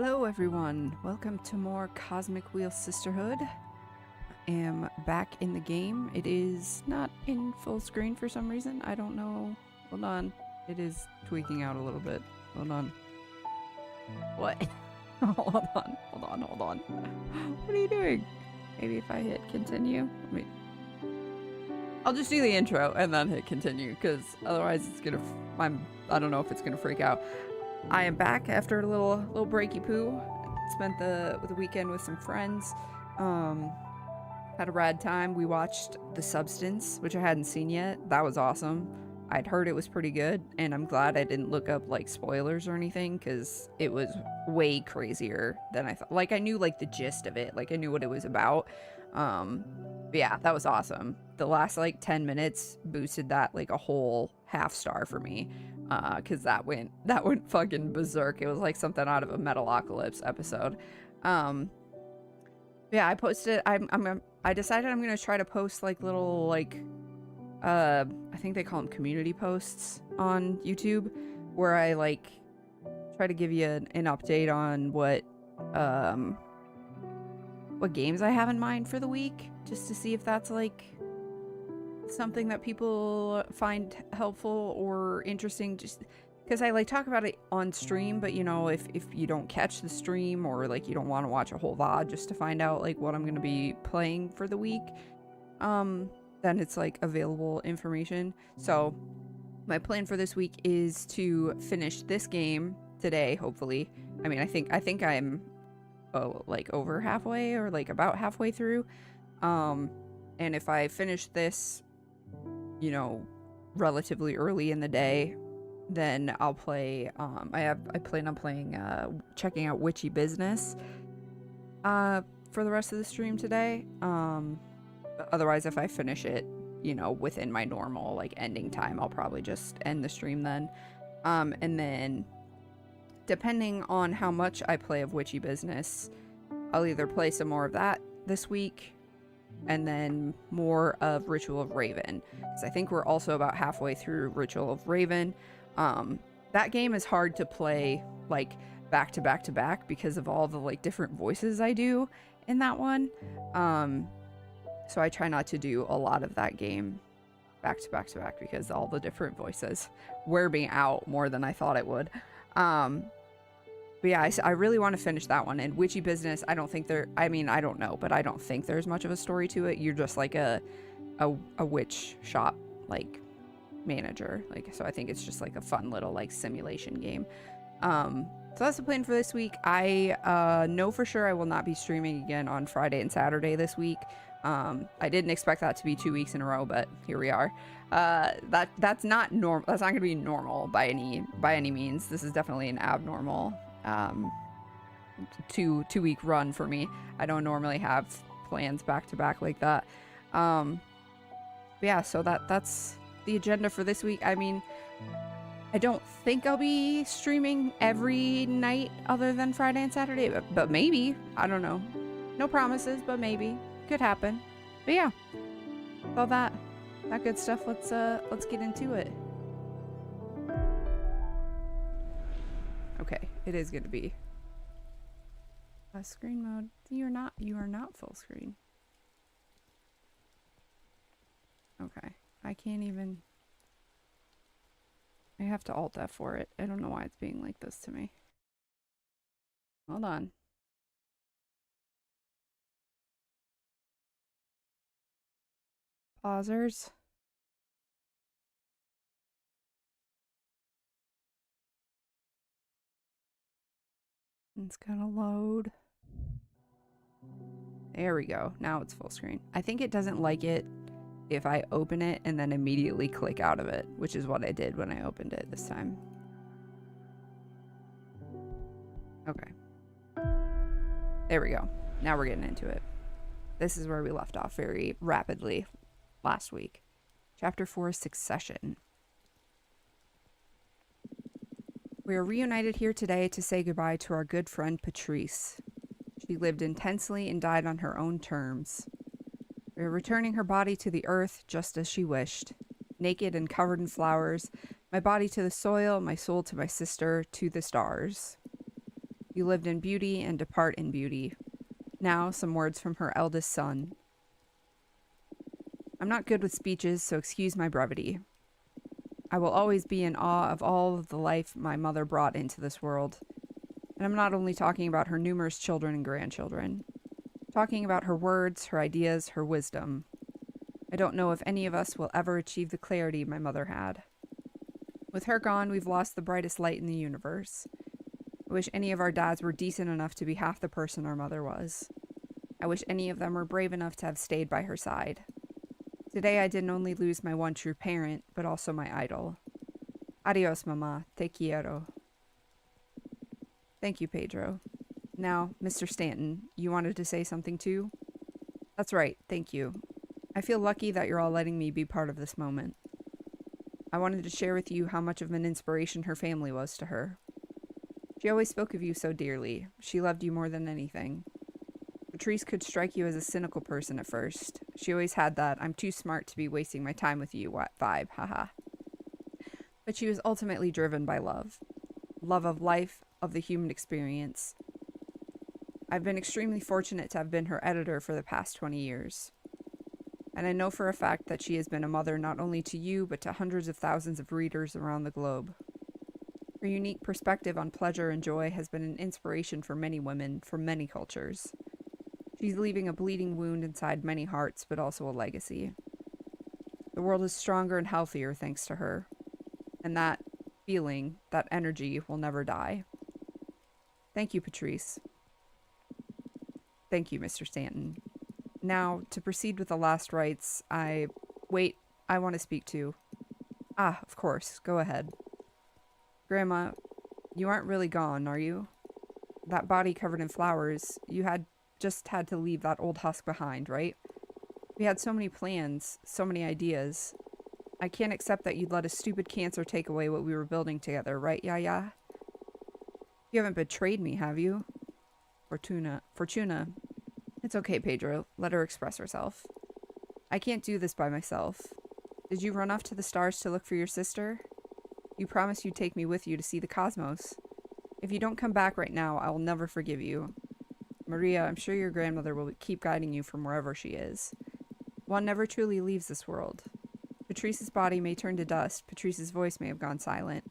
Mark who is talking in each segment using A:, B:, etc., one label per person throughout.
A: Hello everyone, welcome to more Cosmic Wheel Sisterhood. I am back in the game. It is not in full screen for some reason. I don't know. Hold on. It is tweaking out a little bit. Hold on. What? Hold on. What are you doing? Maybe if I hit continue. I'll just do the intro and then hit continue because otherwise it's gonna. I don't know if it's gonna freak out. I am back after a little breaky poo. Spent the weekend with some friends. Had a rad time. We watched The Substance, which I hadn't seen yet. That was awesome. I'd heard it was pretty good, and I'm glad I didn't look up like spoilers or anything because it was way crazier than I thought. Like I knew like the gist of it, like I knew what it was about. But yeah, that was awesome. The last like 10 minutes boosted that like a whole half star for me. Cause that went fucking berserk. It was like something out of a Metalocalypse episode. Yeah, I posted. I decided I'm gonna try to post like little like, I think they call them community posts on YouTube, where I like try to give you an update on what games I have in mind for the week, just to see if that's like something that people find helpful or interesting, just because I like talk about it on stream, but you know, if you don't catch the stream or like you don't want to watch a whole VOD just to find out like what I'm gonna be playing for the week, then it's like available information. So my plan for this week is to finish this game today, hopefully. I mean, I think I'm like over halfway or like about halfway through, and if I finish this, you know, relatively early in the day, then I'll play, I plan on playing, checking out Witchy Business, for the rest of the stream today. Otherwise, if I finish it, you know, within my normal, like, ending time, I'll probably just end the stream then. And then, depending on how much I play of Witchy Business, I'll either play some more of that this week, and then more of Ritual of Raven, because I think we're also about halfway through Ritual of Raven. That game is hard to play like back to back to back because of all the like different voices I do in that one. So I try not to do a lot of that game back to back to back because all the different voices were being out more than I thought it would. But yeah, I really want to finish that one. And Witchy Business, I don't think I mean, I don't know, but I don't think there's much of a story to it. You're just like a witch shop, like, manager. Like, so I think it's just like a fun little, like, simulation game. So that's the plan for this week. I know for sure I will not be streaming again on Friday and Saturday this week. I didn't expect that to be 2 weeks in a row, but here we are. That's not normal. That's not going to be normal by any means. This is definitely an abnormal two-week run for me. I don't normally have plans back to back like that. But yeah, so that's the agenda for this week. I mean, I don't think I'll be streaming every night other than Friday and Saturday, but maybe. I don't know. No promises, but maybe. Could happen. But yeah, all that good stuff. Let's get into it. Okay, it is going to be a screen mode. You are not full screen. Okay, I can't even. I have to Alt F for it. I don't know why it's being like this to me. Hold on. Pausers. It's gonna load. There we go. Now it's full screen. I think it doesn't like it if I open it and then immediately click out of it, which is what I did when I opened it this time. Okay. There we go. Now we're getting into it. This is where we left off very rapidly last week. Chapter 4, Succession. We are reunited here today to say goodbye to our good friend Patrice. She lived intensely and died on her own terms. We are returning her body to the earth just as she wished. Naked and covered in flowers, my body to the soil, my soul to my sister, to the stars. You lived in beauty and depart in beauty. Now, some words from her eldest son. I'm not good with speeches, so excuse my brevity. I will always be in awe of all of the life my mother brought into this world. And I'm not only talking about her numerous children and grandchildren. I'm talking about her words, her ideas, her wisdom. I don't know if any of us will ever achieve the clarity my mother had. With her gone, we've lost the brightest light in the universe. I wish any of our dads were decent enough to be half the person our mother was. I wish any of them were brave enough to have stayed by her side. Today I didn't only lose my one true parent, but also my idol. Adios, mamá. Te quiero. Thank you, Pedro. Now, Mr. Stanton, you wanted to say something too? That's right, thank you. I feel lucky that you're all letting me be part of this moment. I wanted to share with you how much of an inspiration her family was to her. She always spoke of you so dearly. She loved you more than anything. Patrice could strike you as a cynical person at first. She always had that "I'm too smart to be wasting my time with you" vibe, haha. But she was ultimately driven by love. Love of life, of the human experience. I've been extremely fortunate to have been her editor for the past 20 years. And I know for a fact that she has been a mother not only to you, but to hundreds of thousands of readers around the globe. Her unique perspective on pleasure and joy has been an inspiration for many women from many cultures. She's leaving a bleeding wound inside many hearts, but also a legacy. The world is stronger and healthier thanks to her. And that feeling, that energy, will never die. Thank you, Patrice. Thank you, Mr. Stanton. Now, to proceed with the last rites, I want to speak to. Of course, go ahead. Grandma, you aren't really gone, are you? That body covered in flowers, you just had to leave that old husk behind, right? We had so many plans, so many ideas. I can't accept that you'd let a stupid cancer take away what we were building together, right, Yaya? You haven't betrayed me, have you? Fortuna. It's okay, Pedro. Let her express herself. I can't do this by myself. Did you run off to the stars to look for your sister? You promised you'd take me with you to see the cosmos. If you don't come back right now, I will never forgive you. Maria, I'm sure your grandmother will keep guiding you from wherever she is. One never truly leaves this world. Patrice's body may turn to dust, Patrice's voice may have gone silent,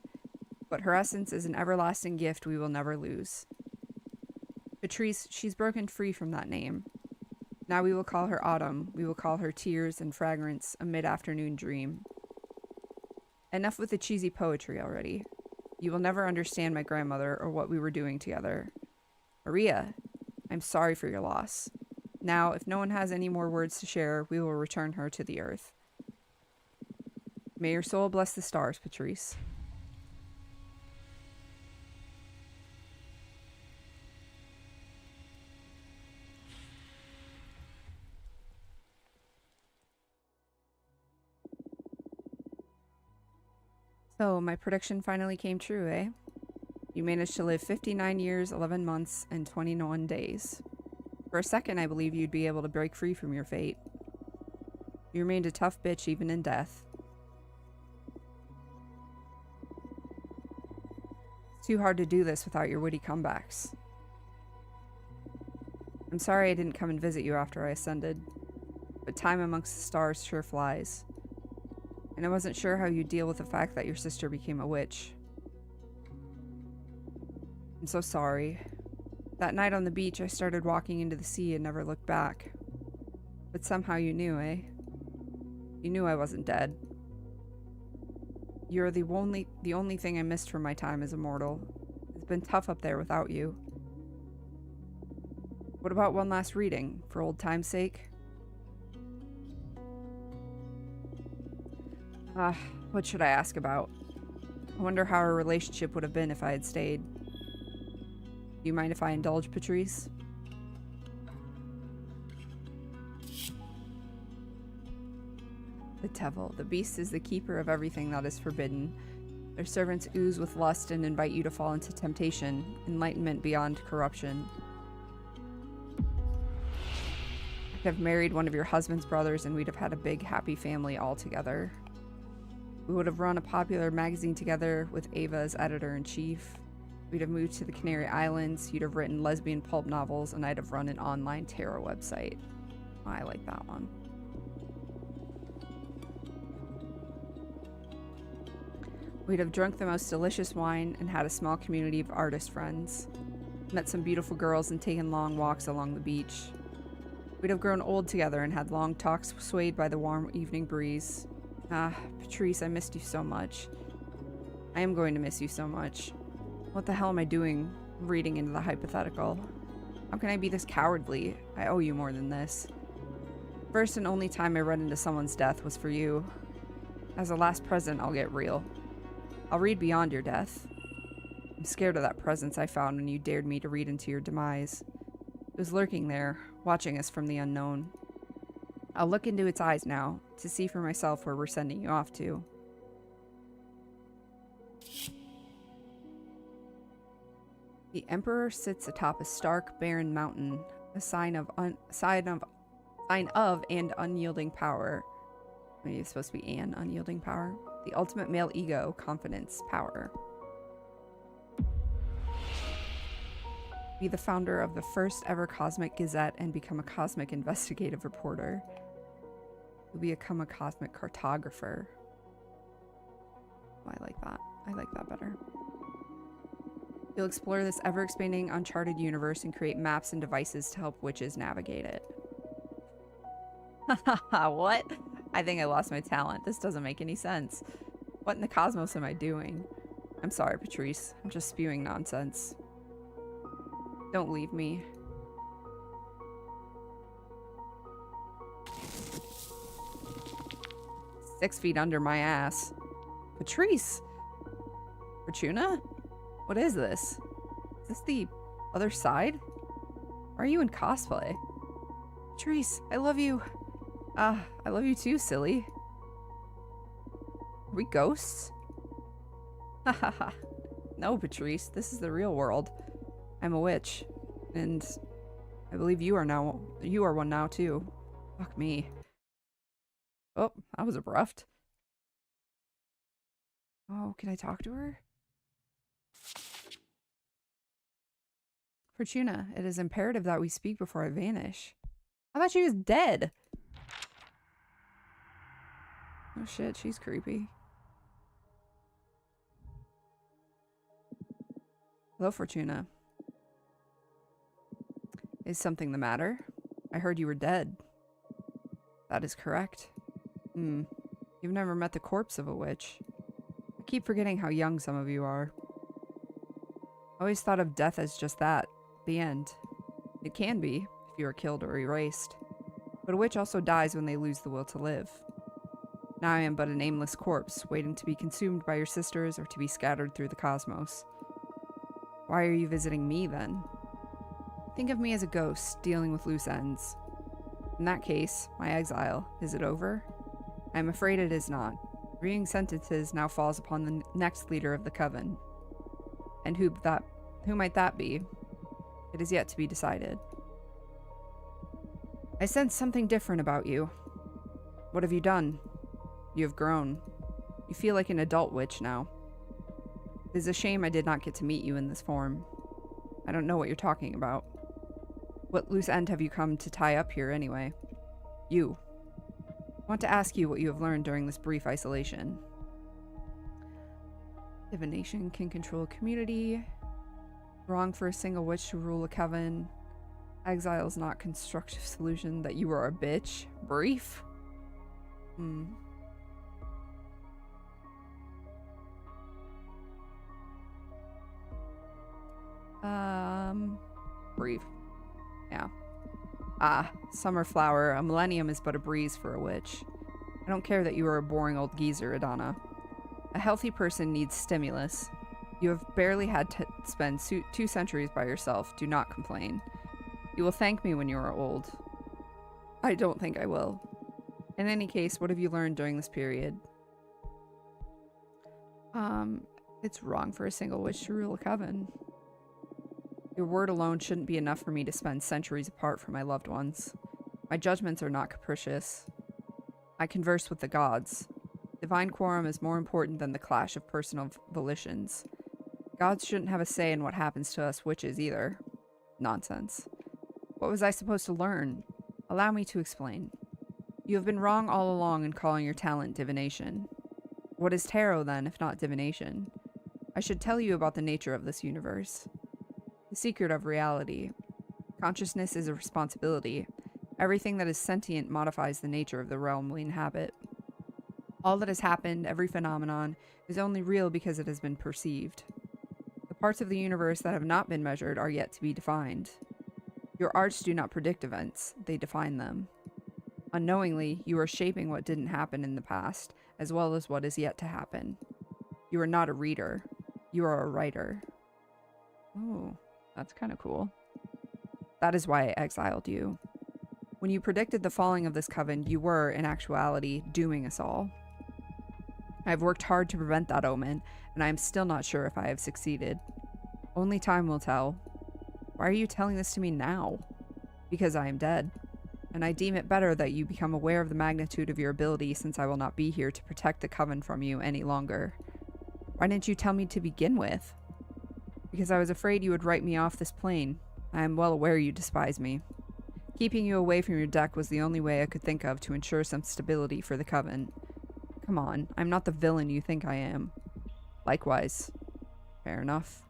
A: but her essence is an everlasting gift we will never lose. Patrice, she's broken free from that name. Now we will call her Autumn, we will call her Tears and Fragrance, a mid-afternoon dream. Enough with the cheesy poetry already. You will never understand my grandmother or what we were doing together. Maria, I'm sorry for your loss. Now, if no one has any more words to share, we will return her to the earth. May your soul bless the stars, Patrice. So, my prediction finally came true, eh? You managed to live 59 years, 11 months, and 21 days. For a second, I believed you'd be able to break free from your fate. You remained a tough bitch even in death. It's too hard to do this without your witty comebacks. I'm sorry I didn't come and visit you after I ascended, but time amongst the stars sure flies. And I wasn't sure how you'd deal with the fact that your sister became a witch. I'm so sorry. That night on the beach, I started walking into the sea and never looked back. But somehow you knew, eh? You knew I wasn't dead. You're the only thing I missed from my time as a mortal. It's been tough up there without you. What about one last reading, for old time's sake? What should I ask about? I wonder how our relationship would have been if I had stayed. Do you mind if I indulge, Patrice? The Devil. The beast is the keeper of everything that is forbidden. Their servants ooze with lust and invite you to fall into temptation, enlightenment beyond corruption. I could have married one of your husband's brothers and we'd have had a big, happy family all together. We would have run a popular magazine together with Ava as editor-in-chief. We'd have moved to the Canary Islands, you'd have written lesbian pulp novels, and I'd have run an online tarot website. Oh, I like that one. We'd have drunk the most delicious wine and had a small community of artist friends. Met some beautiful girls and taken long walks along the beach. We'd have grown old together and had long talks swayed by the warm evening breeze. Ah, Patrice, I missed you so much. I am going to miss you so much. What the hell am I doing reading into the hypothetical? How can I be this cowardly? I owe you more than this. First and only time I read into someone's death was for you. As a last present, I'll get real. I'll read beyond your death. I'm scared of that presence I found when you dared me to read into your demise. It was lurking there, watching us from the unknown. I'll look into its eyes now, to see for myself where we're sending you off to. The Emperor sits atop a stark, barren mountain, a sign of and unyielding power. Maybe it's supposed to be an unyielding power. The ultimate male ego, confidence, power. Be the founder of the first ever Cosmic Gazette and become a cosmic investigative reporter. You'll become a cosmic cartographer. Oh, I like that. I like that better. You'll explore this ever-expanding, uncharted universe and create maps and devices to help witches navigate it. What? I think I lost my talent. This doesn't make any sense. What in the cosmos am I doing? I'm sorry, Patrice. I'm just spewing nonsense. Don't leave me. "6 feet under my ass." Patrice! Fortuna? What is this? Is this the other side? Why are you in cosplay? Patrice, I love you. I love you too, silly. Are we ghosts? Hahaha. No, Patrice, this is the real world. I'm a witch, and I believe you are one now too. Fuck me. Oh, that was abrupt. Oh, can I talk to her? Fortuna, it is imperative that we speak before I vanish. I thought she was dead. Oh shit, she's creepy. Hello, Fortuna. Is something the matter? I heard you were dead. That is correct. You've never met the corpse of a witch. I keep forgetting how young some of you are. I always thought of death as just that, the end. It can be, if you are killed or erased. But a witch also dies when they lose the will to live. Now I am but a nameless corpse, waiting to be consumed by your sisters or to be scattered through the cosmos. Why are you visiting me, then? Think of me as a ghost, dealing with loose ends. In that case, my exile, is it over? I am afraid it is not. Reading sentences now falls upon the next leader of the coven. And who might that be? It is yet to be decided. I sense something different about you. What have you done? You have grown. You feel like an adult witch now. It is a shame I did not get to meet you in this form. I don't know what you're talking about. What loose end have you come to tie up here anyway? You. I want to ask you what you have learned during this brief isolation. Divination can control a community. Wrong for a single witch to rule a coven. Exile is not constructive solution. That you are a bitch. Brief? Brief. Yeah. Summer flower. A millennium is but a breeze for a witch. I don't care that you are a boring old geezer, Adana. A healthy person needs stimulus. You have barely had to spend 2 centuries by yourself. Do not complain. You will thank me when you are old. I don't think I will. In any case, what have you learned during this period? It's wrong for a single witch to rule a coven. Your word alone shouldn't be enough for me to spend centuries apart from my loved ones. My judgments are not capricious. I converse with the gods. Divine quorum is more important than the clash of personal volitions. Gods shouldn't have a say in what happens to us witches either. Nonsense. What was I supposed to learn? Allow me to explain. You have been wrong all along in calling your talent divination. What is tarot then, if not divination? I should tell you about the nature of this universe. The secret of reality. Consciousness is a responsibility. Everything that is sentient modifies the nature of the realm we inhabit. All that has happened, every phenomenon, is only real because it has been perceived. The parts of the universe that have not been measured are yet to be defined. Your arts do not predict events, they define them. Unknowingly, you are shaping what didn't happen in the past, as well as what is yet to happen. You are not a reader. You are a writer. Oh, that's kind of cool. That is why I exiled you. When you predicted the falling of this coven, you were, in actuality, dooming us all. I have worked hard to prevent that omen, and I am still not sure if I have succeeded. Only time will tell. Why are you telling this to me now? Because I am dead. And I deem it better that you become aware of the magnitude of your ability, since I will not be here to protect the coven from you any longer. Why didn't you tell me to begin with? Because I was afraid you would write me off this plane. I am well aware you despise me. Keeping you away from your deck was the only way I could think of to ensure some stability for the coven. Come on, I'm not the villain you think I am. Likewise. Fair enough.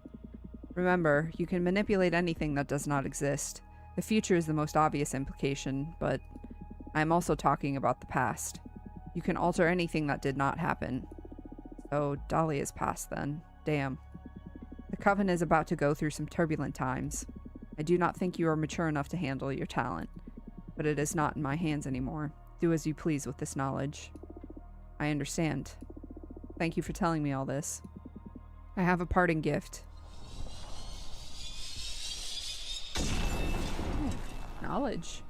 A: Remember, you can manipulate anything that does not exist. The future is the most obvious implication, but I'm also talking about the past. You can alter anything that did not happen. So, Dahlia's past then. Damn. The coven is about to go through some turbulent times. I do not think you are mature enough to handle your talent, but it is not in my hands anymore. Do as you please with this knowledge. I understand. Thank you for telling me all this. I have a parting gift. Knowledge.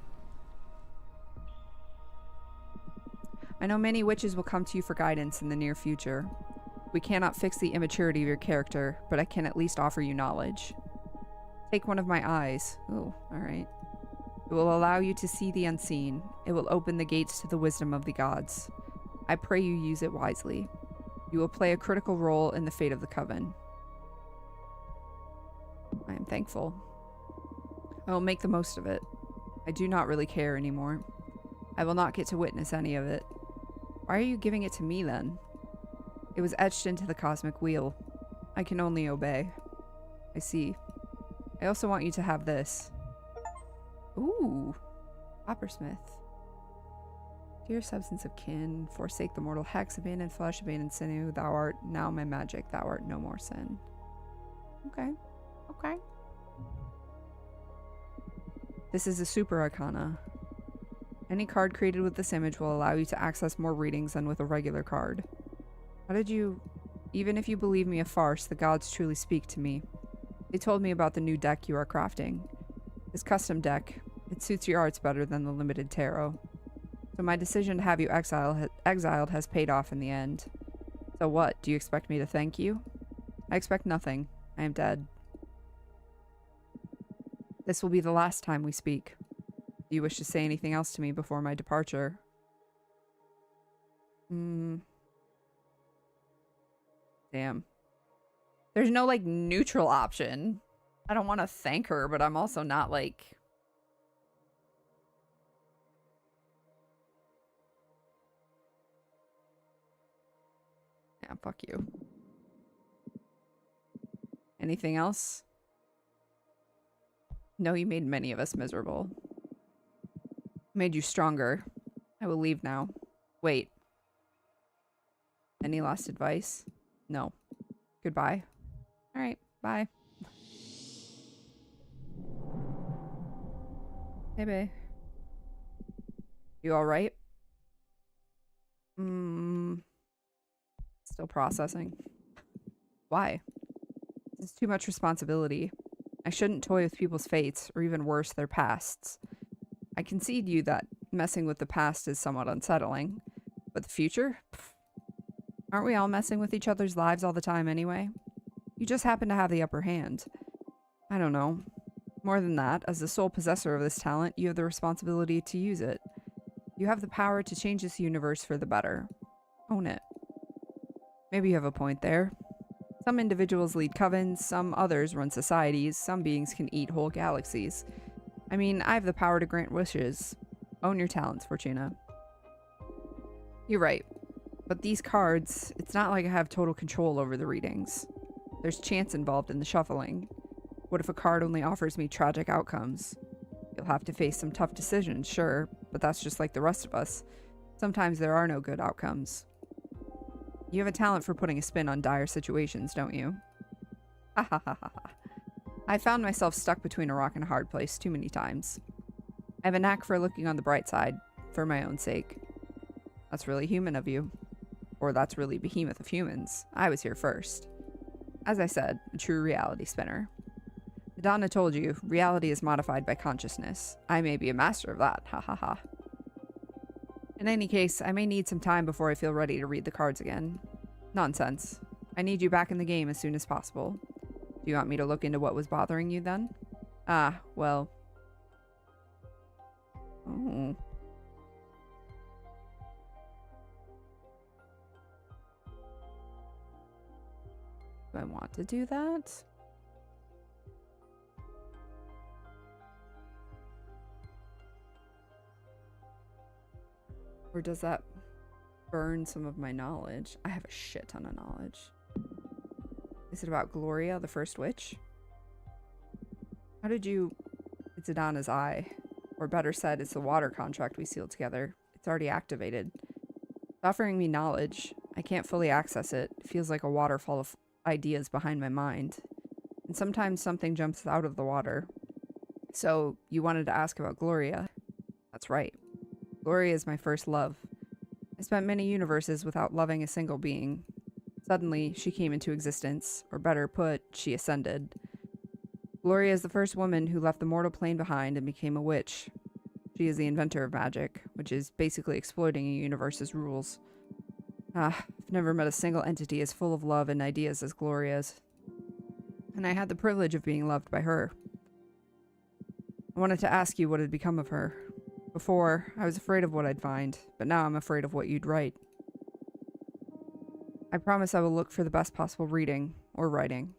A: I know many witches will come to you for guidance in the near future. We cannot fix the immaturity of your character, but I can at least offer you knowledge. Take one of my eyes. Ooh, alright. It will allow you to see the unseen. It will open the gates to the wisdom of the gods. I pray you use it wisely. You will play a critical role in the fate of the coven. I am thankful. I will make the most of it. I do not really care anymore. I will not get to witness any of it. Why are you giving it to me then? It was etched into the cosmic wheel. I can only obey. I see. I also want you to have this. Ooh. Coppersmith. Dear substance of kin, forsake the mortal hex, abandon flesh, abandon sinew. Thou art now my magic, thou art no more sin. Okay. Okay. This is a super arcana. Any card created with this image will allow you to access more readings than with a regular card. How did you... Even if you believe me a farce, the gods truly speak to me. They told me about the new deck you are crafting. This custom deck, it suits your arts better than the limited tarot. So my decision to have you exiled has paid off in the end. So what, do you expect me to thank you? I expect nothing. I am dead. This will be the last time we speak. Do you wish to say anything else to me before my departure? Damn. There's no, like, neutral option. I don't want to thank her, but I'm also not, like... Yeah, fuck you. Anything else? No, you made many of us miserable. Made you stronger. I will leave now. Wait. Any last advice? No. Goodbye. Alright, bye. Hey, babe. You alright? Still processing. Why? This is too much responsibility. I shouldn't toy with people's fates, or even worse, their pasts. I concede you that messing with the past is somewhat unsettling. But the future? Pfft. Aren't we all messing with each other's lives all the time anyway? You just happen to have the upper hand. I don't know. More than that, as the sole possessor of this talent, you have the responsibility to use it. You have the power to change this universe for the better. Own it. Maybe you have a point there. Some individuals lead covens, some others run societies, some beings can eat whole galaxies. I mean, I have the power to grant wishes. Own your talents, Fortuna. You're right. But these cards, it's not like I have total control over the readings. There's chance involved in the shuffling. What if a card only offers me tragic outcomes? You'll have to face some tough decisions, sure, but that's just like the rest of us. Sometimes there are no good outcomes. You have a talent for putting a spin on dire situations, don't you? Ha ha ha ha ha. I found myself stuck between a rock and a hard place too many times. I have a knack for looking on the bright side, for my own sake. That's really human of you. Or that's really behemoth of humans. I was here first. As I said, a true reality spinner. Madonna told you, reality is modified by consciousness. I may be a master of that, ha ha ha. In any case, I may need some time before I feel ready to read the cards again. Nonsense. I need you back in the game as soon as possible. Do you want me to look into what was bothering you then? Ah, well. Oh. Do I want to do that? Or does that burn some of my knowledge? I have a shit ton of knowledge. Is it about Gloria, the first witch? How did you... It's Adana's eye. Or better said, it's the water contract we sealed together. It's already activated. It's offering me knowledge. I can't fully access it. It feels like a waterfall of ideas behind my mind. And sometimes something jumps out of the water. So, you wanted to ask about Gloria. That's right. Gloria is my first love. I spent many universes without loving a single being. Suddenly, she came into existence, or better put, she ascended. Gloria is the first woman who left the mortal plane behind and became a witch. She is the inventor of magic, which is basically exploiting a universe's rules. I've never met a single entity as full of love and ideas as Gloria's. And I had the privilege of being loved by her. I wanted to ask you what had become of her. Before, I was afraid of what I'd find, but now I'm afraid of what you'd write. I promise I will look for the best possible reading, or writing.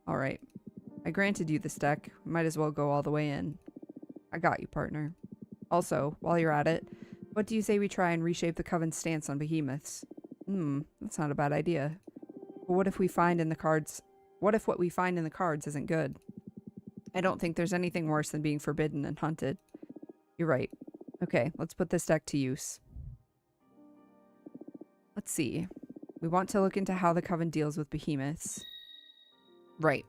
A: Alright. I granted you this deck, might as well go all the way in. I got you, partner. Also, while you're at it, what do you say we try and reshape the Coven's stance on behemoths? That's not a bad idea. But what if what we find in the cards isn't good? I don't think there's anything worse than being forbidden and hunted. You're right. Okay, let's put this deck to use. Let's see. We want to look into how the Coven deals with behemoths. Right.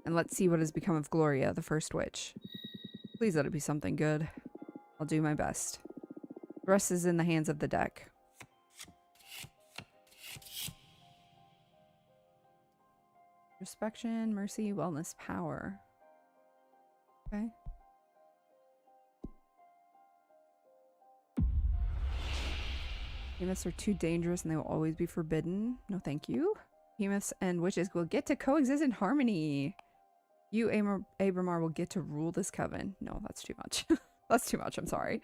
A: And let's see what has become of Gloria, the first witch. Please let it be something good. I'll do my best. The rest is in the hands of the deck. Inspection, mercy, wellness, power. Okay. Behemoths are too dangerous and they will always be forbidden. No thank you. Behemoths and witches will get to coexist in harmony. You, Abramar, will get to rule this coven. No, that's too much. That's too much, I'm sorry.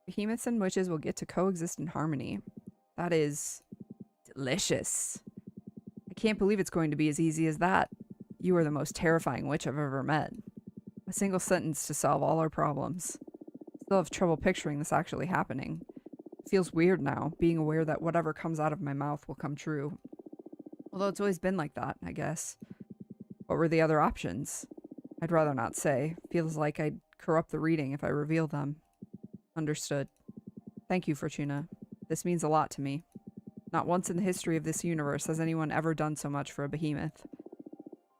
A: Behemoths and witches will get to coexist in harmony. That is delicious. I can't believe it's going to be as easy as that. You are the most terrifying witch I've ever met. A single sentence to solve all our problems. Still have trouble picturing this actually happening. It feels weird now, being aware that whatever comes out of my mouth will come true. Although it's always been like that, I guess. What were the other options? I'd rather not say. Feels like I'd corrupt the reading if I reveal them. Understood. Thank you, Fortuna. This means a lot to me. Not once in the history of this universe has anyone ever done so much for a behemoth.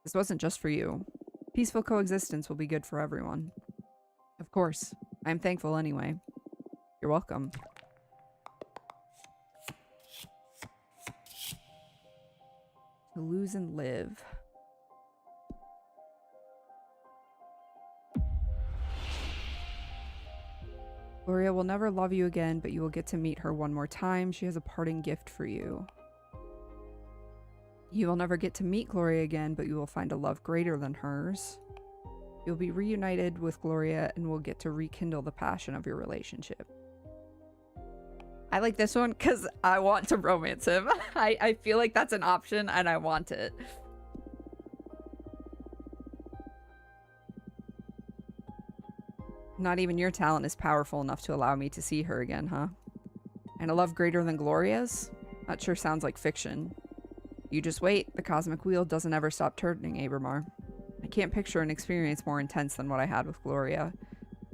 A: This wasn't just for you. Peaceful coexistence will be good for everyone. Of course. I'm thankful anyway. You're welcome. To lose and live. Gloria will never love you again, but you will get to meet her one more time. She has a parting gift for you. You will never get to meet Gloria again, but you will find a love greater than hers. You'll be reunited with Gloria and will get to rekindle the passion of your relationship. I like this one because I want to romance him. I feel like that's an option and I want it. Not even your talent is powerful enough to allow me to see her again, huh? And a love greater than Gloria's? That sure sounds like fiction. You just wait. The cosmic wheel doesn't ever stop turning, Abramar. I can't picture an experience more intense than what I had with Gloria.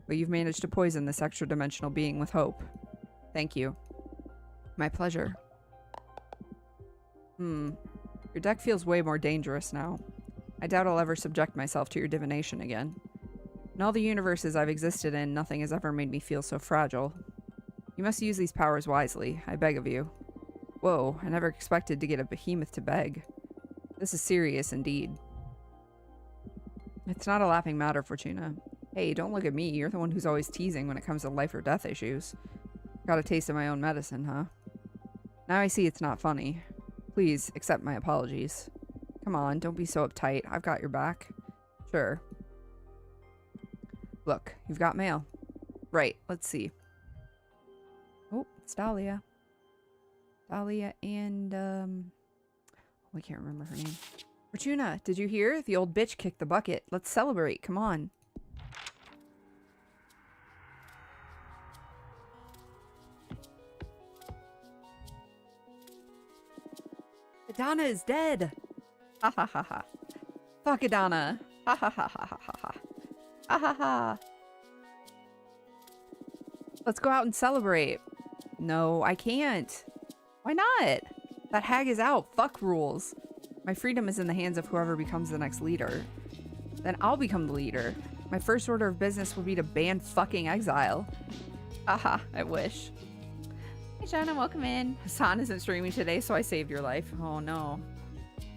A: But you've managed to poison this extra-dimensional being with hope. Thank you. My pleasure. Your deck feels way more dangerous now. I doubt I'll ever subject myself to your divination again. In all the universes I've existed in, nothing has ever made me feel so fragile. You must use these powers wisely, I beg of you. Whoa, I never expected to get a behemoth to beg. This is serious indeed. It's not a laughing matter, Fortuna. Hey, don't look at me, you're the one who's always teasing when it comes to life or death issues. Got a taste of my own medicine, huh? Now I see it's not funny. Please, accept my apologies. Come on, don't be so uptight, I've got your back. Sure. Look, you've got mail. Right, let's see. Oh, it's Dahlia. Dahlia and, I can't remember her name. Fortuna, did you hear? The old bitch kicked the bucket. Let's celebrate, come on. Adana is dead! Ha ha ha ha. Fuck Adana. Ha ha ha ha ha ha ha. Ha ha ha. Let's go out and celebrate. No, I can't. Why not? That hag is out. Fuck rules. My freedom is in the hands of whoever becomes the next leader. Then I'll become the leader. My first order of business will be to ban fucking exile. Haha, I wish. Hey Shauna, welcome in. Hassan isn't streaming today, so I saved your life. Oh no.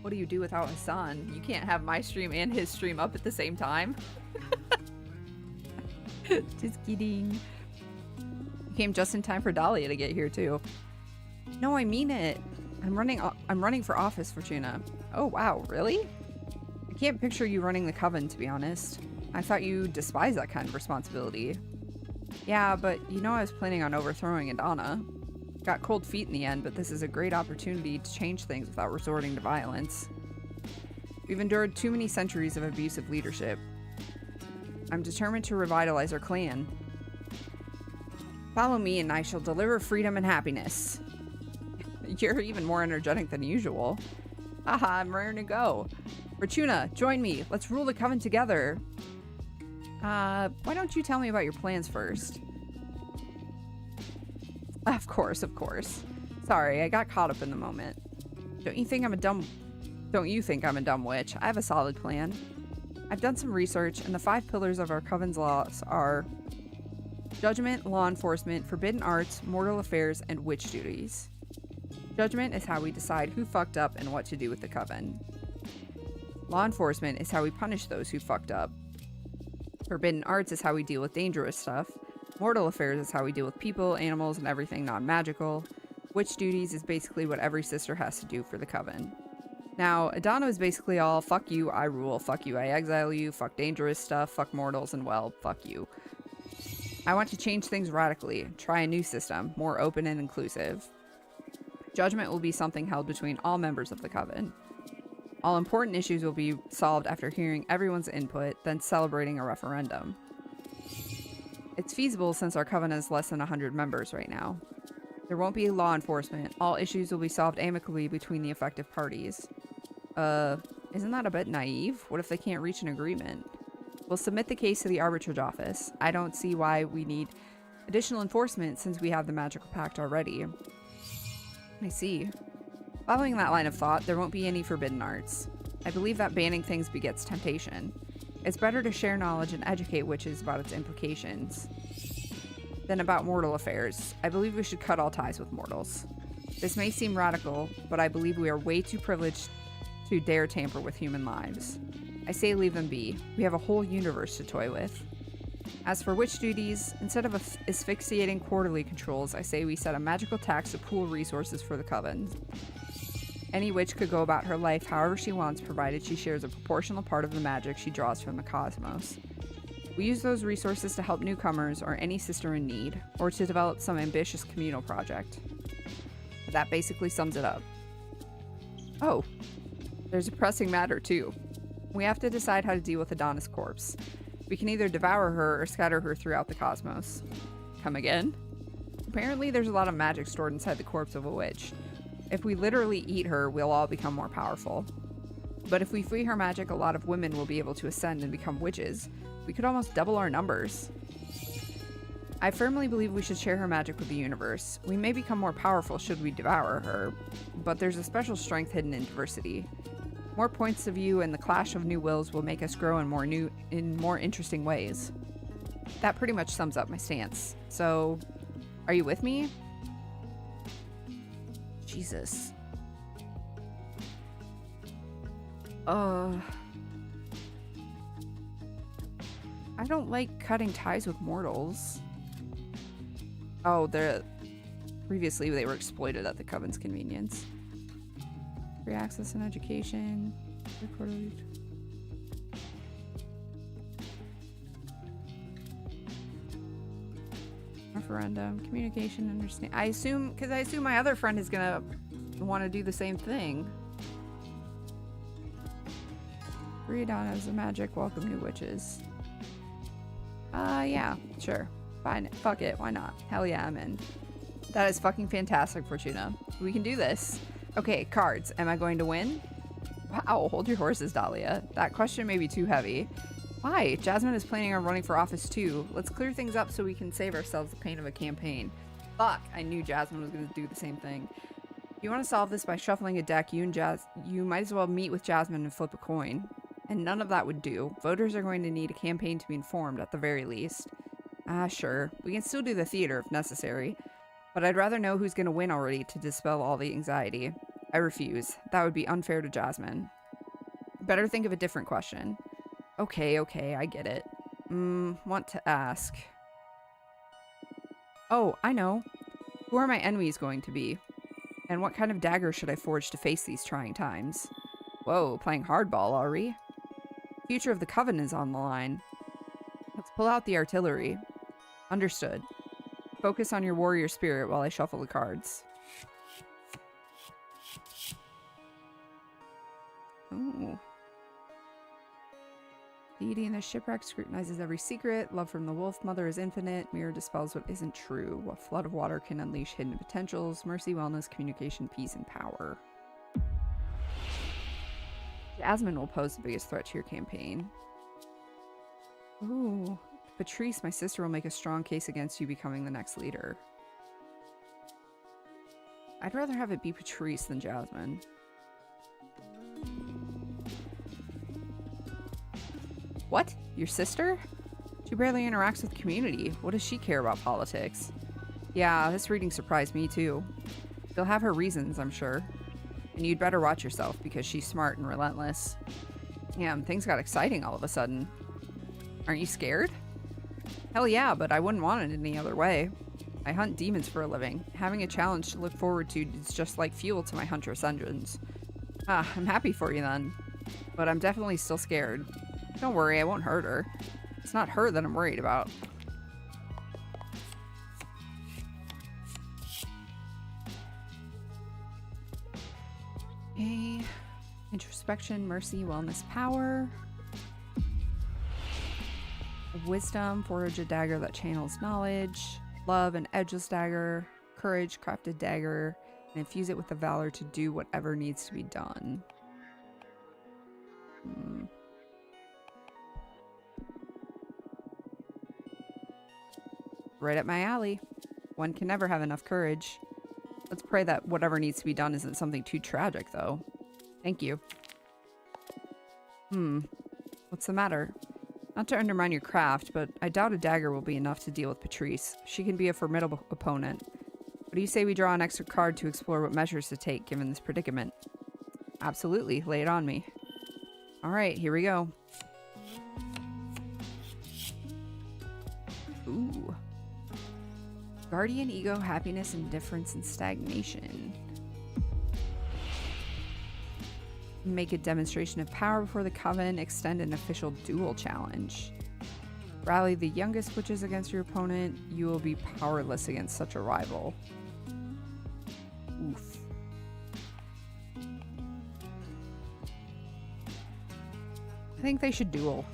A: What do you do without Hassan? You can't have my stream and his stream up at the same time. Just kidding. You came just in time for Dahlia to get here too. No, I mean it. I'm running for office, Fortuna. Oh wow, really? I can't picture you running the coven, to be honest. I thought you despised that kind of responsibility. Yeah, but you know I was planning on overthrowing Adana. Got cold feet in the end, but this is a great opportunity to change things without resorting to violence. We've endured too many centuries of abusive leadership. I'm determined to revitalize our clan. Follow me and I shall deliver freedom and happiness. You're even more energetic than usual. Haha, I'm raring to go. Fortuna, join me. Let's rule the coven together. Why don't you tell me about your plans first? Of course, of course. Sorry, I got caught up in the moment. Don't you think I'm a dumb witch? I have a solid plan. I've done some research, and the 5 pillars of our coven's laws are judgment, law enforcement, forbidden arts, mortal affairs, and witch duties. Judgment is how we decide who fucked up and what to do with the coven. Law enforcement is how we punish those who fucked up. Forbidden arts is how we deal with dangerous stuff. Mortal affairs is how we deal with people, animals, and everything non-magical. Witch duties is basically what every sister has to do for the coven. Now, Adana is basically all, fuck you, I rule, fuck you, I exile you, fuck dangerous stuff, fuck mortals, and well, fuck you. I want to change things radically, try a new system, more open and inclusive. Judgment will be something held between all members of the coven. All important issues will be solved after hearing everyone's input, then celebrating a referendum. It's feasible since our coven has less than 100 members right now. There won't be law enforcement. All issues will be solved amicably between the affected parties. Isn't that a bit naive? What if they can't reach an agreement? We'll submit the case to the arbitrage office. I don't see why we need additional enforcement since we have the magical pact already. I see. Following that line of thought, there won't be any forbidden arts. I believe that banning things begets temptation. It's better to share knowledge and educate witches about its implications than about mortal affairs. I believe we should cut all ties with mortals. This may seem radical, but I believe we are way too privileged to dare tamper with human lives. I say leave them be. We have a whole universe to toy with. As for witch duties, instead of asphyxiating quarterly controls, I say we set a magical tax to pool resources for the coven. Any witch could go about her life however she wants, provided she shares a proportional part of the magic she draws from the cosmos. We use those resources to help newcomers or any sister in need, or to develop some ambitious communal project. That basically sums it up. Oh, there's a pressing matter too. We have to decide how to deal with Adonis' corpse. We can either devour her or scatter her throughout the cosmos. Come again? Apparently there's a lot of magic stored inside the corpse of a witch. If we literally eat her, we'll all become more powerful. But if we free her magic, a lot of women will be able to ascend and become witches. We could almost double our numbers. I firmly believe we should share her magic with the universe. We may become more powerful should we devour her, but there's a special strength hidden in diversity. More points of view and the clash of new wills will make us grow in more interesting ways. That pretty much sums up my stance. So, are you with me? Jesus. I don't like cutting ties with mortals. Oh, previously they were exploited at the Coven's convenience. Free access and education. Recorded. Referendum. Communication. Understand. I assume my other friend is gonna want to do the same thing. Free Adonis of magic. Welcome new witches. Yeah, sure. Fine. Fuck it. Why not? Hell yeah, I'm in. That is fucking fantastic, Fortuna. We can do this. Okay, cards. Am I going to win? Wow, hold your horses, Dahlia. That question may be too heavy. Why? Jasmine is planning on running for office too. Let's clear things up so we can save ourselves the pain of a campaign. Fuck, I knew Jasmine was going to do the same thing. If you want to solve this by shuffling a deck, you might as well meet with Jasmine and flip a coin. And none of that would do. Voters are going to need a campaign to be informed at the very least. Sure. We can still do the theater if necessary. But I'd rather know who's going to win already to dispel all the anxiety. I refuse. That would be unfair to Jasmine. Better think of a different question. Okay, I get it. Want to ask. Oh, I know. Who are my enemies going to be? And what kind of dagger should I forge to face these trying times? Whoa, playing hardball, are we? Future of the Coven is on the line. Let's pull out the artillery. Understood. Focus on your warrior spirit while I shuffle the cards. Ooh. Deity in the shipwreck scrutinizes every secret. Love from the wolf mother is infinite. Mirror dispels what isn't true. A flood of water can unleash hidden potentials. Mercy, wellness, communication, peace, and power. Jasmine will pose the biggest threat to your campaign. Ooh. Patrice, my sister, will make a strong case against you becoming the next leader. I'd rather have it be Patrice than Jasmine. What? Your sister? She barely interacts with the community. What does she care about politics? Yeah, this reading surprised me too. She'll have her reasons, I'm sure. And you'd better watch yourself because she's smart and relentless. Damn, things got exciting all of a sudden. Aren't you scared? Hell yeah, but I wouldn't want it any other way. I hunt demons for a living. Having a challenge to look forward to is just like fuel to my huntress engines. I'm happy for you then. But I'm definitely still scared. Don't worry, I won't hurt her. It's not her that I'm worried about. Okay. Introspection, mercy, wellness, power. Wisdom, forge a dagger that channels knowledge. Love, an edgeless dagger. Courage, crafted dagger. And infuse it with the valor to do whatever needs to be done. Right up my alley. One can never have enough courage. Let's pray that whatever needs to be done isn't something too tragic, though. Thank you. What's the matter? Not to undermine your craft, but I doubt a dagger will be enough to deal with Patrice. She can be a formidable opponent. What do you say we draw an extra card to explore what measures to take given this predicament? Absolutely. Lay it on me. Alright, here we go. Ooh. Guardian ego, happiness, indifference, and stagnation. Make a demonstration of power before the Coven. Extend an official duel challenge. Rally the youngest witches against your opponent. You will be powerless against such a rival. Oof. I think they should duel.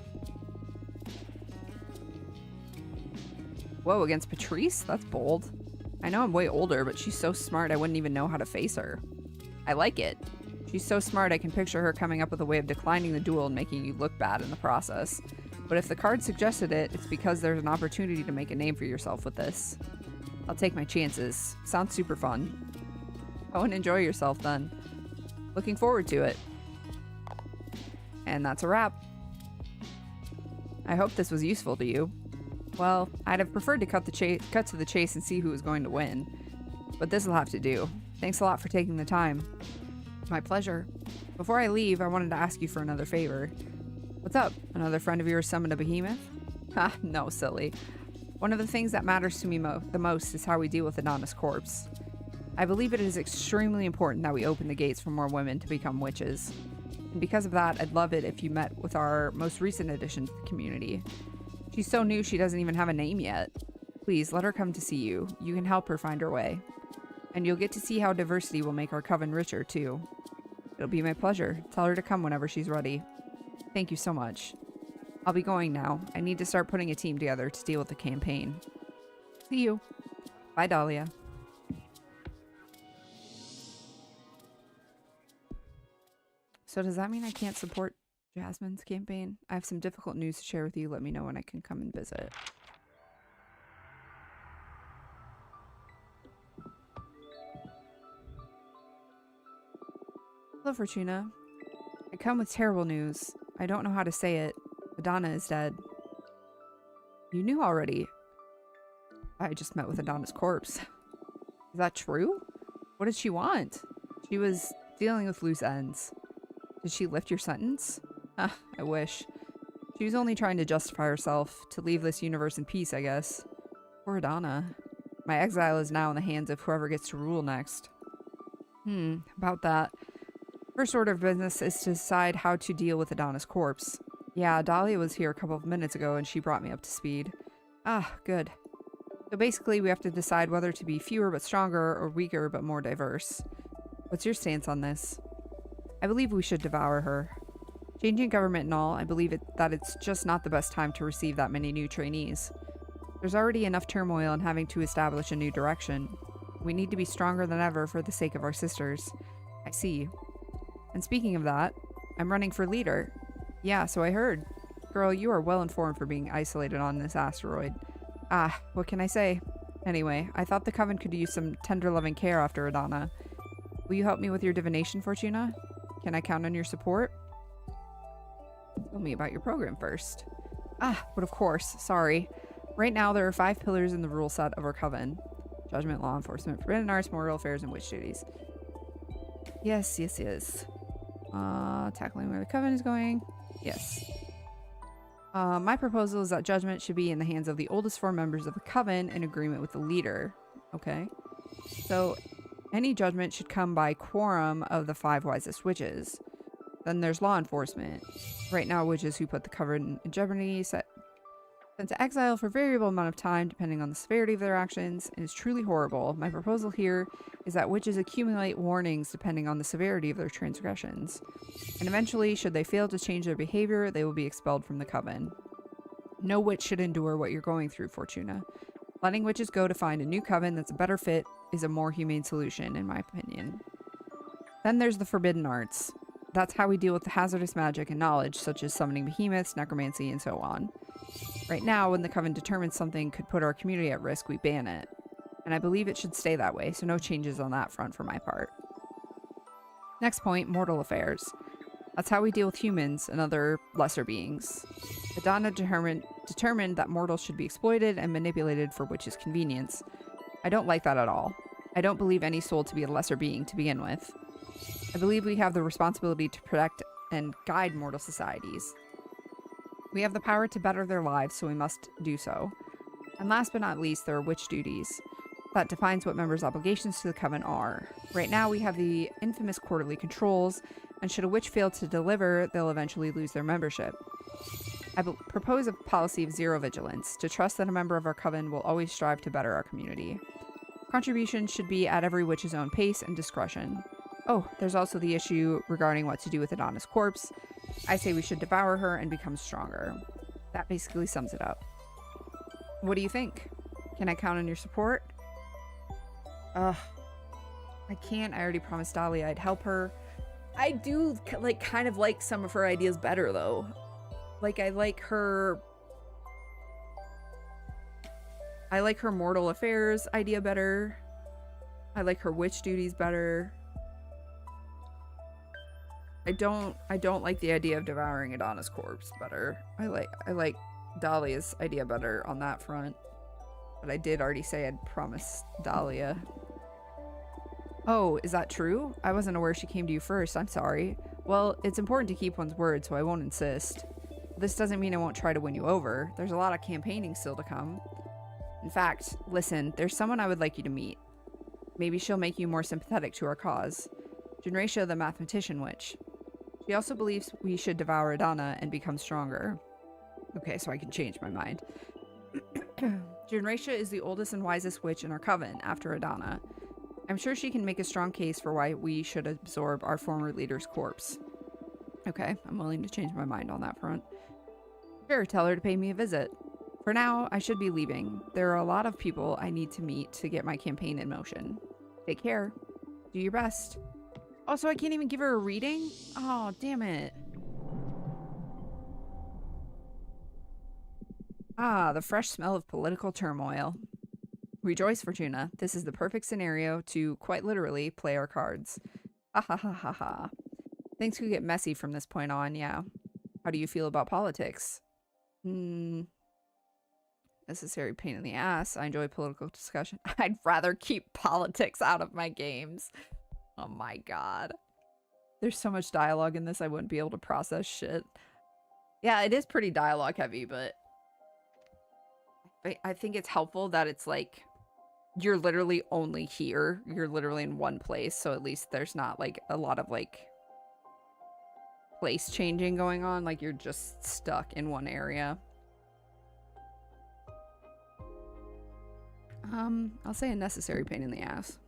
A: Whoa, against Patrice? That's bold. I know I'm way older, but she's so smart I wouldn't even know how to face her. I like it. She's so smart I can picture her coming up with a way of declining the duel and making you look bad in the process. But if the card suggested it, it's because there's an opportunity to make a name for yourself with this. I'll take my chances. Sounds super fun. Go and enjoy yourself then. Looking forward to it. And that's a wrap. I hope this was useful to you. Well, I'd have preferred to cut to the chase and see who was going to win. But this'll have to do. Thanks a lot for taking the time. My pleasure. Before I leave, I wanted to ask you for another favor. What's up? Another friend of yours summoned a behemoth? Ha, no, silly. One of the things that matters to me the most is how we deal with Adonis' corpse. I believe it is extremely important that we open the gates for more women to become witches. And because of that, I'd love it if you met with our most recent addition to the community. She's so new she doesn't even have a name yet. Please, let her come to see you. You can help her find her way. And you'll get to see how diversity will make our coven richer, too. It'll be my pleasure. Tell her to come whenever she's ready. Thank you so much. I'll be going now. I need to start putting a team together to deal with the campaign. See you. Bye, Dahlia. So does that mean I can't support Jasmine's campaign? I have some difficult news to share with you. Let me know when I can come and visit. Hello, Fortuna. I come with terrible news. I don't know how to say it. Adana is dead. You knew already. I just met with Adana's corpse. Is that true? What did she want? She was dealing with loose ends. Did she lift your sentence? Ah, I wish. She was only trying to justify herself, to leave this universe in peace, I guess. Poor Adana. My exile is now in the hands of whoever gets to rule next. About that. First order of business is to decide how to deal with Adana's corpse. Yeah, Dahlia was here a couple of minutes ago and she brought me up to speed. Ah, good. So basically we have to decide whether to be fewer but stronger or weaker but more diverse. What's your stance on this? I believe we should devour her. Changing government and all, I believe that it's just not the best time to receive that many new trainees. There's already enough turmoil in having to establish a new direction. We need to be stronger than ever for the sake of our sisters. I see. And speaking of that, I'm running for leader. Yeah, so I heard. Girl, you are well informed for being isolated on this asteroid. Ah, what can I say? Anyway, I thought the coven could use some tender loving care after Adana. Will you help me with your divination, Fortuna? Can I count on your support? Tell me about your program first. Ah, but of course, sorry. Right now there are 5 pillars in the rule set of our coven. Judgment, law enforcement, forbidden arts, moral affairs, and witch duties. Yes. Tackling where the coven is going. Yes. My proposal is that judgment should be in the hands of the oldest 4 members of the coven in agreement with the leader. Okay. So any judgment should come by quorum of the 5 wisest witches. Then there's law enforcement. Right now, witches who put the coven in jeopardy sent to exile for a variable amount of time depending on the severity of their actions, and is truly horrible. My proposal here is that witches accumulate warnings depending on the severity of their transgressions. And eventually, should they fail to change their behavior, they will be expelled from the coven. No witch should endure what you're going through, Fortuna. Letting witches go to find a new coven that's a better fit is a more humane solution, in my opinion. Then there's the forbidden arts. That's how we deal with the hazardous magic and knowledge, such as summoning behemoths, necromancy, and so on. Right now, when the coven determines something could put our community at risk, we ban it. And I believe it should stay that way, so no changes on that front for my part. Next point, mortal affairs. That's how we deal with humans and other lesser beings. Adana determined that mortals should be exploited and manipulated for witches' convenience. I don't like that at all. I don't believe any soul to be a lesser being to begin with. I believe we have the responsibility to protect and guide mortal societies. We have the power to better their lives, so we must do so. And last but not least, there are witch duties. That defines what members' obligations to the coven are. Right now, we have the infamous quarterly controls, and should a witch fail to deliver, they'll eventually lose their membership. I propose a policy of zero vigilance, to trust that a member of our coven will always strive to better our community. Contributions should be at every witch's own pace and discretion. Oh, there's also the issue regarding what to do with Adana's corpse. I say we should devour her and become stronger. That basically sums it up. What do you think? Can I count on your support? I can't. I already promised Dahlia I'd help her. I do kind of like some of her ideas better though. Like I like her mortal affairs idea better. I like her witch duties better. I don't like the idea of devouring Adana's corpse better. I like Dahlia's idea better on that front. But I did already say I'd promised Dahlia. Oh, is that true? I wasn't aware she came to you first. I'm sorry. Well, it's important to keep one's word, so I won't insist. This doesn't mean I won't try to win you over. There's a lot of campaigning still to come. In fact, listen, there's someone I would like you to meet. Maybe she'll make you more sympathetic to our cause. Genratia the mathematician witch. She also believes we should devour Adana and become stronger. Okay, so I can change my mind. Genratia is the oldest and wisest witch in our coven, after Adana. I'm sure she can make a strong case for why we should absorb our former leader's corpse. Okay, I'm willing to change my mind on that front. Sure, tell her to pay me a visit. For now, I should be leaving. There are a lot of people I need to meet to get my campaign in motion. Take care. Do your best. Oh, so I can't even give her a reading? Oh, damn it. Ah, the fresh smell of political turmoil. Rejoice, Fortuna. This is the perfect scenario to, quite literally, play our cards. Ha ha ha ha ha. Things could get messy from this point on, yeah. How do you feel about politics? Necessary pain in the ass. I enjoy political discussion. I'd rather keep politics out of my games. Oh my god. There's so much dialogue in this, I wouldn't be able to process shit. Yeah, it is pretty dialogue heavy, but I think it's helpful that it's like, you're literally only here. You're literally in one place, so at least there's not like a lot of like place changing going on. Like you're just stuck in one area. I'll say a necessary pain in the ass.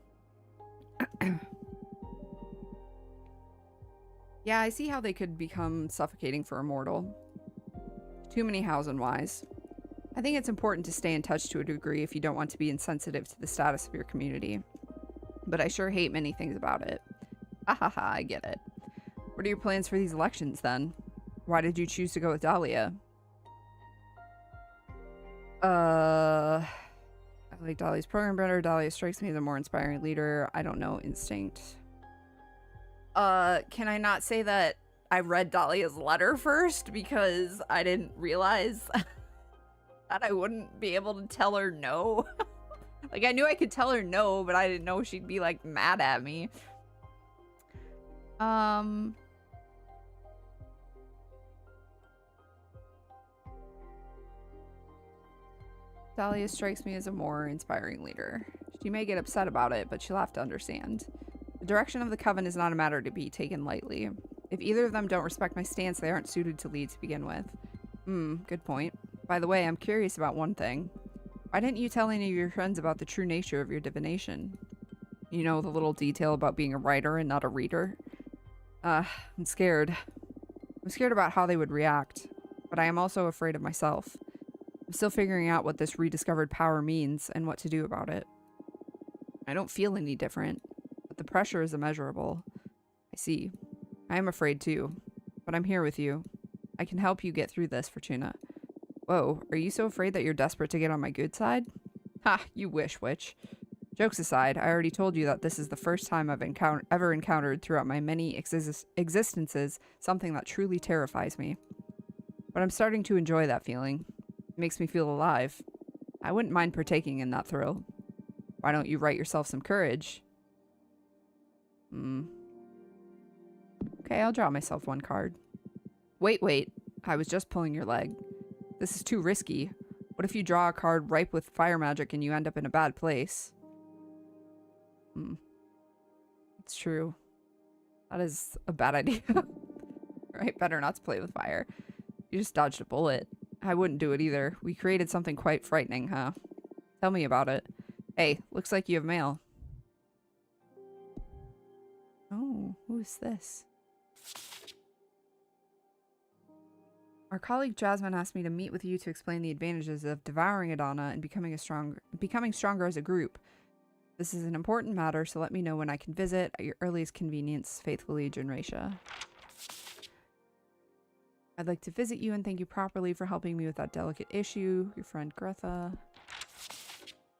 A: Yeah, I see how they could become suffocating for a mortal. Too many hows and whys. I think it's important to stay in touch to a degree if you don't want to be insensitive to the status of your community. But I sure hate many things about it. Ha ha ha, I get it. What are your plans for these elections then? Why did you choose to go with Dahlia? I like Dahlia's program better. Dahlia strikes me as a more inspiring leader. I don't know, instinct. Can I not say that I read Dahlia's letter first because I didn't realize that I wouldn't be able to tell her no? Like, I knew I could tell her no, but I didn't know she'd be, like, mad at me. Dahlia strikes me as a more inspiring leader. She may get upset about it, but she'll have to understand. The direction of the coven is not a matter to be taken lightly. If either of them don't respect my stance, they aren't suited to lead to begin with. Good point. By the way, I'm curious about one thing. Why didn't you tell any of your friends about the true nature of your divination? You know, the little detail about being a writer and not a reader? I'm scared. I'm scared about how they would react, but I am also afraid of myself. I'm still figuring out what this rediscovered power means and what to do about it. I don't feel any different, but the pressure is immeasurable. I see. I am afraid too, but I'm here with you. I can help you get through this, Fortuna. Whoa, are you so afraid that you're desperate to get on my good side? Ha, you wish, witch. Jokes aside, I already told you that this is the first time I've ever encountered throughout my many existences something that truly terrifies me. But I'm starting to enjoy that feeling. It makes me feel alive. I wouldn't mind partaking in that thrill. Why don't you write yourself some courage? Okay, I'll draw myself one card. Wait. I was just pulling your leg. This is too risky. What if you draw a card ripe with fire magic and you end up in a bad place? It's true. That is a bad idea. Right? Better not to play with fire. You just dodged a bullet. I wouldn't do it either. We created something quite frightening, huh? Tell me about it. Hey, looks like you have mail. Oh, who's this? Our colleague Jasmine asked me to meet with you to explain the advantages of devouring a Donna and becoming stronger as a group. This is an important matter, so let me know when I can visit at your earliest convenience. Faithfully, Generatia. I'd like to visit you and thank you properly for helping me with that delicate issue. Your friend Greta.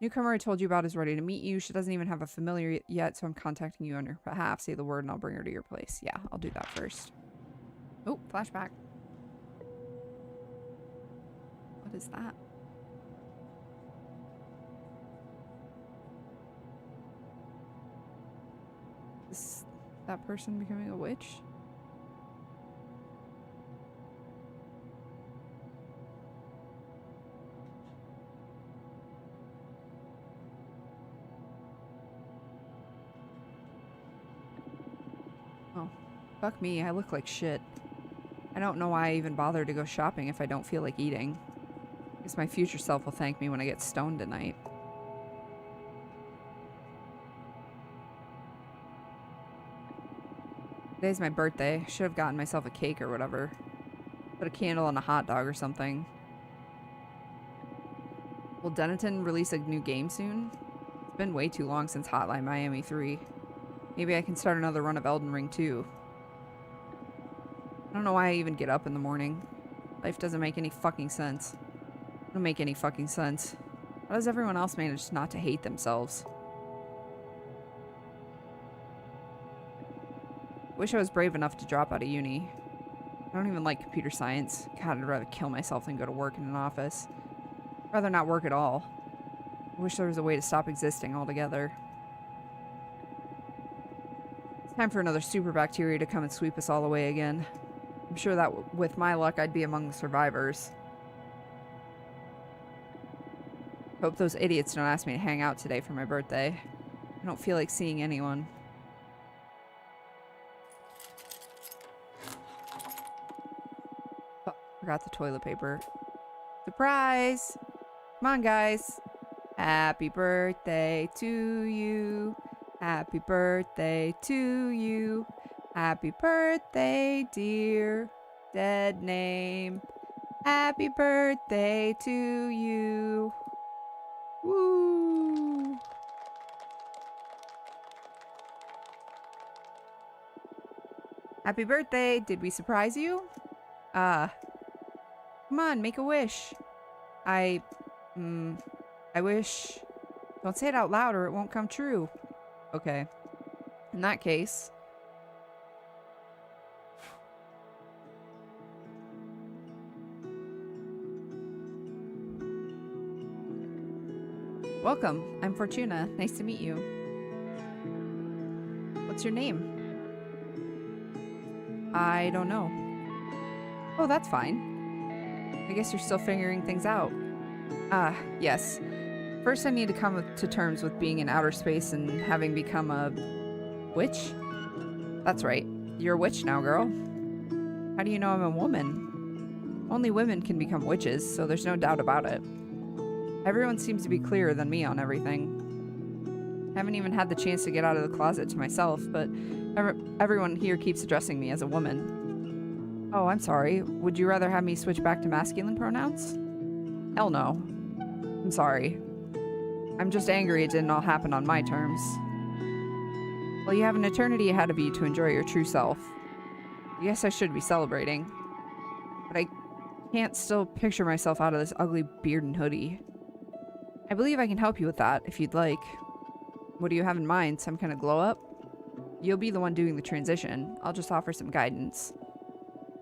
A: Newcomer I told you about is ready to meet you. She doesn't even have a familiar yet, so I'm contacting you on your behalf. Say the word and I'll bring her to your place. Yeah, I'll do that first. Oh, flashback. What is that? Is that person becoming a witch? Oh, fuck me, I look like shit. I don't know why I even bother to go shopping if I don't feel like eating. I guess my future self will thank me when I get stoned tonight. Today's my birthday. Should have gotten myself a cake or whatever. Put a candle on a hot dog or something. Will Denton release a new game soon? It's been way too long since Hotline Miami 3. Maybe I can start another run of Elden Ring 2. I don't know why I even get up in the morning. Life doesn't make any fucking sense. It don't make any fucking sense. How does everyone else manage not to hate themselves? Wish I was brave enough to drop out of uni. I don't even like computer science. God, I'd rather kill myself than go to work in an office. I'd rather not work at all. I wish there was a way to stop existing altogether. It's time for another super bacteria to come and sweep us all away again. I'm sure that with my luck, I'd be among the survivors. Hope those idiots don't ask me to hang out today for my birthday. I don't feel like seeing anyone. Fuck, forgot the toilet paper. Surprise! Come on, guys. Happy birthday to you. Happy birthday to you. Happy birthday, dear dead name. Happy birthday to you. Woo! Happy birthday. Did we surprise you? Come on, make a wish. I wish... Don't say it out loud or it won't come true. Okay. In that case... Welcome. I'm Fortuna. Nice to meet you. What's your name? I don't know. Oh, that's fine. I guess you're still figuring things out. Yes. First I need to come to terms with being in outer space and having become a... witch? That's right. You're a witch now, girl. How do you know I'm a woman? Only women can become witches, so there's no doubt about it. Everyone seems to be clearer than me on everything. I haven't even had the chance to get out of the closet to myself, but everyone here keeps addressing me as a woman. Oh, I'm sorry. Would you rather have me switch back to masculine pronouns? Hell no. I'm sorry. I'm just angry it didn't all happen on my terms. Well, you have an eternity ahead of you to enjoy your true self. I guess I should be celebrating. But I can't still picture myself out of this ugly beard and hoodie. I believe I can help you with that, if you'd like. What do you have in mind? Some kind of glow-up? You'll be the one doing the transition. I'll just offer some guidance.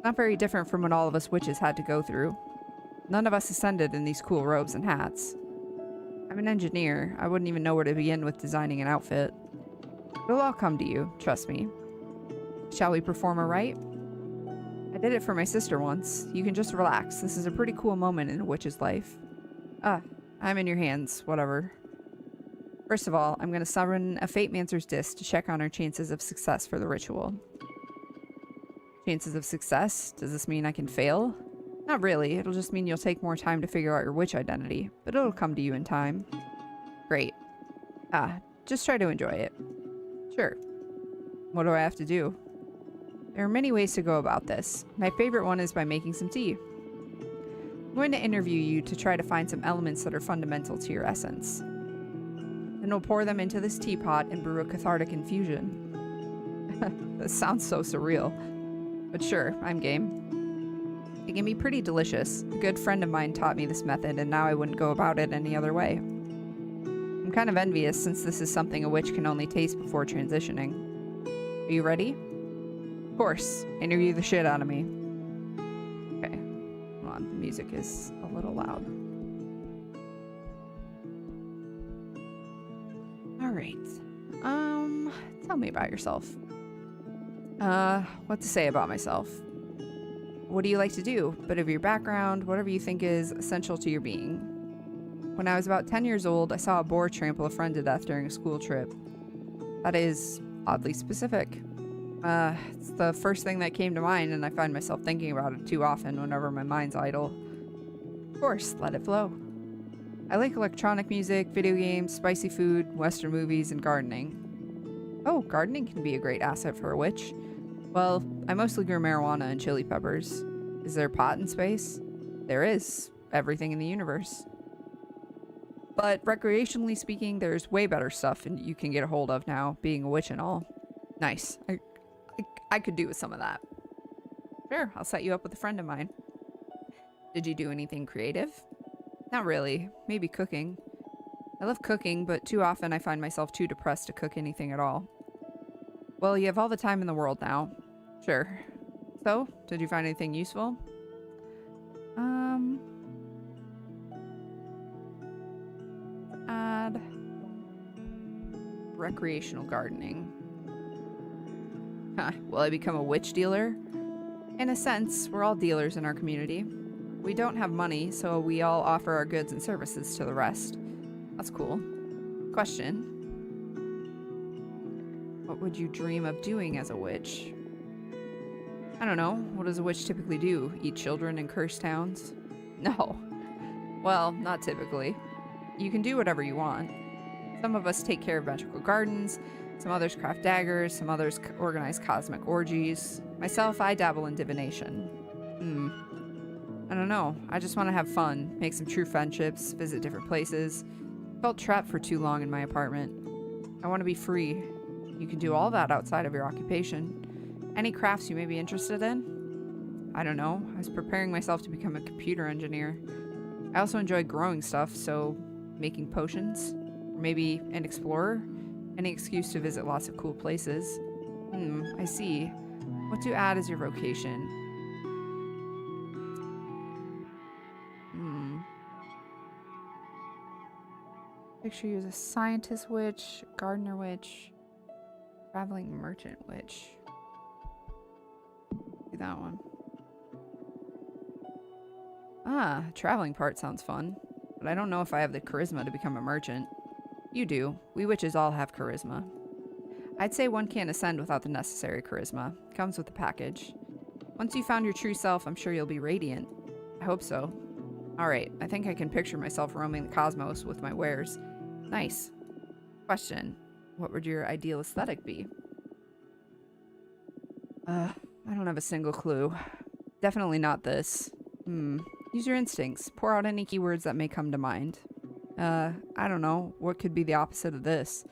A: Not very different from what all of us witches had to go through. None of us ascended in these cool robes and hats. I'm an engineer. I wouldn't even know where to begin with designing an outfit. It'll all come to you, trust me. Shall we perform a rite? I did it for my sister once. You can just relax. This is a pretty cool moment in a witch's life. I'm in your hands. Whatever. First of all, I'm going to summon a Fate Mancer's disc to check on our chances of success for the ritual. Chances of success? Does this mean I can fail? Not really, it'll just mean you'll take more time to figure out your witch identity, but it'll come to you in time. Great. Just try to enjoy it. Sure. What do I have to do? There are many ways to go about this. My favorite one is by making some tea. I'm going to interview you to try to find some elements that are fundamental to your essence. Then we'll pour them into this teapot and brew a cathartic infusion. This sounds so surreal. But sure, I'm game. It can be pretty delicious. A good friend of mine taught me this method, and now I wouldn't go about it any other way. I'm kind of envious since this is something a witch can only taste before transitioning. Are you ready? Of course. Interview the shit out of me. Okay. Hold on. The music is a little loud. Alright. Tell me about yourself. What to say about myself? What do you like to do? Bit of your background, whatever you think is essential to your being. When I was about 10 years old, I saw a boar trample a friend to death during a school trip. That is oddly specific. It's the first thing that came to mind, and I find myself thinking about it too often whenever my mind's idle. Of course, let it flow. I like electronic music, video games, spicy food, Western movies, and gardening. Oh, gardening can be a great asset for a witch. Well, I mostly grow marijuana and chili peppers. Is there pot in space? There is. Everything in the universe. But recreationally speaking, there's way better stuff and you can get a hold of now, being a witch and all. Nice. I could do with some of that. Sure, I'll set you up with a friend of mine. Did you do anything creative? Not really. Maybe cooking. I love cooking, but too often I find myself too depressed to cook anything at all. Well, you have all the time in the world now. Sure. So, did you find anything useful? Add recreational gardening. Huh, will I become a witch dealer? In a sense, we're all dealers in our community. We don't have money, so we all offer our goods and services to the rest. That's cool. Question. What would you dream of doing as a witch? I don't know. What does a witch typically do? Eat children in cursed towns? No. Well, not typically. You can do whatever you want. Some of us take care of magical gardens, some others craft daggers, some others organize cosmic orgies. Myself, I dabble in divination. I don't know. I just want to have fun, make some true friendships, visit different places. Felt trapped for too long in my apartment. I want to be free. You can do all that outside of your occupation. Any crafts you may be interested in? I don't know. I was preparing myself to become a computer engineer. I also enjoy growing stuff, so making potions. Or maybe an explorer. Any excuse to visit lots of cool places. I see. What to add as your vocation? Picture you as a scientist witch, gardener witch, traveling merchant witch. Do that one. Traveling part sounds fun, but I don't know if I have the charisma to become a merchant. You do. We witches all have charisma. I'd say one can't ascend without the necessary charisma. Comes with the package. Once you found your true self, I'm sure you'll be radiant. I hope so. Alright, I think I can picture myself roaming the cosmos with my wares. Nice. Question. What would your ideal aesthetic be? I don't have a single clue. Definitely not this. Use your instincts. Pour out any keywords that may come to mind. I don't know. What could be the opposite of this?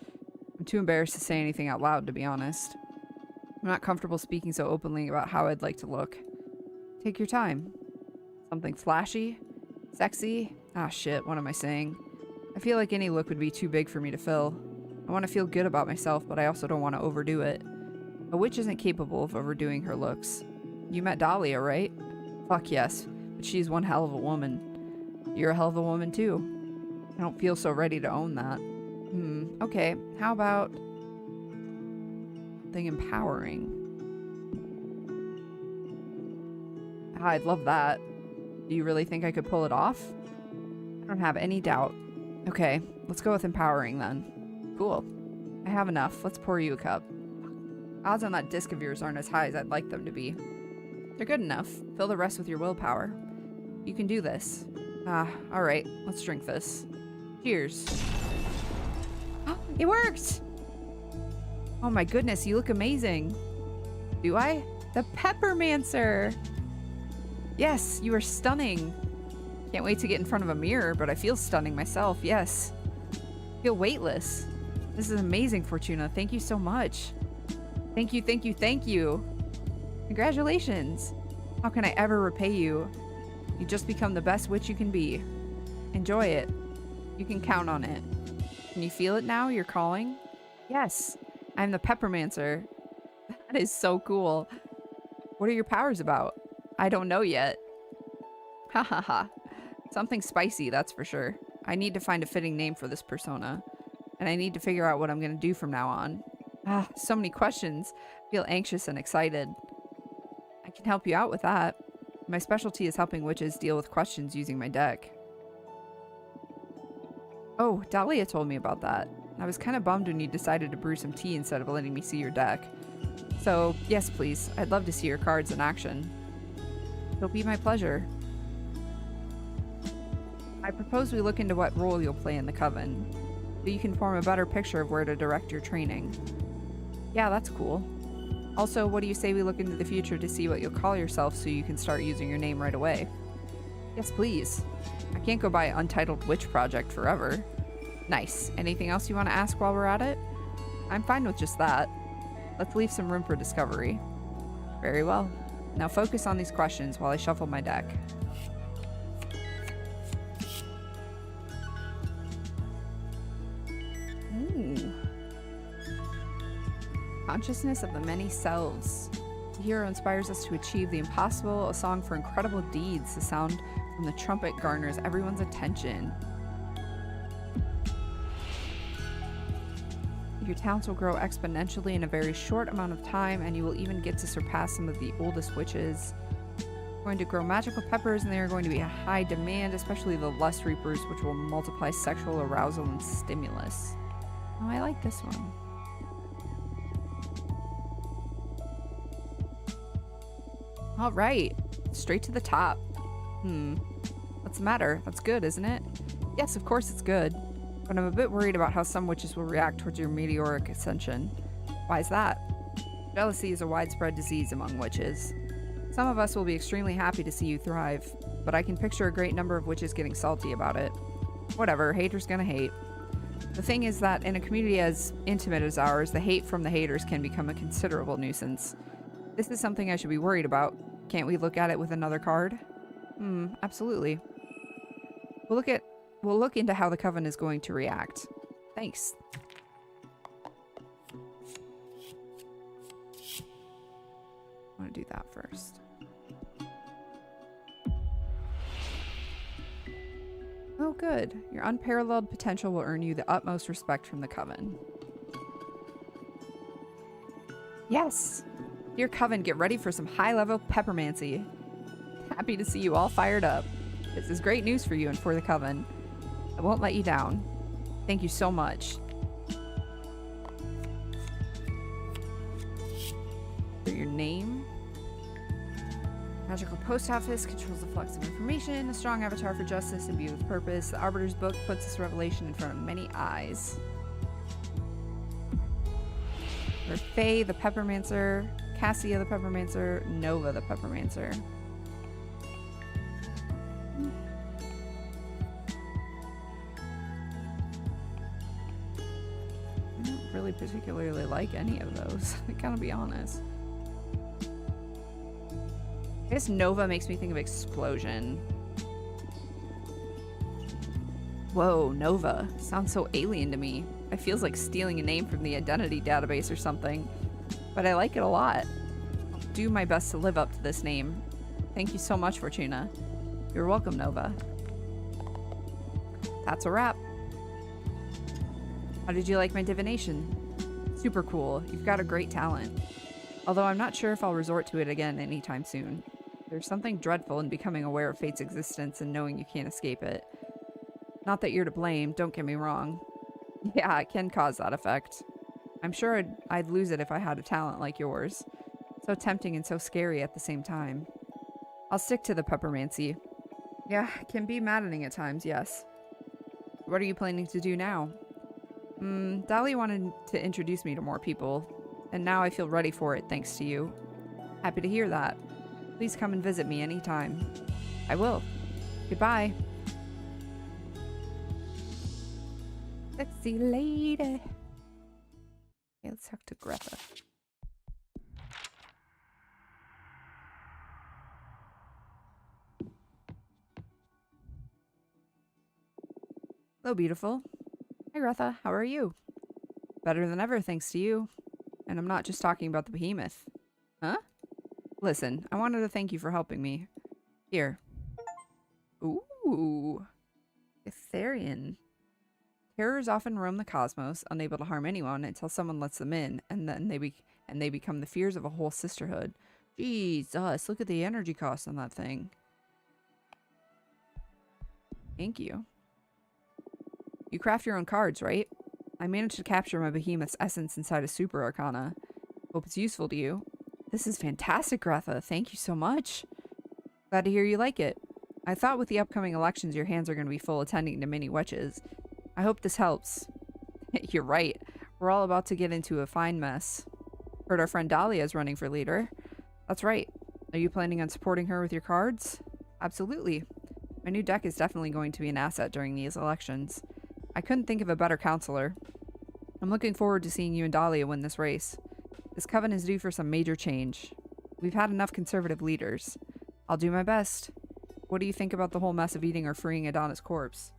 A: I'm too embarrassed to say anything out loud, to be honest. I'm not comfortable speaking so openly about how I'd like to look. Take your time. Something flashy? Sexy? Ah, shit, what am I saying? I feel like any look would be too big for me to fill. I want to feel good about myself, but I also don't want to overdo it. A witch isn't capable of overdoing her looks. You met Dahlia, right? Fuck yes, but she's one hell of a woman. You're a hell of a woman too. I don't feel so ready to own that. Okay, how about something empowering? I'd love that. Do you really think I could pull it off? I don't have any doubt. Okay, let's go with empowering then. Cool. I have enough. Let's pour you a cup. Odds on that disc of yours aren't as high as I'd like them to be. They're good enough. Fill the rest with your willpower. You can do this. Ah, alright. Let's drink this. Cheers. It worked! Oh my goodness, you look amazing. Do I? The Peppermancer! Yes, you are stunning. Can't wait to get in front of a mirror, but I feel stunning myself, yes. I feel weightless. This is amazing, Fortuna. Thank you so much. Thank you, thank you, thank you. Congratulations. How can I ever repay you? You just become the best witch you can be. Enjoy it. You can count on it. Can you feel it now? You're calling? Yes, I'm the Peppermancer. That is so cool. What are your powers about? I don't know yet. Ha ha ha. Something spicy, that's for sure. I need to find a fitting name for this persona. And I need to figure out what I'm going to do from now on. Ah, so many questions. I feel anxious and excited. I can help you out with that. My specialty is helping witches deal with questions using my deck. Oh, Dahlia told me about that. I was kind of bummed when you decided to brew some tea instead of letting me see your deck. So, yes please, I'd love to see your cards in action. It'll be my pleasure. I propose we look into what role you'll play in the coven, so you can form a better picture of where to direct your training. Yeah, that's cool. Also, what do you say we look into the future to see what you'll call yourself so you can start using your name right away? Yes, please. I can't go by Untitled Witch Project forever. Nice. Anything else you want to ask while we're at it? I'm fine with just that. Let's leave some room for discovery. Very well. Now focus on these questions while I shuffle my deck. Ooh. Consciousness of the many selves. The hero inspires us to achieve the impossible, a song for incredible deeds. The sound from the trumpet garners everyone's attention. Your talents will grow exponentially in a very short amount of time, and you will even get to surpass some of the oldest witches. You're going to grow magical peppers, and they are going to be in high demand, especially the Lust Reapers, which will multiply sexual arousal and stimulus. Oh, I like this one. All right, straight to the top. What's the matter? That's good, isn't it? Yes, of course it's good. But I'm a bit worried about how some witches will react towards your meteoric ascension. Why is that? Jealousy is a widespread disease among witches. Some of us will be extremely happy to see you thrive, but I can picture a great number of witches getting salty about it. Whatever, haters gonna hate. The thing is that in a community as intimate as ours, the hate from the haters can become a considerable nuisance. This is something I should be worried about. Can't we look at it with another card? Absolutely. We'll look into how the coven is going to react. Thanks. I want to do that first. Oh, good. Your unparalleled potential will earn you the utmost respect from the coven. Yes! Dear coven, get ready for some high-level peppermancy. Happy to see you all fired up. This is great news for you and for the coven. I won't let you down. Thank you so much. For your name. Magical post office controls the flux of information. A strong avatar for justice imbued with purpose. The Arbiter's book puts this revelation in front of many eyes. For Faye the Peppermancer. Cassia the Peppermancer. Nova the Peppermancer. I don't really particularly like any of those. I gotta be honest. I guess Nova makes me think of explosion. Whoa, Nova. Sounds so alien to me. It feels like stealing a name from the identity database or something. But I like it a lot. I'll do my best to live up to this name. Thank you so much, Fortuna. You're welcome, Nova. That's a wrap. How did you like my divination? Super cool. You've got a great talent. Although I'm not sure if I'll resort to it again anytime soon. There's something dreadful in becoming aware of fate's existence and knowing you can't escape it. Not that you're to blame, don't get me wrong. Yeah, it can cause that effect. I'm sure I'd lose it if I had a talent like yours. So tempting and so scary at the same time. I'll stick to the peppermancy. Yeah, it can be maddening at times, yes. What are you planning to do now? Dolly wanted to introduce me to more people, and now I feel ready for it thanks to you. Happy to hear that. Please come and visit me anytime. I will. Goodbye. Sexy lady. Okay, let's talk to Greta. Hello, beautiful. Hi, Greta. How are you? Better than ever, thanks to you. And I'm not just talking about the behemoth. Huh? Listen, I wanted to thank you for helping me. Here. Ooh. Itherian. Terrors often roam the cosmos, unable to harm anyone until someone lets them in, and then they become the fears of a whole sisterhood. Jesus, look at the energy cost on that thing. Thank you. You craft your own cards, right? I managed to capture my behemoth's essence inside a super arcana. Hope it's useful to you. This is fantastic, Greta. Thank you so much. Glad to hear you like it. I thought with the upcoming elections your hands are going to be full attending to many witches. I hope this helps. You're right. We're all about to get into a fine mess. Heard our friend Dahlia is running for leader. That's right. Are you planning on supporting her with your cards? Absolutely. My new deck is definitely going to be an asset during these elections. I couldn't think of a better counselor. I'm looking forward to seeing you and Dahlia win this race. This coven is due for some major change. We've had enough conservative leaders. I'll do my best. What do you think about the whole mess of eating or freeing Adonna's corpse?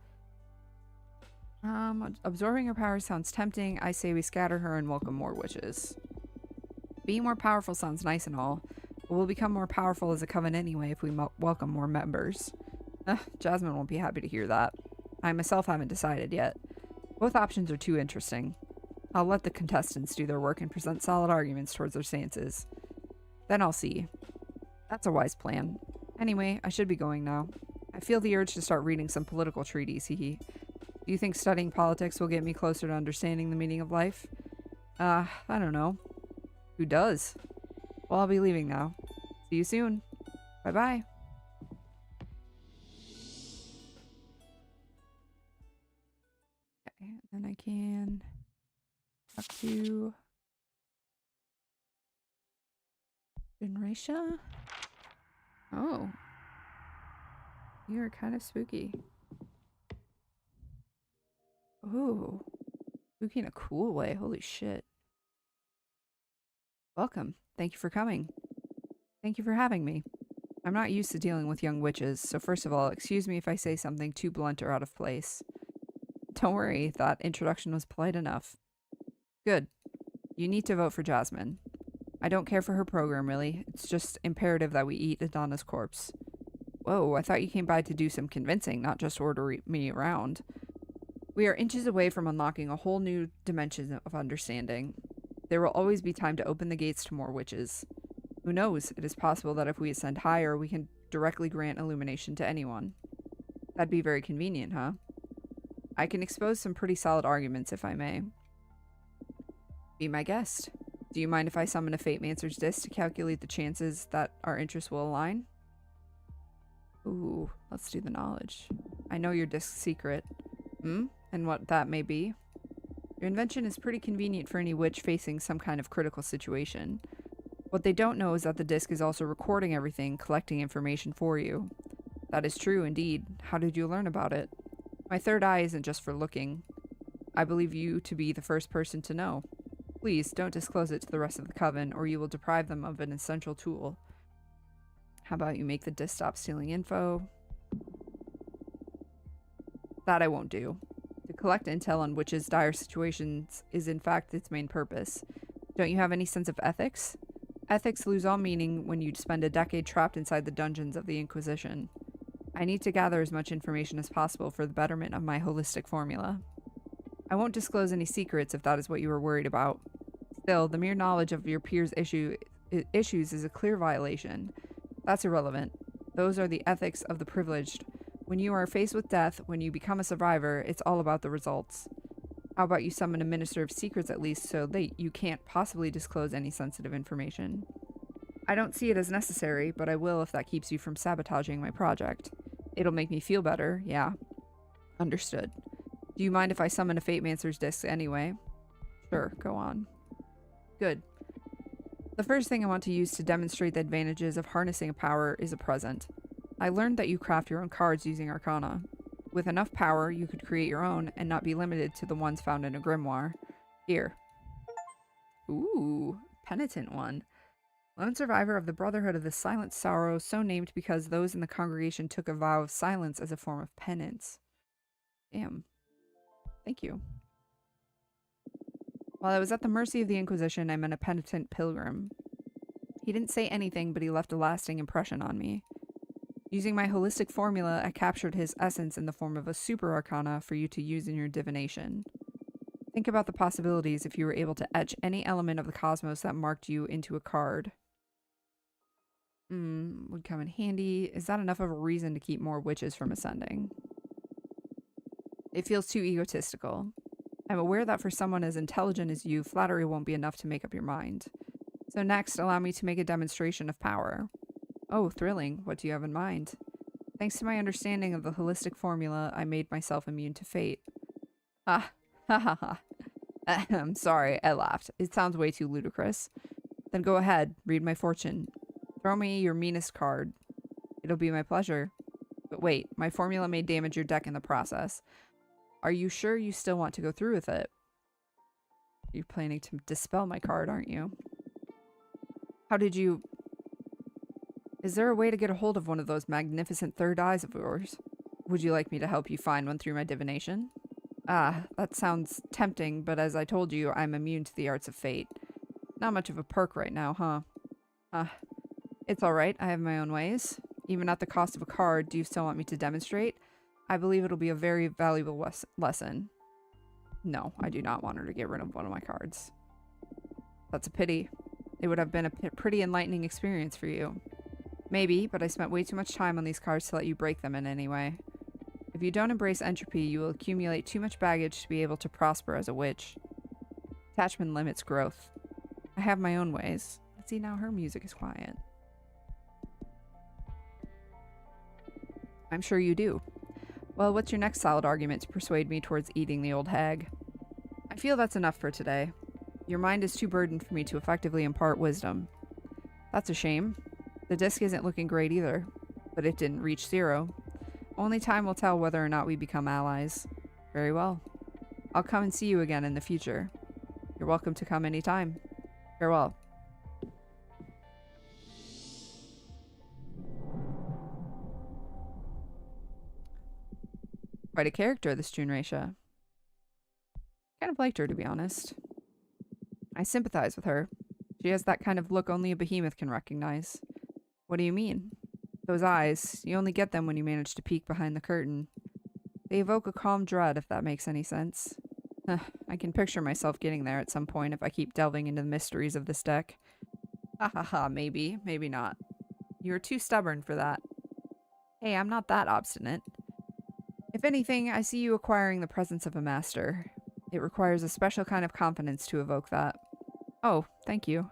A: Absorbing her power sounds tempting. I say we scatter her and welcome more witches. Being more powerful sounds nice and all, but we'll become more powerful as a coven anyway if we welcome more members. Jasmine won't be happy to hear that. I myself haven't decided yet. Both options are too interesting. I'll let the contestants do their work and present solid arguments towards their stances. Then I'll see. That's a wise plan. Anyway, I should be going now. I feel the urge to start reading some political treaties, hee. Do you think studying politics will get me closer to understanding the meaning of life? I don't know. Who does? Well, I'll be leaving now. See you soon. Bye-bye. Okay, and then I can talk to Generatia. Oh. You're kind of spooky. Ooh. Spooky in a cool way. Holy shit. Welcome. Thank you for coming. Thank you for having me. I'm not used to dealing with young witches, so first of all, excuse me if I say something too blunt or out of place. Don't worry, that introduction was polite enough. Good. You need to vote for Jasmine. I don't care for her program, really. It's just imperative that we eat Adonna's corpse. Whoa, I thought you came by to do some convincing, not just order me around. We are inches away from unlocking a whole new dimension of understanding. There will always be time to open the gates to more witches. Who knows, it is possible that if we ascend higher, we can directly grant illumination to anyone. That'd be very convenient, huh? I can expose some pretty solid arguments, if I may. Be my guest. Do you mind if I summon a Fate Mancer's disc to calculate the chances that our interests will align? Ooh, let's do the knowledge. I know your disc's secret. And what that may be? Your invention is pretty convenient for any witch facing some kind of critical situation. What they don't know is that the disc is also recording everything, collecting information for you. That is true, indeed. How did you learn about it? My third eye isn't just for looking. I believe you to be the first person to know. Please, don't disclose it to the rest of the coven, or you will deprive them of an essential tool. How about you make the disc stop stealing info? That I won't do. To collect intel on witches' dire situations is in fact its main purpose. Don't you have any sense of ethics? Ethics lose all meaning when you spend a decade trapped inside the dungeons of the Inquisition. I need to gather as much information as possible for the betterment of my holistic formula. I won't disclose any secrets if that is what you are worried about. Still, the mere knowledge of your peers' issues is a clear violation. That's irrelevant. Those are the ethics of the privileged. When you are faced with death, when you become a survivor, it's all about the results. How about you summon a Minister of Secrets at least so that you can't possibly disclose any sensitive information? I don't see it as necessary, but I will if that keeps you from sabotaging my project. It'll make me feel better, yeah. Understood. Do you mind if I summon a Fate Mancer's disc anyway? Sure, go on. Good. The first thing I want to use to demonstrate the advantages of harnessing a power is a present. I learned that you craft your own cards using Arcana. With enough power, you could create your own and not be limited to the ones found in a grimoire. Here. Ooh, penitent one. Lone survivor of the Brotherhood of the Silent Sorrow, so named because those in the congregation took a vow of silence as a form of penance. Damn. Thank you. While I was at the mercy of the Inquisition, I met a penitent pilgrim. He didn't say anything, but he left a lasting impression on me. Using my holistic formula, I captured his essence in the form of a super arcana for you to use in your divination. Think about the possibilities if you were able to etch any element of the cosmos that marked you into a card. Would come in handy. Is that enough of a reason to keep more witches from ascending? It feels too egotistical. I'm aware that for someone as intelligent as you, flattery won't be enough to make up your mind. So next, allow me to make a demonstration of power. Oh, thrilling. What do you have in mind? Thanks to my understanding of the holistic formula, I made myself immune to fate. Ah, ha ha ha. I'm sorry, I laughed. It sounds way too ludicrous. Then go ahead, read my fortune. Throw me your meanest card. It'll be my pleasure. But wait, my formula may damage your deck in the process. Are you sure you still want to go through with it? You're planning to dispel my card, aren't you? How did you... Is there a way to get a hold of one of those magnificent third eyes of yours? Would you like me to help you find one through my divination? Ah, that sounds tempting, but as I told you, I'm immune to the arts of fate. Not much of a perk right now, huh? It's alright, I have my own ways. Even at the cost of a card, do you still want me to demonstrate? I believe it'll be a very valuable lesson. No, I do not want her to get rid of one of my cards. That's a pity. It would have been a pretty enlightening experience for you. Maybe, but I spent way too much time on these cards to let you break them in any way. If you don't embrace entropy, you will accumulate too much baggage to be able to prosper as a witch. Attachment limits growth. I have my own ways. Let's see, now her music is quiet. I'm sure you do. Well, what's your next solid argument to persuade me towards eating the old hag? I feel that's enough for today. Your mind is too burdened for me to effectively impart wisdom. That's a shame. The disc isn't looking great either, but it didn't reach 0. Only time will tell whether or not we become allies. Very well. I'll come and see you again in the future. You're welcome to come anytime. Farewell. Quite a character, this Junraisha. Kind of liked her, to be honest. I sympathize with her. She has that kind of look only a behemoth can recognize. What do you mean? Those eyes, you only get them when you manage to peek behind the curtain. They evoke a calm dread, if that makes any sense. I can picture myself getting there at some point if I keep delving into the mysteries of this deck. Ha ha ha, maybe, maybe not. You're too stubborn for that. Hey, I'm not that obstinate. If anything, I see you acquiring the presence of a master. It requires a special kind of confidence to evoke that. Oh, thank you.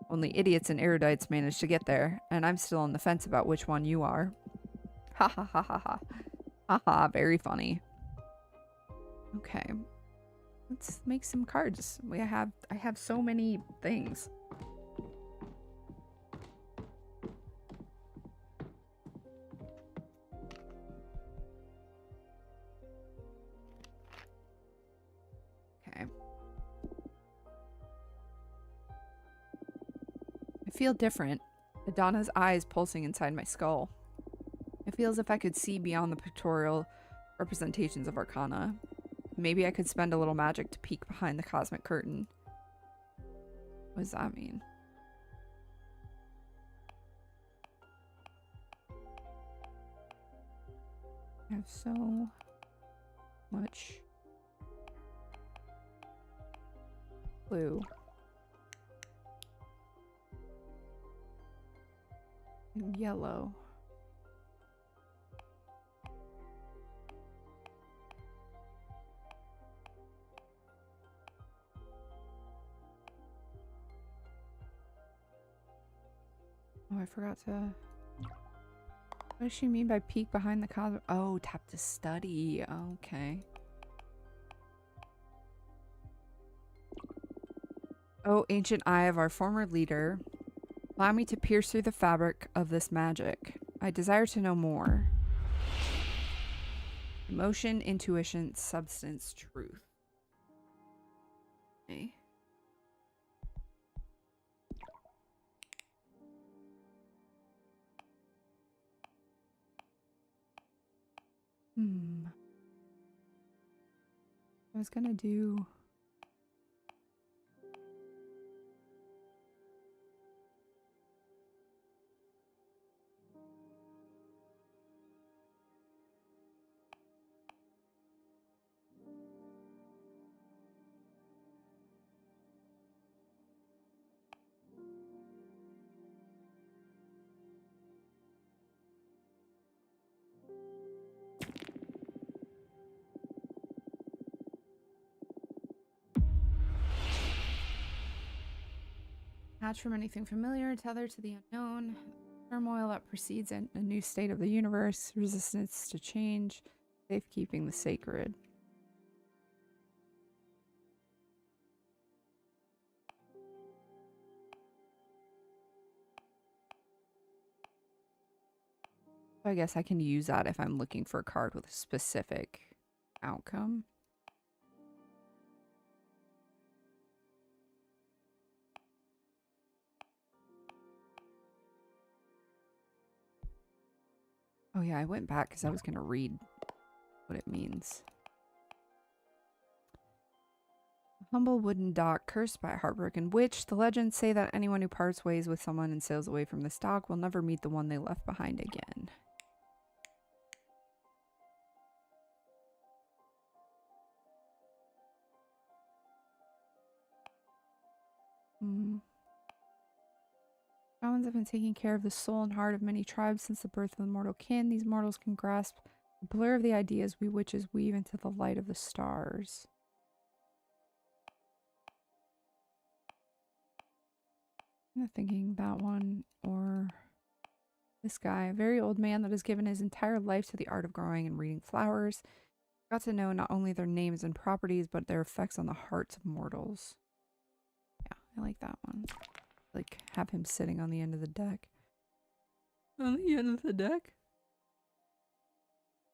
A: Only idiots and erudites manage to get there, and I'm still on the fence about which one you are. Ha ha ha ha ha. Ha ha, very funny. Okay. Let's make some cards. I have so many things. Okay. I feel different. Adana's eyes pulsing inside my skull. It feels as if I could see beyond the pictorial representations of Arcana. Maybe I could spend a little magic to peek behind the cosmic curtain. What does that mean? I have so much blue. And yellow. Oh, I forgot to... What does she mean by peek behind the cosmos? Oh, tap to study. Okay. Oh, ancient eye of our former leader, allow me to pierce through the fabric of this magic. I desire to know more. Emotion, intuition, substance, truth. Okay. I was gonna do... Hatch from anything familiar, tethered to the unknown, turmoil that precedes a new state of the universe, resistance to change, safekeeping the sacred. So I guess I can use that if I'm looking for a card with a specific outcome. Oh yeah, I went back because I was going to read what it means. Humble wooden dock, cursed by a heartbroken witch. The legends say that anyone who parts ways with someone and sails away from this dock will never meet the one they left behind again. Shamans have been taking care of the soul and heart of many tribes since the birth of the mortal kin. These mortals can grasp the blur of the ideas we witches weave into the light of the stars. I'm not thinking that one or this guy. A very old man that has given his entire life to the art of growing and reading flowers. Got to know not only their names and properties, but their effects on the hearts of mortals. Yeah, I like that one. Like, have him sitting on the end of the deck. On the end of the deck?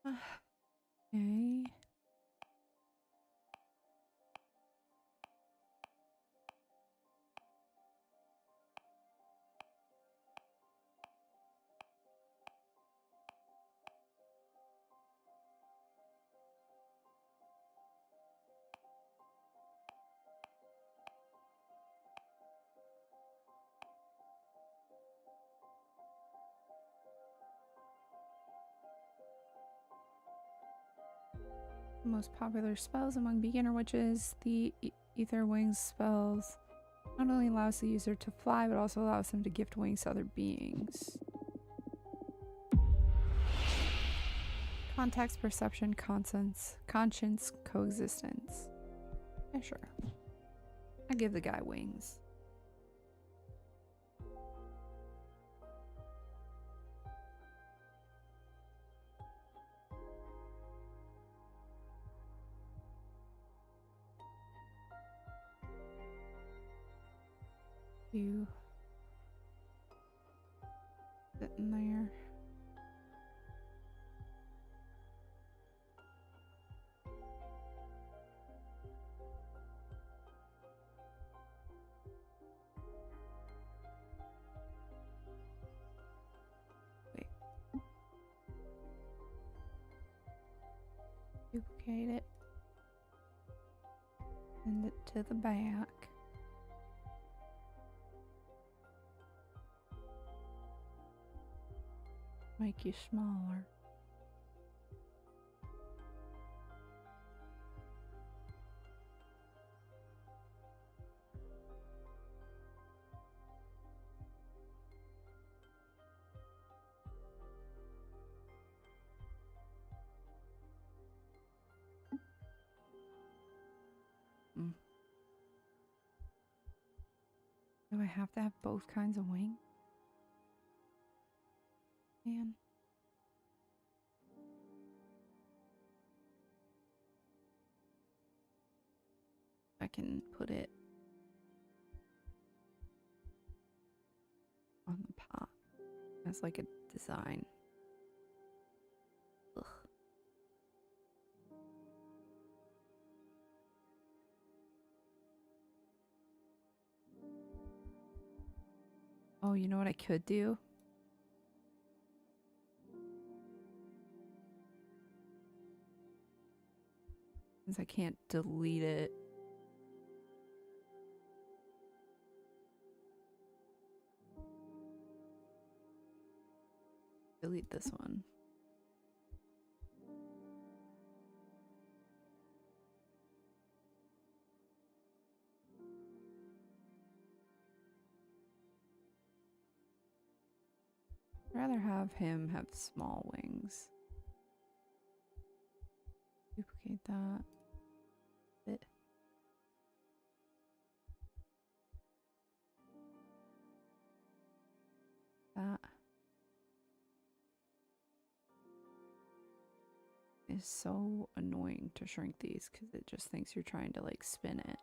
A: Okay. Most popular spells among beginner witches, the Ether Wings spells not only allows the user to fly, but also allows them to gift wings to other beings. Context, perception, conscience, coexistence. Yeah, sure. I give the guy wings. You sitting there. Wait. Duplicate it. Send it to the back. Make you smaller. Do I have to have both kinds of wing? Man. can put it on the pot as like a design. Ugh. Oh, you know what I could do? Since I can't delete it. Delete this one. I'd rather have him have small wings. Duplicate that. Bit. That is so annoying to shrink these because it just thinks you're trying to like spin it.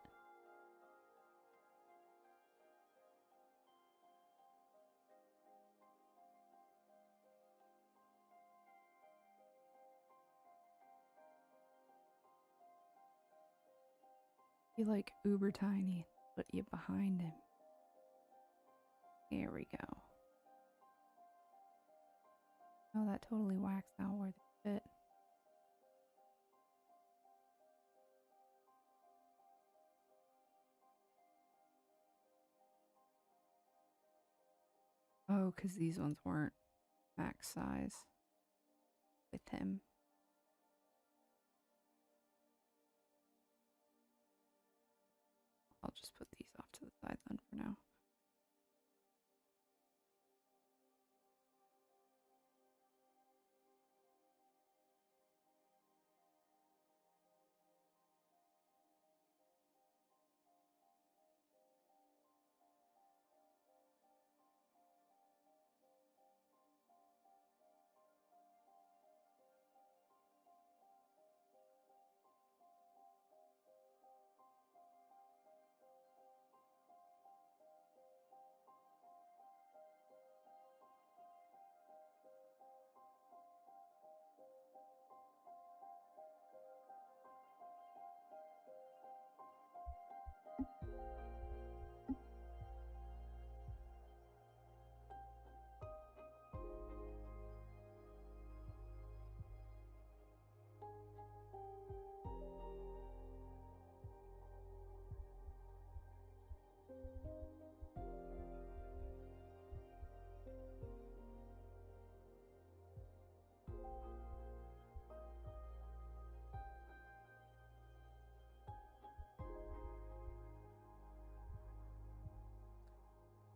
A: You like uber tiny, put you behind him. There we go. Oh, that totally waxed out where they fit. Oh, because these ones weren't max size with him. I'll just put these off to the side then for now.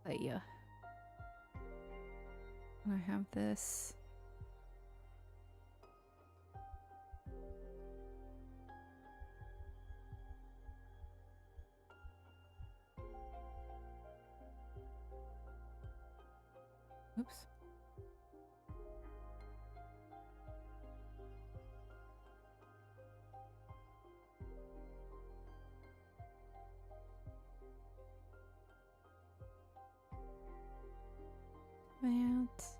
A: But yeah. And I have this. Oops. That.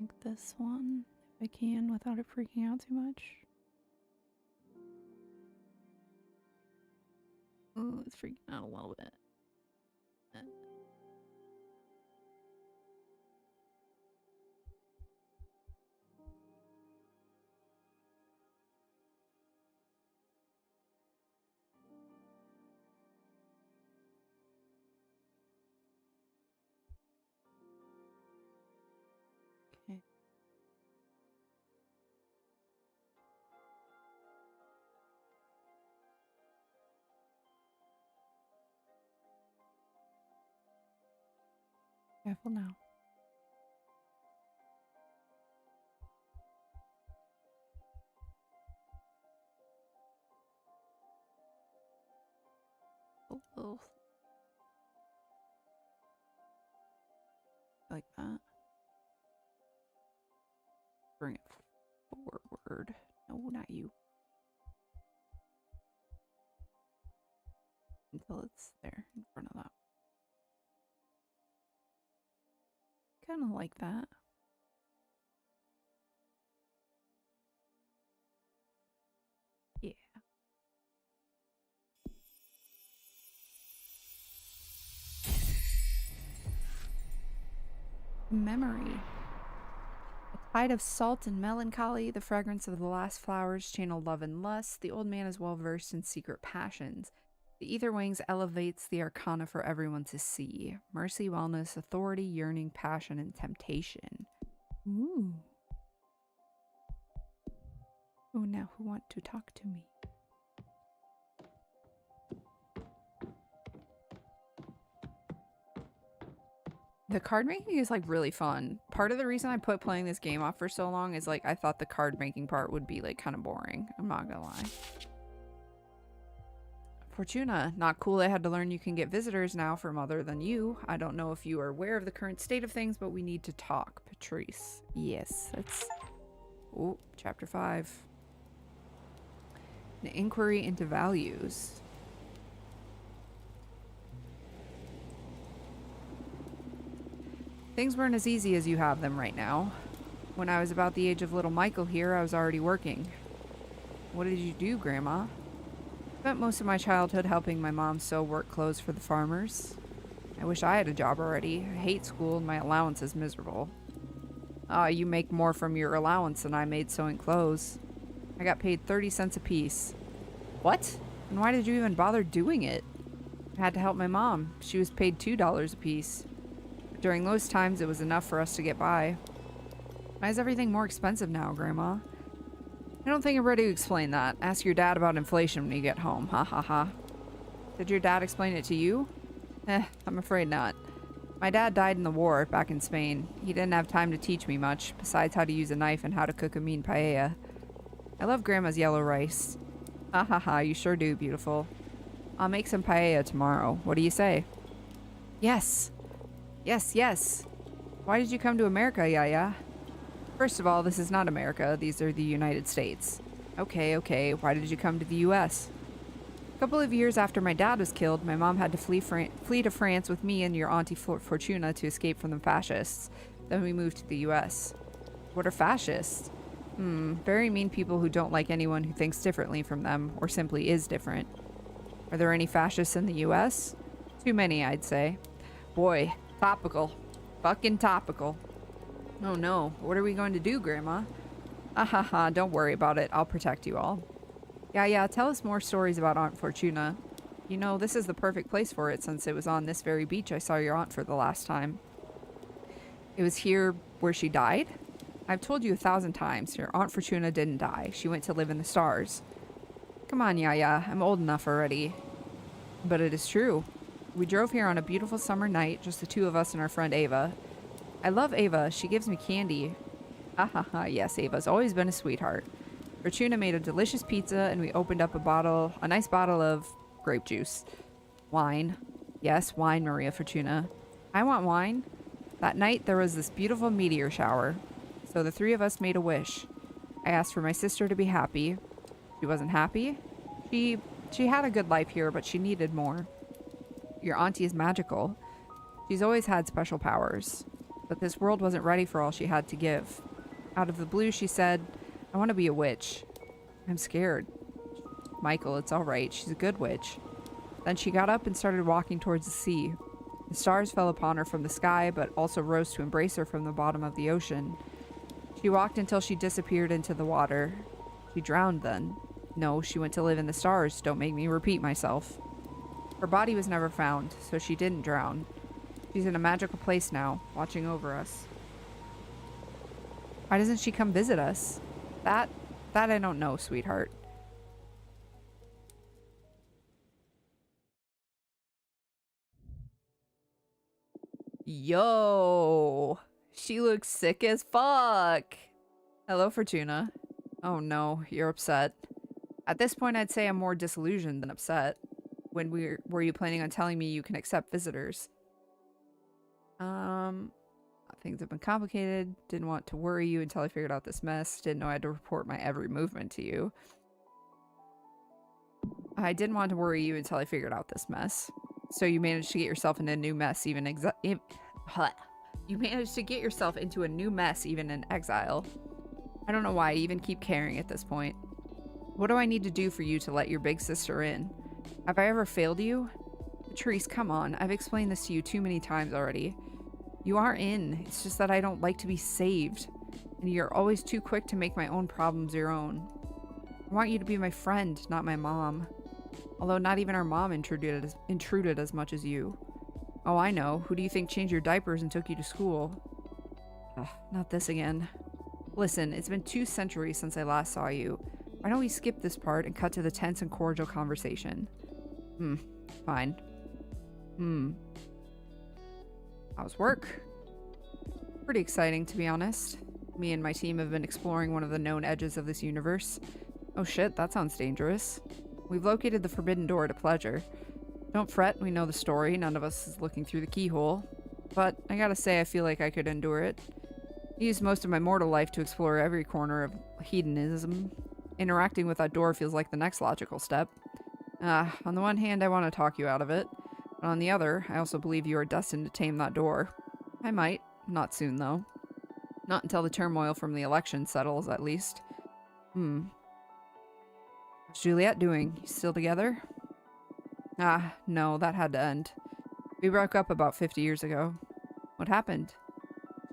A: drink this one if I can without it freaking out too much. Ooh, it's freaking out a little bit. Okay. Careful now. Oh, like that. Bring it forward. No, not you. Until it's there in front of that. Kind of like that. Yeah. Memory. A tide of salt and melancholy, the fragrance of the last flowers channel love and lust. The old man is well versed in secret passions. The ether wings elevates the arcana for everyone to see. Mercy, wellness, authority, yearning, passion, and temptation. Ooh. Oh, now who want to talk to me? The card making is like really fun. Part of the reason I put playing this game off for so long is like I thought the card making part would be like kind of boring. I'm not gonna lie. Fortuna, not cool. I had to learn you can get visitors now from other than you. I don't know if you are aware of the current state of things, but we need to talk. Patrice. Yes, that's... Oh, chapter 5. An inquiry into values. Things weren't as easy as you have them right now. When I was about the age of little Michael here, I was already working. What did you do, Grandma? Spent most of my childhood helping my mom sew work clothes for the farmers. I wish I had a job already. I hate school and my allowance is miserable. You make more from your allowance than I made sewing clothes. I got paid 30 cents a piece. What? And why did you even bother doing it? I had to help my mom. She was paid $2 a piece. But during those times, it was enough for us to get by. Why is everything more expensive now, Grandma? I don't think I'm ready to explain that. Ask your dad about inflation when you get home. Ha ha ha. Did your dad explain it to you? I'm afraid not. My dad died in the war back in Spain. He didn't have time to teach me much, besides how to use a knife and how to cook a mean paella. I love Grandma's yellow rice. Ha ha ha, you sure do, beautiful. I'll make some paella tomorrow. What do you say? Yes. Yes, yes. Why did you come to America, Yaya? First of all, this is not America. These are the United States. Okay, okay. Why did you come to the U.S.? A couple of years after my dad was killed, my mom had to flee to France with me and your auntie Fortuna to escape from the fascists. Then we moved to the U.S. What are fascists? Very mean people who don't like anyone who thinks differently from them, or simply is different. Are there any fascists in the U.S.? Too many, I'd say. Boy, topical. Fucking topical. Oh no, what are we going to do, Grandma? Ahaha, don't worry about it. I'll protect you all. Yeah, tell us more stories about Aunt Fortuna. You know, this is the perfect place for it since it was on this very beach I saw your aunt for the last time. It was here where she died? I've told you 1,000 times, your Aunt Fortuna didn't die. She went to live in the stars. Come on, Yaya, I'm old enough already. But it is true. We drove here on a beautiful summer night, just the two of us and our friend Ava. I love Ava. She gives me candy. Yes, Ava's always been a sweetheart. Fortuna made a delicious pizza and we opened up a nice bottle of grape juice. Wine. Yes, wine, Maria Fortuna. I want wine. That night there was this beautiful meteor shower. So the three of us made a wish. I asked for my sister to be happy. She wasn't happy. She had a good life here, but she needed more. Your auntie is magical. She's always had special powers. but this world wasn't ready for all she had to give. Out of the blue, she said, "I want to be a witch." "I'm scared." "Michael, it's all right. She's a good witch." Then she got up and started walking towards the sea. The stars fell upon her from the sky, but also rose to embrace her from the bottom of the ocean. She walked until she disappeared into the water. She drowned then. No, she went to live in the stars. Don't make me repeat myself. Her body was never found, so she didn't drown. She's in a magical place now, watching over us. Why doesn't she come visit us? That I don't know, sweetheart. Yo, she looks sick as fuck. Hello, Fortuna. Oh no, you're upset. At this point, I'd say I'm more disillusioned than upset. When were you planning on telling me you can accept visitors? Things have been complicated. Didn't want to worry you until I figured out this mess. Didn't know I had to report my every movement to you. I didn't want to worry you until I figured out this mess. So you managed to get yourself into a new mess, even you managed to get yourself into a new mess, even in exile. I don't know why I even keep caring at this point. What do I need to do for you to let your big sister in? Have I ever failed you? Patrice, come on. I've explained this to you too many times already. You are in. It's just that I don't like to be saved. And you're always too quick to make my own problems your own. I want you to be my friend, not my mom. Although not even our mom intruded as much as you. Oh, I know. Who do you think changed your diapers and took you to school? Ugh, not this again. Listen, it's been 2 centuries since I last saw you. Why don't we skip this part and cut to the tense and cordial conversation? Fine. How's work? Pretty exciting, to be honest. Me and my team have been exploring one of the known edges of this universe. Oh shit, that sounds dangerous. We've located the forbidden door to pleasure. Don't fret, we know the story. None of us is looking through the keyhole. But I gotta say, I feel like I could endure it. I used most of my mortal life to explore every corner of hedonism. Interacting with that door feels like the next logical step. On the one hand, I want to talk you out of it. But on the other, I also believe you are destined to tame that door. I might. Not soon, though. Not until the turmoil from the election settles, at least. What's Juliet doing? You still together? No, that had to end. We broke up about 50 years ago. What happened?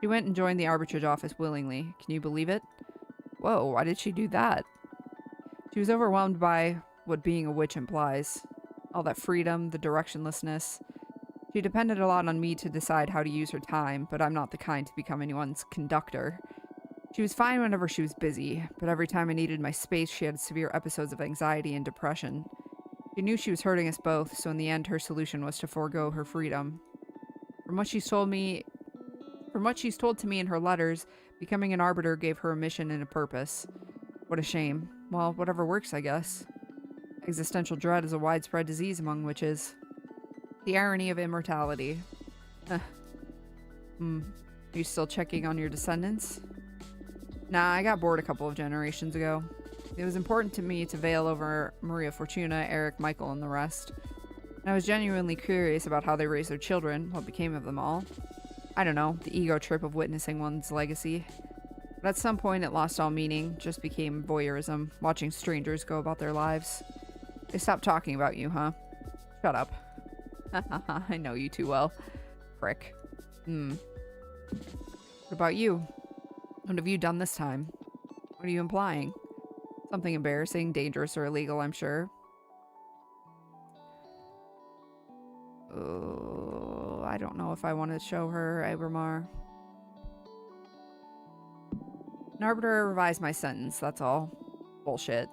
A: She went and joined the arbitrage office willingly. Can you believe it? Whoa, why did she do that? She was overwhelmed by what being a witch implies. All that freedom, the directionlessness. She depended a lot on me to decide how to use her time, but I'm not the kind to become anyone's conductor. She was fine whenever she was busy, but every time I needed my space, she had severe episodes of anxiety and depression. She knew she was hurting us both, so in the end, her solution was to forego her freedom. From what she's told to me in her letters, becoming an arbiter gave her a mission and a purpose. What a shame. Well, whatever works, I guess. Existential dread is a widespread disease among witches. The irony of immortality. You still checking on your descendants? Nah, I got bored a couple of generations ago. It was important to me to veil over Maria Fortuna, Eric, Michael, and the rest. And I was genuinely curious about how they raised their children, what became of them all. I don't know, the ego trip of witnessing one's legacy. But at some point it lost all meaning, just became voyeurism, watching strangers go about their lives. They stopped talking about you, huh? Shut up. I know you too well. Prick. What about you? What have you done this time? What are you implying? Something embarrassing, dangerous, or illegal, I'm sure. Oh, I don't know if I want to show her, Abramar. An arbiter revised my sentence, that's all. Bullshit.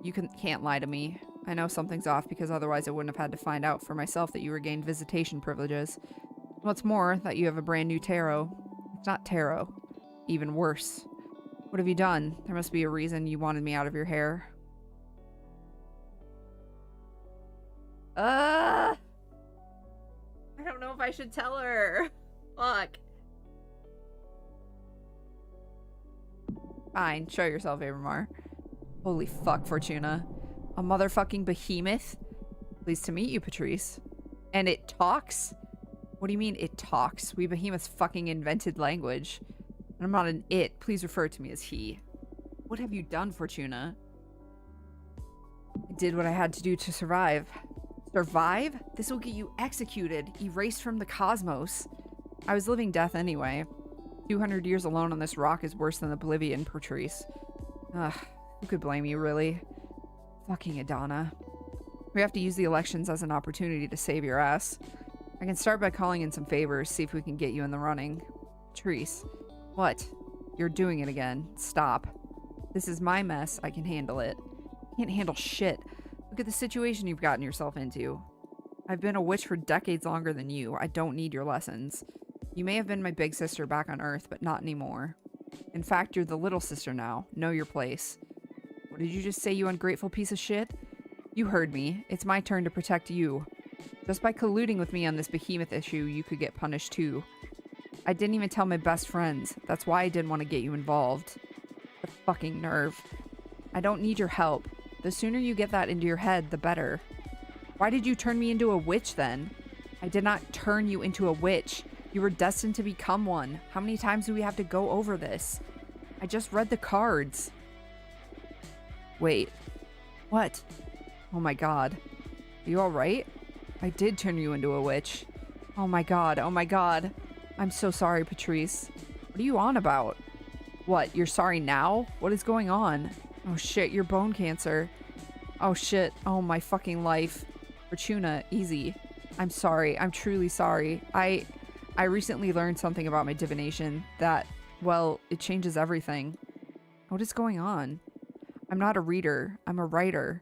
A: You can't lie to me. I know something's off because otherwise I wouldn't have had to find out for myself that you regained visitation privileges. What's more, that you have a brand new tarot. It's not tarot. Even worse. What have you done? There must be a reason you wanted me out of your hair. I don't know if I should tell her. Fuck. Fine, show yourself, Abramar. Holy fuck, Fortuna. A motherfucking behemoth? Pleased to meet you, Patrice. And it talks? What do you mean it talks? We behemoths fucking invented language. And I'm not an it. Please refer to me as he. What have you done, Fortuna? I did what I had to do to survive. Survive? This will get you executed, erased from the cosmos. I was living death anyway. 200 years alone on this rock is worse than oblivion, Patrice. Ugh, who could blame you, really? Fucking Adana. We have to use the elections as an opportunity to save your ass. I can start by calling in some favors, see if we can get you in the running. Patrice. What? You're doing it again. Stop. This is my mess. I can handle it. I can't handle shit. Look at the situation you've gotten yourself into. I've been a witch for decades longer than you. I don't need your lessons. You may have been my big sister back on Earth, but not anymore. In fact, you're the little sister now. Know your place. What did you just say, you ungrateful piece of shit? You heard me. It's my turn to protect you. Just by colluding with me on this behemoth issue, you could get punished too. I didn't even tell my best friends. That's why I didn't want to get you involved. The fucking nerve. I don't need your help. The sooner you get that into your head, the better. Why did you turn me into a witch then? I did not turn you into a witch. You were destined to become one. How many times do we have to go over this? I just read the cards. Wait. What? Oh my god. Are you alright? I did turn you into a witch. Oh my god. Oh my god. I'm so sorry, Patrice. What are you on about? What? You're sorry now? What is going on? Oh shit, you're bone cancer. Oh shit. Oh my fucking life. Fortuna, easy. I'm sorry. I'm truly sorry. I recently learned something about my divination that, well, it changes everything. What is going on? I'm not a reader. I'm a writer.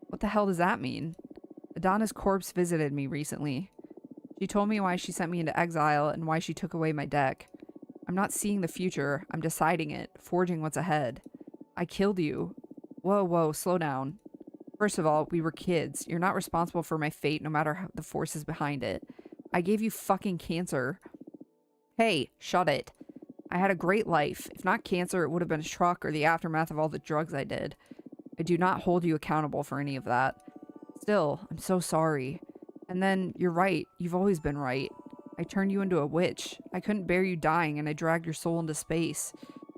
A: What the hell does that mean? Adana's corpse visited me recently. She told me why she sent me into exile and why she took away my deck. I'm not seeing the future. I'm deciding it, forging what's ahead. I killed you. Whoa, whoa, slow down. First of all, we were kids. You're not responsible for my fate no matter the forces behind it. I gave you fucking cancer. Hey, shut it. I had a great life. If not cancer, it would have been a truck or the aftermath of all the drugs I did. I do not hold you accountable for any of that. Still, I'm so sorry. And then, you're right. You've always been right. I turned you into a witch. I couldn't bear you dying and I dragged your soul into space.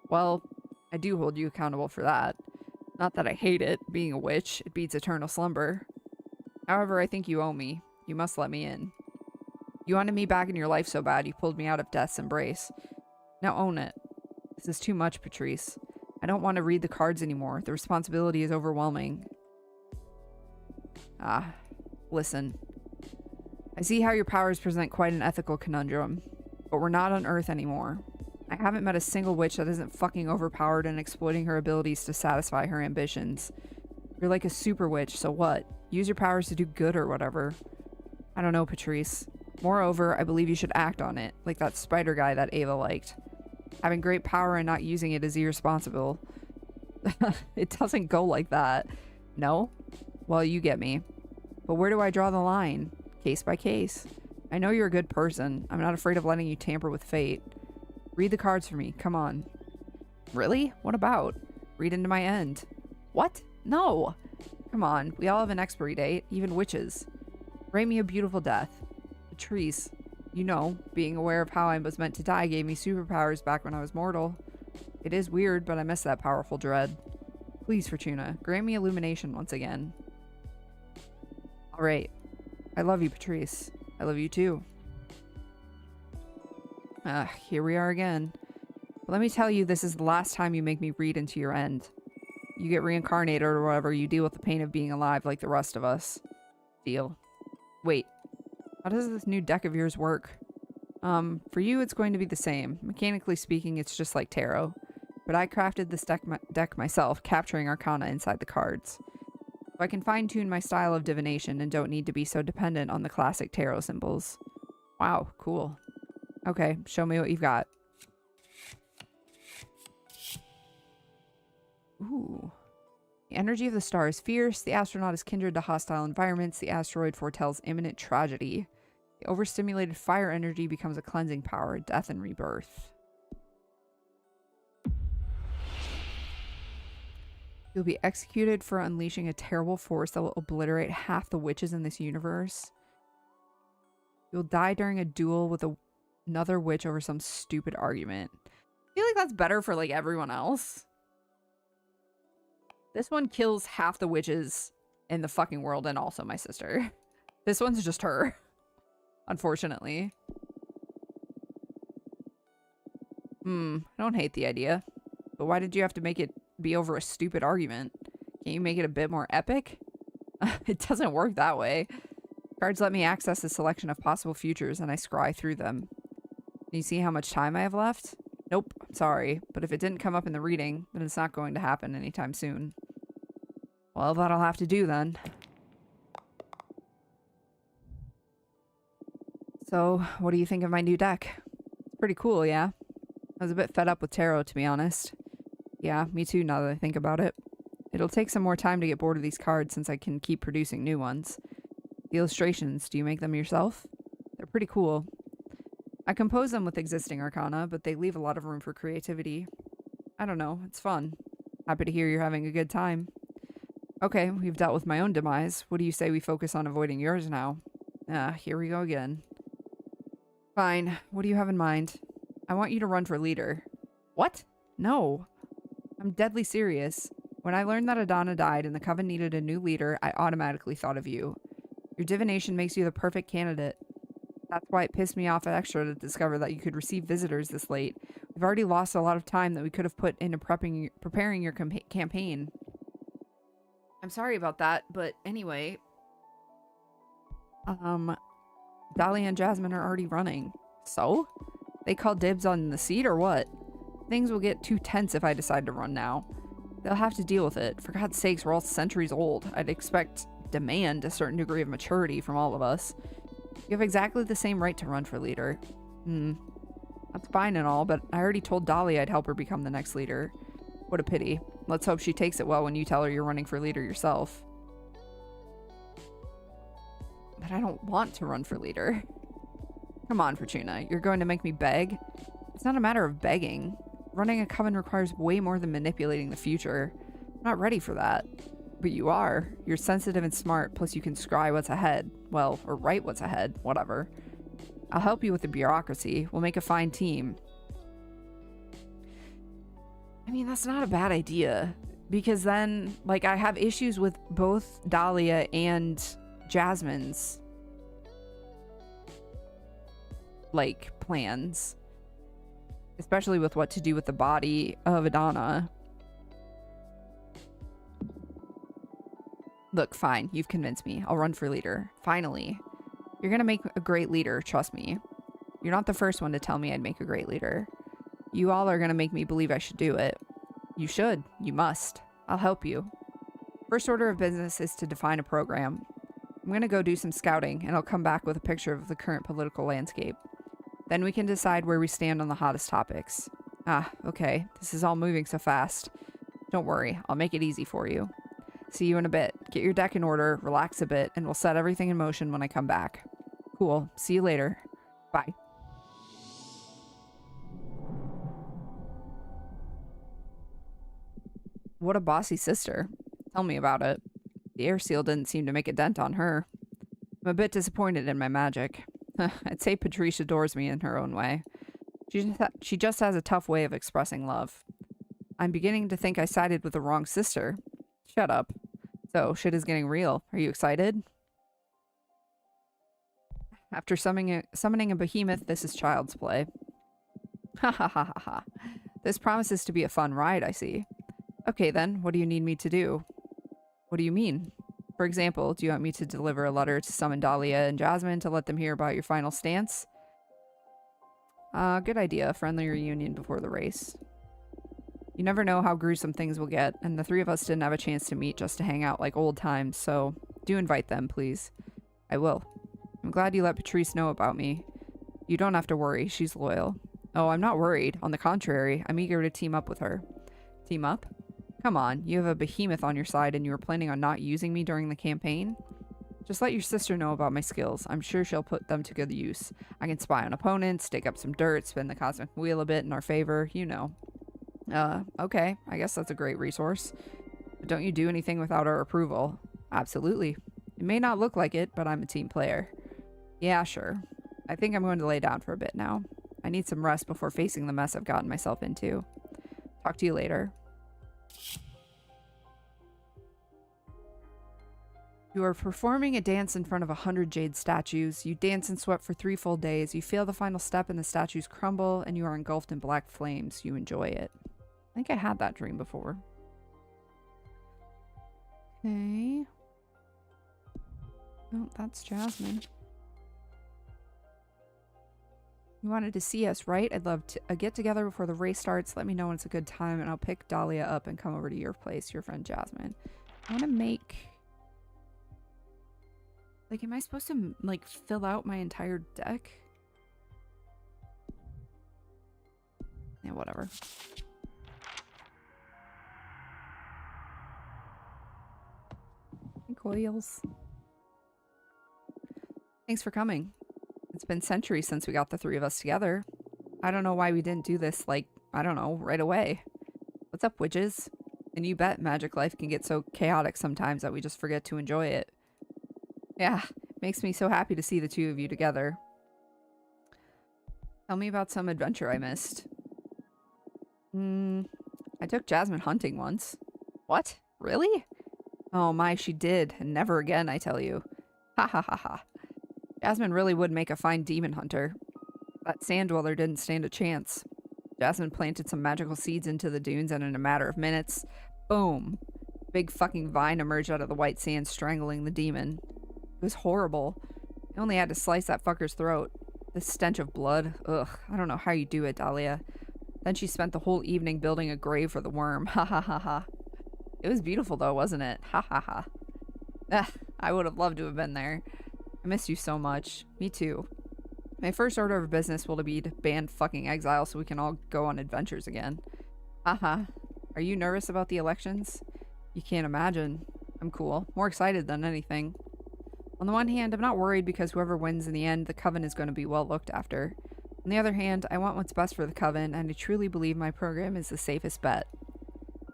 A: Well, I do hold you accountable for that. Not that I hate it, being a witch. It beats eternal slumber. However, I think you owe me. You must let me in. You wanted me back in your life so bad, you pulled me out of death's embrace. Now own it. This is too much, Patrice. I don't want to read the cards anymore. The responsibility is overwhelming. Listen. I see how your powers present quite an ethical conundrum, but we're not on Earth anymore. I haven't met a single witch that isn't fucking overpowered and exploiting her abilities to satisfy her ambitions. You're like a super witch, so what? Use your powers to do good or whatever. I don't know, Patrice. Moreover, I believe you should act on it, like that spider guy that Ava liked. Having great power and not using it is irresponsible. It doesn't go like that. No? Well, you get me. But where do I draw the line? Case by case. I know you're a good person. I'm not afraid of letting you tamper with fate. Read the cards for me. Come on. Really? What about? Read into my end. What? No! Come on. We all have an expiry date. Even witches. Write me a beautiful death. Patrice. You know, being aware of how I was meant to die gave me superpowers back when I was mortal. It is weird, but I miss that powerful dread. Please, Fortuna, grant me illumination once again. Alright. I love you, Patrice. I love you too. Here we are again. But let me tell you, this is the last time you make me read into your end. You get reincarnated or whatever, you deal with the pain of being alive like the rest of us. Deal. Wait. How does this new deck of yours work? For you, it's going to be the same. Mechanically speaking, it's just like tarot. But I crafted this deck myself, capturing arcana inside the cards. So I can fine-tune my style of divination and don't need to be so dependent on the classic tarot symbols. Wow, cool. Okay, show me what you've got. Ooh. The energy of the star is fierce. The astronaut is kindred to hostile environments. The asteroid foretells imminent tragedy. The overstimulated fire energy becomes a cleansing power, death and rebirth. You'll be executed for unleashing a terrible force that will obliterate half the witches in this universe. You'll die during a duel with another witch over some stupid argument. I feel like that's better for, like, everyone else. This one kills half the witches in the fucking world and also my sister. This one's just her, unfortunately. I don't hate the idea. But why did you have to make it be over a stupid argument? Can't you make it a bit more epic? It doesn't work that way. Cards let me access a selection of possible futures and I scry through them. Can you see how much time I have left? Nope, I'm sorry. But if it didn't come up in the reading, then it's not going to happen anytime soon. Well, that'll have to do then. So, what do you think of my new deck? It's pretty cool, yeah? I was a bit fed up with tarot, to be honest. Yeah, me too, now that I think about it. It'll take some more time to get bored of these cards since I can keep producing new ones. The illustrations, do you make them yourself? They're pretty cool. I compose them with existing arcana, but they leave a lot of room for creativity. I don't know, it's fun. Happy to hear you're having a good time. Okay, we've dealt with my own demise. What do you say we focus on avoiding yours now? Here we go again. Fine, what do you have in mind? I want you to run for leader. What? No. I'm deadly serious. When I learned that Adana died and the coven needed a new leader, I automatically thought of you. Your divination makes you the perfect candidate. That's why it pissed me off extra to discover that you could receive visitors this late. We've already lost a lot of time that we could have put into preparing your campaign. I'm sorry about that, but anyway. Dahlia and Jasmine are already running. So? They call dibs on the seat or what? Things will get too tense if I decide to run now. They'll have to deal with it. For God's sakes, we're all centuries old. I'd demand a certain degree of maturity from all of us. You have exactly the same right to run for leader. That's fine and all, but I already told Dahlia I'd help her become the next leader. What a pity. Let's hope she takes it well when you tell her you're running for leader yourself. But I don't want to run for leader. Come on, Fortuna. You're going to make me beg? It's not a matter of begging. Running a coven requires way more than manipulating the future. I'm not ready for that. But you are. You're sensitive and smart, plus you can scry what's ahead. Well, or write what's ahead. Whatever. I'll help you with the bureaucracy. We'll make a fine team. I mean, that's not a bad idea. Because then, like, I have issues with both Dahlia and Jasmine's, like, plans. Especially with what to do with the body of Adana. Look, fine. You've convinced me. I'll run for leader. Finally. You're gonna make a great leader, trust me. You're not the first one to tell me I'd make a great leader. You all are gonna make me believe I should do it. You should. You must. I'll help you. First order of business is to define a program. I'm gonna go do some scouting, and I'll come back with a picture of the current political landscape. Then we can decide where we stand on the hottest topics. Okay. This is all moving so fast. Don't worry. I'll make it easy for you. See you in a bit. Get your deck in order, relax a bit, and we'll set everything in motion when I come back. Cool. See you later. Bye. What a bossy sister. Tell me about it. The air seal didn't seem to make a dent on her. I'm a bit disappointed in my magic. I'd say Patrice adores me in her own way. She just has a tough way of expressing love. I'm beginning to think I sided with the wrong sister. Shut up. So, shit is getting real. Are you excited? After summoning a behemoth, this is child's play. Ha ha ha ha ha. This promises to be a fun ride, I see. Okay then, what do you need me to do? What do you mean? For example, do you want me to deliver a letter to summon Dahlia and Jasmine to let them hear about your final stance? Good idea. Friendly reunion before the race. You never know how gruesome things will get, and the three of us didn't have a chance to meet just to hang out like old times, so do invite them, please. I will. I'm glad you let Patrice know about me. You don't have to worry, she's loyal. Oh, I'm not worried. On the contrary, I'm eager to team up with her. Team up? Come on, you have a behemoth on your side and you were planning on not using me during the campaign? Just let your sister know about my skills. I'm sure she'll put them to good use. I can spy on opponents, dig up some dirt, spin the cosmic wheel a bit in our favor, you know. Okay, I guess that's a great resource. But don't you do anything without our approval? Absolutely. It may not look like it, but I'm a team player. Yeah, sure. I think I'm going to lay down for a bit now. I need some rest before facing the mess I've gotten myself into. Talk to you later. You are performing a dance in front of 100 jade statues. You dance and sweat for 3 full days. You fail the final step and the statues crumble and you are engulfed in black flames. You enjoy it. I think I had that dream before. Okay. Oh, that's Jasmine. You wanted to see us, right? I'd love to get together before the race starts. Let me know when it's a good time and I'll pick Dahlia up and come over to your place, your friend Jasmine. I want to make... Like, am I supposed to, like, fill out my entire deck? Yeah, whatever. Coils. Thanks for coming. It's been centuries since we got the 3 of us together. I don't know why we didn't do this, like, I don't know, right away. What's up, witches? And you bet magic life can get so chaotic sometimes that we just forget to enjoy it. Yeah, makes me so happy to see the 2 of you together. Tell me about some adventure I missed. I took Jasmine hunting once. What? Really? Oh my, she did. And never again, I tell you. Ha ha ha ha. Jasmine really would make a fine demon hunter. That sand dweller didn't stand a chance. Jasmine planted some magical seeds into the dunes and in a matter of minutes, boom. Big fucking vine emerged out of the white sand, strangling the demon. It was horrible. I only had to slice that fucker's throat. The stench of blood. Ugh, I don't know how you do it, Dahlia. Then she spent the whole evening building a grave for the worm. Ha ha ha ha. It was beautiful though, wasn't it? Ha ha ha. Ah, I would have loved to have been there. I miss you so much. Me too. My first order of business will be to ban fucking exile so we can all go on adventures again. Haha. Are you nervous about the elections? You can't imagine. I'm cool. More excited than anything. On the one hand, I'm not worried because whoever wins in the end, the Coven is going to be well looked after. On the other hand, I want what's best for the Coven, and I truly believe my program is the safest bet.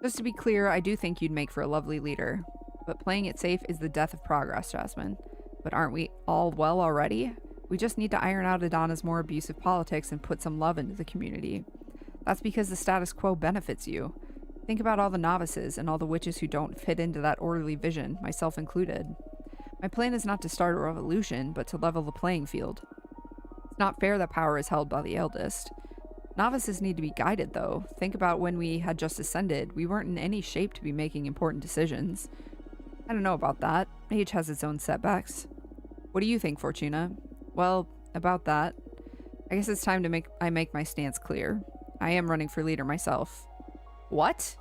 A: Just to be clear, I do think you'd make for a lovely leader. But playing it safe is the death of progress, Jasmine. But aren't we all well already? We just need to iron out Adana's more abusive politics and put some love into the community. That's because the status quo benefits you. Think about all the novices and all the witches who don't fit into that orderly vision, myself included. My plan is not to start a revolution, but to level the playing field. It's not fair that power is held by the eldest. Novices need to be guided, though. Think about when we had just ascended. We weren't in any shape to be making important decisions. I don't know about that. Age has its own setbacks. What do you think, Fortuna? Well, about that, I guess it's time to make my stance clear. I am running for leader myself. What?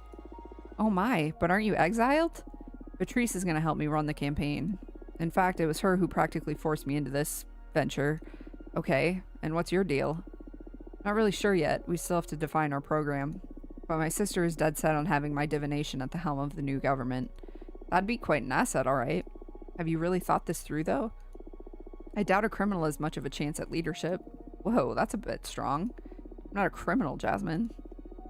A: Oh my, but aren't you exiled? Patrice is going to help me run the campaign. In fact, it was her who practically forced me into this venture. Okay, and what's your deal? Not really sure yet. We still have to define our program. But my sister is dead set on having my divination at the helm of the new government. That'd be quite an asset, alright. Have you really thought this through, though? I doubt a criminal has much of a chance at leadership. Whoa, that's a bit strong. I'm not a criminal, Jasmine.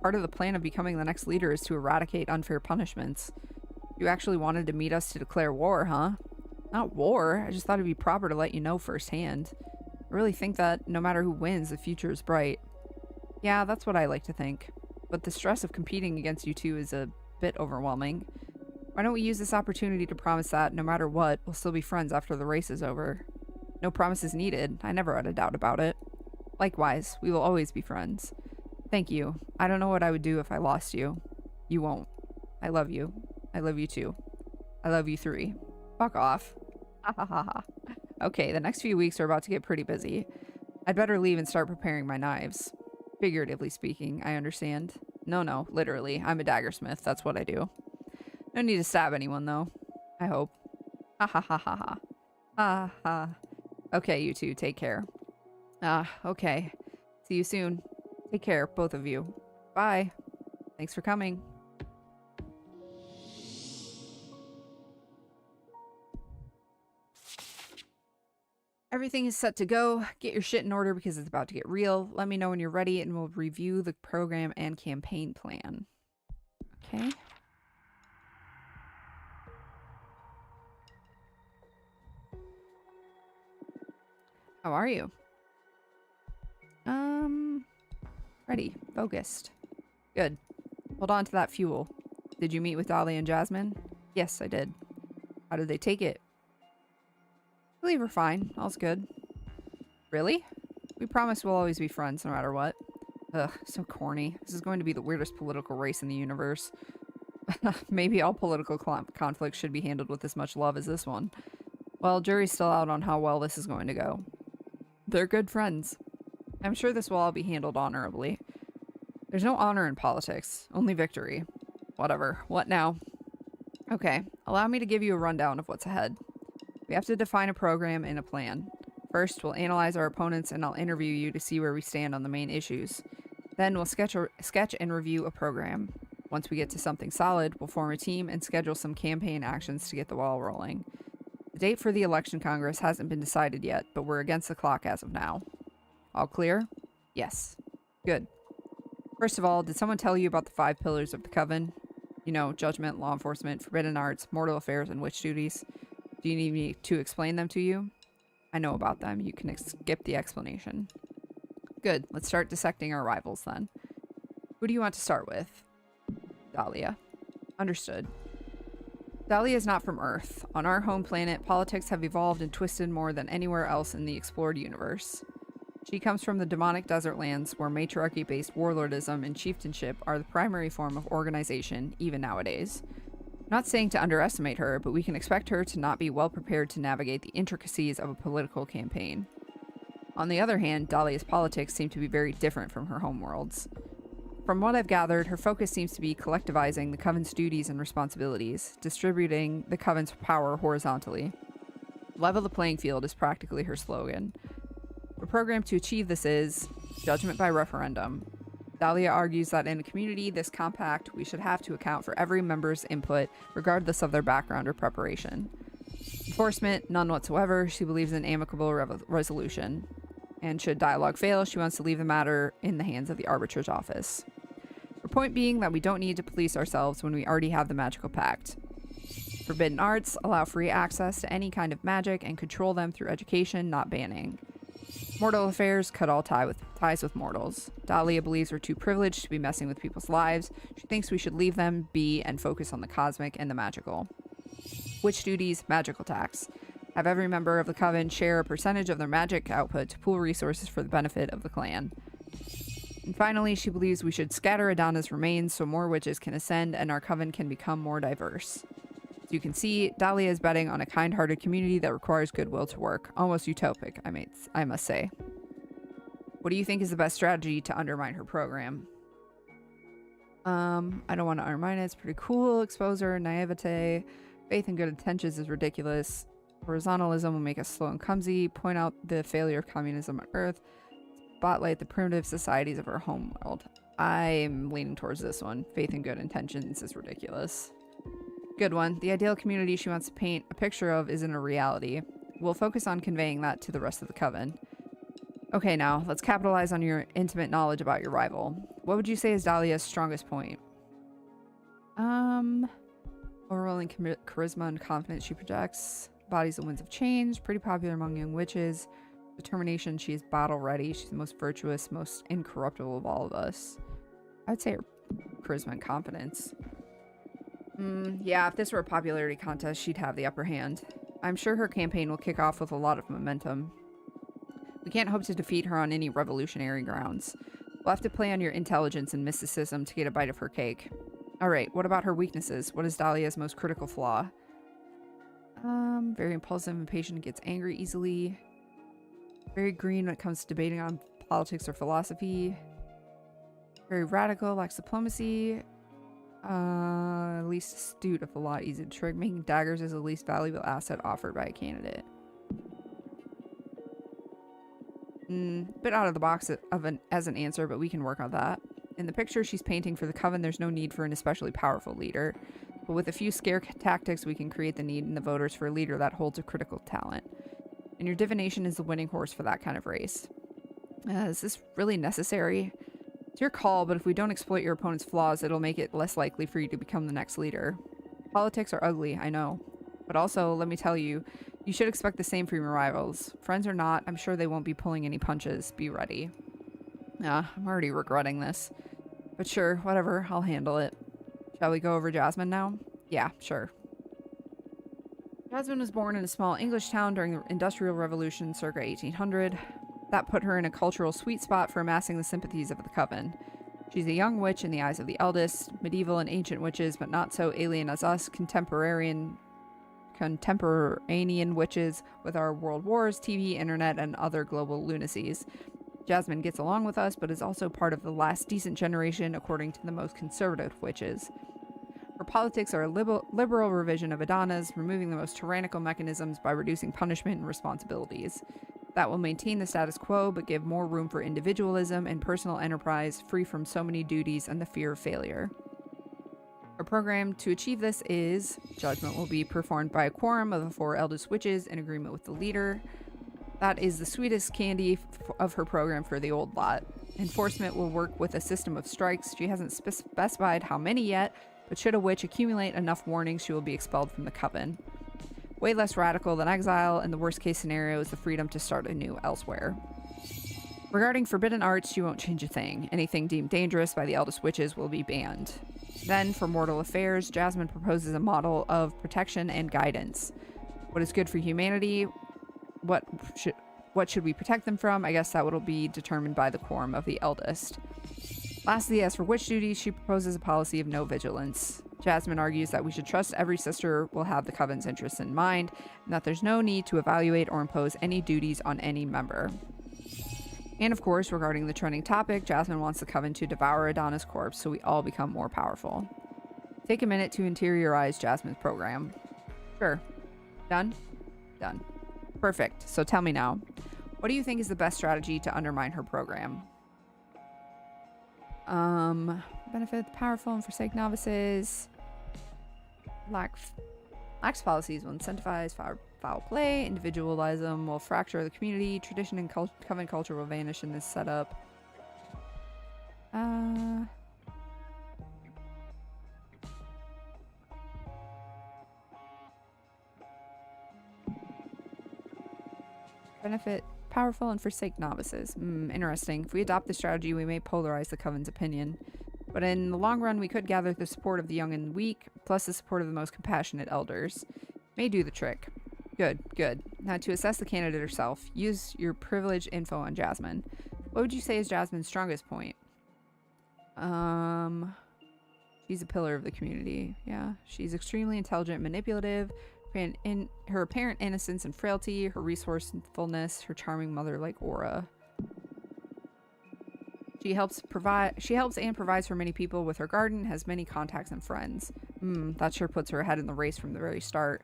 A: Part of the plan of becoming the next leader is to eradicate unfair punishments. You actually wanted to meet us to declare war, huh? Not war, I just thought it'd be proper to let you know firsthand. I really think that no matter who wins, the future is bright. Yeah, that's what I like to think. But the stress of competing against you two is a bit overwhelming. Why don't we use this opportunity to promise that, no matter what, we'll still be friends after the race is over? No promises needed. I never had a doubt about it. Likewise, we will always be friends. Thank you. I don't know what I would do if I lost you. You won't. I love you. I love you too. I love you 3. Fuck off. Ha ha ha ha. Okay, the next few weeks are about to get pretty busy. I'd better leave and start preparing my knives. Figuratively speaking, I understand. No, literally. I'm a daggersmith. That's what I do. No need to stab anyone, though. I hope. Ha ha ha ha ha. Ha ha. Okay, you two, take care. Okay. See you soon. Take care, both of you. Bye. Thanks for coming. Everything is set to go. Get your shit in order because it's about to get real. Let me know when you're ready and we'll review the program and campaign plan. Okay. How are you? Focused. Good. Hold on to that fuel. Did you meet with Dolly and Jasmine? Yes, I did. How did they take it? I believe we're fine. All's good. Really? We promise we'll always be friends no matter what. Ugh, so corny. This is going to be the weirdest political race in the universe. Maybe all political conflicts should be handled with as much love as this one. Well, jury's still out on how well this is going to go. They're good friends. I'm sure this will all be handled honorably. There's no honor in politics, only victory. Whatever. What now? Okay, allow me to give you a rundown of what's ahead. We have to define a program and a plan. First, we'll analyze our opponents and I'll interview you to see where we stand on the main issues. Then we'll sketch and review a program. Once we get to something solid, we'll form a team and schedule some campaign actions to get the ball rolling. The date for the election Congress hasn't been decided yet, but we're against the clock as of now. All clear? Yes. Good. First of all, did someone tell you about the 5 pillars of the Coven? You know, judgment, law enforcement, forbidden arts, mortal affairs, and witch duties. Do you need me to explain them to you? I know about them. You can skip the explanation. Good. Let's start dissecting our rivals then. Who do you want to start with? Dahlia. Understood. Dahlia is not from Earth. On our home planet, politics have evolved and twisted more than anywhere else in the explored universe. She comes from the demonic desert lands where matriarchy-based warlordism and chieftainship are the primary form of organization, even nowadays. Not saying to underestimate her, but we can expect her to not be well prepared to navigate the intricacies of a political campaign. On the other hand, Dahlia's politics seem to be very different from her homeworld's. From what I've gathered, her focus seems to be collectivizing the Coven's duties and responsibilities, distributing the Coven's power horizontally. Level the playing field is practically her slogan. The program to achieve this is judgment by referendum. Dahlia argues that in a community this compact, we should have to account for every member's input, regardless of their background or preparation. Enforcement, none whatsoever. She believes in amicable resolution. And should dialogue fail, she wants to leave the matter in the hands of the arbitrator's office. Her point being that we don't need to police ourselves when we already have the magical pact. Forbidden arts allow free access to any kind of magic and control them through education, not banning. Mortal affairs cut all ties with mortals. Dahlia believes we're too privileged to be messing with people's lives. She thinks we should leave them be and focus on the cosmic and the magical. Witch duties, magical tax. Have every member of the Coven share a percentage of their magic output to pool resources for the benefit of the clan. And finally, she believes we should scatter Adana's remains so more witches can ascend and our Coven can become more diverse. As you can see, Dahlia is betting on a kind-hearted community that requires goodwill to work. Almost utopic, I must say. What do you think is the best strategy to undermine her program? I don't want to undermine it. It's pretty cool. Expose her naivete. Faith in good intentions is ridiculous. Horizontalism will make us slow and clumsy. Point out the failure of communism on Earth. Spotlight the primitive societies of our homeworld. I'm leaning towards this one. Faith in good intentions is ridiculous. Good one. The ideal community she wants to paint a picture of isn't a reality. We'll focus on conveying that to the rest of the Coven. Okay, now, let's capitalize on your intimate knowledge about your rival. What would you say is Dahlia's strongest point? Overwhelming charisma and confidence she projects. Bodies the winds of change. Pretty popular among young witches. Determination, she is battle ready. She's the most virtuous, most incorruptible of all of us. I'd say her charisma and confidence. Yeah, if this were a popularity contest, she'd have the upper hand. I'm sure her campaign will kick off with a lot of momentum. We can't hope to defeat her on any revolutionary grounds. We'll have to play on your intelligence and mysticism to get a bite of her cake. Alright, what about her weaknesses? What is Dahlia's most critical flaw? Very impulsive, impatient, gets angry easily. Very green when it comes to debating on politics or philosophy. Very radical, lacks diplomacy. Least astute of a lot, easy to trick. Making daggers is the least valuable asset offered by a candidate. Bit out of the box as an answer, but we can work on that. In the picture she's painting for the Coven, there's no need for an especially powerful leader. But with a few scare tactics, we can create the need in the voters for a leader that holds a critical talent. And your divination is the winning horse for that kind of race. Is this really necessary? It's your call, but if we don't exploit your opponent's flaws, it'll make it less likely for you to become the next leader. Politics are ugly, I know. But also, let me tell you, you should expect the same from your rivals. Friends or not, I'm sure they won't be pulling any punches. Be ready. I'm already regretting this. But sure, whatever, I'll handle it. Shall we go over Jasmine now? Yeah, sure. Jasmine was born in a small English town during the Industrial Revolution circa 1800. That put her in a cultural sweet spot for amassing the sympathies of the coven. She's a young witch in the eyes of the eldest, medieval and ancient witches, but not so alien as us contemporanean witches with our world wars, TV, internet, and other global lunacies. Jasmine gets along with us, but is also part of the last decent generation according to the most conservative witches. Her politics are a liberal revision of Adana's, removing the most tyrannical mechanisms by reducing punishment and responsibilities. That will maintain the status quo, but give more room for individualism and personal enterprise, free from so many duties and the fear of failure. Our program to achieve this is judgment will be performed by a quorum of the 4 eldest witches in agreement with the leader. That is the sweetest candy of her program for the old lot. Enforcement will work with a system of strikes. She hasn't specified how many yet, but should a witch accumulate enough warnings, she will be expelled from the coven. Way less radical than exile, and the worst case scenario is the freedom to start anew elsewhere. Regarding forbidden arts, she won't change a thing. Anything deemed dangerous by the eldest witches will be banned. Then, for mortal affairs, Jasmine proposes a model of protection and guidance. What is good for humanity? What should we protect them from? I guess that will be determined by the quorum of the eldest. Lastly, as for witch duties, she proposes a policy of no vigilance. Jasmine argues that we should trust every sister will have the coven's interests in mind, and that there's no need to evaluate or impose any duties on any member. And of course, regarding the trending topic, Jasmine wants the coven to devour Adana's corpse so we all become more powerful. Take a minute to interiorize Jasmine's program. Sure. Done? Done. Perfect. So tell me now, what do you think is the best strategy to undermine her program? Benefit the powerful and forsake novices. Lax policies will incentivize foul play. Individualism will fracture the community. Tradition and coven culture will vanish in this setup. Benefit powerful and forsake novices. Interesting. If we adopt this strategy, we may polarize the coven's opinion. But in the long run, we could gather the support of the young and weak, plus the support of the most compassionate elders. May do the trick. Good, good. Now to assess the candidate herself, use your privileged info on Jasmine. What would you say is Jasmine's strongest point? She's a pillar of the community. Yeah. She's extremely intelligent, manipulative. In her apparent innocence and frailty, her resourcefulness, her charming mother-like aura. She helps and provides for many people with her garden, has many contacts and friends. That sure puts her ahead in the race from the very start.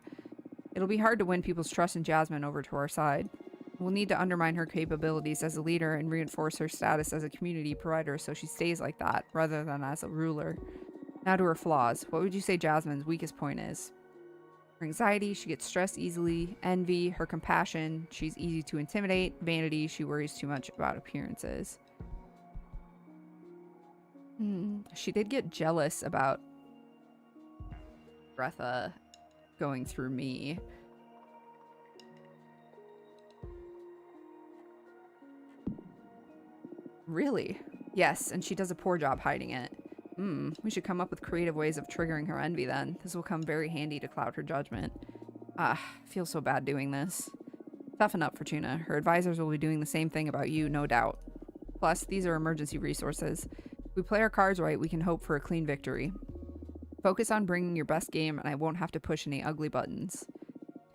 A: It'll be hard to win people's trust in Jasmine over to our side. We'll need to undermine her capabilities as a leader and reinforce her status as a community provider so she stays like that, rather than as a ruler. Now to her flaws. What would you say Jasmine's weakest point is? Her anxiety, she gets stressed easily. Envy, her compassion, she's easy to intimidate. Vanity, she worries too much about appearances. She did get jealous about Bretha going through me. Really? Yes, and she does a poor job hiding it. We should come up with creative ways of triggering her envy then. This will come very handy to cloud her judgment. I feel so bad doing this. Toughen up, Fortuna. Her advisors will be doing the same thing about you, no doubt. Plus, these are emergency resources. If we play our cards right, we can hope for a clean victory. Focus on bringing your best game, and I won't have to push any ugly buttons.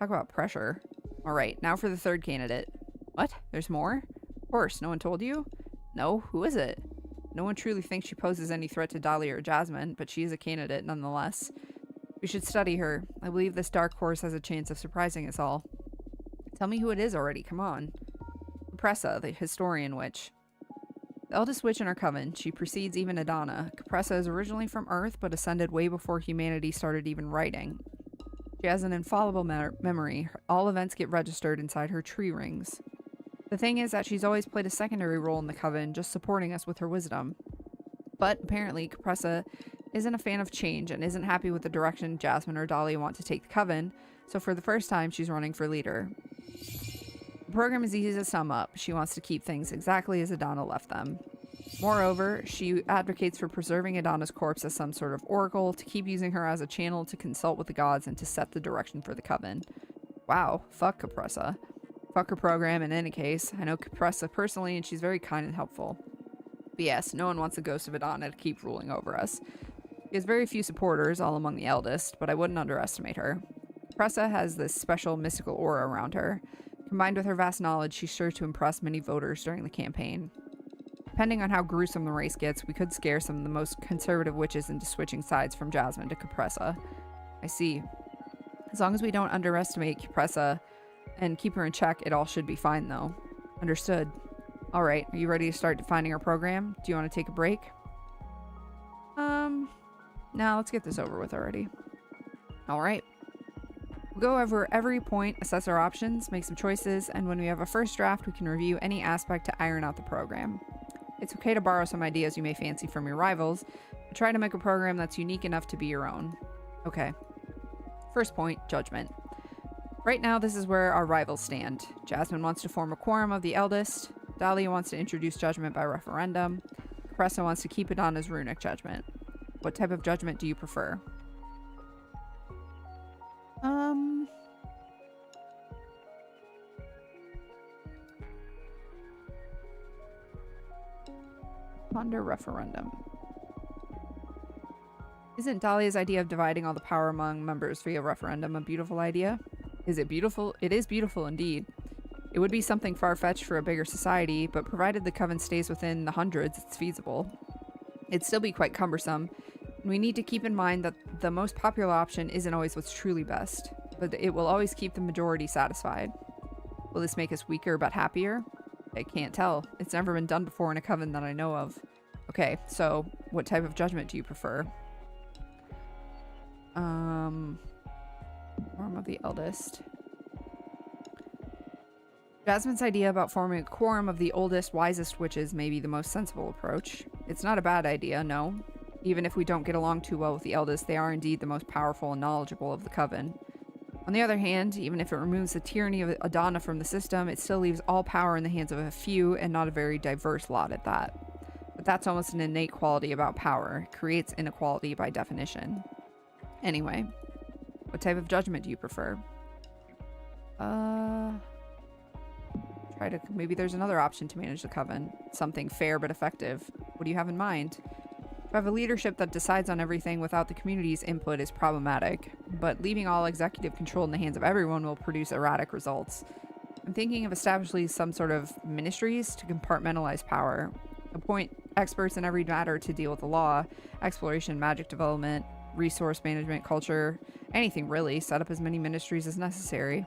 A: Talk about pressure. Alright, now for the third candidate. What? There's more? Of course, no one told you? No? Who is it? No one truly thinks she poses any threat to Dahlia or Jasmine, but she is a candidate nonetheless. We should study her. I believe this dark horse has a chance of surprising us all. Tell me who it is already, come on. Capressa, the historian witch. The eldest witch in our coven, she precedes even Adana. Capressa is originally from Earth, but ascended way before humanity started even writing. She has an infallible memory. All events get registered inside her tree rings. The thing is that she's always played a secondary role in the coven, just supporting us with her wisdom. But apparently, Capressa isn't a fan of change and isn't happy with the direction Jasmine or Dahlia want to take the coven, so for the first time, she's running for leader. The program is easy to sum up. She wants to keep things exactly as Adana left them. Moreover, she advocates for preserving Adana's corpse as some sort of oracle, to keep using her as a channel to consult with the gods and to set the direction for the coven. Wow, fuck Capressa. Fuck her program in any case. I know Capressa personally and she's very kind and helpful. But yes, no one wants the ghost of Adana to keep ruling over us. She has very few supporters, all among the eldest, but I wouldn't underestimate her. Capressa has this special mystical aura around her. Combined with her vast knowledge, she's sure to impress many voters during the campaign. Depending on how gruesome the race gets, we could scare some of the most conservative witches into switching sides from Jasmine to Capressa. I see. As long as we don't underestimate Capressa and keep her in check, it all should be fine, though. Understood. Alright, are you ready to start defining our program? Do you want to take a break? Nah, let's get this over with already. Alright. We'll go over every point, assess our options, make some choices, and when we have a first draft, we can review any aspect to iron out the program. It's okay to borrow some ideas you may fancy from your rivals, but try to make a program that's unique enough to be your own. Okay. First point, judgment. Right now, this is where our rivals stand. Jasmine wants to form a quorum of the eldest. Dahlia wants to introduce judgment by referendum. Capressa wants to keep Adana's runic judgment. What type of judgment do you prefer? Ponder referendum. Isn't Dahlia's idea of dividing all the power among members via referendum a beautiful idea? Is it beautiful? It is beautiful indeed. It would be something far-fetched for a bigger society, but provided the coven stays within the hundreds, it's feasible. It'd still be quite cumbersome, and we need to keep in mind that the most popular option isn't always what's truly best, but it will always keep the majority satisfied. Will this make us weaker but happier? I can't tell. It's never been done before in a coven that I know of. Okay, so what type of judgment do you prefer? Quorum of the eldest. Jasmine's idea about forming a quorum of the oldest, wisest witches may be the most sensible approach. It's not a bad idea, no. Even if we don't get along too well with the eldest, they are indeed the most powerful and knowledgeable of the coven. On the other hand, even if it removes the tyranny of Adana from the system, it still leaves all power in the hands of a few, and not a very diverse lot at that. But that's almost an innate quality about power. It creates inequality by definition. Anyway, what type of judgment do you prefer? Maybe there's another option to manage the coven. Something fair but effective. What do you have in mind? To have a leadership that decides on everything without the community's input is problematic, but leaving all executive control in the hands of everyone will produce erratic results. I'm thinking of establishing some sort of ministries to compartmentalize power. Appoint experts in every matter to deal with the law, exploration, magic development, resource management, culture, anything really. Set up as many ministries as necessary.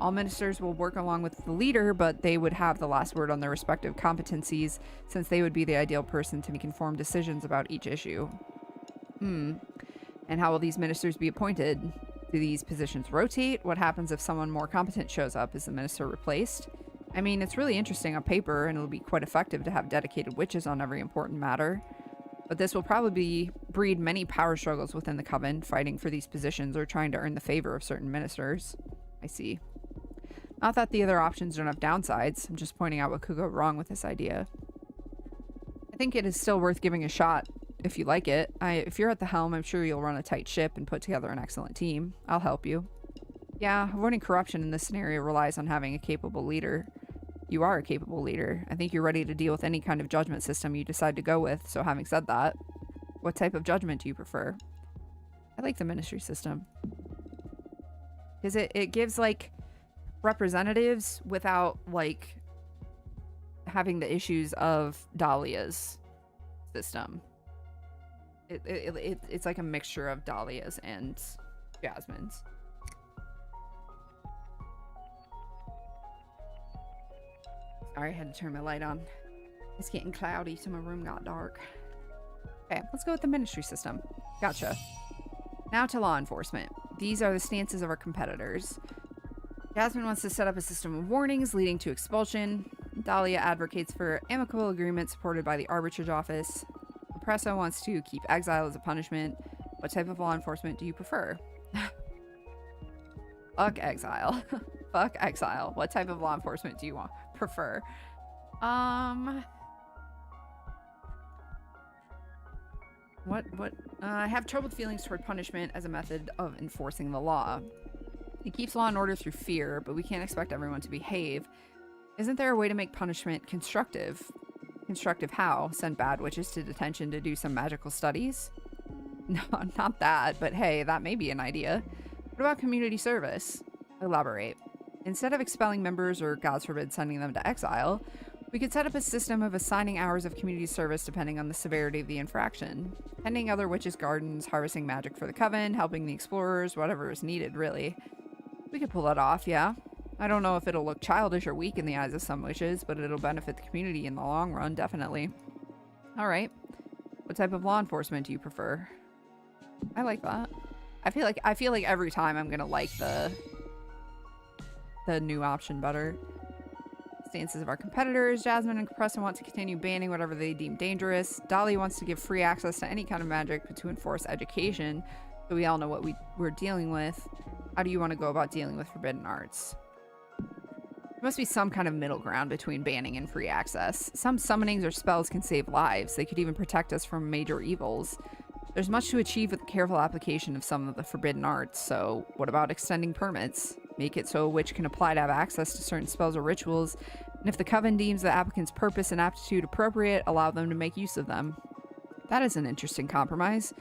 A: All ministers will work along with the leader, but they would have the last word on their respective competencies, since they would be the ideal person to make informed decisions about each issue. And how will these ministers be appointed? Do these positions rotate? What happens if someone more competent shows up? Is the minister replaced? I mean, it's really interesting on paper, and it'll be quite effective to have dedicated witches on every important matter. But this will probably breed many power struggles within the coven, fighting for these positions or trying to earn the favor of certain ministers. I see. Not that the other options don't have downsides, I'm just pointing out what could go wrong with this idea. I think it is still worth giving a shot if you like it. If you're at the helm, I'm sure you'll run a tight ship and put together an excellent team. I'll help you. Yeah, avoiding corruption in this scenario relies on having a capable leader. You are a capable leader. I think you're ready to deal with any kind of judgment system you decide to go with, so having said that, what type of judgment do you prefer? I like the ministry system. Because it gives, like, representatives without, like, having the issues of Dahlia's system. It's like a mixture of Dahlia's and Jasmine's. Sorry, I had to turn my light on. It's getting cloudy, so my room got dark. Okay, let's go with the ministry system. Gotcha. Now to law enforcement. These are the stances of our competitors. Jasmine wants to set up a system of warnings leading to expulsion. Dahlia advocates for amicable agreement supported by the arbitrage office. Capressa wants to keep exile as a punishment. What type of law enforcement do you prefer? Fuck exile. Fuck exile. What type of law enforcement do you prefer? I have troubled feelings toward punishment as a method of enforcing the law. It keeps law and order through fear, but we can't expect everyone to behave. Isn't there a way to make punishment constructive? Constructive how? Send bad witches to detention to do some magical studies? No, not that, but hey, that may be an idea. What about community service? Elaborate. Instead of expelling members or, God forbid, sending them to exile, we could set up a system of assigning hours of community service depending on the severity of the infraction. Tending other witches' gardens, harvesting magic for the coven, helping the explorers, whatever is needed, really. We could pull that off, yeah. I don't know if it'll look childish or weak in the eyes of some witches, but it'll benefit the community in the long run, definitely. Alright. What type of law enforcement do you prefer? I like that. I feel like every time I'm gonna like the new option better. Stances of our competitors. Jasmine and Compressa want to continue banning whatever they deem dangerous. Dolly wants to give free access to any kind of magic, but to enforce education, so we all know what we're dealing with. How do you want to go about dealing with forbidden arts? There must be some kind of middle ground between banning and free access. Some summonings or spells can save lives. They could even protect us from major evils. There's much to achieve with the careful application of some of the forbidden arts, so what about extending permits? Make it so a witch can apply to have access to certain spells or rituals, and if the coven deems the applicant's purpose and aptitude appropriate, allow them to make use of them. That is an interesting compromise.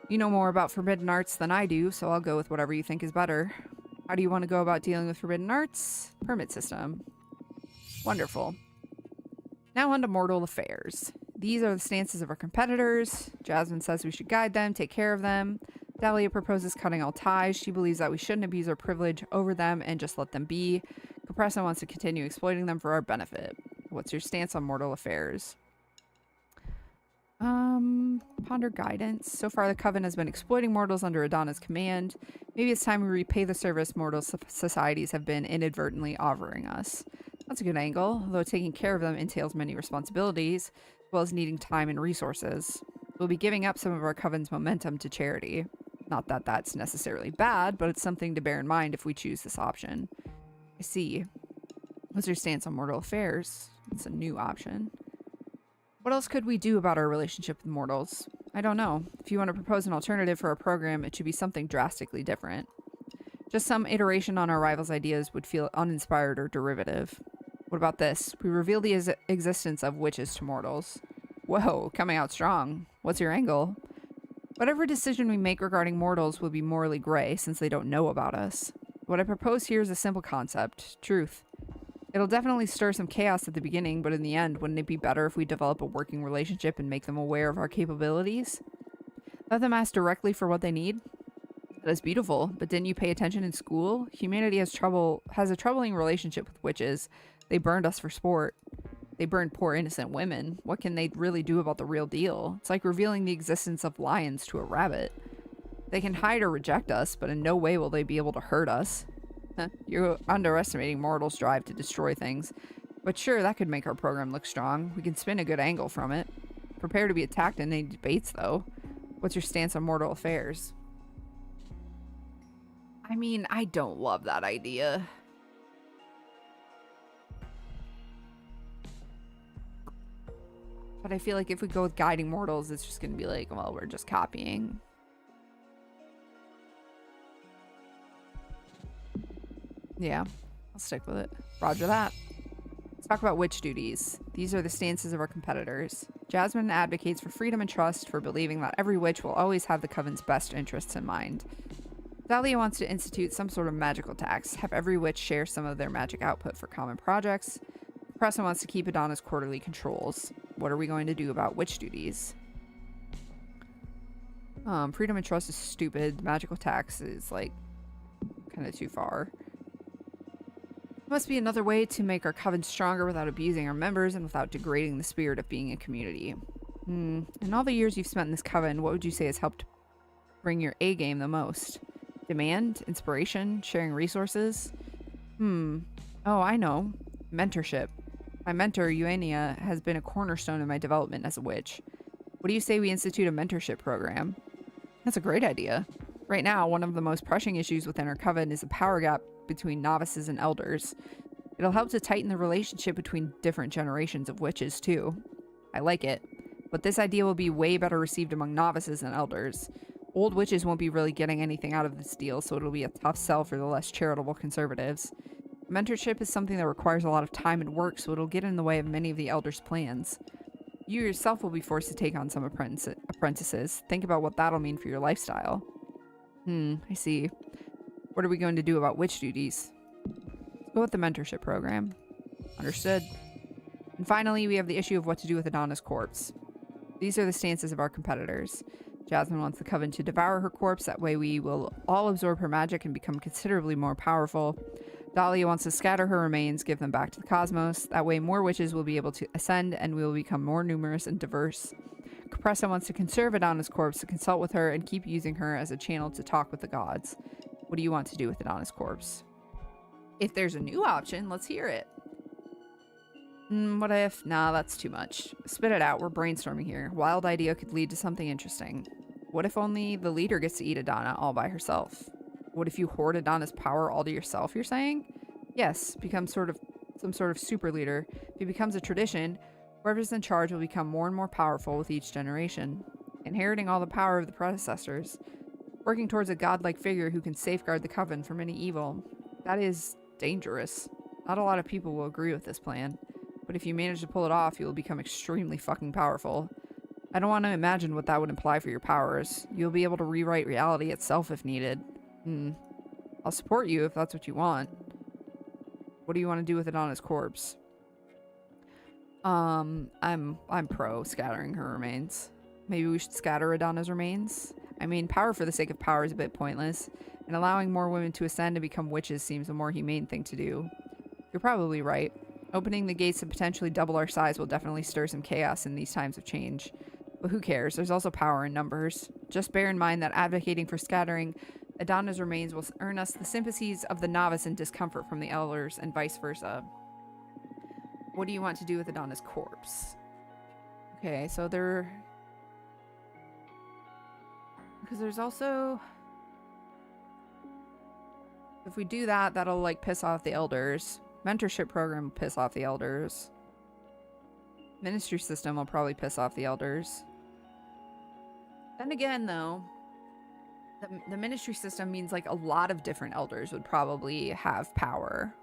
A: You know more about forbidden arts than I do, so I'll go with whatever you think is better. How do you want to go about dealing with forbidden arts? Permit system. Wonderful. Now on to mortal affairs. These are the stances of our competitors. Jasmine says we should guide them, take care of them. Dahlia proposes cutting all ties. She believes that we shouldn't abuse our privilege over them and just let them be. Compressa wants to continue exploiting them for our benefit. What's your stance on mortal affairs? Ponder guidance. So far, the Coven has been exploiting mortals under Adana's command. Maybe it's time we repay the service mortal societies have been inadvertently offering us. That's a good angle, although taking care of them entails many responsibilities, as well as needing time and resources. We'll be giving up some of our Coven's momentum to charity. Not that that's necessarily bad, but it's something to bear in mind if we choose this option. I see. What's your stance on mortal affairs? It's a new option. What else could we do about our relationship with mortals? I don't know. If you want to propose an alternative for our program, it should be something drastically different. Just some iteration on our rivals' ideas would feel uninspired or derivative. What about this? We reveal the existence of witches to mortals. Whoa, coming out strong. What's your angle? Whatever decision we make regarding mortals will be morally gray since they don't know about us. What I propose here is a simple concept, truth. It'll definitely stir some chaos at the beginning, but in the end, wouldn't it be better if we develop a working relationship and make them aware of our capabilities? Let them ask directly for what they need? That is beautiful, but didn't you pay attention in school? Humanity has a troubling relationship with witches. They burned us for sport. They burned poor innocent women. What can they really do about the real deal? It's like revealing the existence of lions to a rabbit. They can hide or reject us, but in no way will they be able to hurt us. You're underestimating mortals' drive to destroy things. But sure, that could make our program look strong. We can spin a good angle from it. Prepare to be attacked in any debates, though. What's your stance on mortal affairs? I mean, I don't love that idea. But I feel like if we go with guiding mortals, it's just going to be like, well, we're just copying. Yeah, I'll stick with it. Roger that. Let's talk about witch duties. These are the stances of our competitors. Jasmine advocates for freedom and trust, for believing that every witch will always have the Coven's best interests in mind. Dahlia wants to institute some sort of magical tax, have every witch share some of their magic output for common projects. Compressa wants to keep Adana's quarterly controls. What are we going to do about witch duties? Freedom and trust is stupid. Magical tax is, like, kind of too far. Must be another way to make our coven stronger without abusing our members and without degrading the spirit of being a community. In all the years you've spent in this coven, what would you say has helped bring your A game the most? Demand? Inspiration? Sharing resources? Oh, I know. Mentorship. My mentor, Eugenia, has been a cornerstone in my development as a witch. What do you say we institute a mentorship program? That's a great idea. Right now, one of the most pressing issues within our coven is the power gap between novices and elders. It'll help to tighten the relationship between different generations of witches, too. I like it. But this idea will be way better received among novices than elders. Old witches won't be really getting anything out of this deal, so it'll be a tough sell for the less charitable conservatives. Mentorship is something that requires a lot of time and work, so it'll get in the way of many of the elders' plans. You yourself will be forced to take on some apprentices. Think about what that'll mean for your lifestyle. I see. What are we going to do about witch duties? Let's go with the mentorship program. Understood. And finally, we have the issue of what to do with Adana's corpse. These are the stances of our competitors. Jasmine wants the coven to devour her corpse. That way we will all absorb her magic and become considerably more powerful. Dahlia wants to scatter her remains, give them back to the cosmos. That way more witches will be able to ascend and we will become more numerous and diverse. Capressa wants to conserve Adana's corpse, to consult with her and keep using her as a channel to talk with the gods. What do you want to do with Adana's corpse? If there's a new option, let's hear it. What if? Nah, that's too much. Spit it out. We're brainstorming here. Wild idea could lead to something interesting. What if only the leader gets to eat Adana all by herself? What if you hoard Adana's power all to yourself, you're saying? Yes, become some sort of super leader. If it becomes a tradition, whoever's in charge will become more and more powerful with each generation, inheriting all the power of the predecessors, working towards a godlike figure who can safeguard the coven from any evil. That is dangerous. Not a lot of people will agree with this plan. But if you manage to pull it off, you will become extremely fucking powerful. I don't want to imagine what that would imply for your powers. You'll be able to rewrite reality itself if needed. I'll support you if that's what you want. What do you want to do with Adana's corpse? I'm pro scattering her remains. Maybe we should scatter Adana's remains? I mean, power for the sake of power is a bit pointless, and allowing more women to ascend and become witches seems a more humane thing to do. You're probably right. Opening the gates to potentially double our size will definitely stir some chaos in these times of change. But who cares? There's also power in numbers. Just bear in mind that advocating for scattering Adana's remains will earn us the sympathies of the novice and discomfort from the elders, and vice versa. What do you want to do with Adana's corpse? Okay, so because there's also... If we do that, that'll, like, piss off the elders. Mentorship program will piss off the elders. Ministry system will probably piss off the elders. Then again, though, the ministry system means, like, a lot of different elders would probably have power.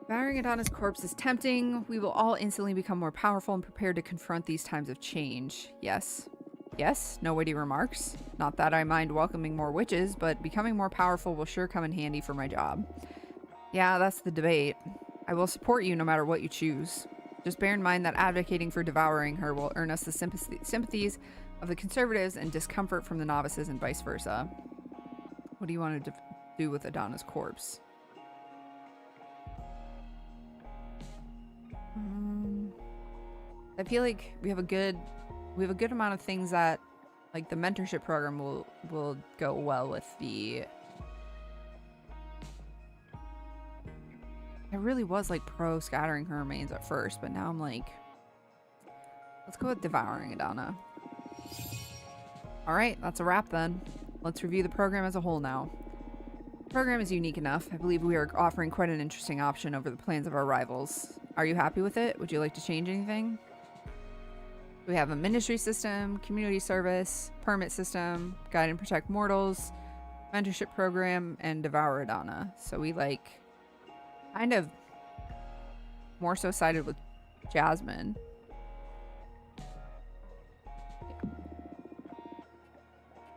A: Devouring Adana's corpse is tempting. We will all instantly become more powerful and prepared to confront these times of change. Yes. Yes, no witty remarks. Not that I mind welcoming more witches, but becoming more powerful will sure come in handy for my job. Yeah, that's the debate. I will support you no matter what you choose. Just bear in mind that advocating for devouring her will earn us the sympathies of the conservatives and discomfort from the novices and vice versa. What do you want to do with Adana's corpse? I feel like we have a good amount of things that, like, the mentorship program will go well with the... I really was, like, pro scattering her remains at first, but now I'm like, let's go with devouring Adana. Alright, that's a wrap then. Let's review the program as a whole now. The program is unique enough. I believe we are offering quite an interesting option over the plans of our rivals. Are you happy with it? Would you like to change anything? We have a ministry system, community service, permit system, guide and protect mortals, mentorship program, and devour Adana. So we, like, kind of more so sided with Jasmine. Yeah.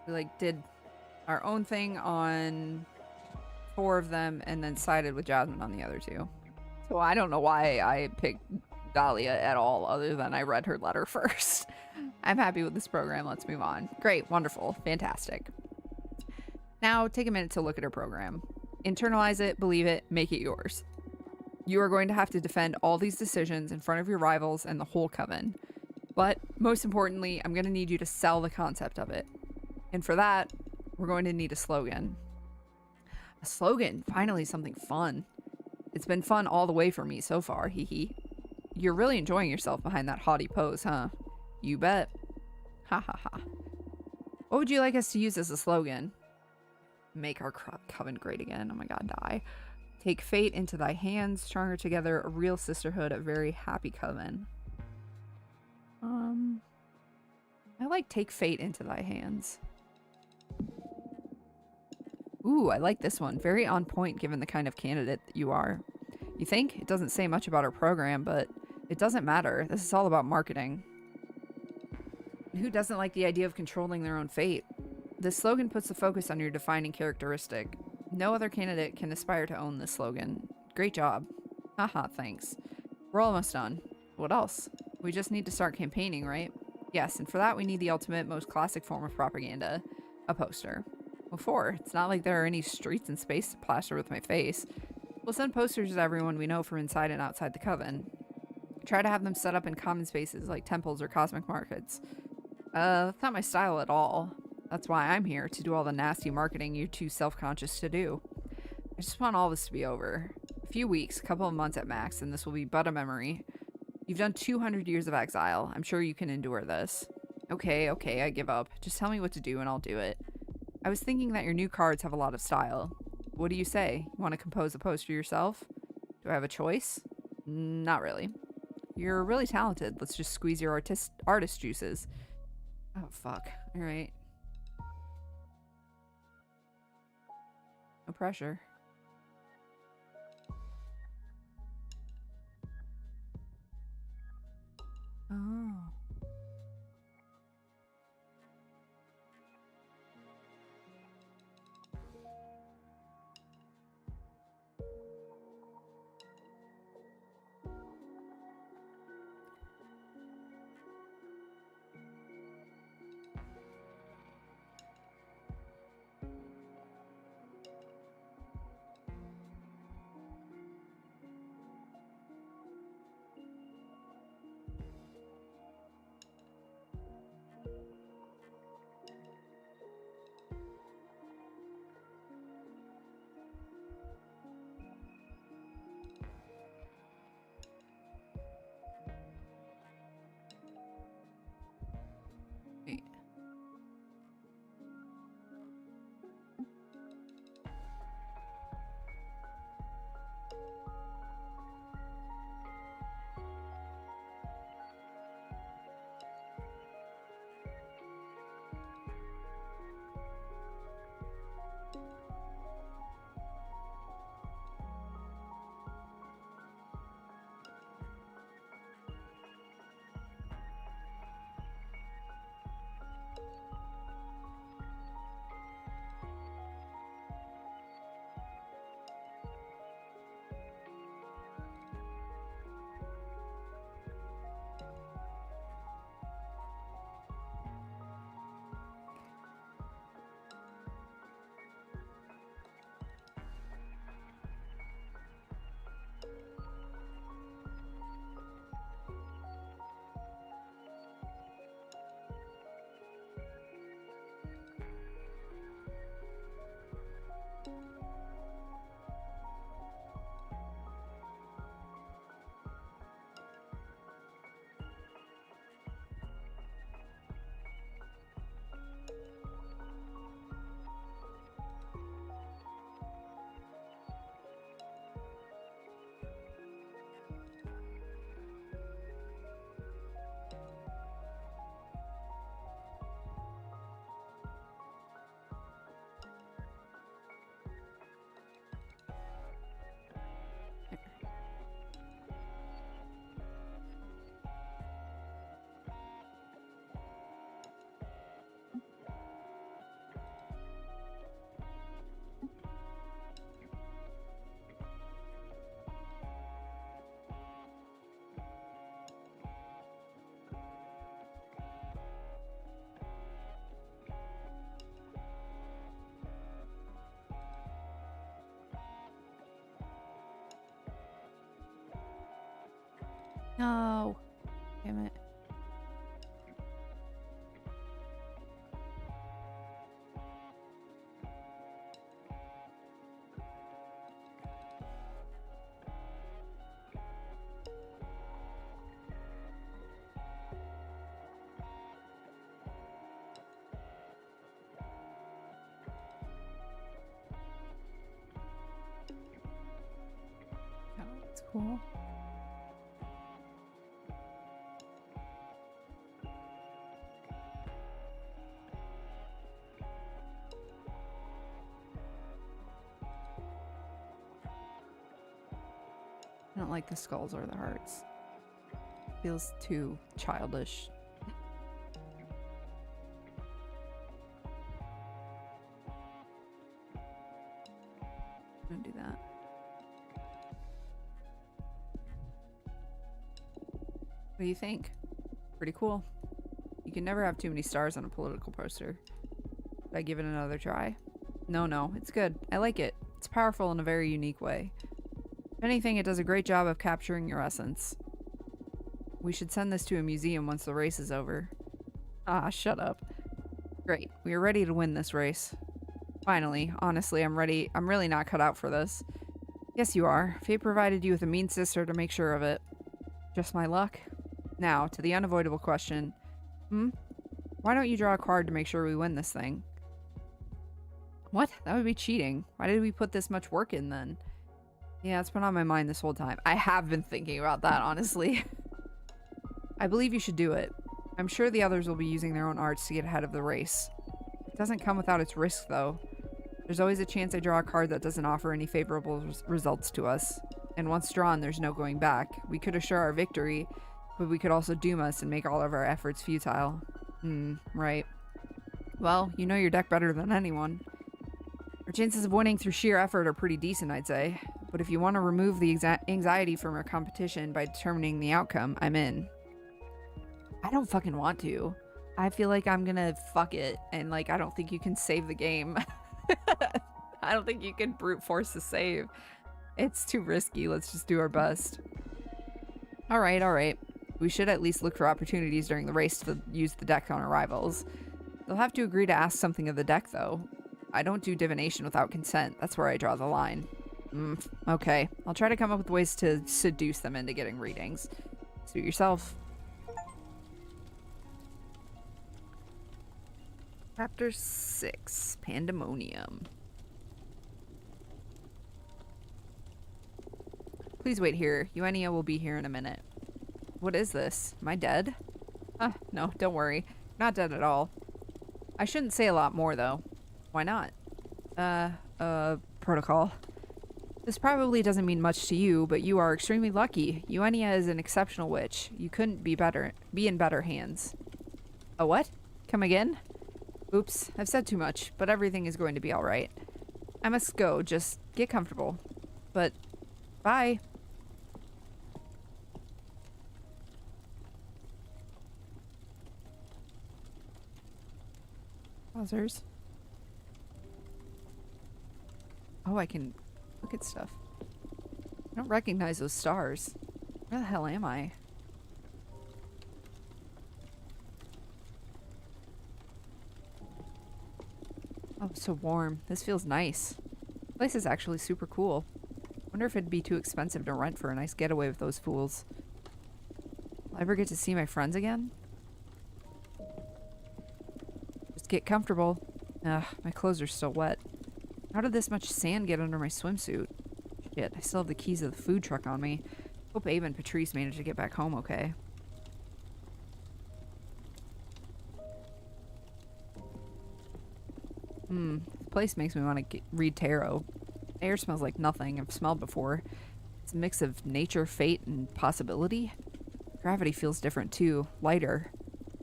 A: We, like, did our own thing on 4 of them and then sided with Jasmine on the other 2. So I don't know why I picked Dahlia at all, other than I read her letter first. I'm happy with this program. Let's move on. Great, wonderful, fantastic. Now take a minute to look at her program. Internalize it, believe it, make it yours. You are going to have to defend all these decisions in front of your rivals and the whole coven. But most importantly, I'm going to need you to sell the concept of it. And for that, we're going to need a slogan. A slogan, finally something fun. It's been fun all the way for me so far, hee hee. You're really enjoying yourself behind that haughty pose, huh? You bet. Ha ha ha. What would you like us to use as a slogan? Make our coven great again. Oh my god, die. Take fate into thy hands, stronger together, a real sisterhood, a very happy coven. I like take fate into thy hands. Ooh, I like this one. Very on point given the kind of candidate that you are. You think? It doesn't say much about our program, but it doesn't matter. This is all about marketing. Who doesn't like the idea of controlling their own fate? This slogan puts the focus on your defining characteristic. No other candidate can aspire to own this slogan. Great job. Haha, thanks. We're almost done. What else? We just need to start campaigning, right? Yes, and for that we need the ultimate, most classic form of propaganda. A poster. What for? It's not like there are any streets in space to plaster with my face. We'll send posters to everyone we know from inside and outside the coven. Try to have them set up in common spaces like temples or cosmic markets. That's not my style at all. That's why I'm here, to do all the nasty marketing you're too self-conscious to do. I just want all this to be over. A few weeks, a couple of months at max, and this will be but a memory. You've done 200 years of exile. I'm sure you can endure this. Okay, I give up. Just tell me what to do and I'll do it. I was thinking that your new cards have a lot of style. What do you say? You want to compose a poster yourself? Do I have a choice? Not really. You're really talented. Let's just squeeze your artist juices. Oh, fuck. Alright. No pressure. Oh. Wait. No. Damn it. Cool. I don't like the skulls or the hearts. Feels too childish. I'm gonna do that. What do you think? Pretty cool. You can never have too many stars on a political poster. Should I give it another try? No, it's good. I like it. It's powerful in a very unique way. If anything, it does a great job of capturing your essence. We should send this to a museum once the race is over. Ah, shut up. Great. We are ready to win this race. Finally. Honestly, I'm ready. I'm really not cut out for this. Yes, you are. Fate provided you with a mean sister to make sure of it. Just my luck? Now, to the unavoidable question. Why don't you draw a card to make sure we win this thing? What? That would be cheating. Why did we put this much work in then? Yeah, it's been on my mind this whole time. I have been thinking about that, honestly. I believe you should do it. I'm sure the others will be using their own arts to get ahead of the race. It doesn't come without its risk, though. There's always a chance I draw a card that doesn't offer any favorable results to us. And once drawn, there's no going back. We could assure our victory, but we could also doom us and make all of our efforts futile. Right. Well, you know your deck better than anyone. Our chances of winning through sheer effort are pretty decent, I'd say. But if you want to remove the anxiety from our competition by determining the outcome, I'm in. I don't fucking want to. I feel like I'm gonna fuck it, and like I don't think you can save the game. I don't think you can brute force the save. It's too risky. Let's just do our best. Alright. We should at least look for opportunities during the race to use the deck on our rivals. They'll have to agree to ask something of the deck, though. I don't do divination without consent. That's where I draw the line. Okay. I'll try to come up with ways to seduce them into getting readings. Suit yourself. Chapter 6. Pandemonium. Please wait here. Eugenia will be here in a minute. What is this? Am I dead? No, don't worry. Not dead at all. I shouldn't say a lot more, though. Why not? Protocol. This probably doesn't mean much to you, but you are extremely lucky. Eugenia is an exceptional witch. You couldn't be in better hands. A what? Come again? Oops, I've said too much, but everything is going to be alright. I must go, just get comfortable. But, bye. Pausers. Oh, I can look at stuff. I don't recognize those stars. Where the hell am I? Oh, it's so warm. This feels nice. This place is actually super cool. Wonder if it'd be too expensive to rent for a nice getaway with those fools. Will I ever get to see my friends again? Just get comfortable. Ugh, my clothes are still wet. How did this much sand get under my swimsuit? Shit, I still have the keys of the food truck on me. Hope Abe and Patrice managed to get back home okay. This place makes me want to read tarot. Air smells like nothing I've smelled before. It's a mix of nature, fate, and possibility. Gravity feels different too, lighter.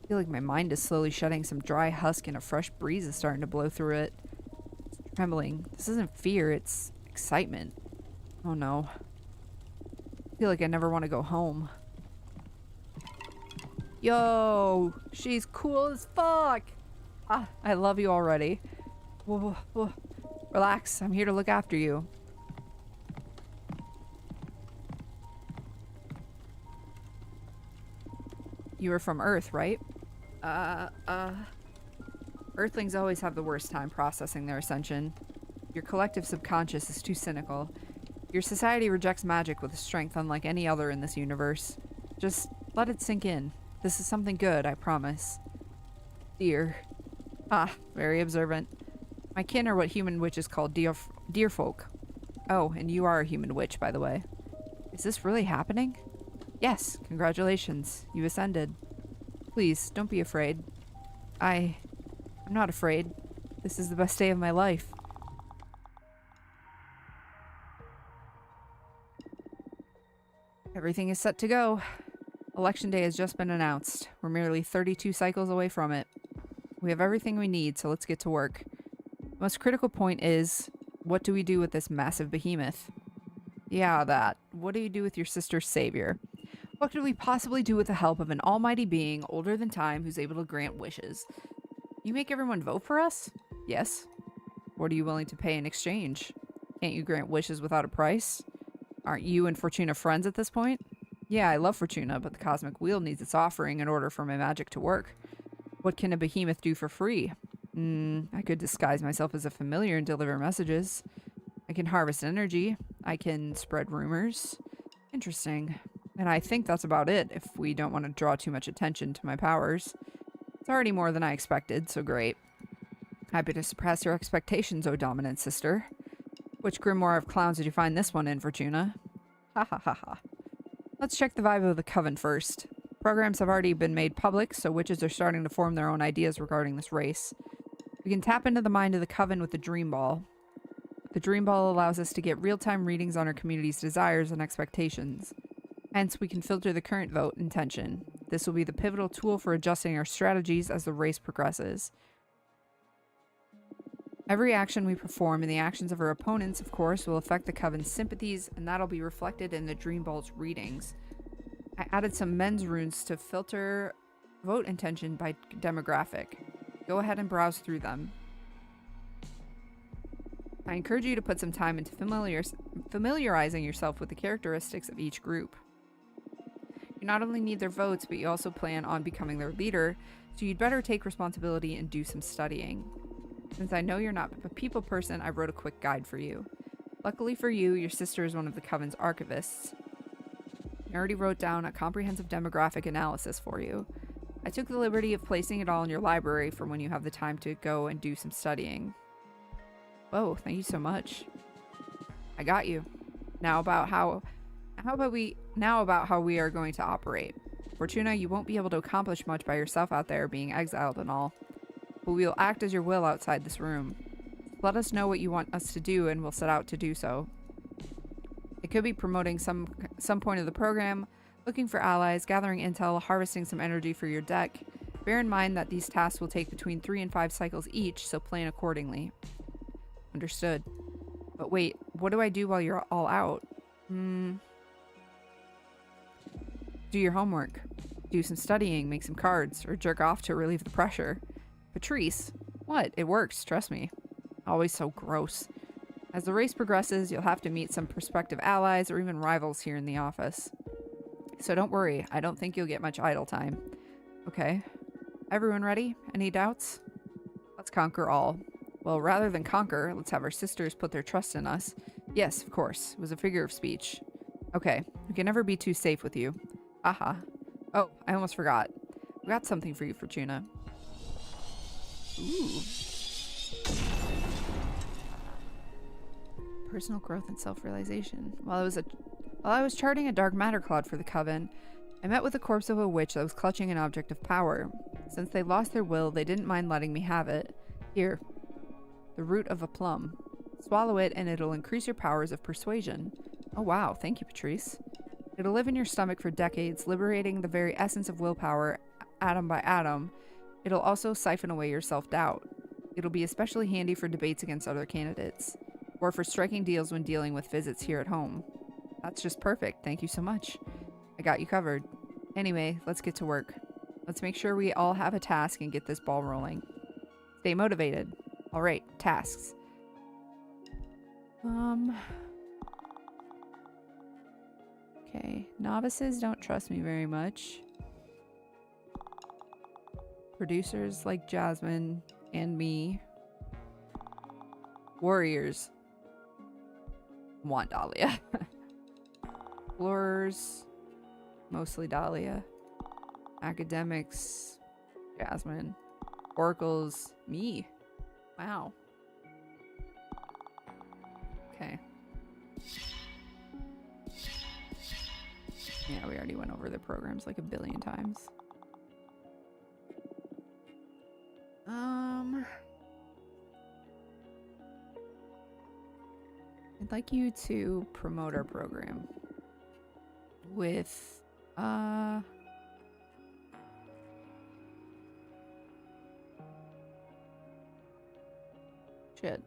A: I feel like my mind is slowly shedding some dry husk and a fresh breeze is starting to blow through it. It's trembling. This isn't fear, it's excitement. Oh no. I feel like I never want to go home. Yo, she's cool as fuck. Ah, I love you already. Whoa. Relax, I'm here to look after you. You were from Earth, right? Earthlings always have the worst time processing their ascension. Your collective subconscious is too cynical. Your society rejects magic with a strength unlike any other in this universe. Just let it sink in. This is something good, I promise. Dear. Ah, very observant. My kin are what human witches call deer folk. Oh, and you are a human witch, by the way. Is this really happening? Yes, congratulations. You ascended. Please, don't be afraid. I'm not afraid. This is the best day of my life. Everything is set to go. Election day has just been announced. We're merely 32 cycles away from it. We have everything we need, so let's get to work. The most critical point is, what do we do with this massive behemoth? Yeah, that. What do you do with your sister's savior? What could we possibly do with the help of an almighty being older than time who's able to grant wishes? You make everyone vote for us? Yes. What are you willing to pay in exchange? Can't you grant wishes without a price? Aren't you and Fortuna friends at this point? Yeah, I love Fortuna, but the cosmic wheel needs its offering in order for my magic to work. What can a behemoth do for free? I could disguise myself as a familiar and deliver messages. I can harvest energy. I can spread rumors. Interesting. And I think that's about it if we don't want to draw too much attention to my powers. It's already more than I expected, so great. Happy to surpass your expectations, O dominant sister. Which grimoire of clowns did you find this one in, Fortuna? Ha ha ha ha. Let's check the vibe of the coven first. Programs have already been made public, so witches are starting to form their own ideas regarding this race. We can tap into the mind of the coven with the Dream Ball. The Dream Ball allows us to get real-time readings on our community's desires and expectations. Hence, we can filter the current vote intention. This will be the pivotal tool for adjusting our strategies as the race progresses. Every action we perform and the actions of our opponents, of course, will affect the Coven's sympathies, and that'll be reflected in the Dream Ball's readings. I added some men's runes to filter vote intention by demographic. Go ahead and browse through them. I encourage you to put some time into familiarizing yourself with the characteristics of each group. You not only need their votes, but you also plan on becoming their leader, so you'd better take responsibility and do some studying. Since I know you're not a people person, I wrote a quick guide for you. Luckily for you, your sister is one of the Coven's archivists. I already wrote down a comprehensive demographic analysis for you. I took the liberty of placing it all in your library for when you have the time to go and do some studying. Whoa, thank you so much. I got you. Now about how we are going to operate. Fortuna, you won't be able to accomplish much by yourself out there, being exiled and all. But we will act as your will outside this room. Let us know what you want us to do and we'll set out to do so. It could be promoting some point of the program, looking for allies, gathering intel, harvesting some energy for your deck. Bear in mind that these tasks will take between 3 and 5 cycles each, so plan accordingly. Understood. But wait, what do I do while you're all out? Do your homework. Do some studying, make some cards, or jerk off to relieve the pressure. Patrice, what? It works, trust me. Always so gross. As the race progresses, you'll have to meet some prospective allies or even rivals here in the office. So don't worry, I don't think you'll get much idle time. Okay. Everyone ready? Any doubts? Let's conquer all. Well, rather than conquer, let's have our sisters put their trust in us. Yes, of course. It was a figure of speech. Okay. We can never be too safe with you. Aha. Oh, I almost forgot. We got something for you, Fortuna. Ooh. Personal growth and self-realization. While I was charting a dark matter cloud for the Coven, I met with the corpse of a witch that was clutching an object of power. Since they lost their will, they didn't mind letting me have it. Here. The root of a plum. Swallow it and it'll increase your powers of persuasion. Oh wow, thank you, Patrice. It'll live in your stomach for decades, liberating the very essence of willpower, atom by atom. It'll also siphon away your self-doubt. It'll be especially handy for debates against other candidates, or for striking deals when dealing with visits here at home. That's just perfect, thank you so much. I got you covered. Anyway, let's get to work. Let's make sure we all have a task and get this ball rolling. Stay motivated. Alright, tasks. Okay, novices don't trust me very much. Producers like Jasmine and me. Warriors want Dahlia. Explorers, mostly Dahlia. Academics, Jasmine. Oracles, me. Wow. Okay. Yeah, we already went over the programs like a billion times. I'd like you to promote our program with, shit.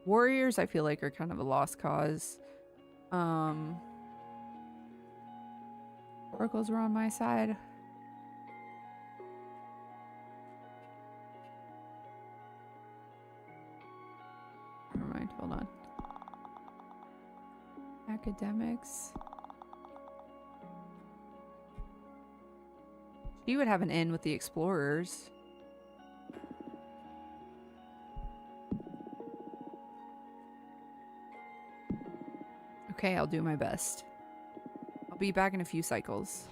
A: Warriors, I feel like, are kind of a lost cause. Oracles were on my side. Never mind, hold on. Academics. She would have an in with the explorers. Okay, I'll do my best. I'll be back in a few cycles.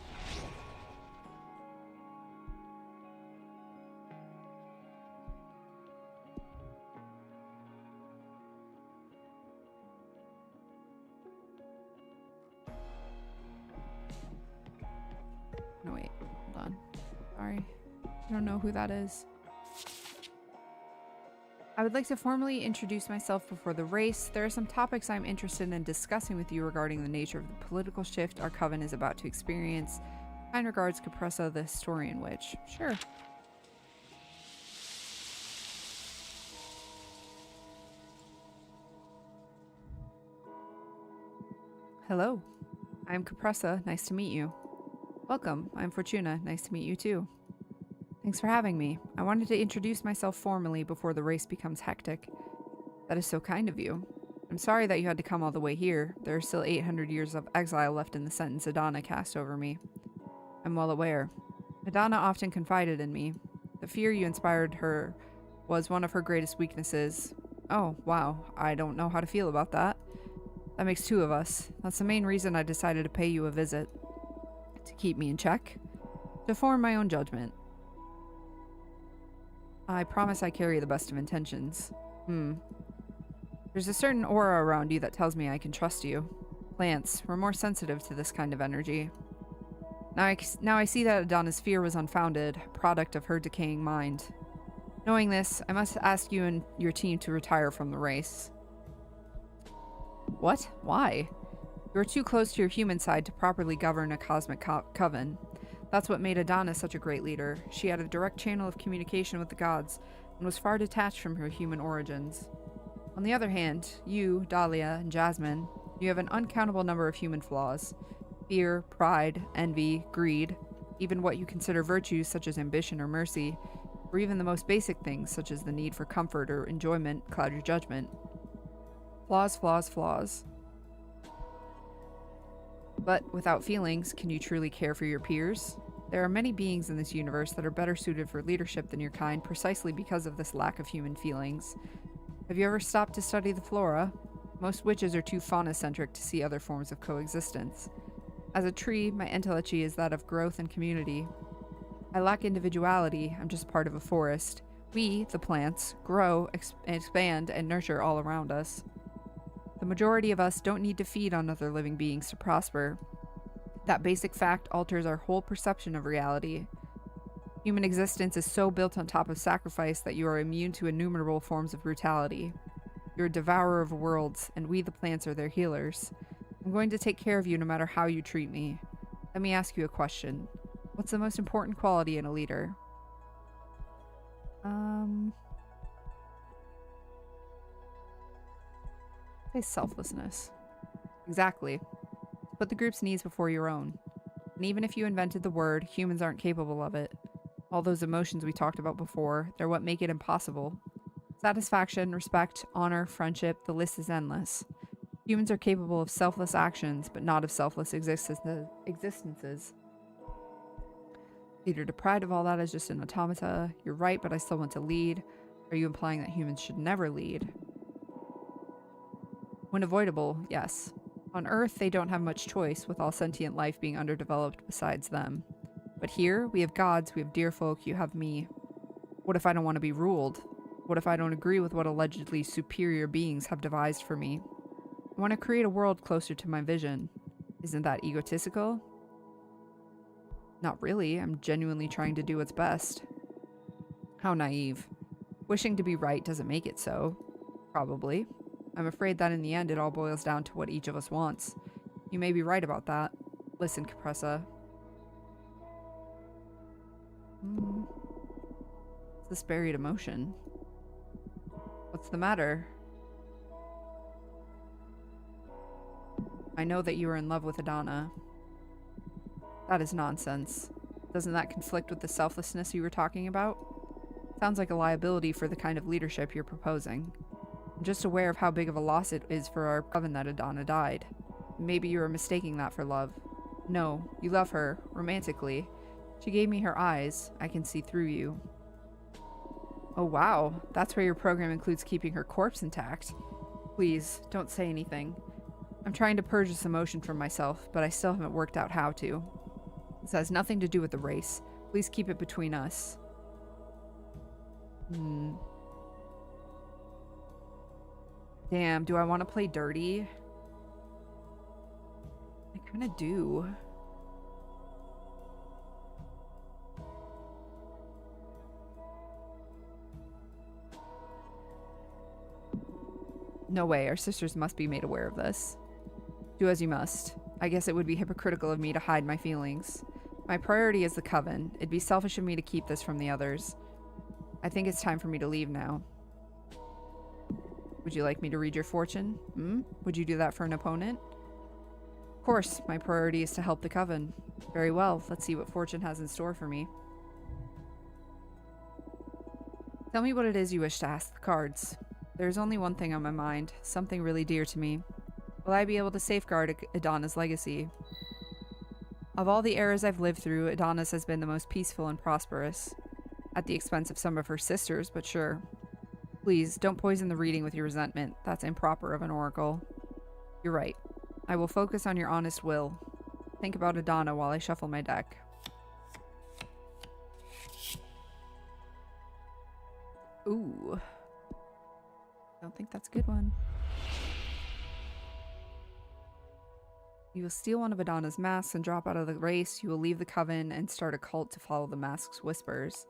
A: No, wait. Hold on. Sorry. I don't know who that is. I would like to formally introduce myself before the race. There are some topics I'm interested in discussing with you regarding the nature of the political shift our coven is about to experience. Kind regards, Capressa, the historian witch. Sure. Hello. I'm Capressa. Nice to meet you. Welcome. I'm Fortuna. Nice to meet you too. Thanks for having me. I wanted to introduce myself formally before the race becomes hectic. That is so kind of you. I'm sorry that you had to come all the way here. There are still 800 years of exile left in the sentence Adana cast over me. I'm well aware. Adana often confided in me. The fear you inspired her was one of her greatest weaknesses. Oh, wow. I don't know how to feel about that. That makes two of us. That's the main reason I decided to pay you a visit. To keep me in check. To form my own judgment. I promise I carry the best of intentions. There's a certain aura around you that tells me I can trust you. Plants, we're more sensitive to this kind of energy. Now I see that Adana's fear was unfounded, product of her decaying mind. Knowing this, I must ask you and your team to retire from the race. What? Why? You're too close to your human side to properly govern a cosmic coven. That's what made Adana such a great leader. She had a direct channel of communication with the gods, and was far detached from her human origins. On the other hand, you, Dahlia, and Jasmine, you have an uncountable number of human flaws. Fear, pride, envy, greed, even what you consider virtues such as ambition or mercy, or even the most basic things such as the need for comfort or enjoyment cloud your judgment. Flaws, flaws, flaws. But without feelings, can you truly care for your peers? There are many beings in this universe that are better suited for leadership than your kind precisely because of this lack of human feelings. Have you ever stopped to study the flora? Most witches are too fauna-centric to see other forms of coexistence. As a tree, my entelechy is that of growth and community. I lack individuality, I'm just part of a forest. We, the plants, grow, expand, and nurture all around us. The majority of us don't need to feed on other living beings to prosper. That basic fact alters our whole perception of reality. Human existence is so built on top of sacrifice that you are immune to innumerable forms of brutality. You're a devourer of worlds, and we the plants are their healers. I'm going to take care of you no matter how you treat me. Let me ask you a question. What's the most important quality in a leader? Say selflessness. Exactly. Put the group's needs before your own. And even if you invented the word, humans aren't capable of it. All those emotions we talked about before, they're what make it impossible. Satisfaction, respect, honor, friendship, the list is endless. Humans are capable of selfless actions, but not of selfless existences. Leader deprived of all that is just an automata. You're right, but I still want to lead. Are you implying that humans should never lead? When avoidable, yes. On Earth, they don't have much choice, with all sentient life being underdeveloped besides them. But here, we have gods, we have dear folk, you have me. What if I don't want to be ruled? What if I don't agree with what allegedly superior beings have devised for me? I want to create a world closer to my vision. Isn't that egotistical? Not really. I'm genuinely trying to do what's best. How naive. Wishing to be right doesn't make it so. Probably. I'm afraid that in the end it all boils down to what each of us wants. You may be right about that. Listen, Capressa. It's this buried emotion. What's the matter? I know that you are in love with Adana. That is nonsense. Doesn't that conflict with the selflessness you were talking about? Sounds like a liability for the kind of leadership you're proposing. I'm just aware of how big of a loss it is for our coven that Adana died. Maybe you are mistaking that for love. No, you love her, romantically. She gave me her eyes. I can see through you. Oh wow, that's where your program includes keeping her corpse intact. Please, don't say anything. I'm trying to purge this emotion from myself, but I still haven't worked out how to. This has nothing to do with the race. Please keep it between us. Damn, do I want to play dirty? I kind of do. No way, our sisters must be made aware of this. Do as you must. I guess it would be hypocritical of me to hide my feelings. My priority is the coven. It'd be selfish of me to keep this from the others. I think it's time for me to leave now. Would you like me to read your fortune? Would you do that for an opponent? Of course, my priority is to help the coven. Very well, let's see what fortune has in store for me. Tell me what it is you wish to ask the cards. There's only one thing on my mind, something really dear to me. Will I be able to safeguard Adana's legacy? Of all the eras I've lived through, Adana's has been the most peaceful and prosperous. At the expense of some of her sisters, but sure. Please, don't poison the reading with your resentment. That's improper of an oracle. You're right. I will focus on your honest will. Think about Adana while I shuffle my deck. Ooh. Don't think that's a good one. You will steal one of Adana's masks and drop out of the race. You will leave the coven and start a cult to follow the mask's whispers.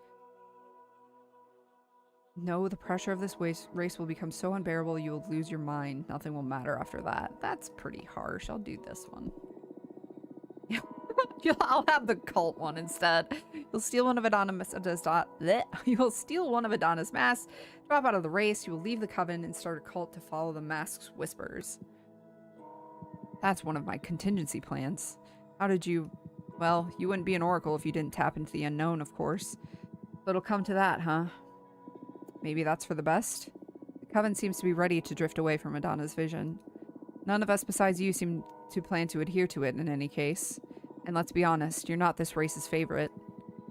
A: No, the pressure of this race will become so unbearable you will lose your mind. Nothing will matter after that. That's pretty harsh. I'll do this one. I'll have the cult one instead. You'll steal one of Adana's You'll steal one of Adana's masks, drop out of the race. You will leave the coven and start a cult to follow the mask's whispers. That's one of my contingency plans. How did you... Well, you wouldn't be an oracle if you didn't tap into the unknown, of course. But it'll come to that, huh? Maybe that's for the best? The coven seems to be ready to drift away from Adana's vision. None of us besides you seem to plan to adhere to it in any case. And let's be honest, you're not this race's favorite.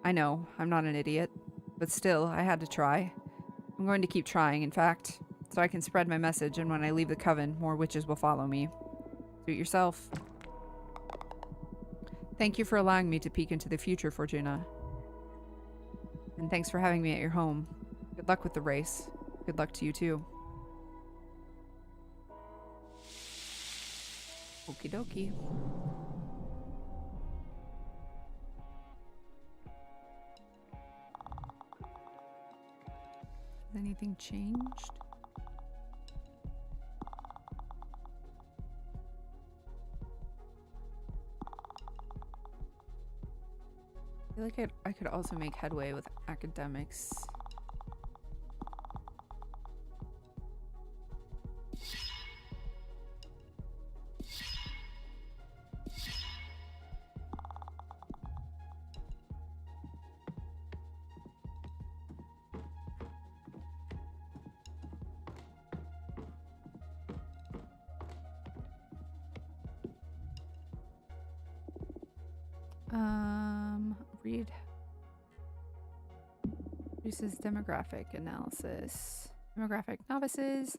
A: I know, I'm not an idiot. But still, I had to try. I'm going to keep trying, in fact, so I can spread my message, and when I leave the coven, more witches will follow me. Suit yourself. Thank you for allowing me to peek into the future, Fortuna. And thanks for having me at your home. Good luck with the race. Good luck to you, too. Okie dokie. Has anything changed? I feel like I could also make headway with academics. Read. Reduces demographic analysis. Demographic novices.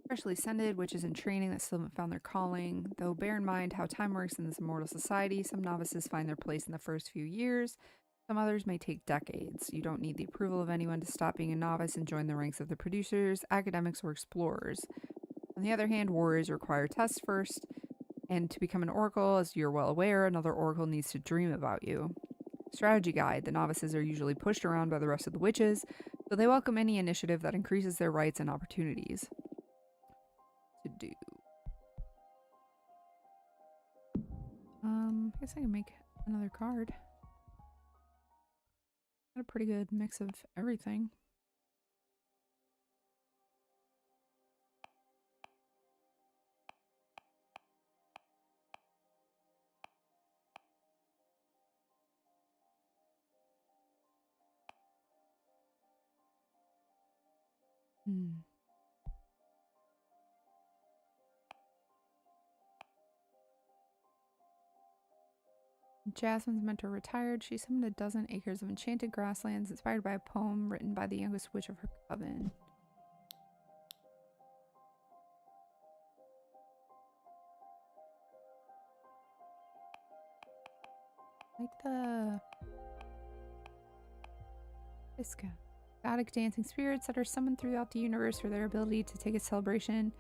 A: Freshly ascended, witches in training that still haven't found their calling. Though bear in mind how time works in this immortal society, some novices find their place in the first few years. Some others may take decades. You don't need the approval of anyone to stop being a novice and join the ranks of the producers, academics, or explorers. On the other hand, warriors require tests first. And to become an oracle, as you're well aware, another oracle needs to dream about you. Strategy guide. The novices are usually pushed around by the rest of the witches, so they welcome any initiative that increases their rights and opportunities. To do. I guess I can make another card. Got a pretty good mix of everything. Jasmine's mentor retired. She summoned a dozen acres of enchanted grasslands inspired by a poem written by the youngest witch of her coven. Like the... Iska. Exotic dancing spirits that are summoned throughout the universe for their ability to take a celebration.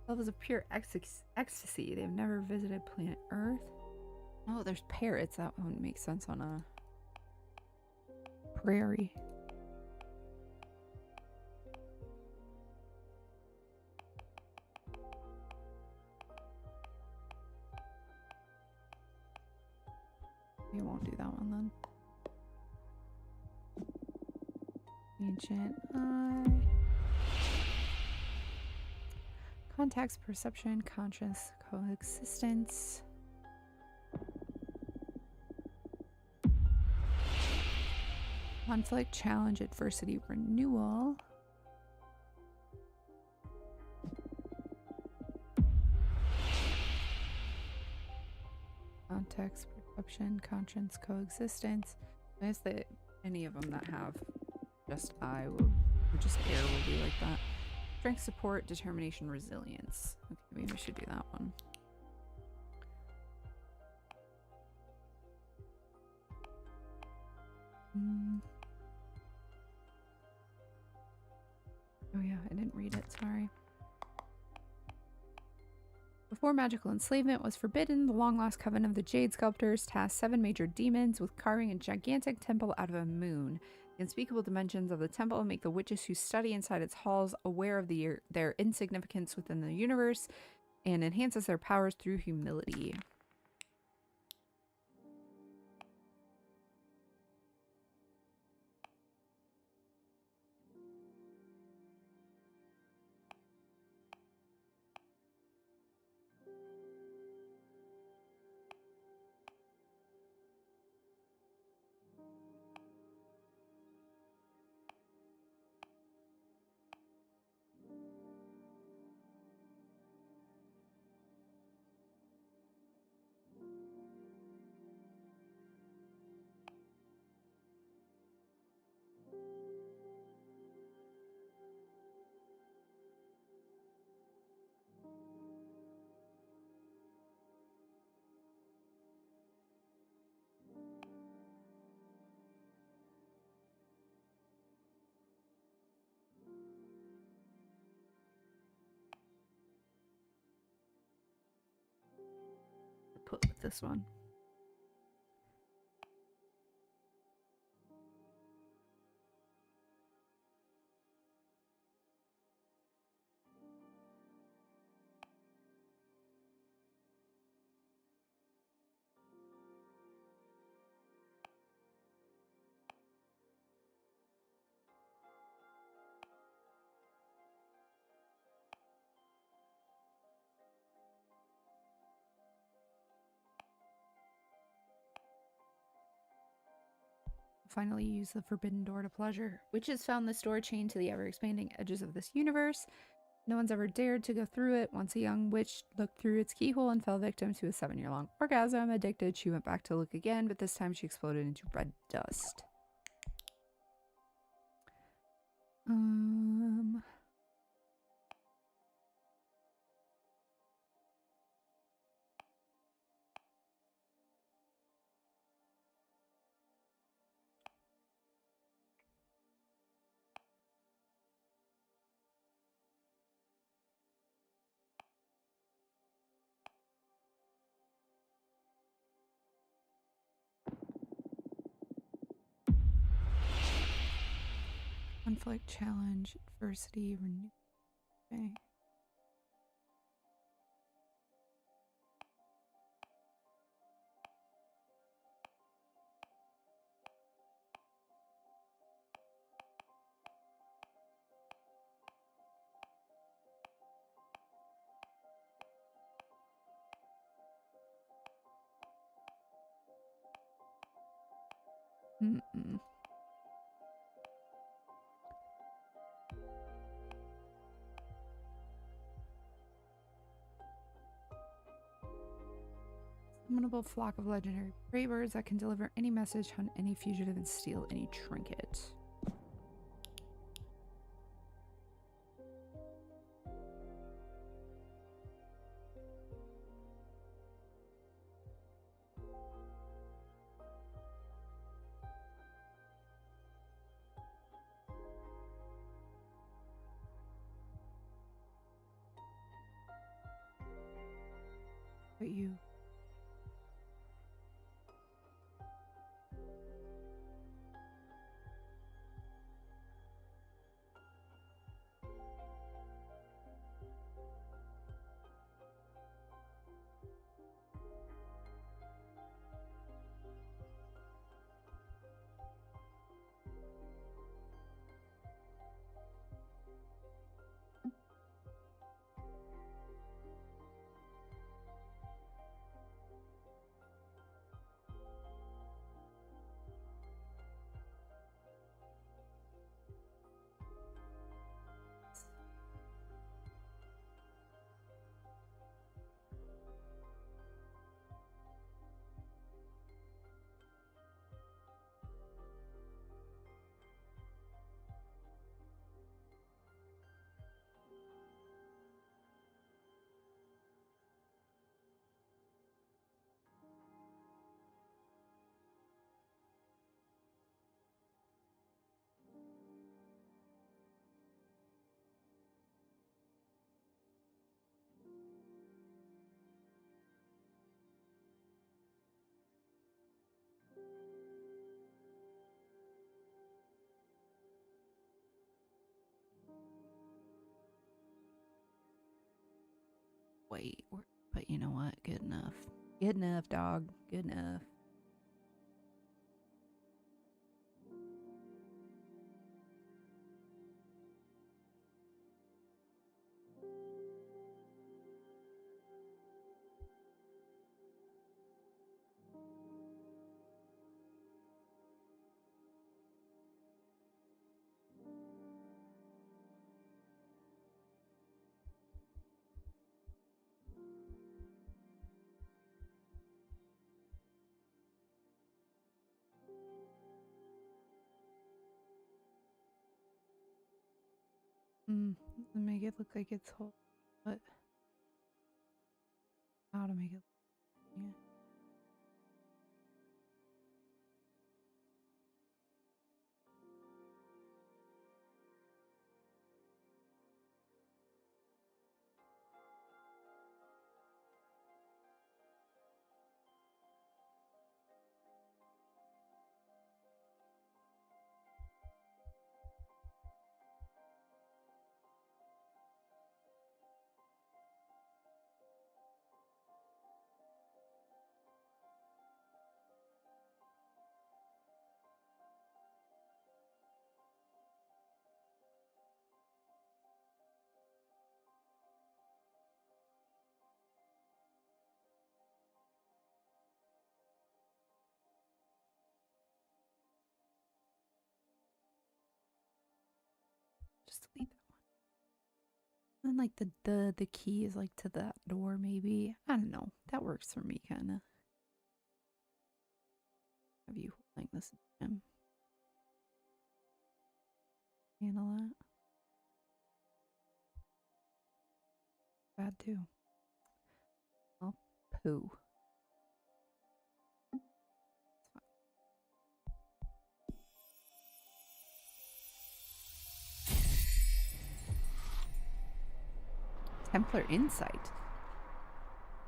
A: Levels of pure ecstasy. They've never visited planet Earth. Oh, there's parrots. That wouldn't make sense on a prairie. We won't do that one then. Ancient Eye. Contacts, perception, conscious, coexistence. Conflict, challenge, adversity, renewal. Context, perception, conscience, coexistence. Nice that any of them that have just I will, or just air will be like that. Strength, support, determination, resilience. Okay, maybe we should do that one. Oh yeah, I didn't read it, sorry. Before magical enslavement was forbidden, the long-lost coven of the Jade Sculptors tasked 7 major demons with carving a gigantic temple out of a moon. The unspeakable dimensions of the temple make the witches who study inside its halls aware of their insignificance within the universe and enhances their powers through humility. Put with this one. Finally use the forbidden door to pleasure. Witches found this door chained to the ever-expanding edges of this universe. No one's ever dared to go through it. Once a young witch looked through its keyhole and fell victim to a 7-year-long orgasm. Addicted, she went back to look again, but this time she exploded into red dust. Conflict, challenge, adversity, renew. Okay. Mm-mm. Summonable flock of legendary prey birds that can deliver any message, hunt any fugitive, and steal any trinket. But you. Wait, but you know what? Good enough. Good enough, dog. Good enough. Make it look like it's whole, but how to make it? Yeah. Just delete that one. And like the key is like to that door, maybe. I don't know. That works for me, kind of. Have you holding this gem? Handle that. Bad too. Oh, poo. Templar Insight.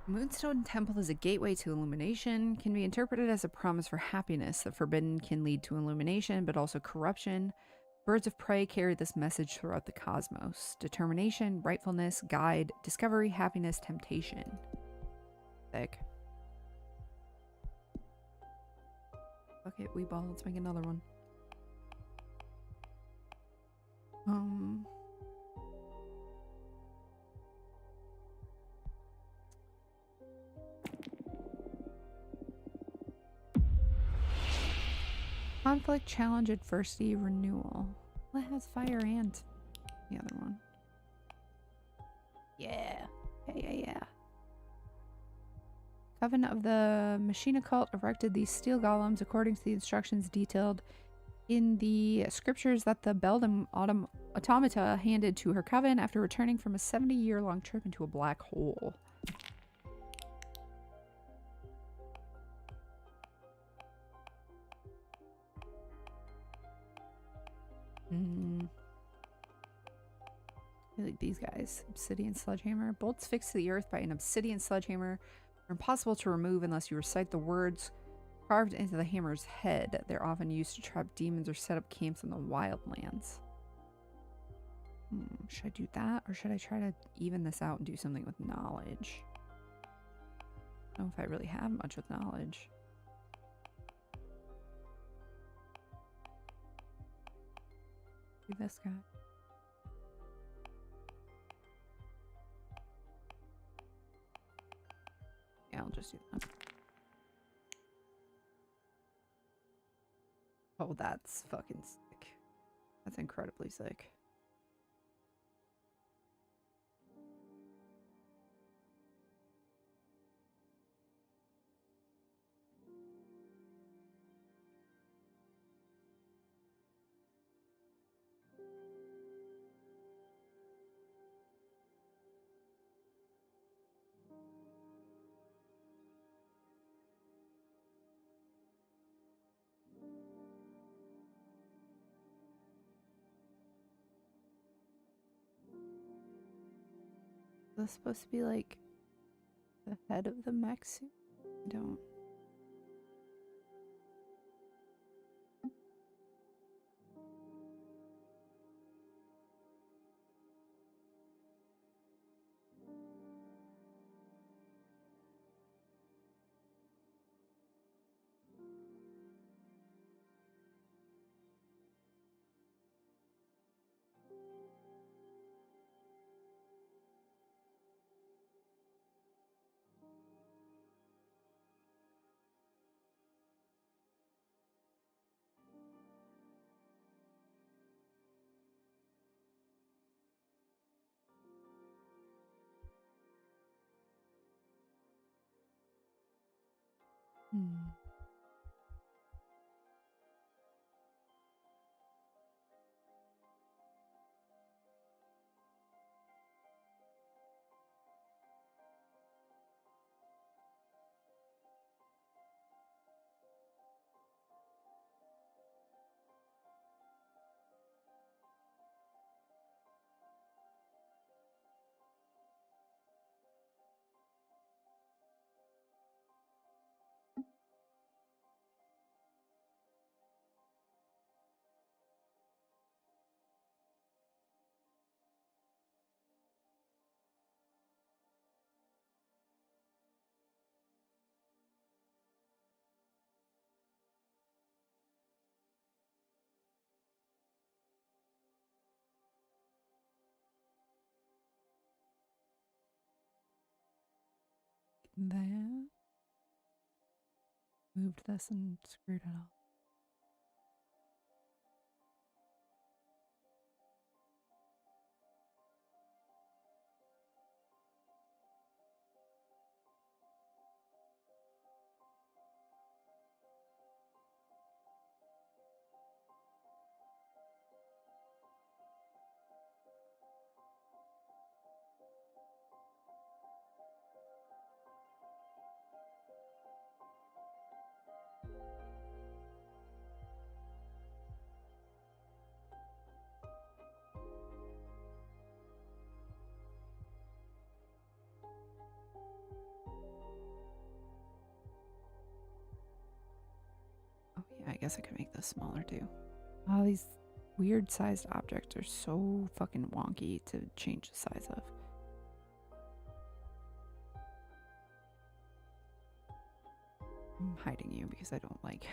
A: Moonstone Temple is a gateway to illumination, can be interpreted as a promise for happiness. The forbidden can lead to illumination, but also corruption. Birds of prey carry this message throughout the cosmos. Determination, rightfulness, guide, discovery, happiness, temptation. Sick. Okay, Weeball, let's make another one. Conflict, challenge, adversity, renewal. Well, it has fire and the other one. Yeah. Yeah. Coven of the Machina cult erected these steel golems according to the instructions detailed in the scriptures that the Beldam automata handed to her coven after returning from a 70-year-long trip into a black hole. I like these guys. Obsidian sledgehammer. Bolts fixed to the earth by an obsidian sledgehammer are impossible to remove unless you recite the words carved into the hammer's head. They're often used to trap demons or set up camps in the wildlands. Should I do that, or should I try to even this out and do something with knowledge? I don't know if I really have much with knowledge. Do this guy. Yeah, I'll just do that. Oh, that's fucking sick. That's incredibly sick. Is this supposed to be like the head of the mech suit? I don't. That. Moved this and screwed it up. Oh yeah, I guess I could make this smaller too. Oh, these Weird sized objects are so fucking wonky to change the size of. I'm hiding you because I don't like.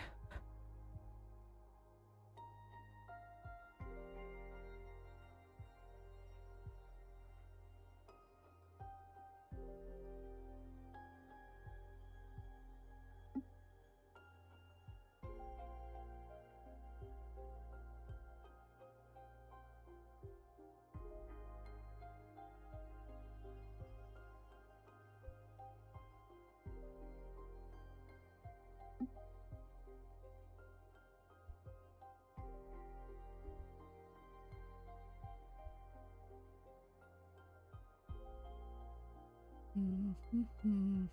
A: Mm-hmm.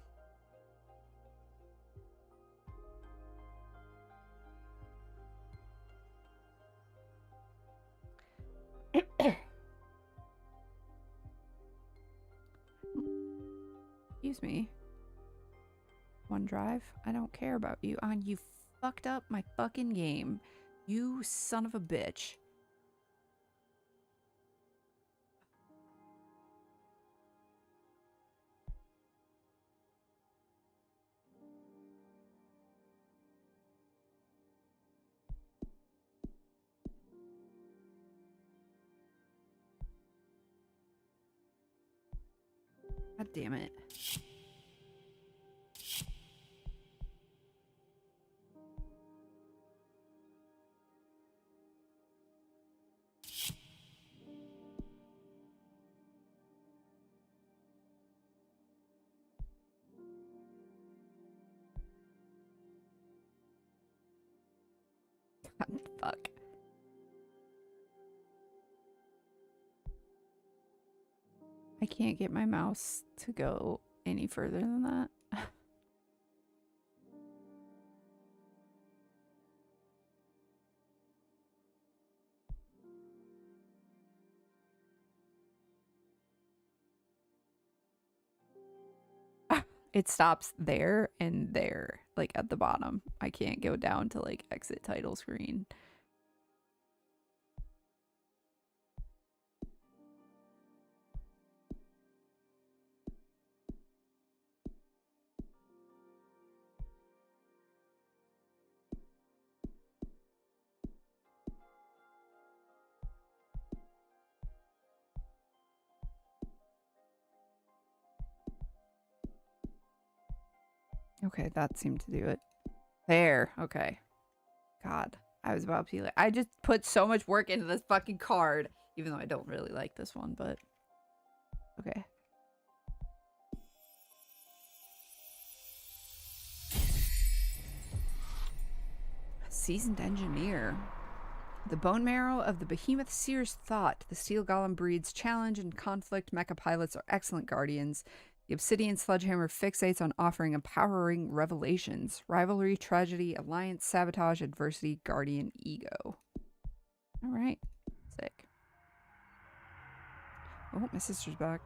A: Excuse me. OneDrive, I don't care about you. You fucked up my fucking game. You son of a bitch. God damn it. God, fuck. I can't get my mouse to go any further than that. It stops there and there, like at the bottom. I can't go down to like exit title screen. Okay, that seemed to do it. There. Okay. God, I was about to be like, I just put so much work into this fucking card, even though I don't really like this one, but okay. Seasoned engineer. The bone marrow of the behemoth sears thought. The steel golem breeds challenge and conflict. Mecha pilots are excellent guardians. The obsidian sledgehammer fixates on offering empowering revelations. Rivalry, tragedy, alliance, sabotage, adversity, guardian, ego. All right. Sick. Oh, my sister's back.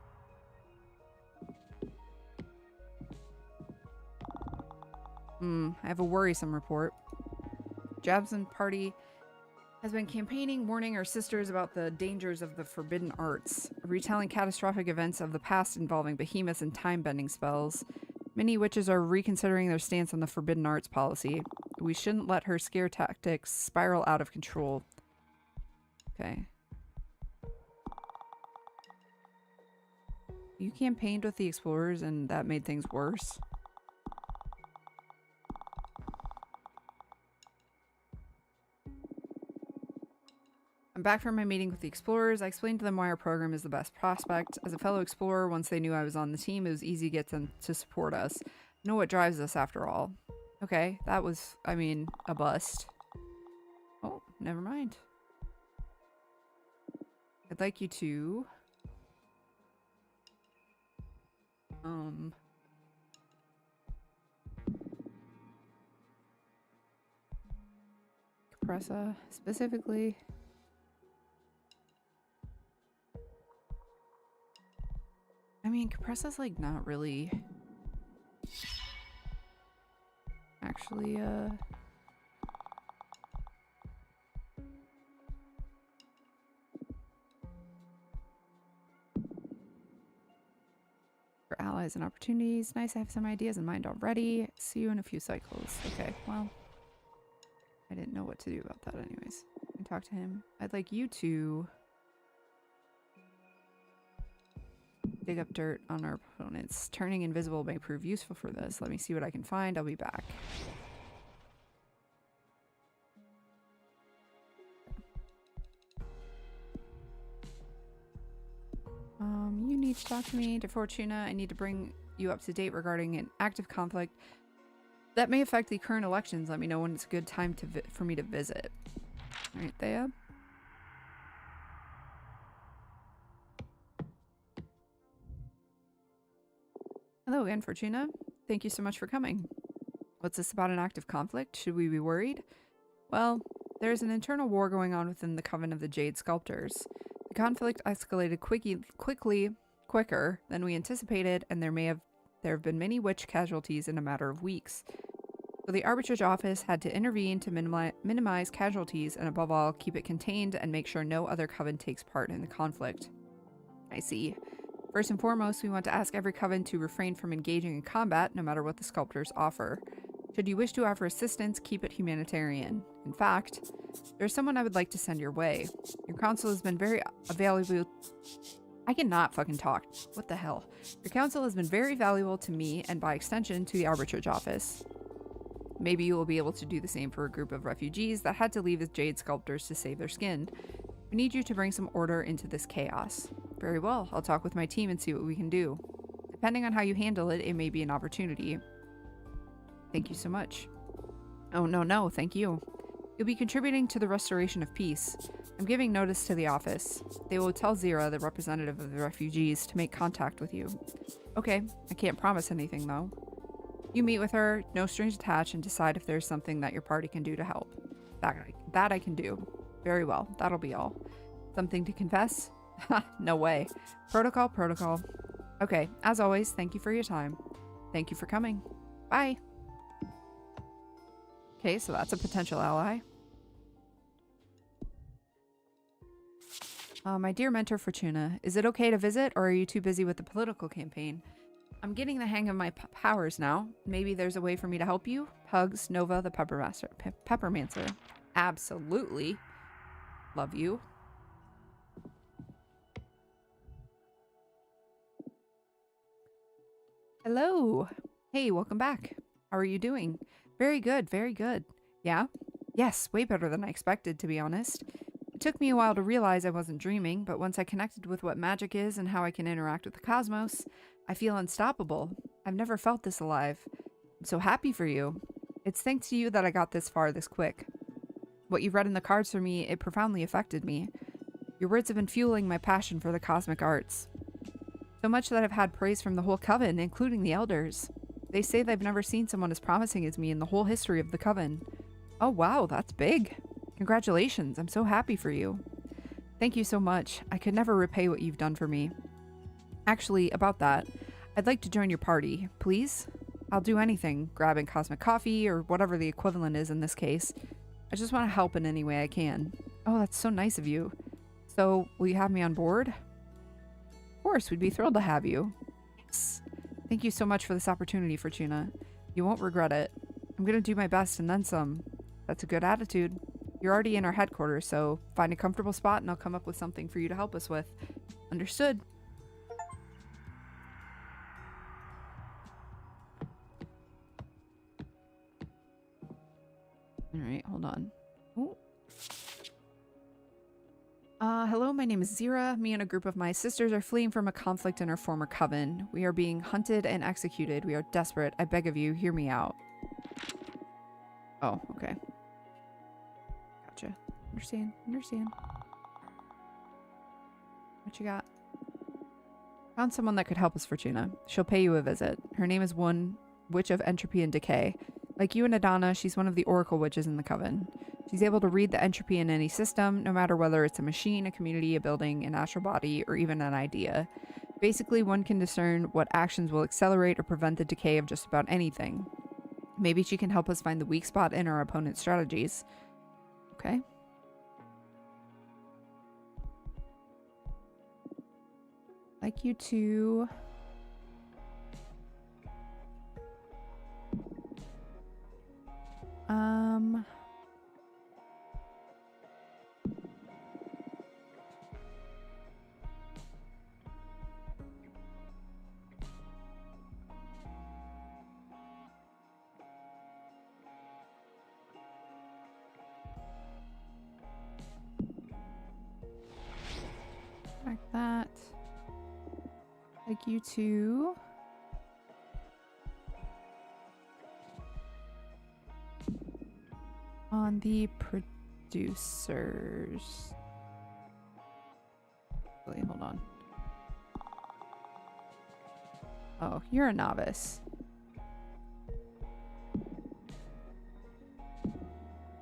A: I have a worrisome report. Jabson party has been campaigning, warning our sisters about the dangers of the forbidden arts, retelling catastrophic events of the past involving behemoths and time-bending spells. Many witches are reconsidering their stance on the forbidden arts policy. We shouldn't let her scare tactics spiral out of control. Okay. You campaigned with the explorers and that made things worse? I'm back from my meeting with the explorers. I explained to them why our program is the best prospect. As a fellow explorer, once they knew I was on the team, it was easy to get them to support us. Know what drives us after all. Okay, that was, I mean, a bust. Oh, never mind. I'd like you to... Compressa, specifically... I mean, Compressa's like not really actually Analyze an opportunities. Nice, I have some ideas in mind already. See you in a few cycles. Okay, well, I didn't know what to do about that anyways. I can talk to him. I'd like you to dig up dirt on our opponents. Turning invisible may prove useful for this. Let me see what I can find. I'll be back. You need to talk to me, to Fortuna. I need to bring you up to date regarding an active conflict that may affect the current elections. Let me know when it's a good time to for me to visit. All right, Thea. Hello again, Fortuna. Thank you so much for coming. What's this about, an active conflict? Should we be worried? Well, there's an internal war going on within the Coven of the Jade Sculptors. The conflict escalated quicker than we anticipated, and there have been many witch casualties in a matter of weeks. So the arbitrage office had to intervene to minimize casualties and, above all, keep it contained and make sure no other coven takes part in the conflict. I see. First and foremost, we want to ask every coven to refrain from engaging in combat, no matter what the sculptors offer. Should you wish to offer assistance, keep it humanitarian. In fact, there's someone I would like to send your way. Your counsel has been very valuable. I cannot fucking talk. What the hell? Your counsel has been very valuable to me and, by extension, to the arbitrage office. Maybe you will be able to do the same for a group of refugees that had to leave as jade sculptors to save their skin. We need you to bring some order into this chaos. Very well, I'll talk with my team and see what we can do. Depending on how you handle it, it may be an opportunity. Thank you so much. Oh, no, thank you. You'll be contributing to the restoration of peace. I'm giving notice to the office. They will tell Zira, the representative of the refugees, to make contact with you. Okay, I can't promise anything though. You meet with her, no strings attached, and decide if there's something that your party can do to help. That I can do. Very well, that'll be all. Something to confess? Ha, no way. Protocol. Okay, as always, thank you for your time. Thank you for coming. Bye. Okay, so that's a potential ally. My dear mentor Fortuna, is it okay to visit, or are you too busy with the political campaign? I'm getting the hang of my powers now. Maybe there's a way for me to help you? Hugs, Nova, the Peppermancer. Absolutely. Love you. Hello. Hey, welcome back. How are you doing? Very good, very good. Yeah? Yes, way better than I expected, to be honest. It took me a while to realize I wasn't dreaming, but once I connected with what magic is and how I can interact with the cosmos, I feel unstoppable. I've never felt this alive. I'm so happy for you. It's thanks to you that I got this far this quick. What you've read in the cards for me, it profoundly affected me. Your words have been fueling my passion for the cosmic arts. So much that I've had praise from the whole coven, including the elders. They say they've never seen someone as promising as me in the whole history of the coven. Oh wow, that's big. Congratulations, I'm so happy for you. Thank you so much. I could never repay what you've done for me. Actually, about that, I'd like to join your party, please? I'll do anything, grabbing cosmic coffee or whatever the equivalent is in this case. I just want to help in any way I can. Oh, that's so nice of you. So, will you have me on board? Of course, we'd be thrilled to have you. Yes. Thank you so much for this opportunity, Fortuna. You won't regret it. I'm going to do my best and then some. That's a good attitude. You're already in our headquarters, so find a comfortable spot and I'll come up with something for you to help us with. Understood. Alright, hold on. Ooh. Hello, my name is Zira. Me and a group of my sisters are fleeing from a conflict in our former coven. We are being hunted and executed. We are desperate. I beg of you, hear me out. Oh, okay. Gotcha. Understand. What you got? Found someone that could help us, Fortuna. She'll pay you a visit. Her name is One, Witch of Entropy and Decay. Like you and Adana, she's one of the Oracle Witches in the Coven. She's able to read the entropy in any system, no matter whether it's a machine, a community, a building, an astral body, or even an idea. Basically, one can discern what actions will accelerate or prevent the decay of just about anything. Maybe she can help us find the weak spot in our opponent's strategies. Okay. Like you to Check that. Like you too. On the producers. Wait, hold on. Oh, you're a novice.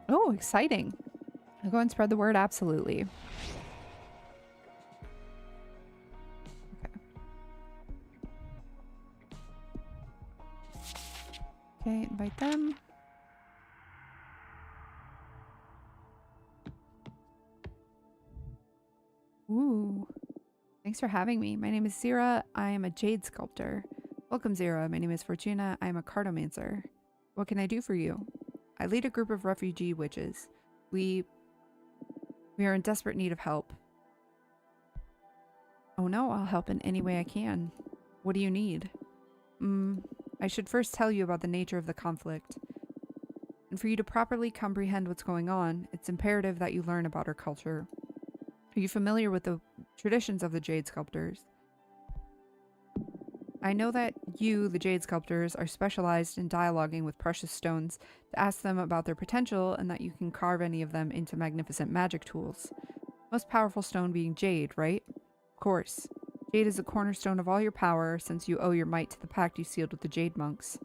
A: Oh, exciting. I'll go and spread the word, absolutely. Okay, invite them. Ooh. Thanks for having me. My name is Zira. I am a jade sculptor. Welcome, Zira. My name is Fortuna. I am a cartomancer. What can I do for you? I lead a group of refugee witches. We are in desperate need of help. Oh no, I'll help in any way I can. What do you need? I should first tell you about the nature of the conflict. And for you to properly comprehend what's going on, it's imperative that you learn about our culture. Are you familiar with the traditions of the jade sculptors? I know that you, the jade sculptors, are specialized in dialoguing with precious stones to ask them about their potential and that you can carve any of them into magnificent magic tools. Most powerful stone being jade, right? Of course. Jade is the cornerstone of all your power since you owe your might to the pact you sealed with the jade monks.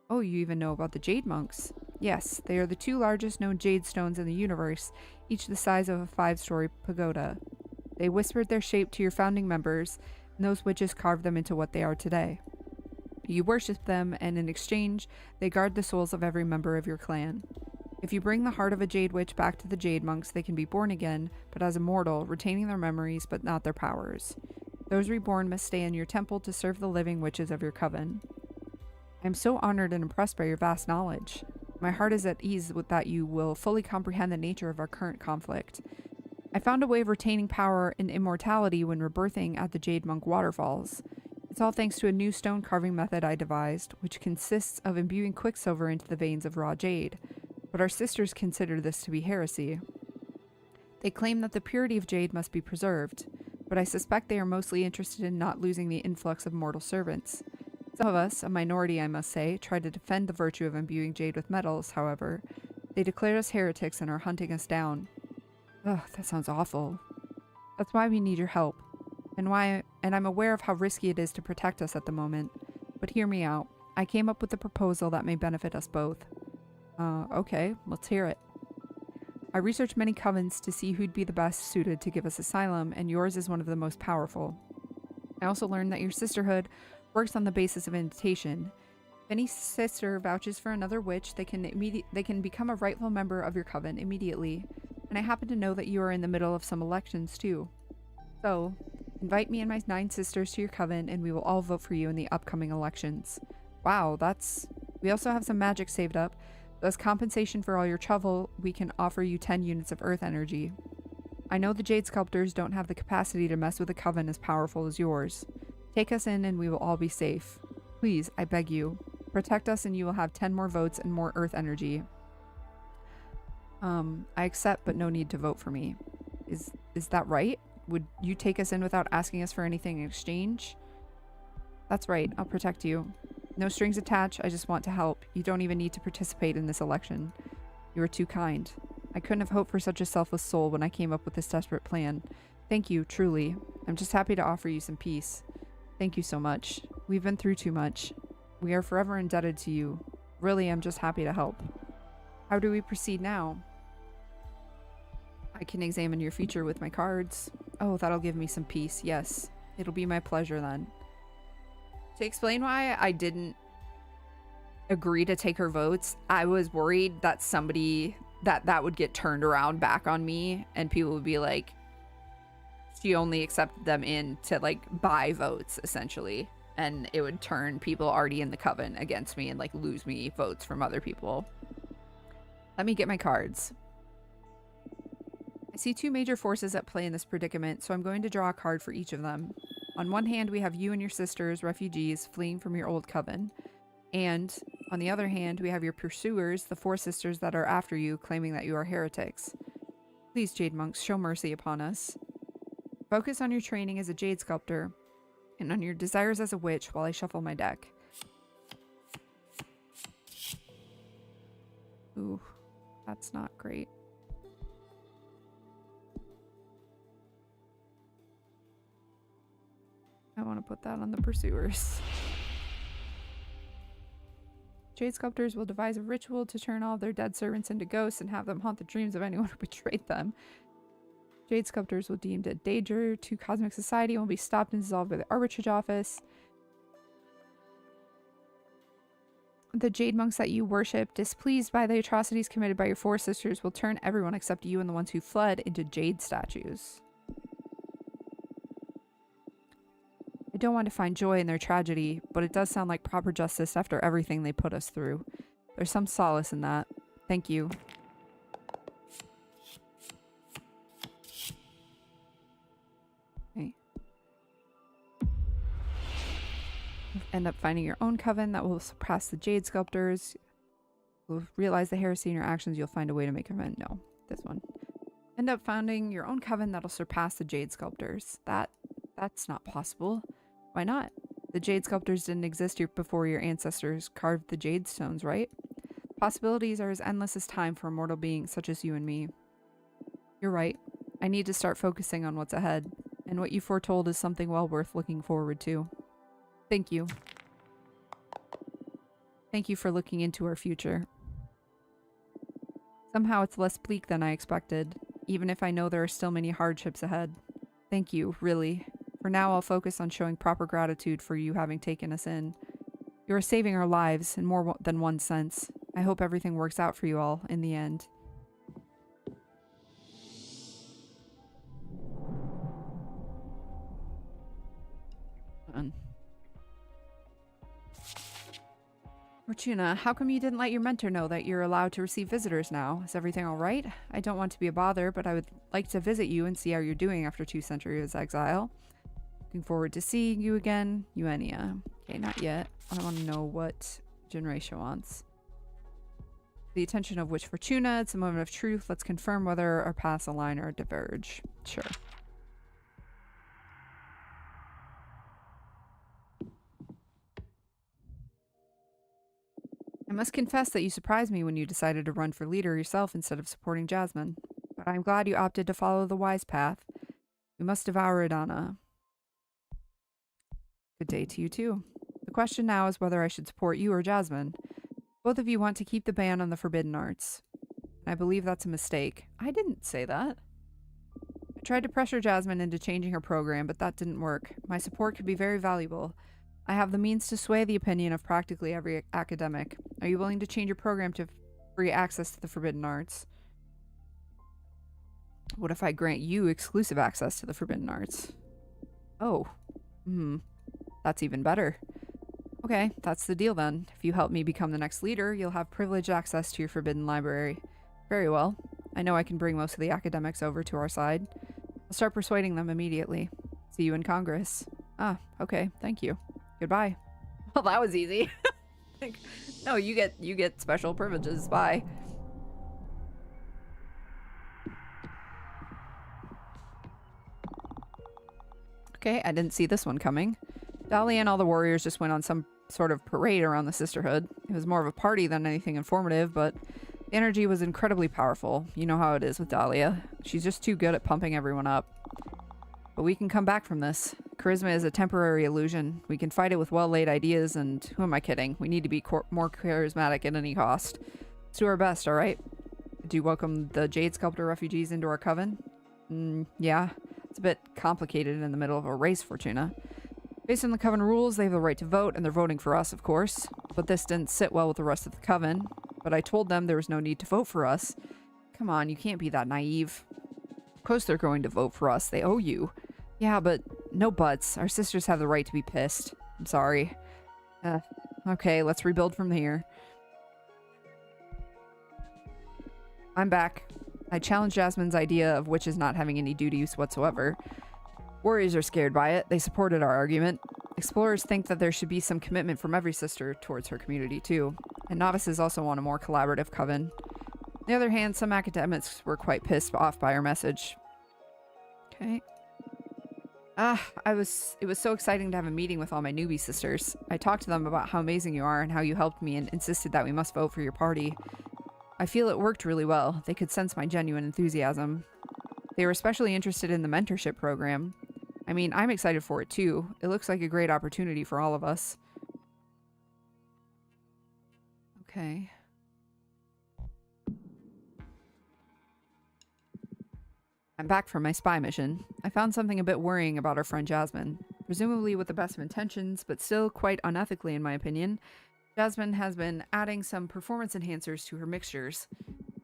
A: Oh, you even know about the jade monks? Yes, they are the two largest known jade stones in the universe, each the size of a 5-story pagoda. They whispered their shape to your founding members, and those witches carved them into what they are today. You worship them, and in exchange, they guard the souls of every member of your clan. If you bring the heart of a jade witch back to the jade monks, they can be born again, but as immortal, retaining their memories but not their powers. Those reborn must stay in your temple to serve the living witches of your coven. I am so honored and impressed by your vast knowledge. My heart is at ease with that you will fully comprehend the nature of our current conflict. I found a way of retaining power and immortality when rebirthing at the Jade Monk Waterfalls. It's all thanks to a new stone carving method I devised, which consists of imbuing quicksilver into the veins of raw jade. But our sisters consider this to be heresy. They claim that the purity of jade must be preserved, but I suspect they are mostly interested in not losing the influx of mortal servants. Some of us, a minority I must say, try to defend the virtue of imbuing jade with metals, however. They declare us heretics and are hunting us down. Ugh, that sounds awful. That's why we need your help. And I'm aware of how risky it is to protect us at the moment. But hear me out. I came up with a proposal that may benefit us both. Okay, let's hear it. I researched many covens to see who'd be the best suited to give us asylum, and yours is one of the most powerful. I also learned that your sisterhood works on the basis of invitation. If any sister vouches for another witch, they can become a rightful member of your coven immediately. And I happen to know that you are in the middle of some elections too. So, invite me and my 9 sisters to your coven, and we will all vote for you in the upcoming elections. Wow, we also have some magic saved up. As compensation for all your trouble, we can offer you 10 units of earth energy. I know the jade sculptors don't have the capacity to mess with a coven as powerful as yours. Take us in and we will all be safe. Please, I beg you. Protect us and you will have 10 more votes and more earth energy. I accept, but no need to vote for me. Is that right? Would you take us in without asking us for anything in exchange? That's right, I'll protect you. No strings attached, I just want to help. You don't even need to participate in this election. You are too kind. I couldn't have hoped for such a selfless soul when I came up with this desperate plan. Thank you, truly. I'm just happy to offer you some peace. Thank you so much. We've been through too much. We are forever indebted to you. Really, I'm just happy to help. How do we proceed now? I can examine your future with my cards. Oh, that'll give me some peace, yes. It'll be my pleasure then. To explain why I didn't agree to take her votes, I was worried that that would get turned around back on me and people would be like, she only accepted them in to like buy votes essentially, and it would turn people already in the coven against me and like lose me votes from other people. Let me get my cards. I see 2 major forces at play in this predicament, so I'm going to draw a card for each of them. On one hand, we have you and your sisters, refugees, fleeing from your old coven. And on the other hand, we have your pursuers, the 4 sisters that are after you, claiming that you are heretics. Please, Jade Monks, show mercy upon us. Focus on your training as a jade sculptor and on your desires as a witch while I shuffle my deck. Ooh, that's not great. I want to put that on the pursuers. Jade sculptors will devise a ritual to turn all of their dead servants into ghosts and have them haunt the dreams of anyone who betrayed them. Jade sculptors will deemed a danger to cosmic society and will be stopped and dissolved by the arbitrage office. The jade monks that you worship, displeased by the atrocities committed by your four sisters, will turn everyone except you and the ones who fled into jade statues. I don't want to find joy in their tragedy, but it does sound like proper justice after everything they put us through. There's some solace in that. Thank you. Okay. End up finding your own coven that will suppress the jade sculptors. You'll realize the heresy in your actions. You'll find a way to make amends. No, this one. End up founding your own coven that'll surpass the jade sculptors. That's not possible. Why not? The jade sculptors didn't exist here before your ancestors carved the jade stones, right? Possibilities are as endless as time for a mortal being such as you and me. You're right. I need to start focusing on what's ahead, and what you foretold is something well worth looking forward to. Thank you. Thank you for looking into our future. Somehow it's less bleak than I expected, even if I know there are still many hardships ahead. Thank you, really. For now, I'll focus on showing proper gratitude for you having taken us in. You are saving our lives in more than one sense. I hope everything works out for you all in the end. Fortuna, how come you didn't let your mentor know that you're allowed to receive visitors now? Is everything all right? I don't want to be a bother, but I would like to visit you and see how you're doing after 2 centuries exile. Looking forward to seeing you again, Eugenia. Okay, not yet. I want to know what Generatia wants. The attention of which Fortuna, it's a moment of truth. Let's confirm whether our paths align or diverge. Sure. I must confess that you surprised me when you decided to run for leader yourself instead of supporting Jasmine. But I'm glad you opted to follow the wise path. We must devour Idana. Good day to you too. The question now is whether I should support you or Jasmine. Both of you want to keep the ban on the forbidden arts. I believe that's a mistake. I didn't say that. I tried to pressure Jasmine into changing her program, but that didn't work. My support could be very valuable. I have the means to sway the opinion of practically every academic. Are you willing to change your program to free access to the forbidden arts? What if I grant you exclusive access to the forbidden arts? Oh. That's even better. Okay, that's the deal then. If you help me become the next leader, you'll have privileged access to your forbidden library. Very well. I know I can bring most of the academics over to our side. I'll start persuading them immediately. See you in Congress. Ah, okay, thank you. Goodbye. Well, that was easy. No, you get special privileges. Bye. Okay, I didn't see this one coming. Dahlia and all the warriors just went on some sort of parade around the Sisterhood. It was more of a party than anything informative, but the energy was incredibly powerful. You know how it is with Dahlia. She's just too good at pumping everyone up. But we can come back from this. Charisma is a temporary illusion. We can fight it with well-laid ideas, and who am I kidding? We need to be more charismatic at any cost. Let's do our best, alright? Do you welcome the Jade Sculptor refugees into our coven? Yeah. It's a bit complicated in the middle of a race, Fortuna. Based on the coven rules, they have the right to vote, and they're voting for us, of course. But this didn't sit well with the rest of the coven. But I told them there was no need to vote for us. Come on, you can't be that naive. Of course they're going to vote for us. They owe you. Yeah, but no buts. Our sisters have the right to be pissed. I'm sorry. Okay, let's rebuild from here. I'm back. I challenged Jasmine's idea of witches not having any duties whatsoever. Warriors are scared by it. They supported our argument. Explorers think that there should be some commitment from every sister towards her community, too. And novices also want a more collaborative coven. On the other hand, some academics were quite pissed off by our message. Okay. It was so exciting to have a meeting with all my newbie sisters. I talked to them about how amazing you are and how you helped me and insisted that we must vote for your party. I feel it worked really well. They could sense my genuine enthusiasm. They were especially interested in the mentorship program. I mean, I'm excited for it too. It looks like a great opportunity for all of us. Okay. I'm back from my spy mission. I found something a bit worrying about our friend Jasmine. Presumably with the best of intentions, but still quite unethically in my opinion, Jasmine has been adding some performance enhancers to her mixtures.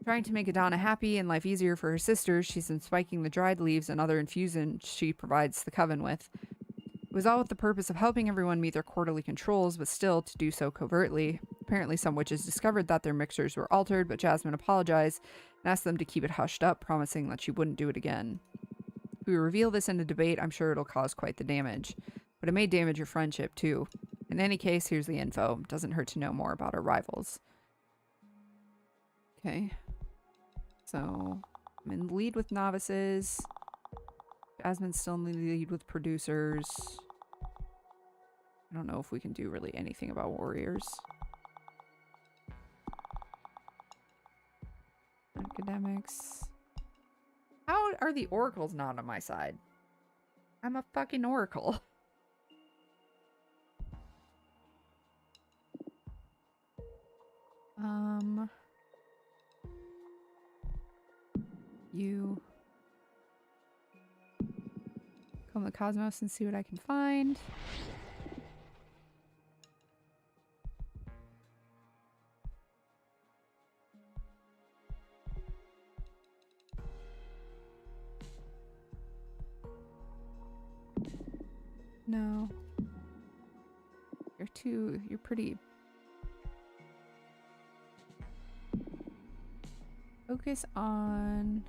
A: Trying to make Adana happy and life easier for her sisters, she's been spiking the dried leaves and other infusions she provides the coven with. It was all with the purpose of helping everyone meet their quarterly controls, but still to do so covertly. Apparently some witches discovered that their mixtures were altered, but Jasmine apologized and asked them to keep it hushed up, promising that she wouldn't do it again. If we reveal this in a debate, I'm sure it'll cause quite the damage. But it may damage your friendship, too. In any case, here's the info. Doesn't hurt to know more about our rivals. Okay. So, I'm in the lead with novices. Jasmine's still in the lead with producers. I don't know if we can do really anything about warriors. Academics. How are the oracles not on my side? I'm a fucking oracle. You comb the cosmos and see what I can find. No. You're pretty. Focus on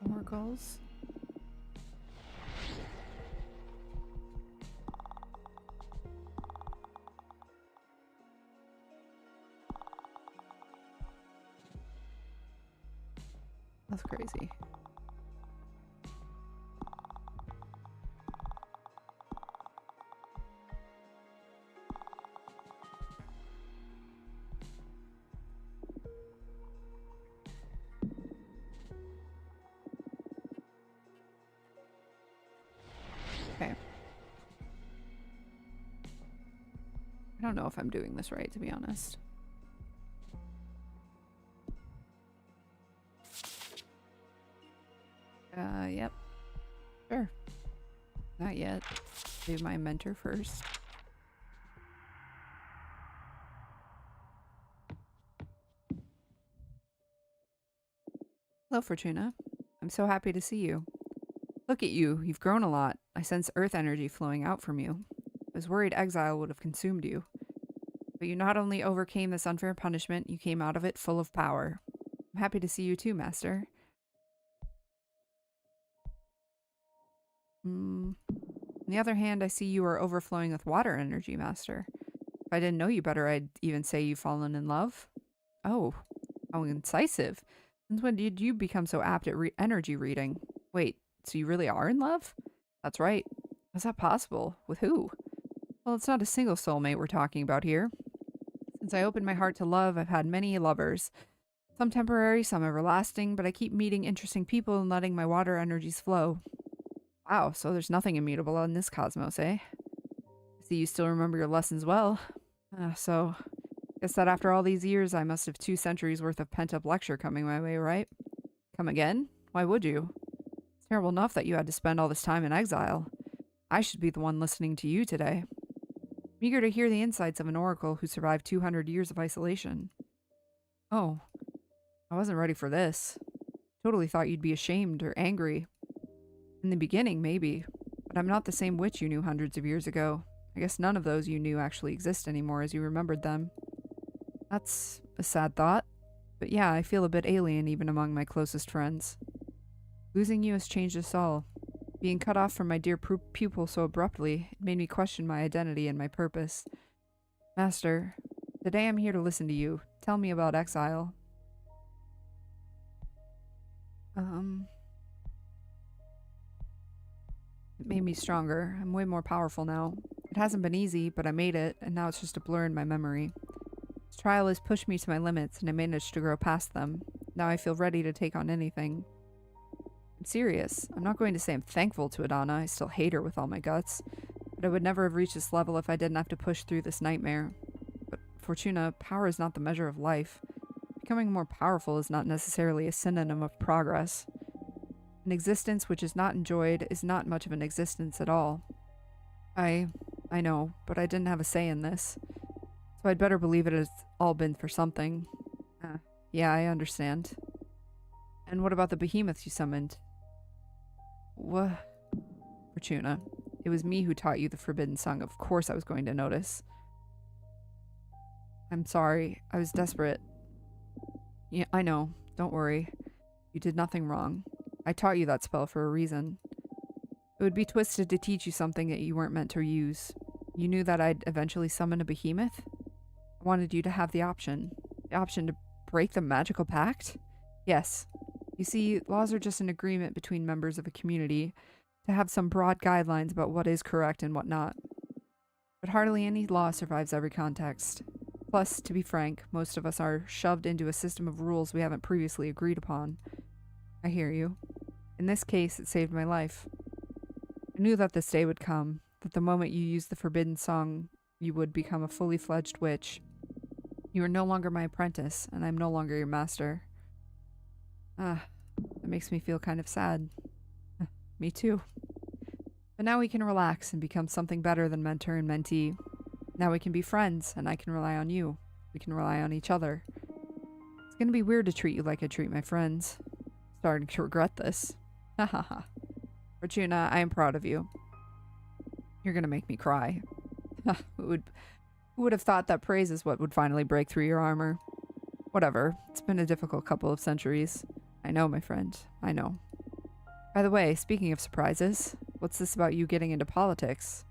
A: oracles. That's crazy. Okay. I don't know if I'm doing this right, to be honest. Yep. Sure. Not yet. Do my mentor first. Hello, Fortuna. I'm so happy to see you. Look at you. You've grown a lot. I sense earth energy flowing out from you. I was worried exile would have consumed you. But you not only overcame this unfair punishment, you came out of it full of power. I'm happy to see you too, Master. On the other hand, I see you are overflowing with water energy, Master. If I didn't know you better, I'd even say you've fallen in love. Oh, how incisive. Since when did you become so apt at energy reading? Wait, so you really are in love? That's right. How's that possible? With who? Well, it's not a single soulmate we're talking about here. Since I opened my heart to love, I've had many lovers. Some temporary, some everlasting, but I keep meeting interesting people and letting my water energies flow. Wow, so there's nothing immutable in this cosmos, eh? I see you still remember your lessons well. So, guess that after all these years, I must have 2 centuries worth of pent-up lecture coming my way, right? Come again? Why would you? It's terrible enough that you had to spend all this time in exile. I should be the one listening to you today. I'm eager to hear the insights of an oracle who survived 200 years of isolation. Oh, I wasn't ready for this. Totally thought you'd be ashamed or angry. In the beginning, maybe. But I'm not the same witch you knew hundreds of years ago. I guess none of those you knew actually exist anymore as you remembered them. That's a sad thought. But yeah, I feel a bit alien even among my closest friends. Losing you has changed us all. Being cut off from my dear pupil so abruptly, it made me question my identity and my purpose. Master, today I'm here to listen to you. Tell me about exile. It made me stronger. I'm way more powerful now. It hasn't been easy, but I made it, and now it's just a blur in my memory. This trial has pushed me to my limits, and I managed to grow past them. Now I feel ready to take on anything. I'm serious. I'm not going to say I'm thankful to Adana. I still hate her with all my guts. But I would never have reached this level if I didn't have to push through this nightmare. But Fortuna, power is not the measure of life. Becoming more powerful is not necessarily a synonym of progress. An existence which is not enjoyed is not much of an existence at all. I know, but I didn't have a say in this. So I'd better believe it has all been for something. Yeah, I understand. And what about the behemoths you summoned? What? Fortuna. It was me who taught you the forbidden song. Of course I was going to notice. I'm sorry. I was desperate. Yeah, I know. Don't worry. You did nothing wrong. I taught you that spell for a reason. It would be twisted to teach you something that you weren't meant to use. You knew that I'd eventually summon a behemoth? I wanted you to have the option. The option to break the magical pact? Yes. You see, laws are just an agreement between members of a community to have some broad guidelines about what is correct and what not. But hardly any law survives every context. Plus, to be frank, most of us are shoved into a system of rules we haven't previously agreed upon. I hear you. In this case, it saved my life. I knew that this day would come, that the moment you used the forbidden song, you would become a fully fledged witch. You are no longer my apprentice, and I'm no longer your master. That makes me feel kind of sad. Me too. But now we can relax and become something better than mentor and mentee. Now we can be friends, and I can rely on you. We can rely on each other. It's gonna be weird to treat you like I treat my friends. Starting to regret this. Ha ha ha. Fortuna, I am proud of you. You're gonna make me cry. Who would have thought that praise is what would finally break through your armor? Whatever. It's been a difficult couple of centuries. I know, my friend. I know. By the way, speaking of surprises, what's this about you getting into politics?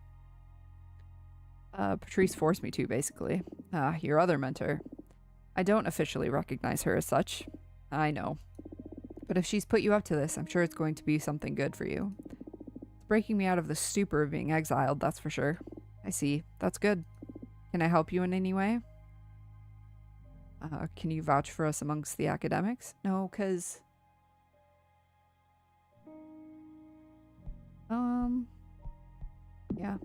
A: Patrice forced me to, basically. Your other mentor. I don't officially recognize her as such. I know. But if she's put you up to this, I'm sure it's going to be something good for you. It's breaking me out of the stupor of being exiled, that's for sure. I see. That's good. Can I help you in any way? Can you vouch for us amongst the academics? No, 'cause... Yeah.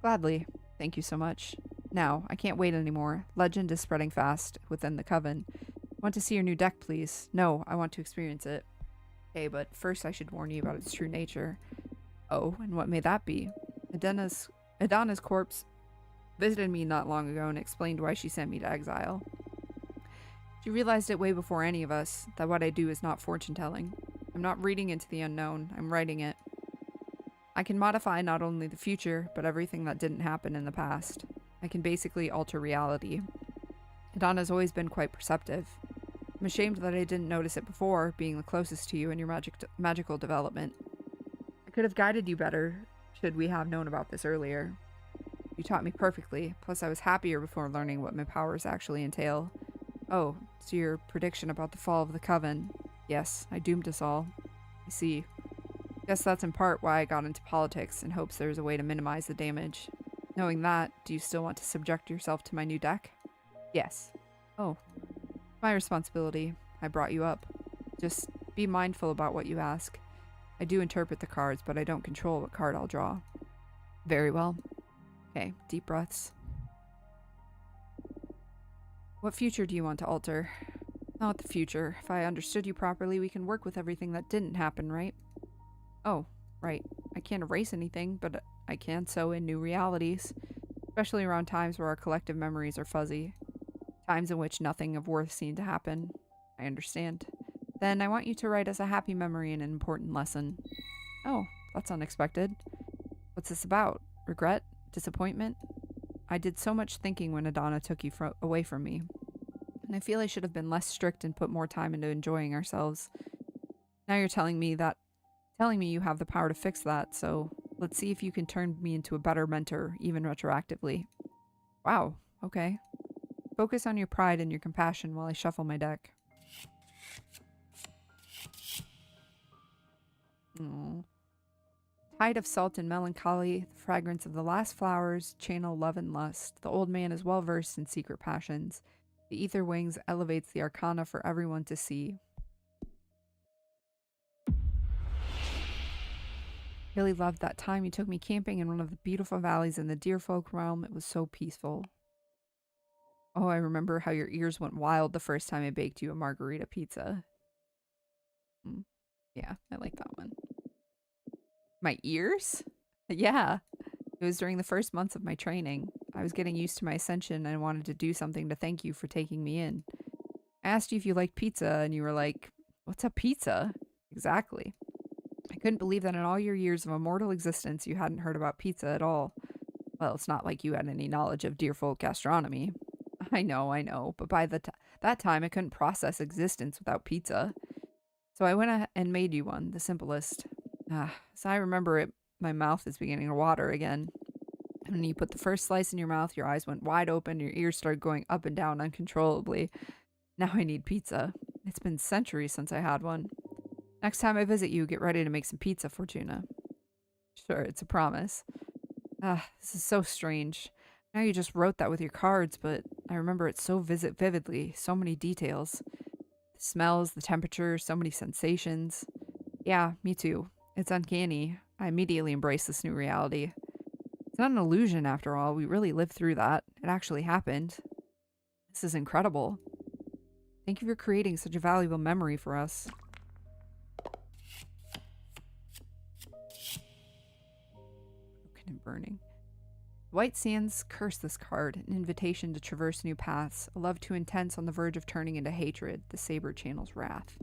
A: Gladly. Thank you so much. Now, I can't wait anymore. Legend is spreading fast within the coven. Want to see your new deck, please? No, I want to experience it. Okay, but first I should warn you about its true nature. Oh, and what may that be? Adana's corpse visited me not long ago and explained why she sent me to exile. She realized it way before any of us, that what I do is not fortune-telling. I'm not reading into the unknown, I'm writing it. I can modify not only the future, but everything that didn't happen in the past. I can basically alter reality. Adana's always been quite perceptive. I'm ashamed that I didn't notice it before, being the closest to you in your magical development. I could have guided you better, should we have known about this earlier. You taught me perfectly, plus I was happier before learning what my powers actually entail. Oh, so your prediction about the fall of the Coven. Yes, I doomed us all. I see. Guess that's in part why I got into politics, in hopes there's a way to minimize the damage. Knowing that, do you still want to subject yourself to my new deck? Yes. Oh. My responsibility. I brought you up. Just be mindful about what you ask. I do interpret the cards, but I don't control what card I'll draw. Very well. Okay, deep breaths. What future do you want to alter? Not the future. If I understood you properly, we can work with everything that didn't happen, right? Oh, right. I can't erase anything, but I can sew in new realities. Especially around times where our collective memories are fuzzy. Times in which nothing of worth seemed to happen. I understand. Then I want you to write us a happy memory and an important lesson. Oh, that's unexpected. What's this about? Regret? Disappointment? I did so much thinking when Adana took you away from me. And I feel I should have been less strict and put more time into enjoying ourselves. Now you're telling me you have the power to fix that, so let's see if you can turn me into a better mentor, even retroactively. Wow, okay. Focus on your pride and your compassion while I shuffle my deck. Aw. Tide of salt and melancholy, the fragrance of the last flowers channel love and lust. The old man is well versed in secret passions. The ether wings elevates the arcana for everyone to see. Really loved that time you took me camping in one of the beautiful valleys in the deer folk realm. It was so peaceful. Oh, I remember how your ears went wild the first time I baked you a margarita pizza. Yeah, I like that one. My ears? Yeah. It was during the first months of my training. I was getting used to my ascension and I wanted to do something to thank you for taking me in. I asked you if you liked pizza, and you were like, "What's a pizza?" Exactly. I couldn't believe that in all your years of immortal existence you hadn't heard about pizza at all. Well, it's not like you had any knowledge of deerfolk gastronomy. I know, but by that time I couldn't process existence without pizza. So I went and made you one, the simplest. As I remember it, my mouth is beginning to water again. And when you put the first slice in your mouth, your eyes went wide open, your ears started going up and down uncontrollably. Now I need pizza. It's been centuries since I had one. Next time I visit you, get ready to make some pizza, Fortuna. Sure, it's a promise. This is so strange. I know you just wrote that with your cards, but I remember it so vividly, so many details. The smells, the temperature, so many sensations. Yeah, me too. It's uncanny. I immediately embrace this new reality. It's not an illusion, after all. We really lived through that. It actually happened. This is incredible. Thank you for creating such a valuable memory for us. Broken and burning. White sands curse this card, an invitation to traverse new paths, a love too intense on the verge of turning into hatred. The saber channels wrath.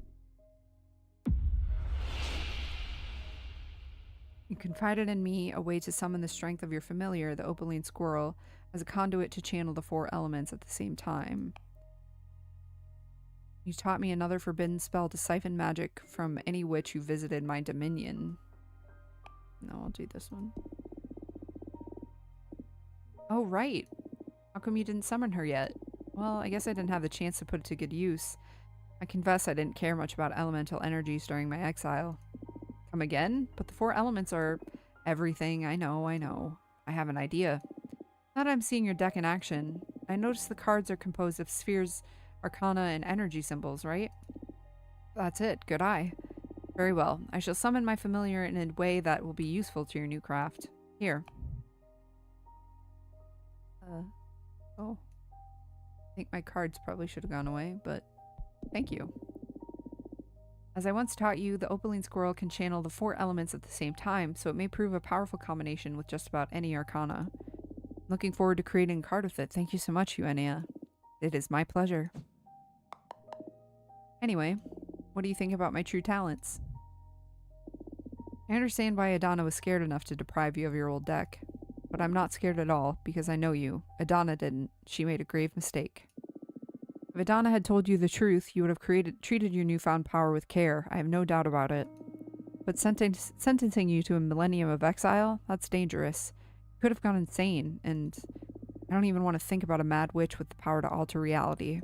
A: You confided in me a way to summon the strength of your familiar, the opaline squirrel, as a conduit to channel the four elements at the same time. You taught me another forbidden spell to siphon magic from any witch who visited my dominion. No, I'll do this one. Oh, right. How come you didn't summon her yet? Well, I guess I didn't have the chance to put it to good use. I confess I didn't care much about elemental energies during my exile. Come again? But the four elements are everything. I know. I have an idea. Now that I'm seeing your deck in action, I notice the cards are composed of spheres, arcana, and energy symbols, right? That's it. Good eye. Very well. I shall summon my familiar in a way that will be useful to your new craft. Here. Oh. I think my cards probably should have gone away, but thank you. As I once taught you, the opaline squirrel can channel the four elements at the same time, so it may prove a powerful combination with just about any arcana. I'm looking forward to creating a card with it. Thank you so much, Eugenia. It is my pleasure. Anyway, what do you think about my true talents? I understand why Adana was scared enough to deprive you of your old deck. But I'm not scared at all, because I know you. Adana didn't. She made a grave mistake. If Adana had told you the truth, you would have treated your newfound power with care. I have no doubt about it. But sentencing you to a millennium of exile? That's dangerous. You could have gone insane, and I don't even want to think about a mad witch with the power to alter reality.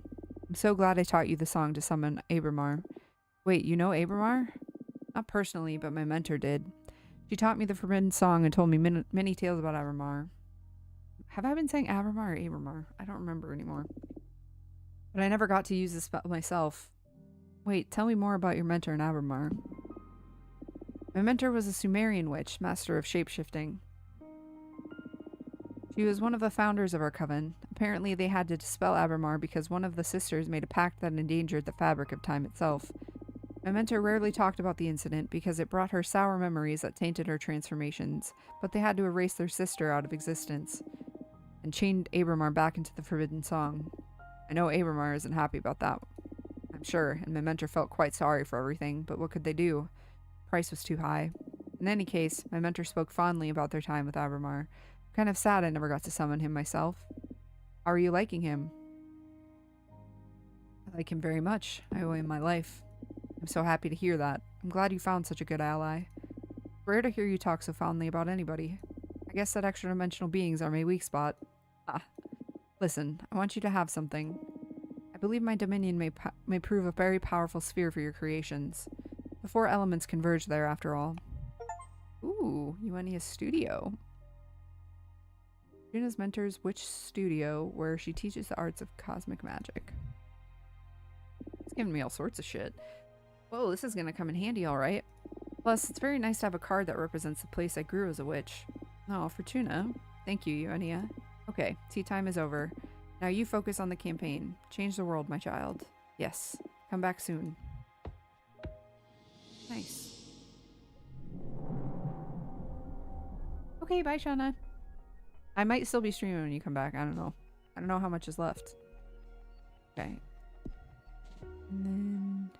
A: I'm so glad I taught you the song to summon Abramar. Wait, you know Abramar? Not personally, but my mentor did. She taught me the forbidden song and told me many tales about Abramar. Have I been saying Abramar or Abramar? I don't remember anymore. But I never got to use this spell myself. Wait, tell me more about your mentor in Abramar. My mentor was a Sumerian witch, master of shapeshifting. She was one of the founders of our coven. Apparently they had to dispel Abramar because one of the sisters made a pact that endangered the fabric of time itself. My mentor rarely talked about the incident because it brought her sour memories that tainted her transformations, but they had to erase their sister out of existence and chained Abramar back into the forbidden song. I know Abramar isn't happy about that, I'm sure, and my mentor felt quite sorry for everything, but what could they do? The price was too high. In any case, my mentor spoke fondly about their time with Abramar. I'm kind of sad I never got to summon him myself. How are you liking him? I like him very much. I owe him my life. I'm so happy to hear that. I'm glad you found such a good ally. Rare to hear you talk so fondly about anybody. I guess that extra dimensional beings are my weak spot. Listen, I want you to have something. I believe my dominion may prove a very powerful sphere for your creations. The four elements converge there after all. Ooh, Eunia's studio. Fortuna's mentors Witch Studio, where she teaches the arts of cosmic magic. It's giving me all sorts of shit. Whoa, this is gonna come in handy, alright. Plus, it's very nice to have a card that represents the place I grew as a witch. Oh, Fortuna. Thank you, Eugenia. Okay, tea time is over. Now you focus on the campaign. Change the world, my child. Yes. Come back soon. Nice. Okay, bye, Shauna. I might still be streaming when you come back. I don't know. I don't know how much is left. Okay. And then...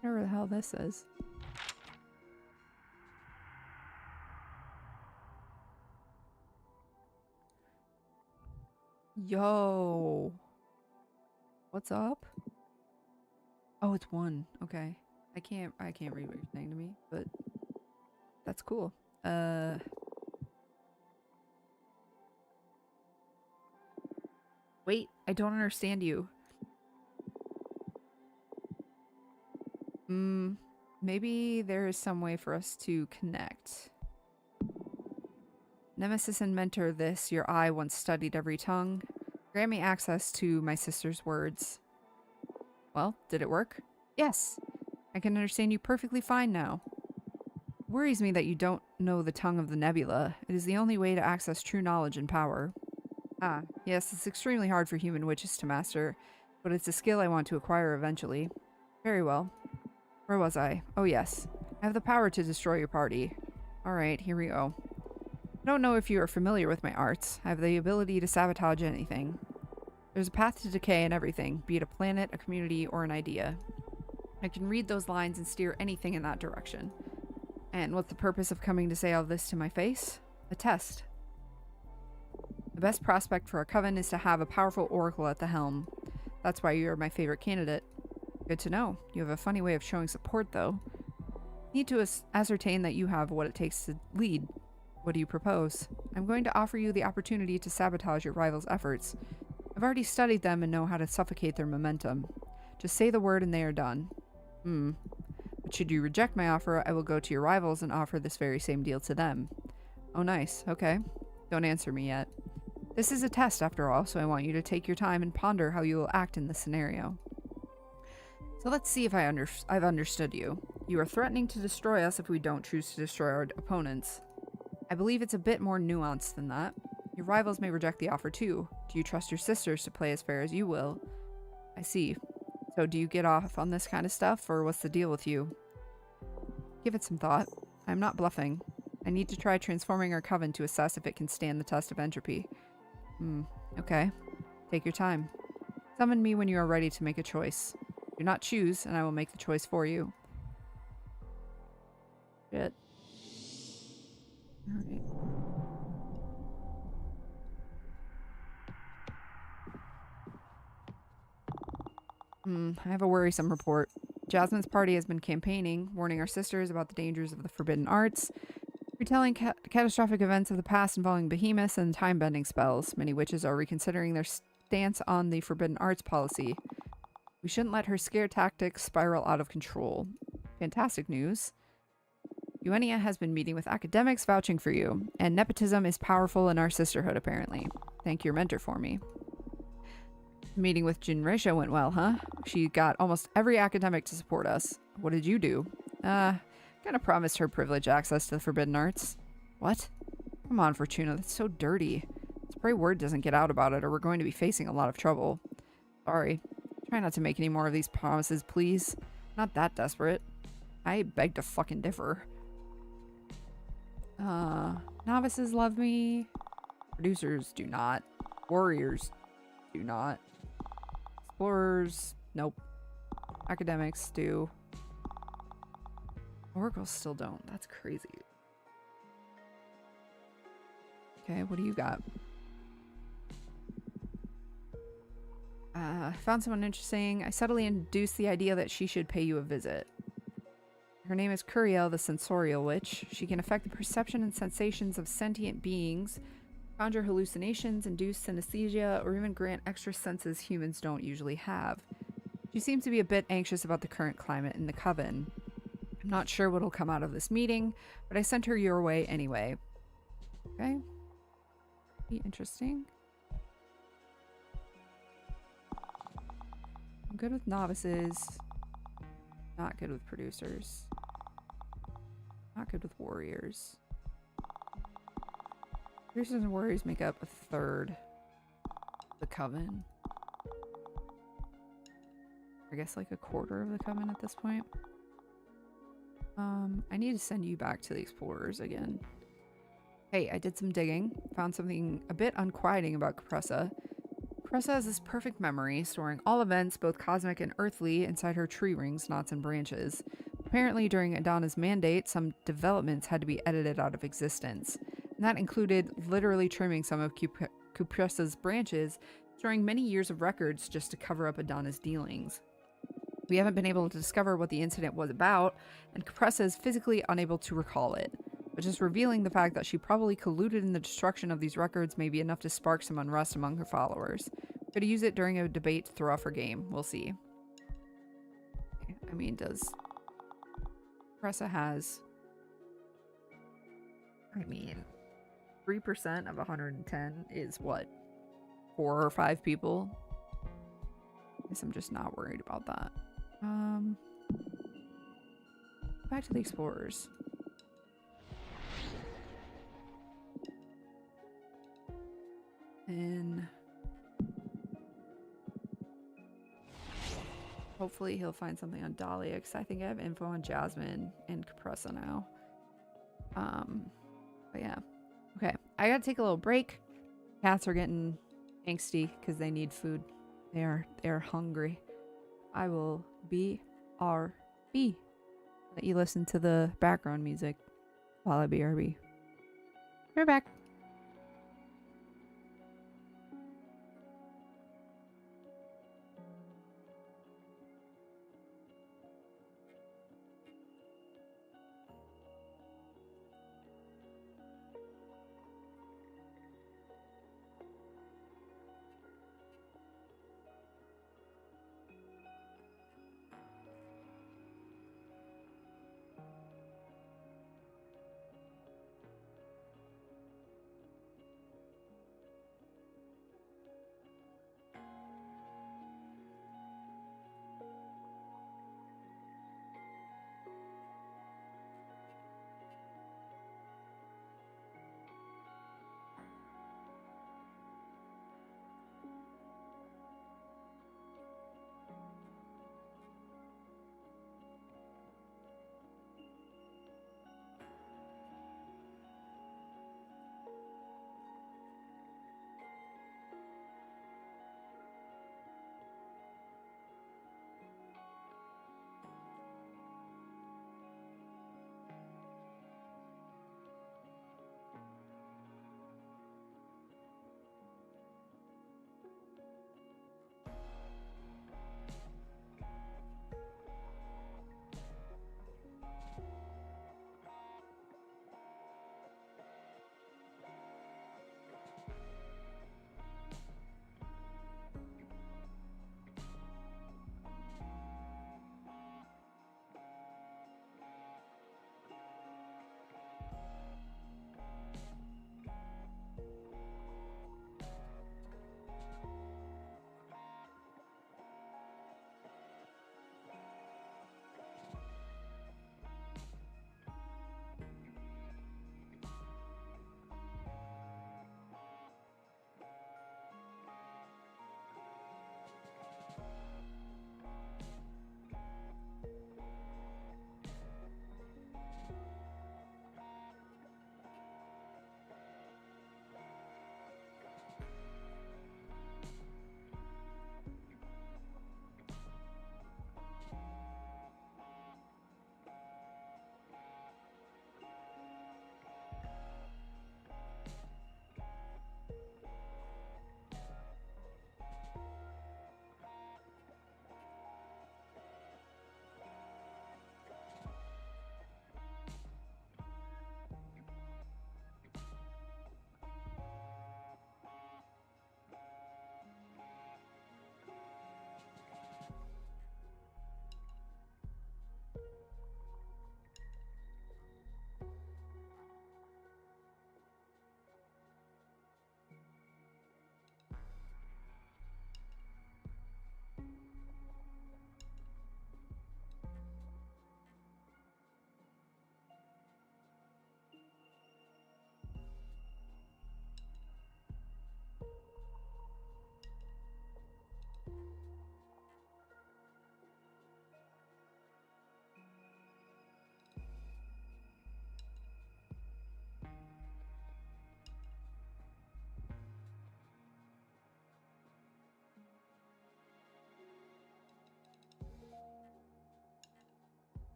A: whatever the hell this is. Yo. What's up? Oh, it's 1. Okay. I can't read what you're saying to me, but that's cool. Wait, I don't understand you. Maybe there is some way for us to connect. Nemesis and mentor this, your eye once studied every tongue. Grant me access to my sister's words. Well, did it work? Yes. I can understand you perfectly fine now. It worries me that you don't know the tongue of the nebula. It is the only way to access true knowledge and power. Ah, yes, it's extremely hard for human witches to master, but it's a skill I want to acquire eventually. Very well. Where was I? Oh yes. I have the power to destroy your party. Alright, here we go. I don't know if you are familiar with my arts. I have the ability to sabotage anything. There's a path to decay in everything, be it a planet, a community, or an idea. I can read those lines and steer anything in that direction. And what's the purpose of coming to say all this to my face? A test. The best prospect for our coven is to have a powerful oracle at the helm. That's why you're my favorite candidate. Good to know. You have a funny way of showing support, though. Need to ascertain that you have what it takes to lead. What do you propose? I'm going to offer you the opportunity to sabotage your rivals' efforts. I've already studied them and know how to suffocate their momentum. Just say the word and they are done. But should you reject my offer, I will go to your rivals and offer this very same deal to them. Oh, nice. Okay. Don't answer me yet. This is a test, after all, so I want you to take your time and ponder how you will act in this scenario. So let's see if I've understood you. You are threatening to destroy us if we don't choose to destroy our opponents. I believe it's a bit more nuanced than that. Your rivals may reject the offer too. Do you trust your sisters to play as fair as you will? I see. So do you get off on this kind of stuff, or what's the deal with you? Give it some thought. I'm not bluffing. I need to try transforming our coven to assess if it can stand the test of entropy. Okay. Take your time. Summon me when you are ready to make a choice. Do not choose, and I will make the choice for you. Shit. Alright. I have a worrisome report. Jasmine's party has been campaigning, warning our sisters about the dangers of the forbidden arts, retelling catastrophic events of the past involving behemoths and time-bending spells. Many witches are reconsidering their stance on the forbidden arts policy. We shouldn't let her scare tactics spiral out of control. Fantastic news. Eugenia has been meeting with academics vouching for you, and nepotism is powerful in our sisterhood, apparently. Thank your mentor for me. The meeting with Jinresha went well, huh? She got almost every academic to support us. What did you do? Kinda promised her privileged access to the forbidden arts. What? Come on, Fortuna, that's so dirty. Let's pray word doesn't get out about it, or we're going to be facing a lot of trouble. Sorry. Try not to make any more of these promises, please. Not that desperate. I beg to fucking differ. Novices love me. Producers do not. Warriors do not. Explorers, nope. Academics do. Oracles still don't. That's crazy. Okay, what do you got? Found someone interesting. I subtly induced the idea that she should pay you a visit. Her name is Curiel, the Sensorial Witch. She can affect the perception and sensations of sentient beings, conjure hallucinations, induce synesthesia, or even grant extra senses humans don't usually have. She seems to be a bit anxious about the current climate in the Coven. I'm not sure what'll come out of this meeting, but I sent her your way anyway. Okay. Be interesting. I'm good with novices. Not good with producers. Not good with warriors. Producers and warriors make up a third of the coven. I guess like a quarter of the coven at this point. I need to send you back to the explorers again. Hey, I did some digging. Found something a bit unquieting about Capressa. Capressa has this perfect memory, storing all events, both cosmic and earthly, inside her tree rings, knots, and branches. Apparently, during Adana's mandate, some developments had to be edited out of existence. And that included literally trimming some of Capressa's branches, storing many years of records just to cover up Adana's dealings. We haven't been able to discover what the incident was about, and Capressa is physically unable to recall it. But just revealing the fact that she probably colluded in the destruction of these records may be enough to spark some unrest among her followers. Could use it during a debate to throw off her game. We'll see. I mean, does... Capressa has... 3% of 110 is what? 4 or 5 people? I guess I'm just not worried about that. Back to the explorers. And hopefully he'll find something on Dahlia, because I think I have info on Jasmine and Capressa now. But yeah. Okay, I gotta take a little break. Cats are getting angsty because they need food. They're hungry. I will BRB. Let you listen to the background music while I BRB. We're back.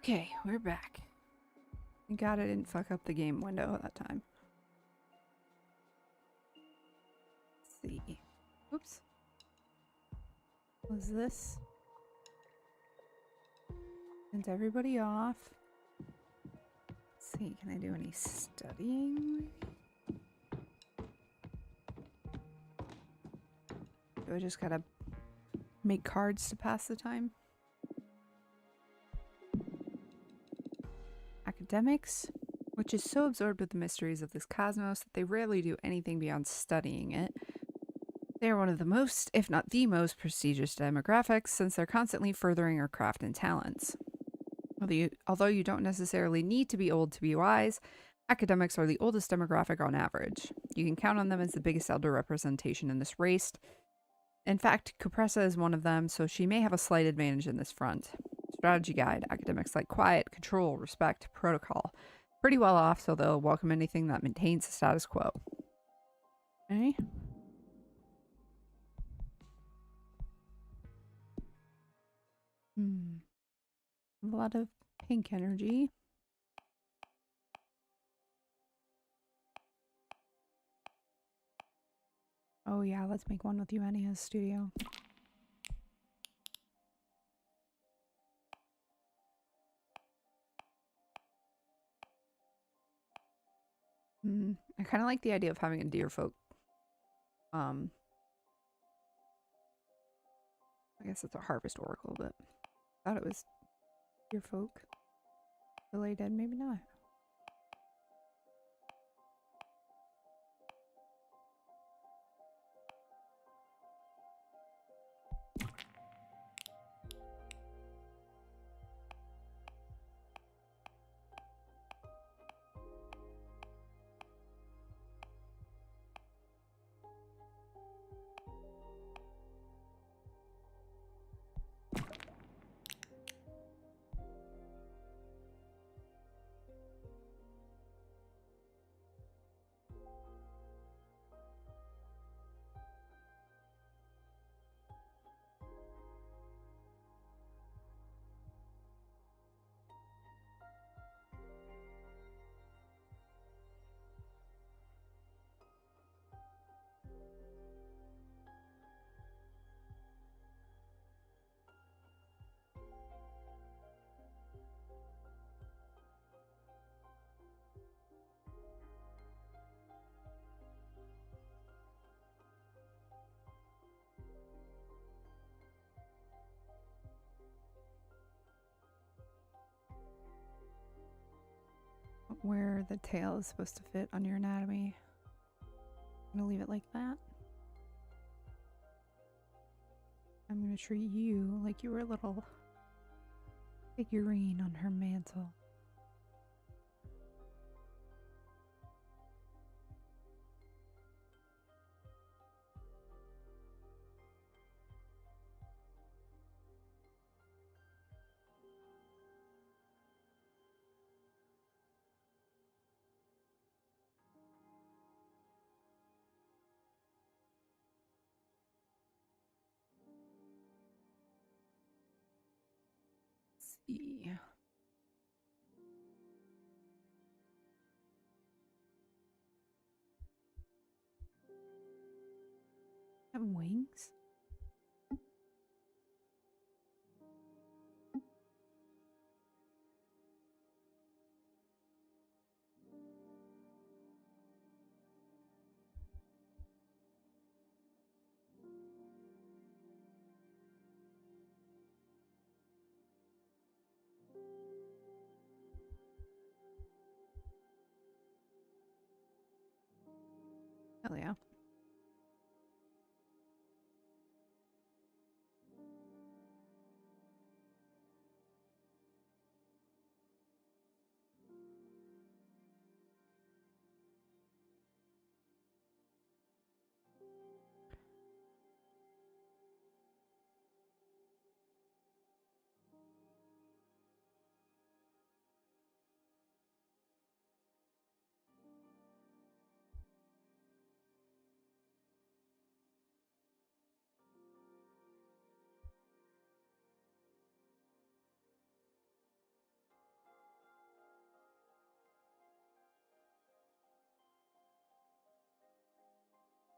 A: Okay, we're back. Thank God I didn't fuck up the game window at that time. Let's see. Oops. Was this? Sent everybody off. Let's see, can I do any studying? Do I just gotta make cards to pass the time? Academics, which is so absorbed with the mysteries of this cosmos that they rarely do anything beyond studying it. They are one of the most, if not the most, prestigious demographics since they're constantly furthering our craft and talents. Although you don't necessarily need to be old to be wise, academics are the oldest demographic on average. You can count on them as the biggest elder representation in this race. In fact, Cupressa is one of them, so she may have a slight advantage in this front. Strategy guide. Academics like quiet, control, respect, protocol. Pretty well off, so they'll welcome anything that maintains the status quo. Okay. A lot of pink energy. Oh yeah, let's make one with Eumenia's studio. I kind of like the idea of having a deer folk. I guess it's a harvest oracle, but I thought it was deer folk related. Maybe not. Where the tail is supposed to fit on your anatomy. I'm gonna leave it like that. I'm gonna treat you like you were a little figurine on her mantle. See. Have wings? Hell yeah.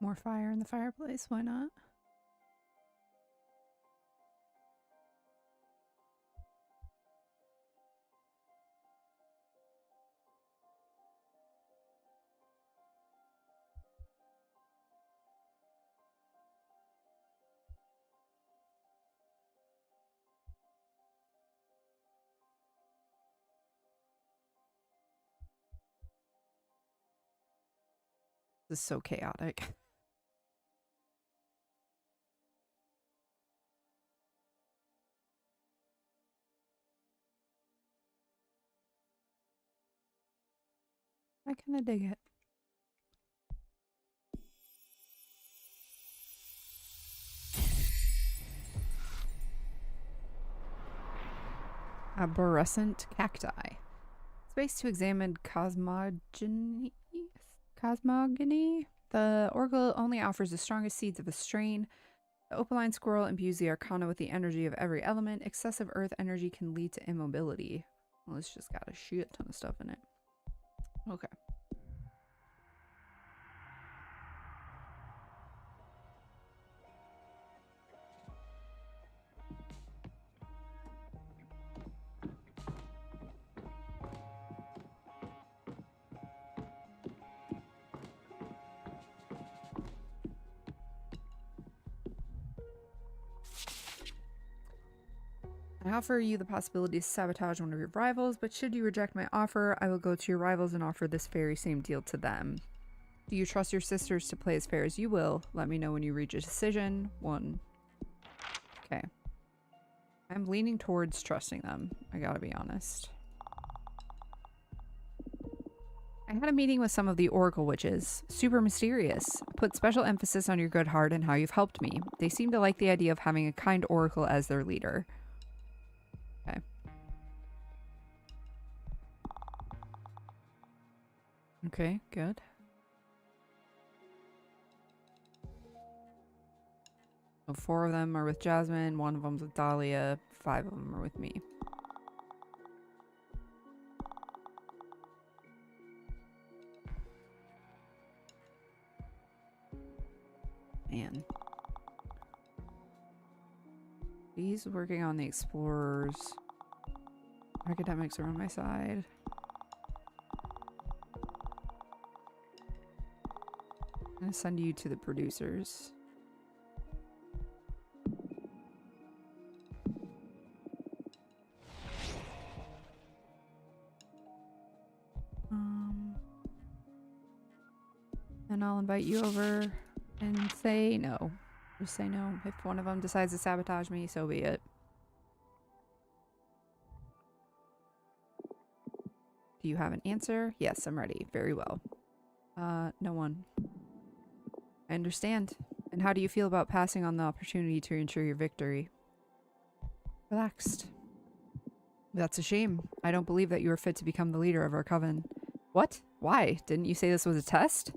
A: More fire in the fireplace, why not? This is so chaotic. I kind of dig it. Arborescent cacti. Space to examine cosmogony. Cosmogony? The oracle only offers the strongest seeds of a strain. The opaline squirrel imbues the arcana with the energy of every element. Excessive earth energy can lead to immobility. Well, it's just got a shit ton of stuff in it. Okay. I offer you the possibility to sabotage one of your rivals, but should you reject my offer, I will go to your rivals and offer this very same deal to them. Do you trust your sisters to play as fair as you will? Let me know when you reach a decision. 1. Okay. I'm leaning towards trusting them. I gotta be honest. I had a meeting with some of the Oracle Witches. Super mysterious. Put special emphasis on your good heart and how you've helped me. They seem to like the idea of having a kind Oracle as their leader. Okay. Okay, good. So 4 of them are with Jasmine, 1 of them's with Dahlia, 5 of them are with me. Man. He's working on the explorers. Academics are on my side. I'm gonna send you to the producers. And I'll invite you over and say no. Just say no. If one of them decides to sabotage me, so be it. Do you have an answer? Yes, I'm ready. Very well. No one. I understand. And how do you feel about passing on the opportunity to ensure your victory? Relaxed. That's a shame. I don't believe that you are fit to become the leader of our coven. What? Why? Didn't you say this was a test?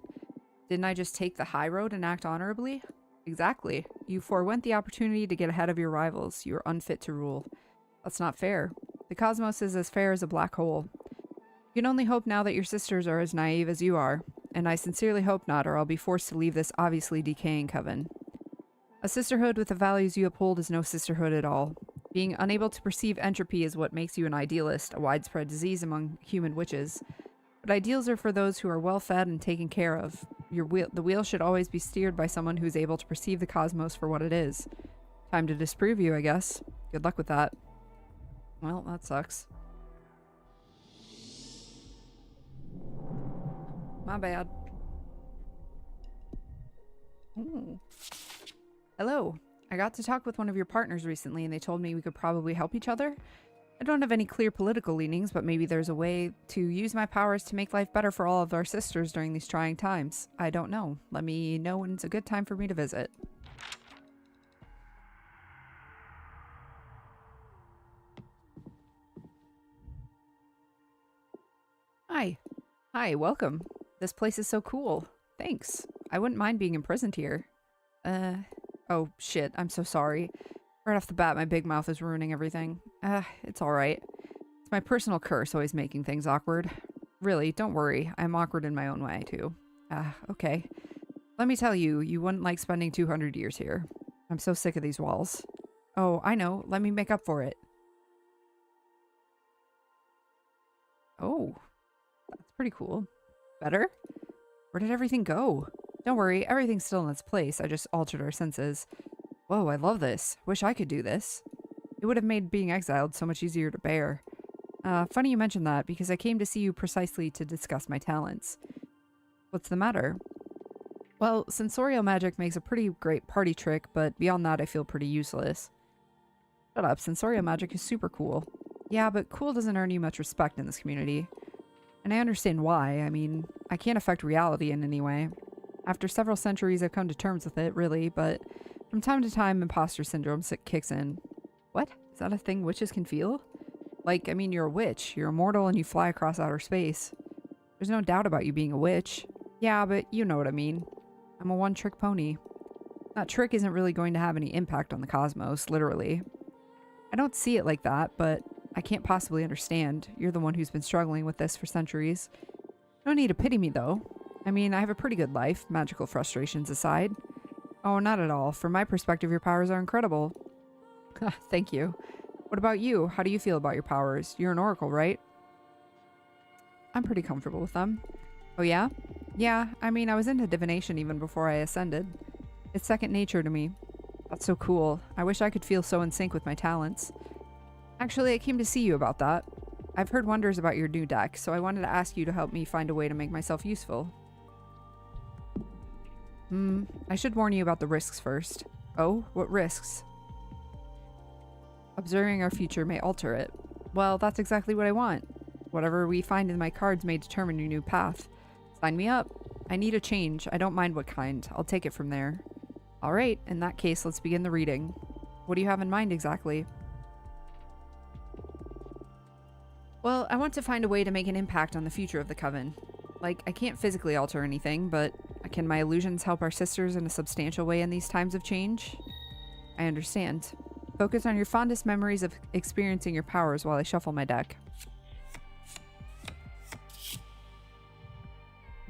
A: Didn't I just take the high road and act honorably? Exactly. You forewent the opportunity to get ahead of your rivals. You are unfit to rule. That's not fair. The cosmos is as fair as a black hole. You can only hope now that your sisters are as naive as you are. And I sincerely hope not, or I'll be forced to leave this obviously decaying coven. A sisterhood with the values you uphold is no sisterhood at all. Being unable to perceive entropy is what makes you an idealist, a widespread disease among human witches. But ideals are for those who are well fed and taken care of. The wheel should always be steered by someone who's able to perceive the cosmos for what it is. Time to disprove you, I guess. Good luck with that. Well, that sucks. My bad. Ooh. Hello. I got to talk with one of your partners recently and they told me we could probably help each other. I don't have any clear political leanings, but maybe there's a way to use my powers to make life better for all of our sisters during these trying times. I don't know. Let me know when it's a good time for me to visit. Hi. Hi, welcome. This place is so cool. Thanks. I wouldn't mind being imprisoned here. Oh shit, I'm so sorry. Right off the bat, my big mouth is ruining everything. It's alright. It's my personal curse always making things awkward. Really, don't worry. I'm awkward in my own way, too. Okay. Let me tell you, you wouldn't like spending 200 years here. I'm so sick of these walls. Oh, I know. Let me make up for it. Oh, that's pretty cool. Better? Where did everything go? Don't worry, everything's still in its place. I just altered our senses. Whoa, I love this. Wish I could do this. It would have made being exiled so much easier to bear. Funny you mentioned that, because I came to see you precisely to discuss my talents. What's the matter? Well, sensorial magic makes a pretty great party trick, but beyond that I feel pretty useless. Shut up, sensorial magic is super cool. Yeah, but cool doesn't earn you much respect in this community. And I understand why. I mean, I can't affect reality in any way. After several centuries I've come to terms with it, really, but from time to time imposter syndrome kicks in. What? Is that a thing witches can feel? Like, I mean, you're a witch. You're immortal and you fly across outer space. There's no doubt about you being a witch. Yeah, but you know what I mean. I'm a one-trick pony. That trick isn't really going to have any impact on the cosmos, literally. I don't see it like that, but I can't possibly understand. You're the one who's been struggling with this for centuries. No need to pity me, though. I mean, I have a pretty good life, magical frustrations aside. Oh, not at all. From my perspective, your powers are incredible. Thank you. What about you? How do you feel about your powers? You're an oracle, right? I'm pretty comfortable with them. Oh yeah? Yeah, I mean, I was into divination even before I ascended. It's second nature to me. That's so cool. I wish I could feel so in sync with my talents. Actually, I came to see you about that. I've heard wonders about your new deck, so I wanted to ask you to help me find a way to make myself useful. I should warn you about the risks first. Oh, what risks? Observing our future may alter it. Well, that's exactly what I want. Whatever we find in my cards may determine your new path. Sign me up. I need a change. I don't mind what kind. I'll take it from there. Alright, in that case, let's begin the reading. What do you have in mind exactly? Well, I want to find a way to make an impact on the future of the Coven. Like, I can't physically alter anything, but can my illusions help our sisters in a substantial way in these times of change? I understand. Focus on your fondest memories of experiencing your powers while I shuffle my deck.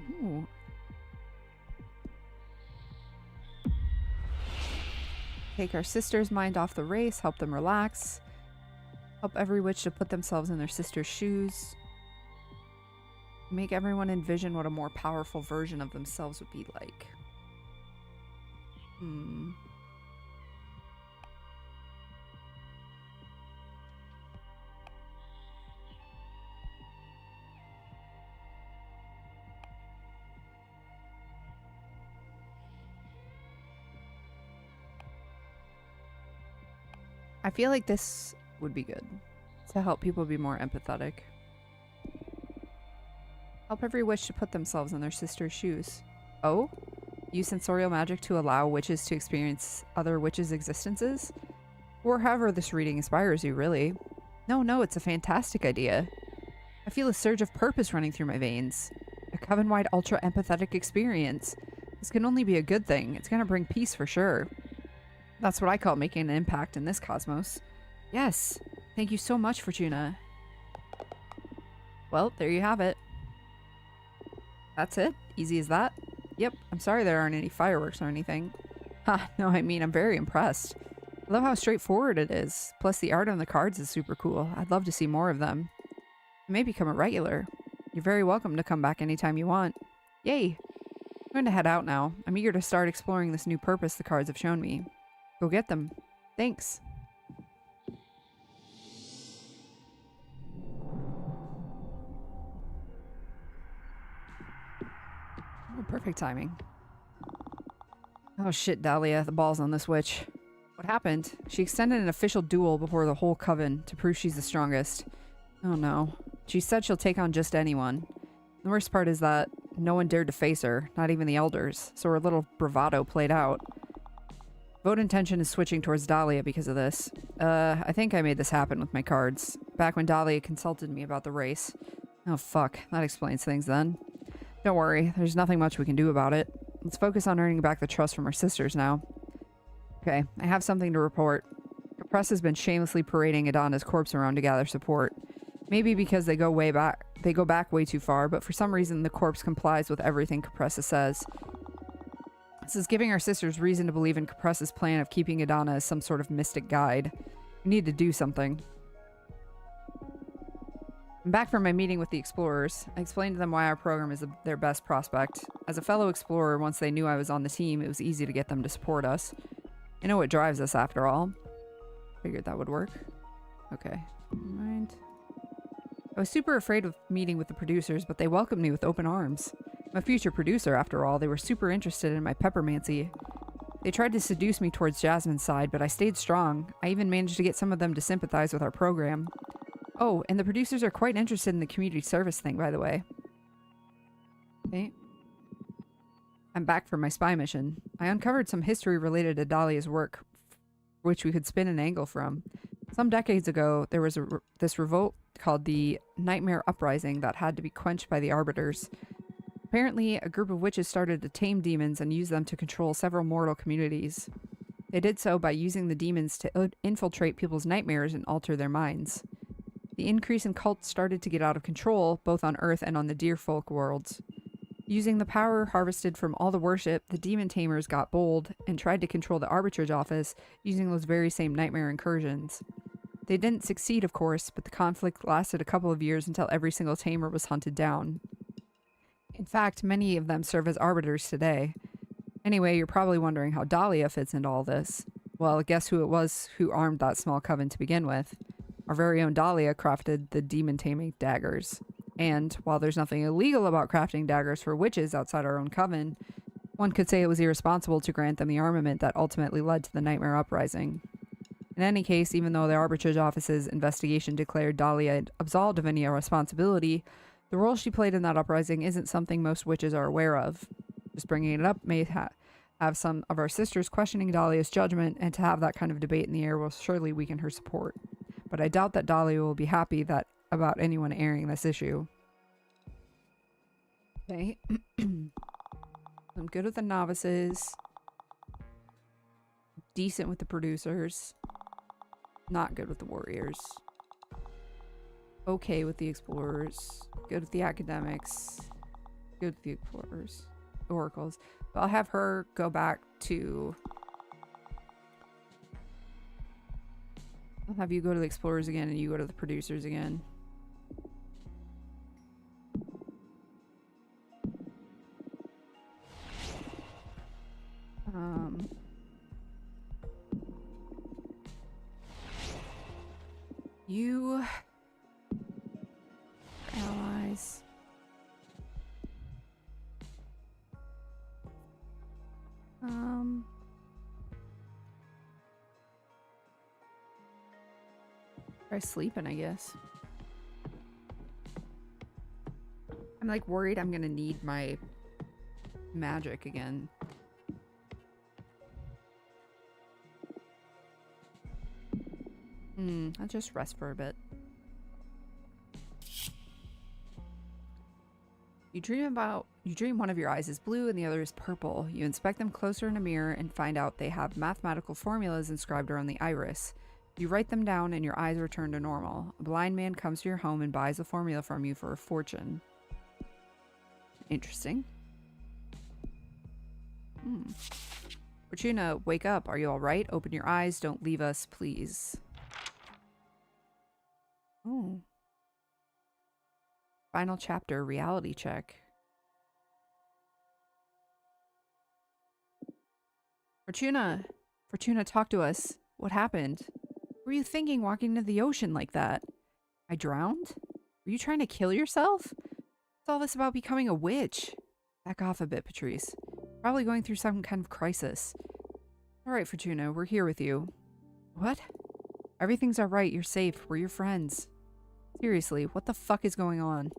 A: Ooh. Take our sister's mind off the race, help them relax. Help every witch to put themselves in their sister's shoes. Make everyone envision what a more powerful version of themselves would be like. I feel like this would be good to help people be more empathetic. Help every witch to put themselves in their sister's shoes. Oh? Use sensorial magic to allow witches to experience other witches' existences? Or however this reading inspires you, really. No, it's a fantastic idea. I feel a surge of purpose running through my veins. A coven-wide ultra-empathetic experience. This can only be a good thing. It's gonna bring peace for sure. That's what I call making an impact in this cosmos. Yes. Thank you so much, Fortuna. Well, there you have it. That's it? Easy as that? Yep, I'm sorry there aren't any fireworks or anything. Ha, no, I mean, I'm very impressed. I love how straightforward it is. Plus, the art on the cards is super cool. I'd love to see more of them. You may become a regular. You're very welcome to come back anytime you want. Yay! I'm going to head out now. I'm eager to start exploring this new purpose the cards have shown me. Go get them. Thanks. Oh, perfect timing. Oh shit, Dahlia. The ball's on this witch. What happened? She extended an official duel before the whole coven to prove she's the strongest. Oh no. She said she'll take on just anyone. The worst part is that no one dared to face her, not even the elders, so her little bravado played out. Vote intention is switching towards Dahlia because of this. I think I made this happen with my cards. Back when Dahlia consulted me about the race. Oh fuck, that explains things then. Don't worry, there's nothing much we can do about it. Let's focus on earning back the trust from our sisters now. Okay, I have something to report. The press has been shamelessly parading Adonna's corpse around to gather support. Maybe because they go back way too far, but for some reason the corpse complies with everything Capressa says. This is giving our sisters reason to believe in Capress's plan of keeping Adana as some sort of mystic guide. We need to do something. I'm back from my meeting with the explorers. I explained to them why our program is their best prospect. As a fellow explorer, once they knew I was on the team, it was easy to get them to support us. I know what drives us after all. Figured that would work. Okay. Never mind. I was super afraid of meeting with the producers, but they welcomed me with open arms. I'm a future producer, after all. They were super interested in my peppermancy. They tried to seduce me towards Jasmine's side, but I stayed strong. I even managed to get some of them to sympathize with our program. Oh, and the producers are quite interested in the community service thing, by the way. Okay. I'm back from my spy mission. I uncovered some history related to Dahlia's work, which we could spin an angle from. Some decades ago, there was this revolt called the Nightmare Uprising that had to be quenched by the Arbiters. Apparently, a group of witches started to tame demons and use them to control several mortal communities. They did so by using the demons to infiltrate people's nightmares and alter their minds. The increase in cults started to get out of control, both on Earth and on the deer folk worlds. Using the power harvested from all the worship, the demon tamers got bold and tried to control the arbitrage office using those very same nightmare incursions. They didn't succeed, of course, but the conflict lasted a couple of years until every single tamer was hunted down. In fact, many of them serve as arbiters today. Anyway, you're probably wondering how Dahlia fits into all this. Well, guess who it was who armed that small coven to begin with? Our very own Dahlia crafted the demon taming daggers. And while there's nothing illegal about crafting daggers for witches outside our own coven, one could say it was irresponsible to grant them the armament that ultimately led to the Nightmare Uprising. In any case, even though the Arbitrage Office's investigation declared Dahlia absolved of any responsibility, the role she played in that uprising isn't something most witches are aware of. Just bringing it up may have some of our sisters questioning Dahlia's judgment, and to have that kind of debate in the air will surely weaken her support. But I doubt that Dahlia will be happy about anyone airing this issue. Okay. I'm good with the novices. Decent with the producers. Not good with the warriors. Okay with the explorers. Good with the academics. Good with the explorers. Oracles. But I'll have her go back to... I'll have you go to the explorers again and you go to the producers again. You allies. Try sleeping, I guess. I'm like worried I'm gonna need my magic again. I'll just rest for a bit. You dream one of your eyes is blue and the other is purple. You inspect them closer in a mirror and find out they have mathematical formulas inscribed around the iris. You write them down and your eyes return to normal. A blind man comes to your home and buys the formula from you for a fortune. Interesting. Fortuna, wake up. Are you alright? Open your eyes. Don't leave us, please. Oh. Final chapter, reality check. Fortuna! Fortuna, talk to us. What happened? What were you thinking walking into the ocean like that? I drowned? Were you trying to kill yourself? What's all this about becoming a witch? Back off a bit, Patrice. Probably going through some kind of crisis. Alright, Fortuna, we're here with you. What? Everything's alright, you're safe, we're your friends. Seriously, what the fuck is going on?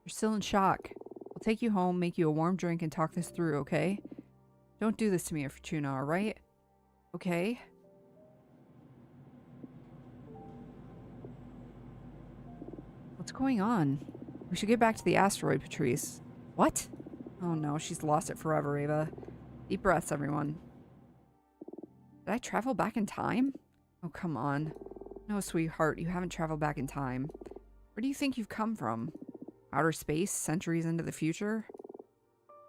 A: You're still in shock. We'll take you home, make you a warm drink, and talk this through, okay? Don't do this to me, Fortuna, alright? Okay? What's going on? We should get back to the asteroid, Patrice. What? Oh no, she's lost it forever, Ava. Deep breaths, everyone. Did I travel back in time? Oh, come on. No, sweetheart, you haven't traveled back in time. Where do you think you've come from? Outer space, centuries into the future?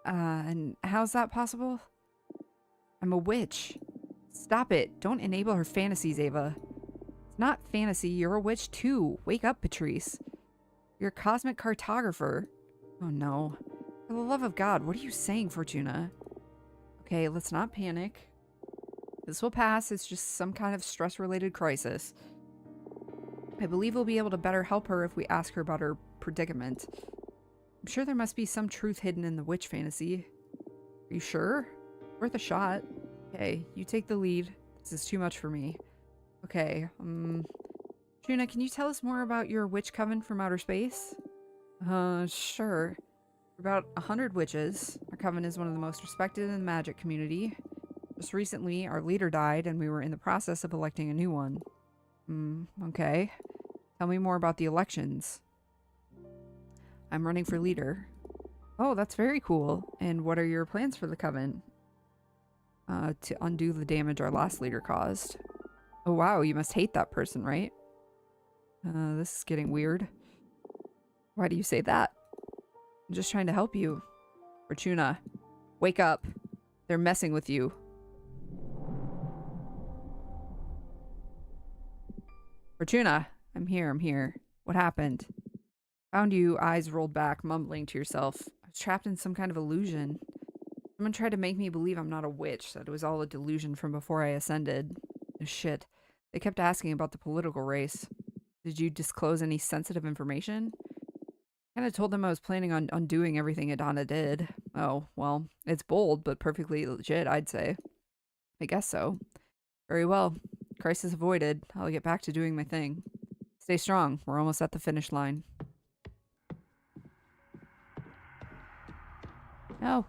A: And how's that possible? I'm a witch. Stop it. Don't enable her fantasies, Ava. It's not fantasy. You're a witch too. Wake up, Patrice. You're a cosmic cartographer. Oh no. For the love of God, what are you saying, Fortuna? Okay, let's not panic. This will pass. It's just some kind of stress-related crisis. I believe we'll be able to better help her if we ask her about her predicament. I'm sure there must be some truth hidden in the witch fantasy. Are you sure? Worth a shot. Okay, you take the lead. This is too much for me. Okay, Trina, can you tell us more about your witch coven from outer space? Sure. We're about 100 witches. Our coven is one of the most respected in the magic community. Just recently, our leader died, and we were in the process of electing a new one. Okay. Tell me more about the elections. I'm running for leader. Oh, that's very cool. And what are your plans for the coven? To undo the damage our last leader caused. Oh wow, you must hate that person, right? This is getting weird. Why do you say that? I'm just trying to help you. Fortuna, wake up. They're messing with you. Fortuna, I'm here. What happened? Found you, eyes rolled back, mumbling to yourself. I was trapped in some kind of illusion. Someone tried to make me believe I'm not a witch, that it was all a delusion from before I ascended. Oh, shit. They kept asking about the political race. Did you disclose any sensitive information? Kinda told them I was planning on undoing everything Adana did. Oh, well, it's bold, but perfectly legit, I'd say. I guess so. Very well. Crisis avoided. I'll get back to doing my thing. Stay strong. We're almost at the finish line. No.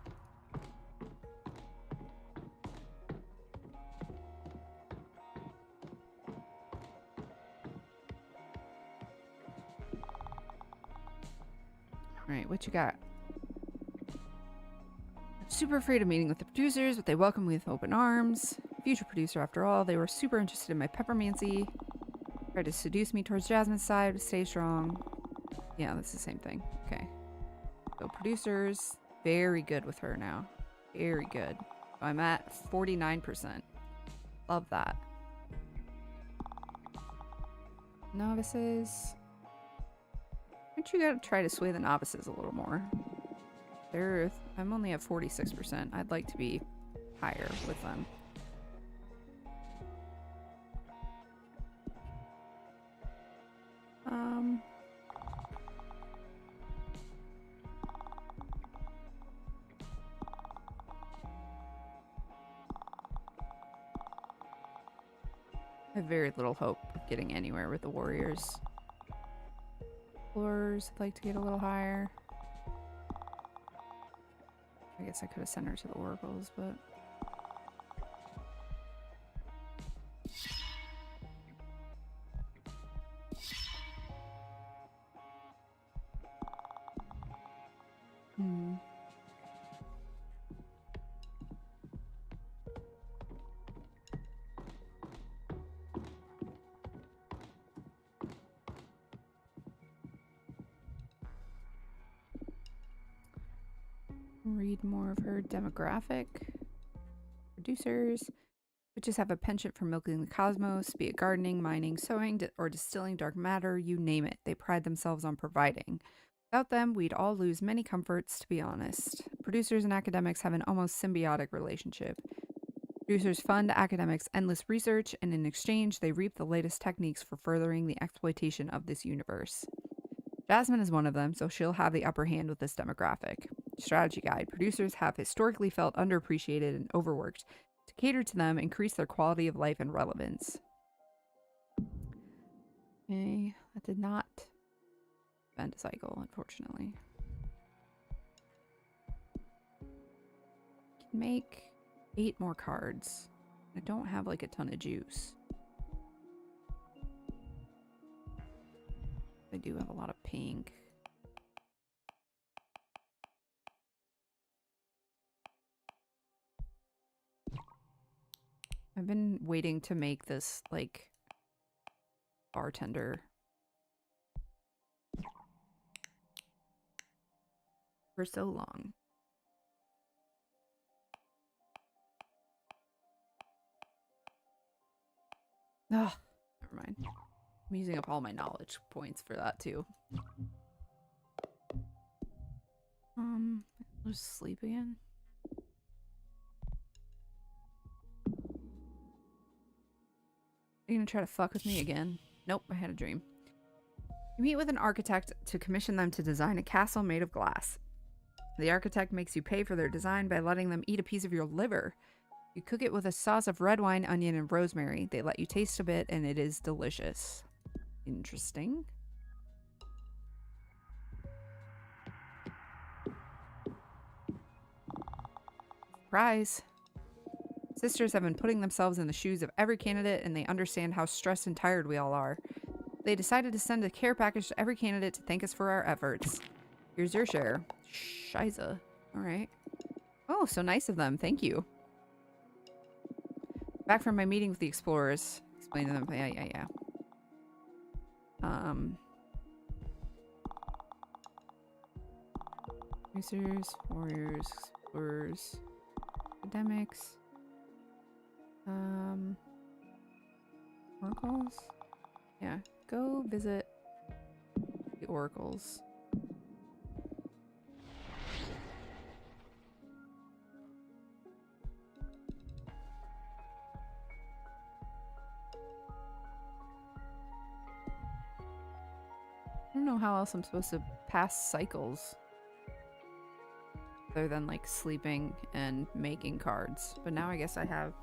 A: Alright, what you got? I'm super afraid of meeting with the producers, but they welcome me with open arms. Future producer, after all. They were super interested in my peppermancy. Tried to seduce me towards Jasmine's side, stay strong. Yeah, that's the same thing. Okay. So producers, very good with her now. Very good. So I'm at 49%. Love that. Novices. Aren't you gotta try to sway the novices a little more? I'm only at 46%. I'd like to be higher with them. I have very little hope of getting anywhere with the warriors. Explorers, I'd like to get a little higher. I guess I could have sent her to the oracles, but... Read more of her demographic. Producers. Witches have a penchant for milking the cosmos, be it gardening, mining, sewing, or distilling dark matter, you name it. They pride themselves on providing. Without them, we'd all lose many comforts, to be honest. Producers and academics have an almost symbiotic relationship. Producers fund academics' endless research, and in exchange, they reap the latest techniques for furthering the exploitation of this universe. Jasmine is one of them, so she'll have the upper hand with this demographic. Strategy guide. Producers have historically felt underappreciated and overworked. To cater to them, increase their quality of life and relevance. Okay, that did not bend a cycle, unfortunately. Can make 8 more cards. I don't have like a ton of juice. I do have a lot of pink. I've been waiting to make this, like, bartender for so long. Ugh, never mind. I'm using up all my knowledge points for that too. Just sleep again. Are you gonna try to fuck with me again? Nope, I had a dream. You meet with an architect to commission them to design a castle made of glass. The architect makes you pay for their design by letting them eat a piece of your liver. You cook it with a sauce of red wine, onion, and rosemary. They let you taste a bit, and it is delicious. Interesting. Surprise! Sisters have been putting themselves in the shoes of every candidate, and they understand how stressed and tired we all are. They decided to send a care package to every candidate to thank us for our efforts. Here's your share. Shiza. Alright. Oh, so nice of them. Thank you. Back from my meeting with the explorers. Explain to them. Yeah. Producers, warriors, explorers, academics. Oracles? Yeah, go visit the oracles. I don't know how else I'm supposed to pass cycles other than like sleeping and making cards. But now I guess I have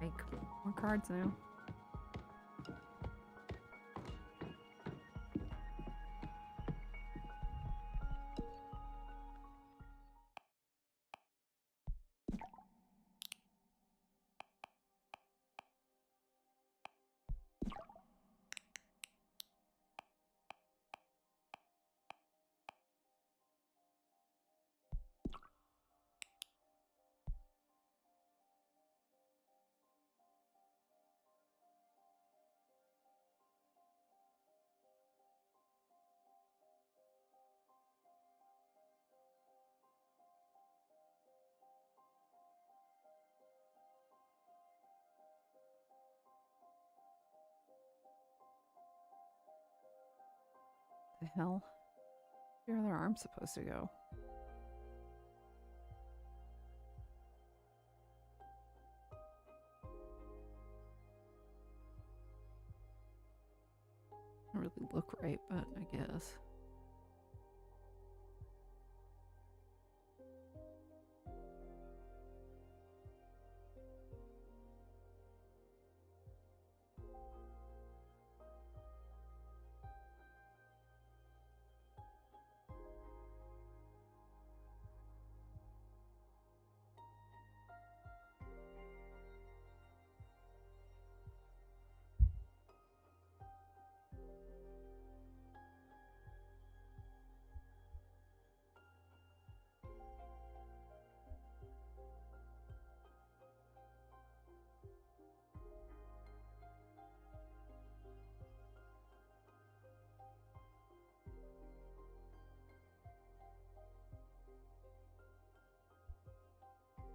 A: make more cards now. The hell? Where's your other arm supposed to go? Doesn't really look right, but I guess.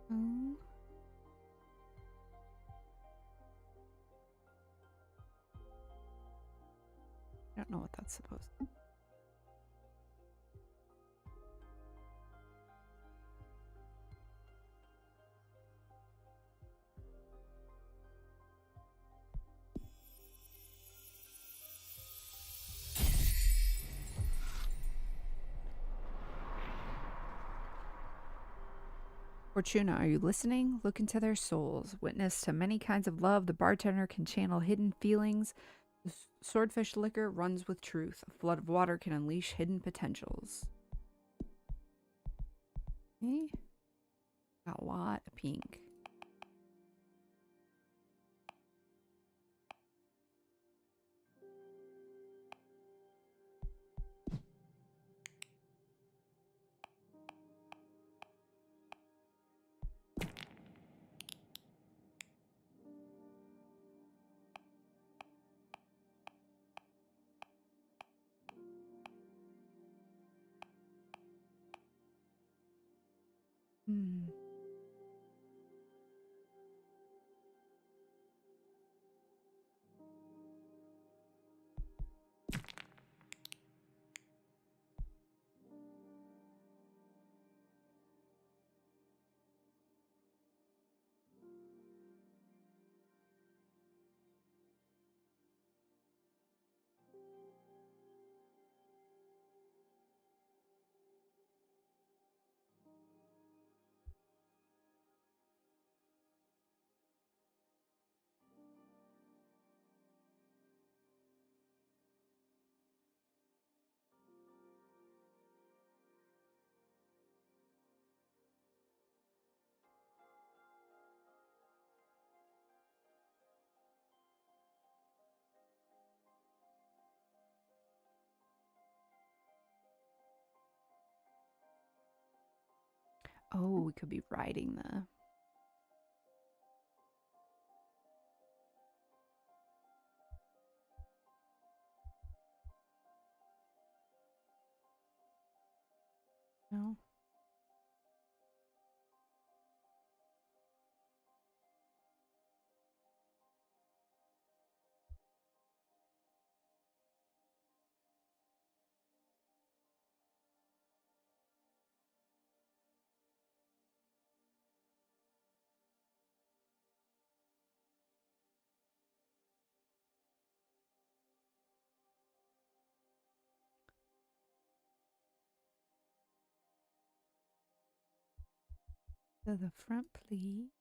A: Oh. I don't know what that's supposed to. Fortuna, are you listening? Look into their souls. Witness to many kinds of love. The bartender can channel hidden feelings. The swordfish liquor runs with truth. A flood of water can unleash hidden potentials. Okay. Got a lot of pink. Hmm. Oh, we could be riding the... No. To the front, please.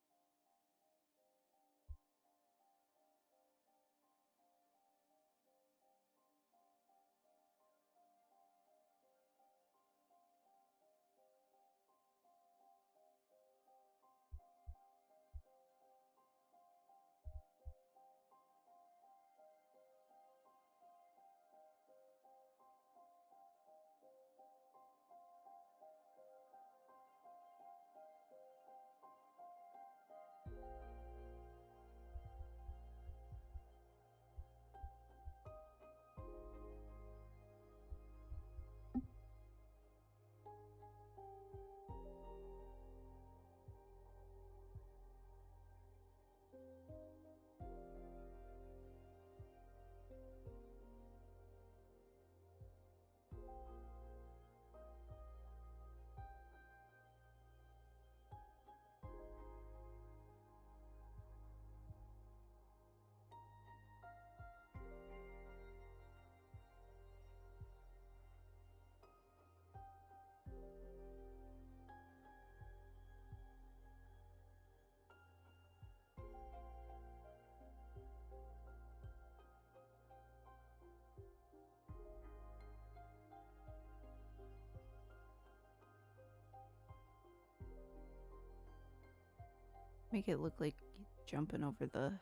A: Make it look like jumping over the...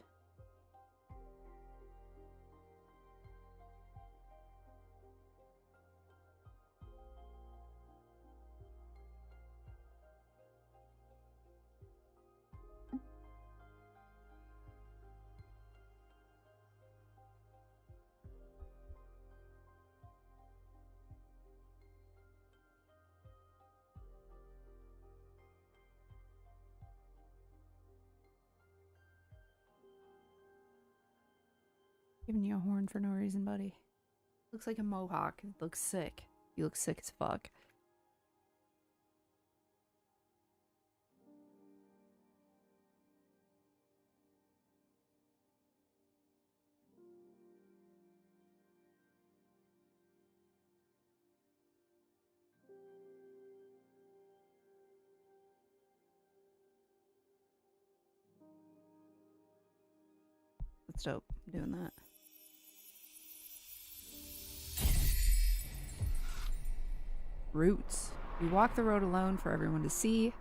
A: Giving you a horn for no reason, buddy. Looks like a mohawk. It looks sick. You look sick as fuck. That's dope. I'm doing that. Roots. We walk the road alone for everyone to see.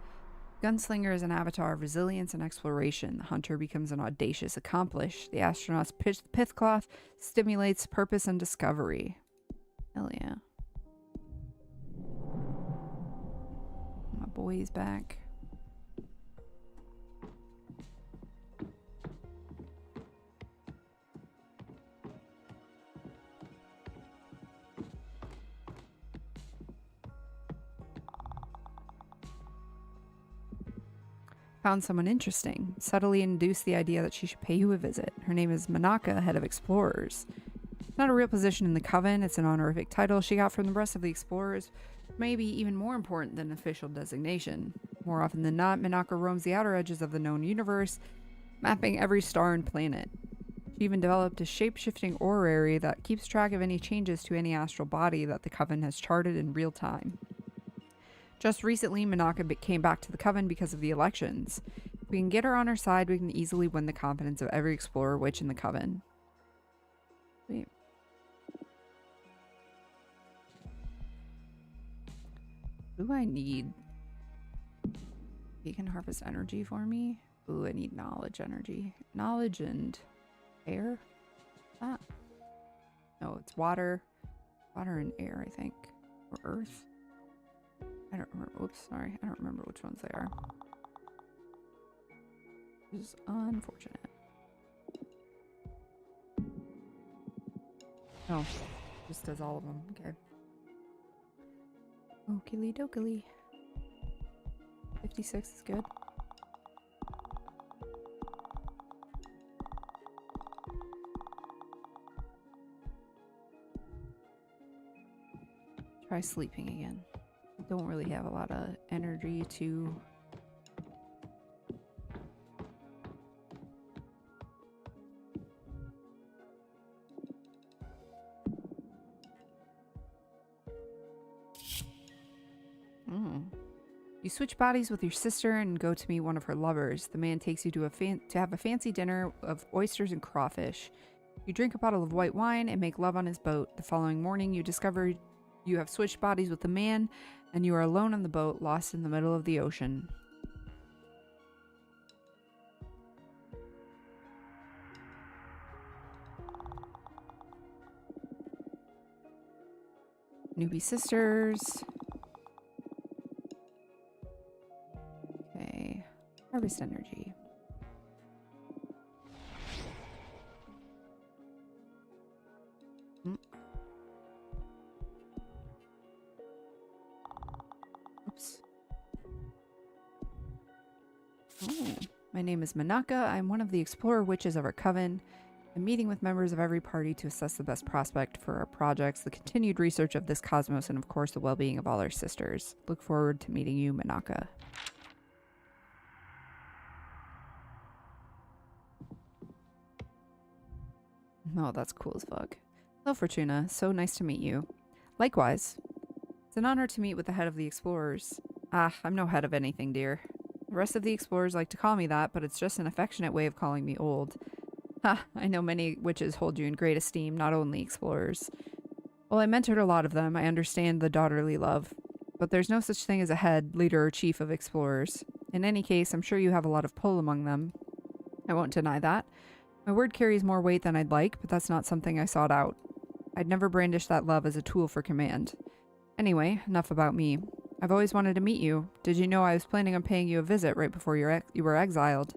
A: Gunslinger is an avatar of resilience and exploration. The hunter becomes an audacious accomplice. The astronaut's pithcloth stimulates purpose and discovery. Hell yeah. My boy's back. Found someone interesting. Subtly induced the idea that she should pay you a visit. Her name is Manaka, head of explorers. It's not a real position in the Coven. It's an honorific title she got from the rest of the explorers. Maybe even more important than official designation. More often than not, Manaka roams the outer edges of the known universe, mapping every star and planet. She even developed a shape-shifting orrery that keeps track of any changes to any astral body that the Coven has charted in real time. Just recently, Manaka came back to the Coven because of the elections. If we can get her on our side, we can easily win the confidence of every explorer witch in the Coven. Wait. What do I need? You can harvest energy for me? Ooh, I need knowledge energy. Knowledge and air? Ah. No, it's water. Water and air, I think. Or earth. I don't remember. Whoops, sorry. I don't remember which ones they are. Which is unfortunate. Oh, just does all of them. Okay. Okily dokily. 56 is good. Try sleeping again. I don't really have a lot of energy to... You switch bodies with your sister and go to meet one of her lovers. The man takes you to have a fancy dinner of oysters and crawfish. You drink a bottle of white wine and make love on his boat. The following morning, you discover you have switched bodies with the man, and you are alone on the boat, lost in the middle of the ocean. Newbie sisters. Okay. Harvest energy. Oops. Oh. My name is Manaka. I'm one of the explorer witches of our coven. I'm meeting with members of every party to assess the best prospect for our projects, the continued research of this cosmos, and of course the well-being of all our sisters. Look forward to meeting you, Manaka. Oh, that's cool as fuck. Hello, Fortuna. So nice to meet you. Likewise. It's an honor to meet with the head of the explorers. Ah, I'm no head of anything, dear. The rest of the explorers like to call me that, but it's just an affectionate way of calling me old. Ha, I know many witches hold you in great esteem, not only explorers. Well, I mentored a lot of them. I understand the daughterly love. But there's no such thing as a head, leader, or chief of explorers. In any case, I'm sure you have a lot of pull among them. I won't deny that. My word carries more weight than I'd like, but that's not something I sought out. I'd never brandish that love as a tool for command. Anyway, enough about me. I've always wanted to meet you. Did you know I was planning on paying you a visit right before you were exiled?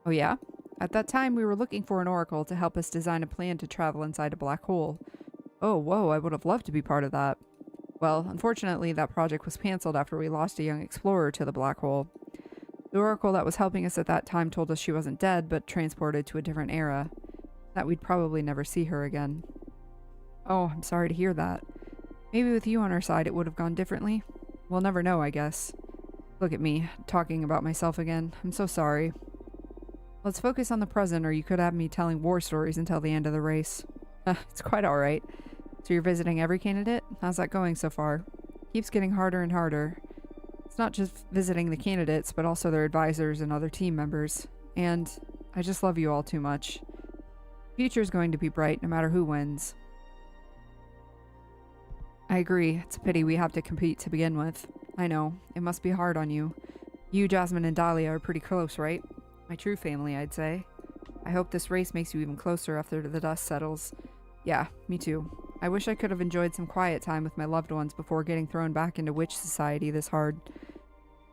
A: Oh yeah? At that time, we were looking for an oracle to help us design a plan to travel inside a black hole. Oh, whoa, I would have loved to be part of that. Well, unfortunately, that project was cancelled after we lost a young explorer to the black hole. The oracle that was helping us at that time told us she wasn't dead, but transported to a different era. That we'd probably never see her again. Oh, I'm sorry to hear that. Maybe with you on our side it would have gone differently. We'll never know, I guess. Look at me, talking about myself again. I'm so sorry. Let's focus on the present, or you could have me telling war stories until the end of the race. It's quite alright. So you're visiting every candidate? How's that going so far? Keeps getting harder and harder. It's not just visiting the candidates, but also their advisors and other team members. And I just love you all too much. The future's going to be bright, no matter who wins. I agree. It's a pity we have to compete to begin with. I know. It must be hard on you. You, Jasmine, and Dahlia are pretty close, right? My true family, I'd say. I hope this race makes you even closer after the dust settles. Yeah, me too. I wish I could have enjoyed some quiet time with my loved ones before getting thrown back into witch society this hard.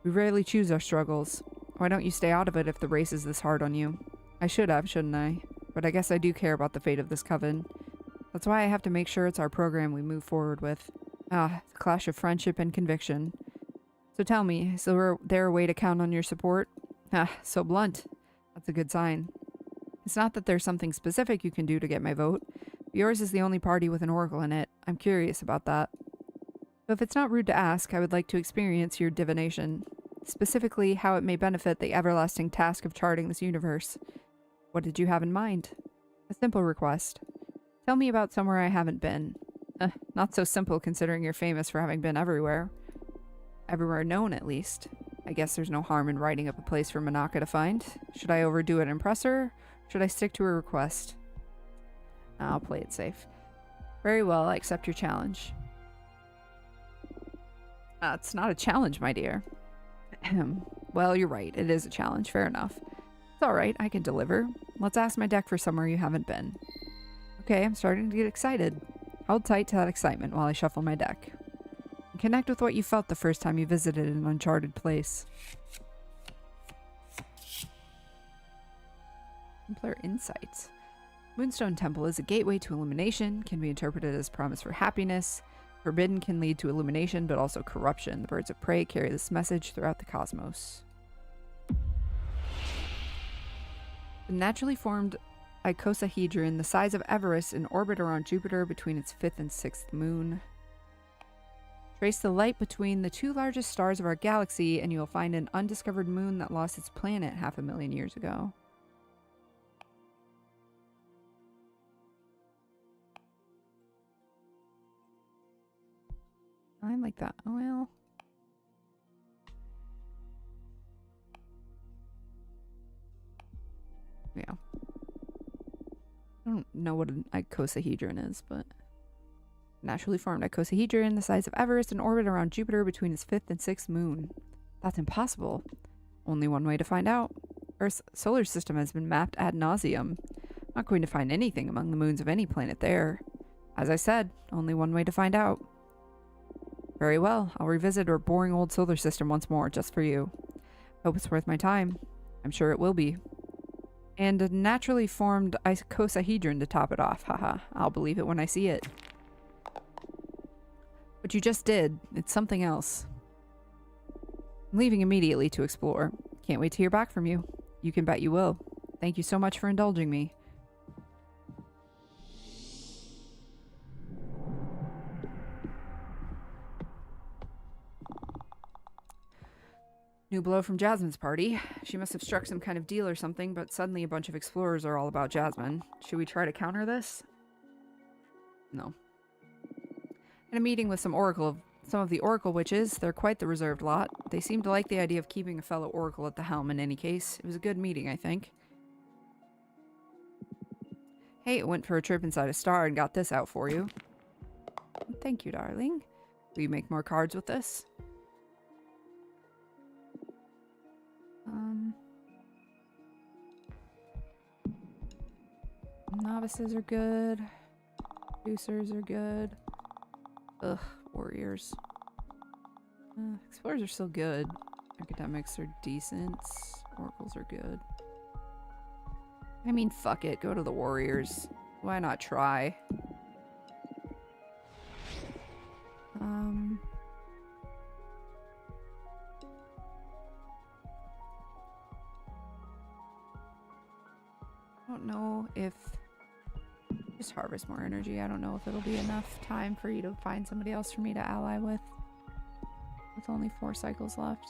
A: We rarely choose our struggles. Why don't you stay out of it if the race is this hard on you? I should have, shouldn't I? But I guess I do care about the fate of this coven. That's why I have to make sure it's our program we move forward with. Ah, the clash of friendship and conviction. So tell me, is there a way to count on your support? Ah, so blunt. That's a good sign. It's not that there's something specific you can do to get my vote. Yours is the only party with an oracle in it. I'm curious about that. So if it's not rude to ask, I would like to experience your divination. Specifically, how it may benefit the everlasting task of charting this universe. What did you have in mind? A simple request. Tell me about somewhere I haven't been. Not so simple considering you're famous for having been everywhere. Everywhere known, at least. I guess there's no harm in writing up a place for Manaka to find. Should I overdo it and impress her? Should I stick to her request? I'll play it safe. Very well, I accept your challenge. It's not a challenge, my dear. Well, you're right. It is a challenge. Fair enough. It's alright. I can deliver. Let's ask my deck for somewhere you haven't been. Okay, I'm starting to get excited. Hold tight to that excitement while I shuffle my deck. Connect with what you felt the first time you visited an uncharted place. Simpler insights. Moonstone Temple is a gateway to illumination, can be interpreted as promise for happiness. Forbidden can lead to illumination, but also corruption. The birds of prey carry this message throughout the cosmos. The naturally formed icosahedron, the size of Everest, in orbit around Jupiter between its 5th and 6th moon. Trace the light between the two largest stars of our galaxy, and you will find an undiscovered moon that lost its planet 500,000 years ago. I like that. Oh, well. Yeah. I don't know what an icosahedron is, but... Naturally formed icosahedron, the size of Everest, in orbit around Jupiter between its 5th and 6th moon. That's impossible. Only one way to find out. Earth's solar system has been mapped ad nauseum. Not going to find anything among the moons of any planet there. As I said, only one way to find out. Very well, I'll revisit our boring old solar system once more, just for you. Hope it's worth my time. I'm sure it will be. And a naturally formed icosahedron to top it off. Haha, I'll believe it when I see it. What you just did, it's something else. I'm leaving immediately to explore. Can't wait to hear back from you. You can bet you will. Thank you so much for indulging me. New blow from Jasmine's party. She must have struck some kind of deal or something, but suddenly a bunch of explorers are all about Jasmine. Should we try to counter this? No. In a meeting with some of the Oracle witches, they're quite the reserved lot. They seem to like the idea of keeping a fellow Oracle at the helm in any case. It was a good meeting, I think. Hey, went for a trip inside a star and got this out for you. Thank you, darling. Will you make more cards with this? Novices are good. Producers are good. Ugh, warriors. Explorers are still good. Academics are decent. Oracles are good. I mean, fuck it. Go to the warriors. Why not try? I don't know if... Just harvest more energy. I don't know if it'll be enough time for you to find somebody else for me to ally with only 4 cycles left.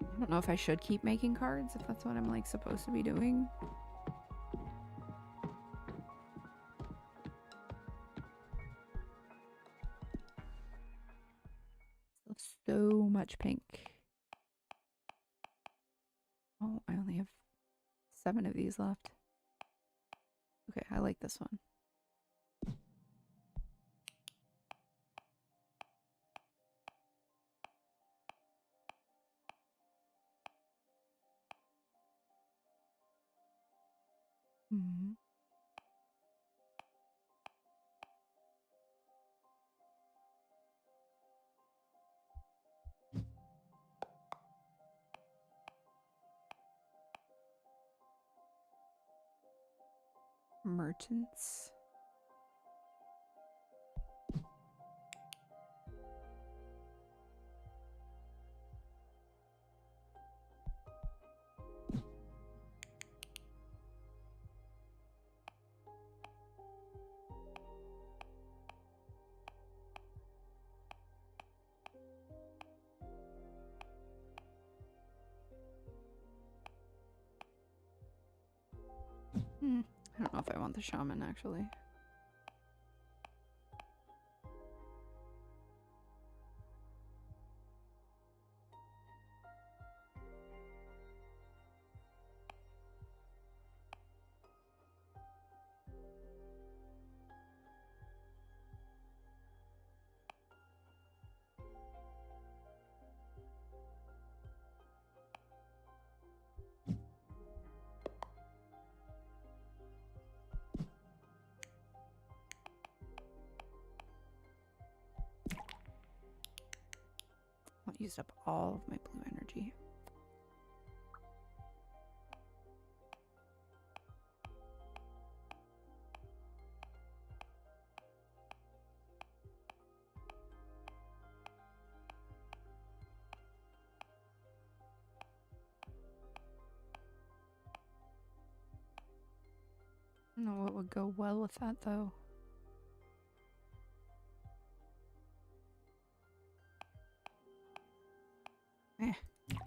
A: I don't know if I should keep making cards, if that's what I'm like supposed to be doing. So much pink. Oh, I only have 7 of these left. Okay, I like this one. Mm-hmm. Merchants. I don't know if I want the shaman, actually. used up all of my blue energy. I don't know what would go well with that, though. Eh. Sleep.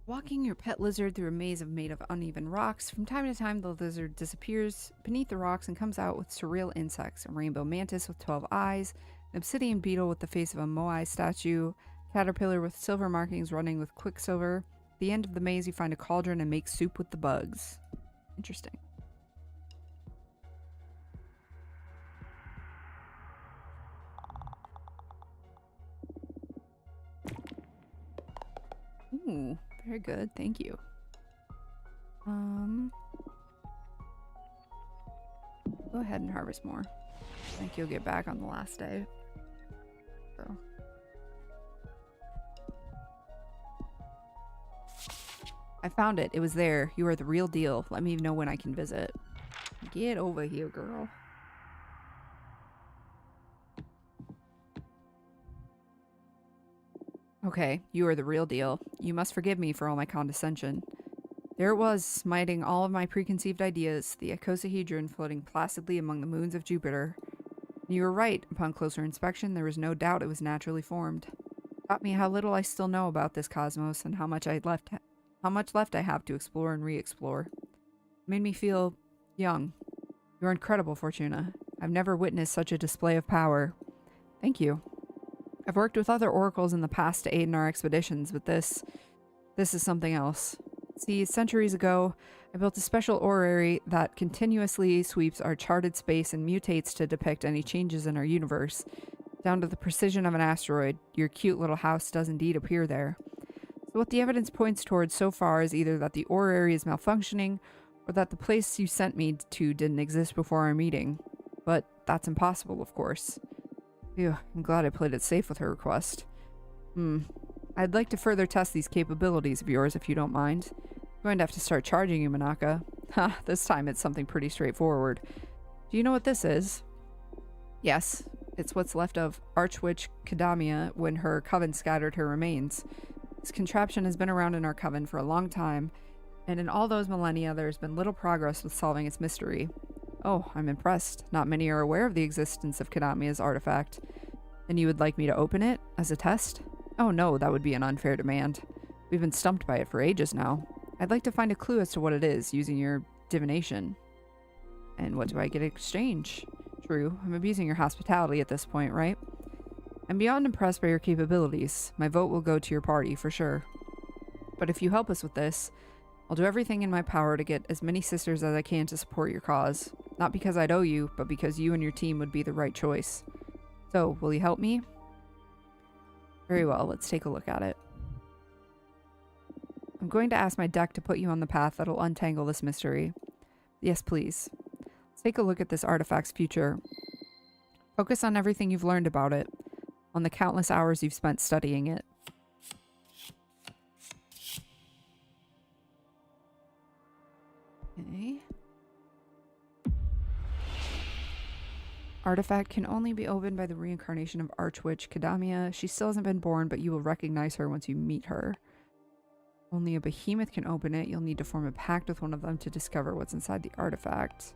A: Walking your pet lizard through a maze made of uneven rocks, from time to time the lizard disappears beneath the rocks and comes out with surreal insects, a rainbow mantis with 12 eyes, an obsidian beetle with the face of a moai statue, caterpillar with silver markings running with quicksilver. At the end of the maze you find a cauldron and make soup with the bugs. Interesting. Ooh, very good. Thank you. Go ahead and harvest more. I think you'll get back on the last day. So. I found it. It was there. You are the real deal. Let me know when I can visit. Get over here, girl. Okay, you are the real deal. You must forgive me for all my condescension. There it was, smiting all of my preconceived ideas, the icosahedron floating placidly among the moons of Jupiter. You were right. Upon closer inspection, there was no doubt it was naturally formed. Taught me how little I still know about this cosmos and how much left I have to explore and re-explore. Made me feel young. You're incredible, Fortuna. I've never witnessed such a display of power. Thank you. I've worked with other oracles in the past to aid in our expeditions, but this is something else. See, centuries ago, I built a special orrery that continuously sweeps our charted space and mutates to depict any changes in our universe. Down to the precision of an asteroid, your cute little house does indeed appear there. So what the evidence points towards so far is either that the orrery is malfunctioning, or that the place you sent me to didn't exist before our meeting. But that's impossible, of course. Phew, I'm glad I played it safe with her request. I'd like to further test these capabilities of yours if you don't mind. I'm going to have to start charging you, Manaka. Ha, this time it's something pretty straightforward. Do you know what this is? Yes, it's what's left of Archwitch Kadamia when her coven scattered her remains. This contraption has been around in our coven for a long time, and in all those millennia there's been little progress with solving its mystery. Oh, I'm impressed. Not many are aware of the existence of Kadamia's artifact. And you would like me to open it as a test? Oh no, that would be an unfair demand. We've been stumped by it for ages now. I'd like to find a clue as to what it is, using your divination. And what do I get in exchange? True, I'm abusing your hospitality at this point, right? I'm beyond impressed by your capabilities. My vote will go to your party, for sure. But if you help us with this, I'll do everything in my power to get as many sisters as I can to support your cause. Not because I'd owe you, but because you and your team would be the right choice. So, will you help me? Very well, let's take a look at it. I'm going to ask my deck to put you on the path that'll untangle this mystery. Yes, please. Let's take a look at this artifact's future. Focus on everything you've learned about it, on the countless hours you've spent studying it. Okay. Artifact can only be opened by the reincarnation of Archwitch Kadamia. She still hasn't been born, but you will recognize her once you meet her. Only a behemoth can open it. You'll need to form a pact with one of them to discover what's inside the artifact.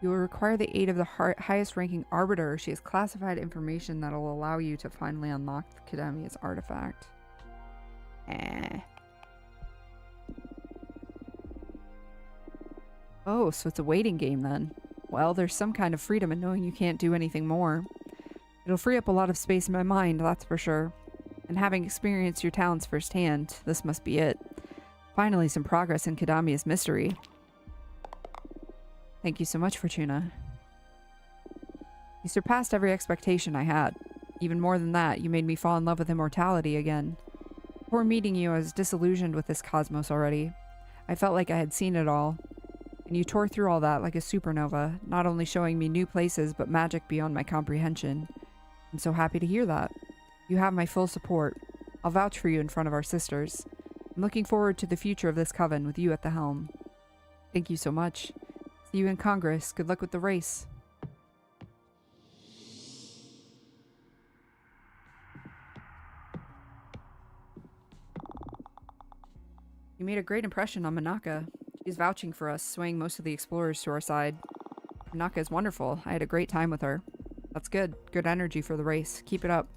A: You will require the aid of the highest ranking arbiter. She has classified information that will allow you to finally unlock Kadamia's artifact. Oh, so it's a waiting game then. Well, there's some kind of freedom in knowing you can't do anything more. It'll free up a lot of space in my mind, that's for sure. And having experienced your talents firsthand, this must be it. Finally, some progress in Kadamia's mystery. Thank you so much, Fortuna. You surpassed every expectation I had. Even more than that, you made me fall in love with immortality again. Before meeting you, I was disillusioned with this cosmos already. I felt like I had seen it all. And you tore through all that like a supernova, not only showing me new places, but magic beyond my comprehension. I'm so happy to hear that. You have my full support. I'll vouch for you in front of our sisters. I'm looking forward to the future of this coven with you at the helm. Thank you so much. See you in Congress. Good luck with the race. You made a great impression on Manaka. She's vouching for us, swaying most of the explorers to our side. Manaka is wonderful. I had a great time with her. That's good. Good energy for the race. Keep it up.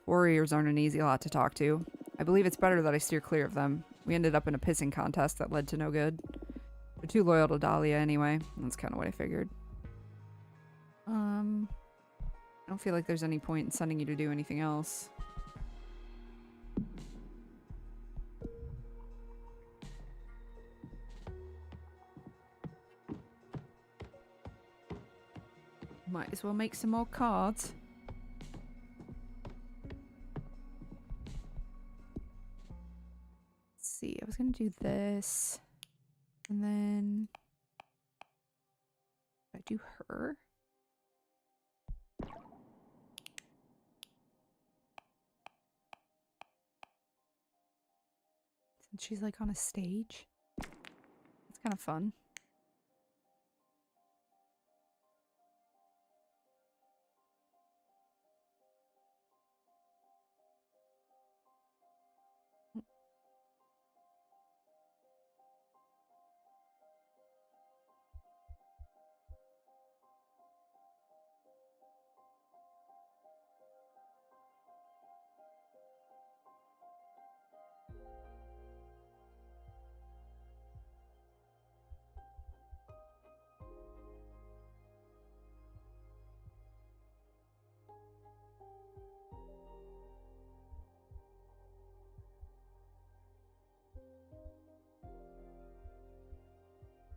A: Warriors aren't an easy lot to talk to. I believe it's better that I steer clear of them. We ended up in a pissing contest that led to no good. They're too loyal to Dahlia anyway. That's kind of what I figured. I don't feel like there's any point in sending you to do anything else. Might as well make some more cards. Let's see, I was gonna do this. And then I do her. Since she's like on a stage. It's kind of fun.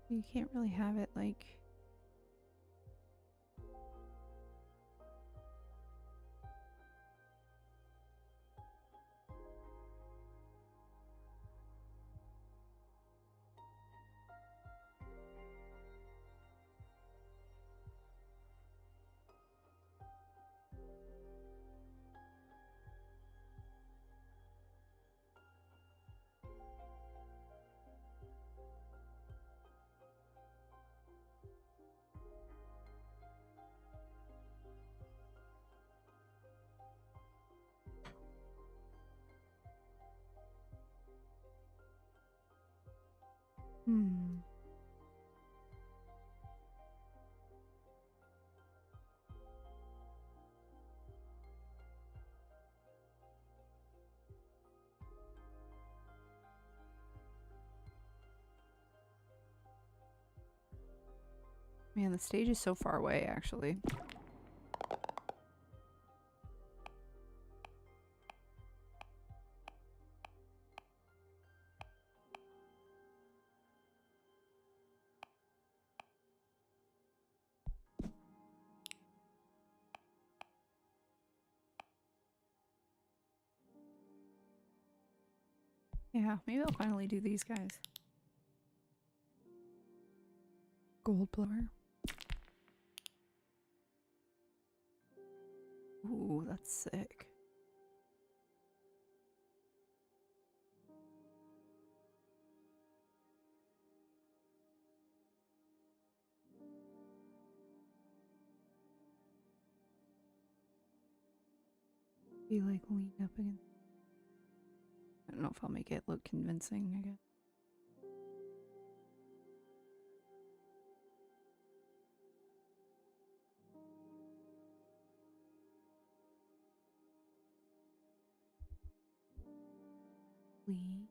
A: You can't really have it like... Man, the stage is so far away, actually. Yeah, maybe I'll finally do these guys. Gold blower. Ooh, that's sick. Be like leaned up again. I don't know if I'll make it look convincing, I guess. Lean.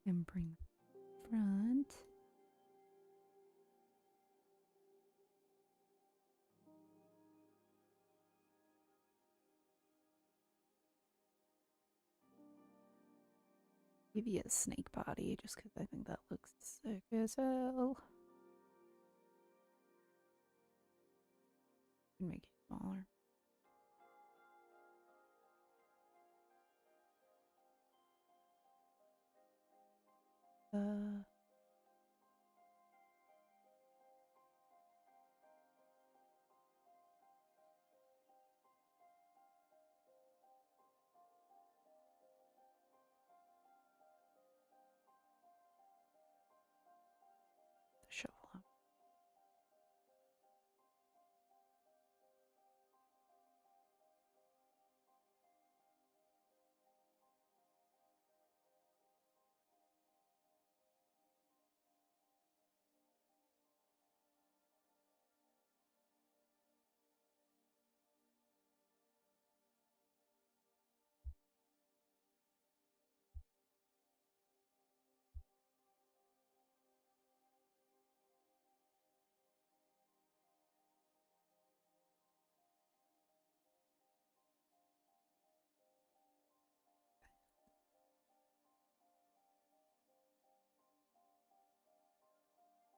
A: And bring the front. Give you a snake body just because I think that looks sick as hell. Make it smaller. The shovel up.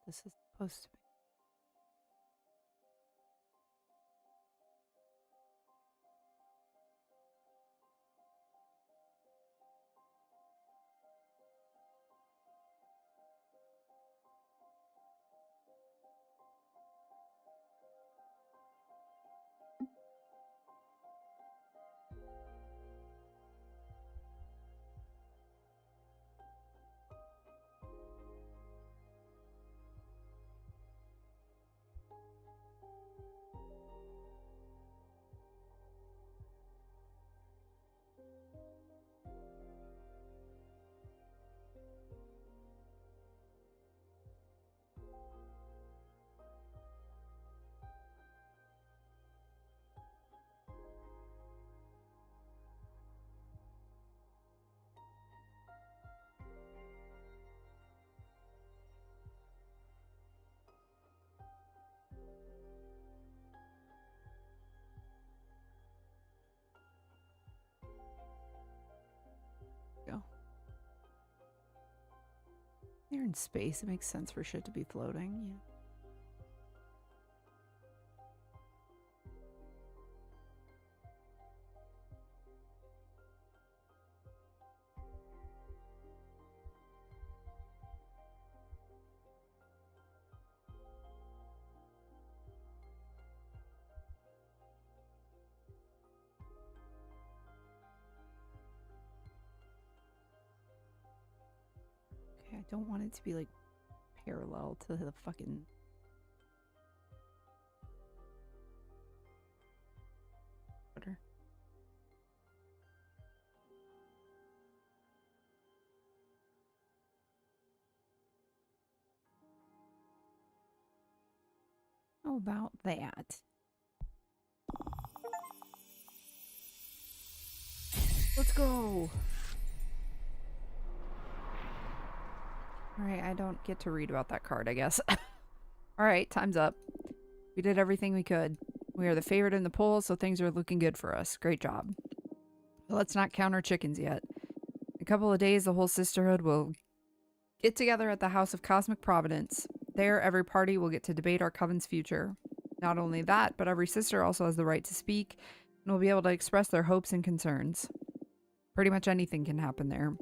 A: This is supposed to be. Go. They're in space. It makes sense for shit to be floating. Yeah. Okay, I don't want it to be like parallel to the fucking. Water. How about that? Let's go. Alright, I don't get to read about that card, I guess. Alright, time's up. We did everything we could. We are the favorite in the poll, so things are looking good for us. Great job. But let's not count our chickens yet. In a couple of days, the whole Sisterhood will get together at the House of Cosmic Providence. There, every party will get to debate our coven's future. Not only that, but every sister also has the right to speak and will be able to express their hopes and concerns. Pretty much anything can happen there.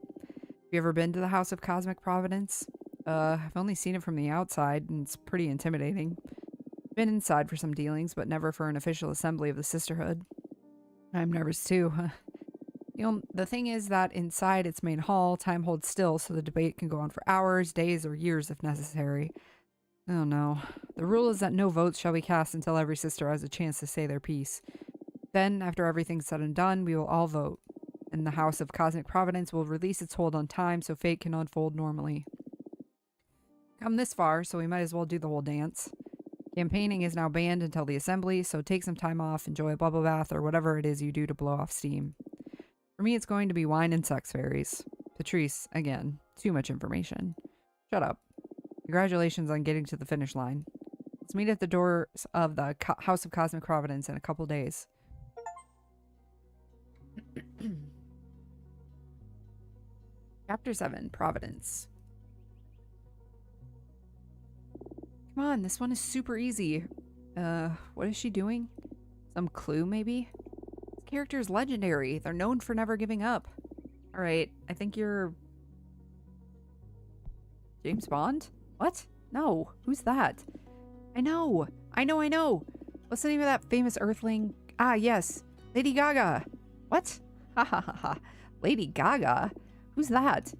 A: Have you ever been to the House of Cosmic Providence? I've only seen it from the outside, and it's pretty intimidating. Been inside for some dealings, but never for an official assembly of the Sisterhood. I'm nervous too. The thing is that inside its main hall, time holds still, so the debate can go on for hours, days, or years if necessary. Oh no. The rule is that no votes shall be cast until every sister has a chance to say their piece. Then, after everything's said and done, we will all vote. And the House of Cosmic Providence will release its hold on time so fate can unfold normally. Come this far, so we might as well do the whole dance. Campaigning is now banned until the assembly, so take some time off, enjoy a bubble bath, or whatever it is you do to blow off steam. For me, it's going to be wine and sex fairies. Patrice, again, too much information. Shut up. Congratulations on getting to the finish line. Let's meet at the doors of the House of Cosmic Providence in a couple days. Chapter 7, Providence. Come on, this one is super easy. What is she doing? Some clue, maybe? This character is legendary. They're known for never giving up. Alright, I think you're... James Bond? What? No. Who's that? I know. What's the name of that famous Earthling? Ah, yes. Lady Gaga. What? Ha ha ha ha. Lady Gaga? Who's that?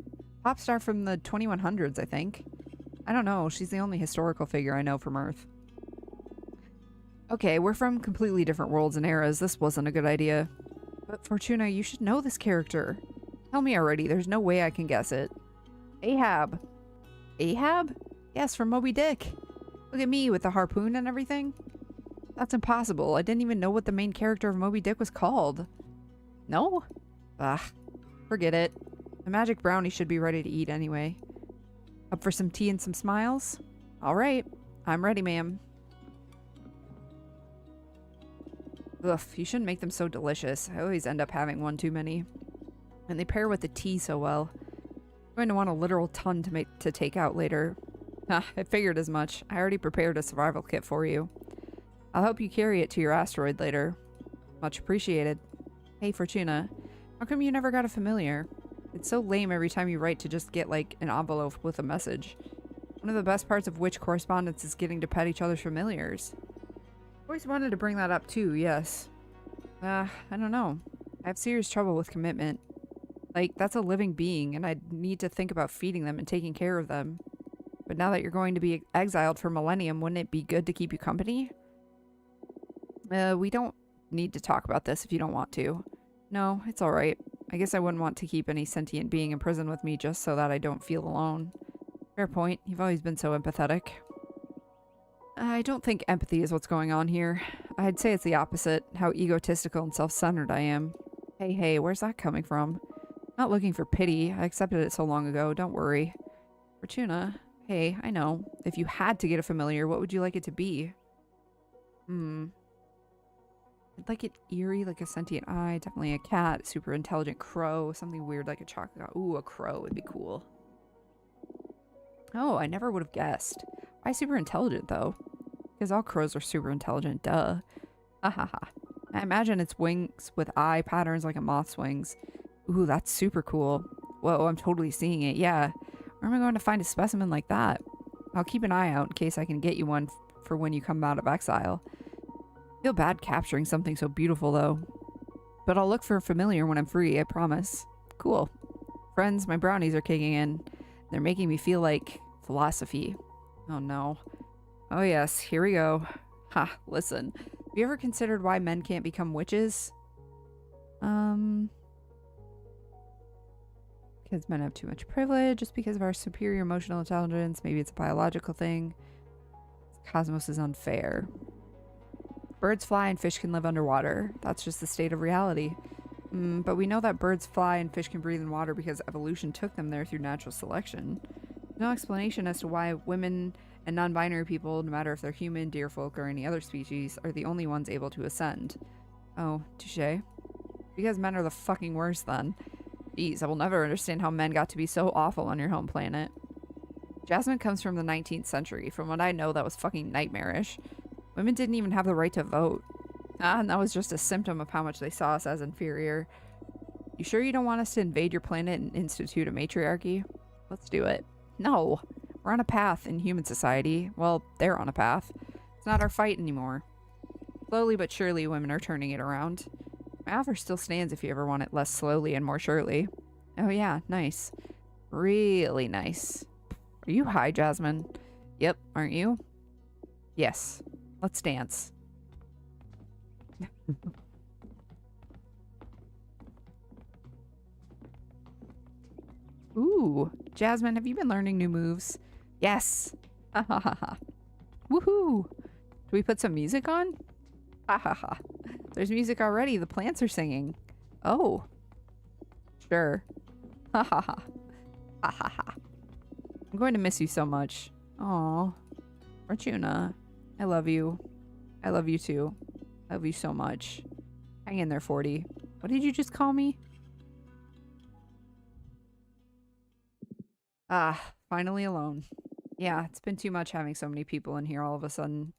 A: Pop star from the 2100s, I think. I don't know. She's the only historical figure I know from Earth. Okay, we're from completely different worlds and eras. This wasn't a good idea. But Fortuna, you should know this character. Tell me already. There's no way I can guess it. Ahab. Ahab? Yes, from Moby Dick. Look at me with the harpoon and everything. That's impossible. I didn't even know what the main character of Moby Dick was called. No? Ugh. Forget it. The magic brownie should be ready to eat anyway. Up for some tea and some smiles? Alright. I'm ready, ma'am. Ugh, you shouldn't make them so delicious. I always end up having one too many. And they pair with the tea so well. I'm going to want a literal ton to take out later. Ah, I figured as much. I already prepared a survival kit for you. I'll help you carry it to your asteroid later. Much appreciated. Hey, Fortuna. How come you never got a familiar? It's so lame every time you write to just get, like, an envelope with a message. One of the best parts of witch correspondence is getting to pet each other's familiars. Always wanted to bring that up too, yes. I don't know. I have serious trouble with commitment. Like, that's a living being, and I need to think about feeding them and taking care of them. But now that you're going to be exiled for millennium, wouldn't it be good to keep you company? We don't need to talk about this if you don't want to. No, it's alright. I guess I wouldn't want to keep any sentient being in prison with me just so that I don't feel alone. Fair point. You've always been so empathetic. I don't think empathy is what's going on here. I'd say it's the opposite, how egotistical and self-centered I am. Hey, where's that coming from? Not looking for pity. I accepted it so long ago. Don't worry. Fortuna. Hey, I know. If you had to get a familiar, what would you like it to be? I'd like it eerie, like a sentient eye. Definitely a cat. Super intelligent crow. Something weird like a chocolate. Ooh, a crow would be cool. Oh, I never would have guessed. Why super intelligent, though? Because all crows are super intelligent, duh. Ahaha. I imagine its wings with eye patterns like a moth's wings. Ooh, that's super cool. Whoa, I'm totally seeing it, yeah. Where am I going to find a specimen like that? I'll keep an eye out in case I can get you one for when you come out of exile. I feel bad capturing something so beautiful, though. But I'll look for a familiar when I'm free, I promise. Cool. Friends, my brownies are kicking in. They're making me feel like philosophy. Oh no. Oh yes, here we go. Ha, listen. Have you ever considered why men can't become witches? Because men have too much privilege, just because of our superior emotional intelligence. Maybe it's a biological thing. The cosmos is unfair. Birds fly and fish can live underwater. That's just the state of reality. But we know that birds fly and fish can breathe in water because evolution took them there through natural selection. No explanation as to why women and non-binary people, no matter if they're human, deerfolk, or any other species, are the only ones able to ascend. Oh, touche. Because men are the fucking worst then. Jeez, I will never understand how men got to be so awful on your home planet. Jasmine comes from the 19th century. From what I know, that was fucking nightmarish. Women didn't even have the right to vote. And that was just a symptom of how much they saw us as inferior. You sure you don't want us to invade your planet and institute a matriarchy? Let's do it. No. We're on a path in human society. Well, they're on a path. It's not our fight anymore. Slowly but surely, women are turning it around. My offer still stands if you ever want it less slowly and more surely. Oh yeah, nice. Really nice. Are you high, Jasmine? Yep, aren't you? Yes. Let's dance. Ooh, Jasmine, have you been learning new moves? Yes. Ha ha ha ha. Woohoo. Do we put some music on? Ha ha ha. There's music already. The plants are singing. Oh. Sure. Ha ha ha. Ha ha ha. I'm going to miss you so much. Aw. Fortuna. I love you. I love you too. I love you so much. Hang in there, 40. What did you just call me? Ah, finally alone. Yeah, it's been too much having so many people in here all of a sudden.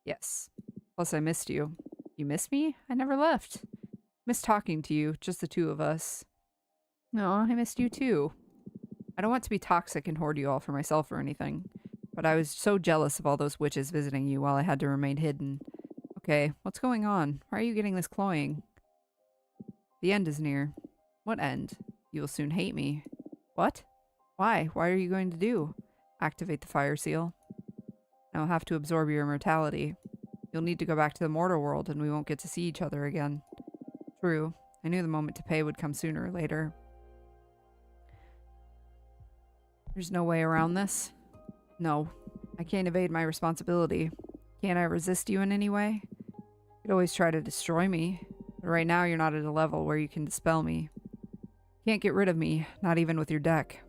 A: Yes. Plus, I missed you. You missed me? I never left. Missed talking to you, just the two of us. No, I missed you too. I don't want to be toxic and hoard you all for myself or anything, but I was so jealous of all those witches visiting you while I had to remain hidden. Okay, what's going on? Why are you getting this cloying? The end is near. What end? You will soon hate me. What? Why? Why are you going to do? Activate the fire seal. I'll have to absorb your immortality. You'll need to go back to the mortal world and we won't get to see each other again. True. I knew the moment to pay would come sooner or later. There's no way around this? No. I can't evade my responsibility. Can't I resist you in any way? You'd always try to destroy me, but right now you're not at a level where you can dispel me. Can't get rid of me, not even with your deck.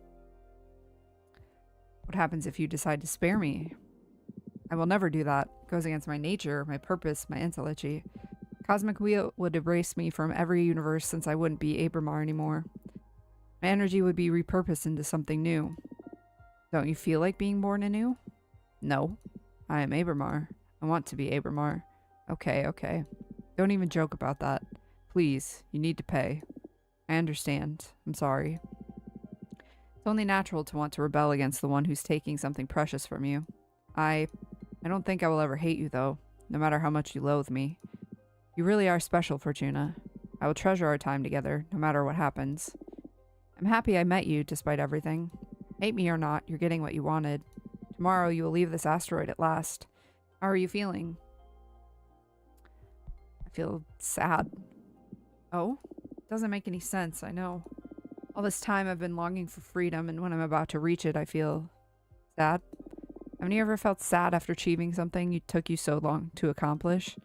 A: What happens if you decide to spare me? I will never do that. It goes against my nature, my purpose, my intellect. Cosmic Wheel would erase me from every universe since I wouldn't be Abramar anymore. My energy would be repurposed into something new. Don't you feel like being born anew? No. I am Abramar. I want to be Abramar. Okay, okay. Don't even joke about that. Please, you need to pay. I understand. I'm sorry. It's only natural to want to rebel against the one who's taking something precious from you. I don't think I will ever hate you, though, no matter how much you loathe me. You really are special, Fortuna. I will treasure our time together, no matter what happens. I'm happy I met you, despite everything. Hate me or not, you're getting what you wanted. Tomorrow you will leave this asteroid at last. How are you feeling? I feel sad. Oh? Doesn't make any sense, I know. All this time I've been longing for freedom, and when I'm about to reach it, I feel sad. Haven't you ever felt sad after achieving something it took you so long to accomplish?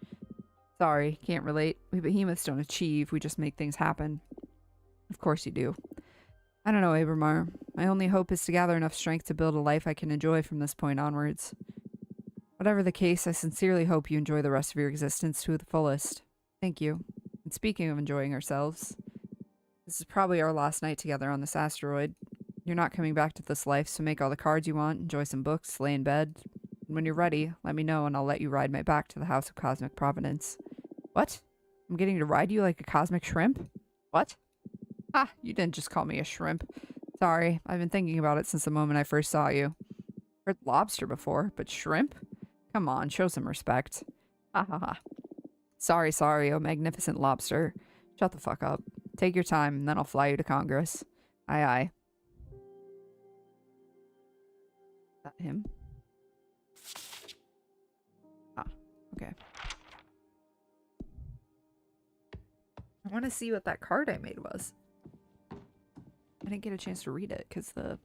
A: Sorry, can't relate. We behemoths don't achieve, we just make things happen. Of course you do. I don't know, Abramar. My only hope is to gather enough strength to build a life I can enjoy from this point onwards. Whatever the case, I sincerely hope you enjoy the rest of your existence to the fullest. Thank you. And speaking of enjoying ourselves, this is probably our last night together on this asteroid. You're not coming back to this life, so make all the cards you want, enjoy some books, lay in bed. And when you're ready, let me know and I'll let you ride my back to the House of Cosmic Providence. What? I'm getting to ride you like a cosmic shrimp? What? Ah, you didn't just call me a shrimp. Sorry, I've been thinking about it since the moment I first saw you. Heard lobster before, but shrimp? Come on, show some respect. Ha ha ha. Sorry, oh magnificent lobster. Shut the fuck up. Take your time, and then I'll fly you to Congress. Aye aye. Is that him? Ah, okay. I want to see what that card I made was. I didn't get a chance to read it because the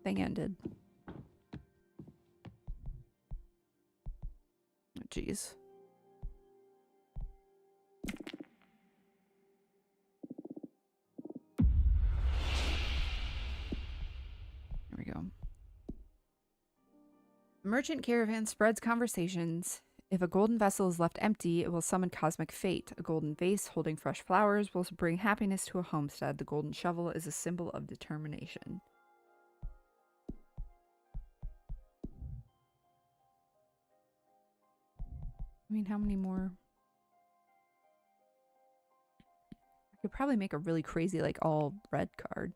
A: thing ended. Oh, jeez. Here we go. The merchant caravan spreads conversations. If a golden vessel is left empty, it will summon cosmic fate. A golden vase holding fresh flowers will bring happiness to a homestead. The golden shovel is a symbol of determination. I mean, how many more? I could probably make a really crazy, like, all red card.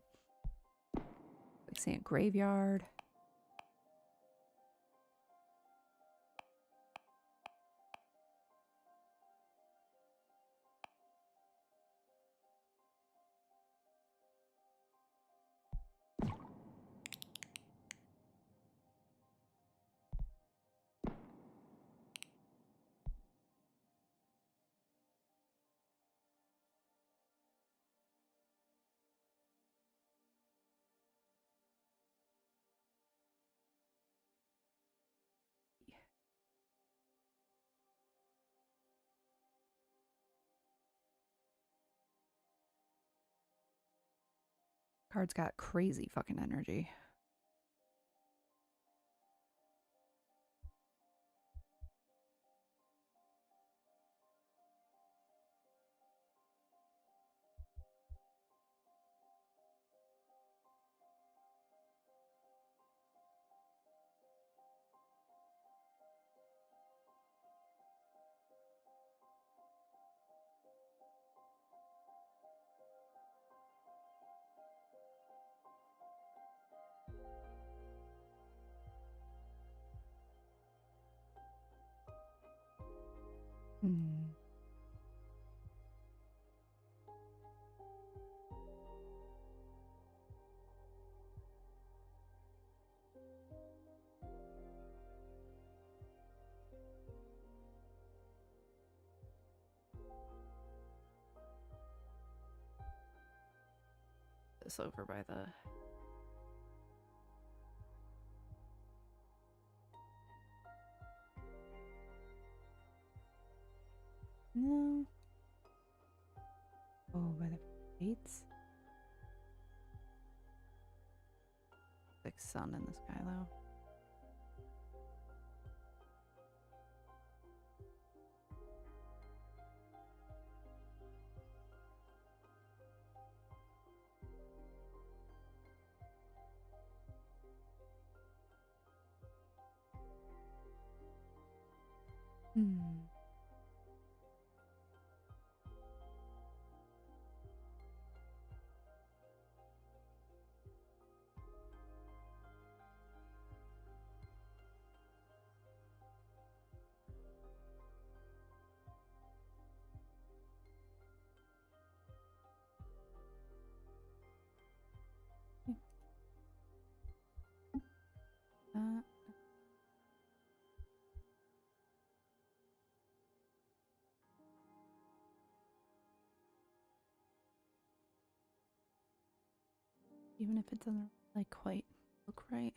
A: Like, say, a graveyard. Card's got crazy fucking energy. Hmm. This over by the... No. Oh, by the gates? Like sun in the sky, though. Hmm. Uh, even if it doesn't like quite look right.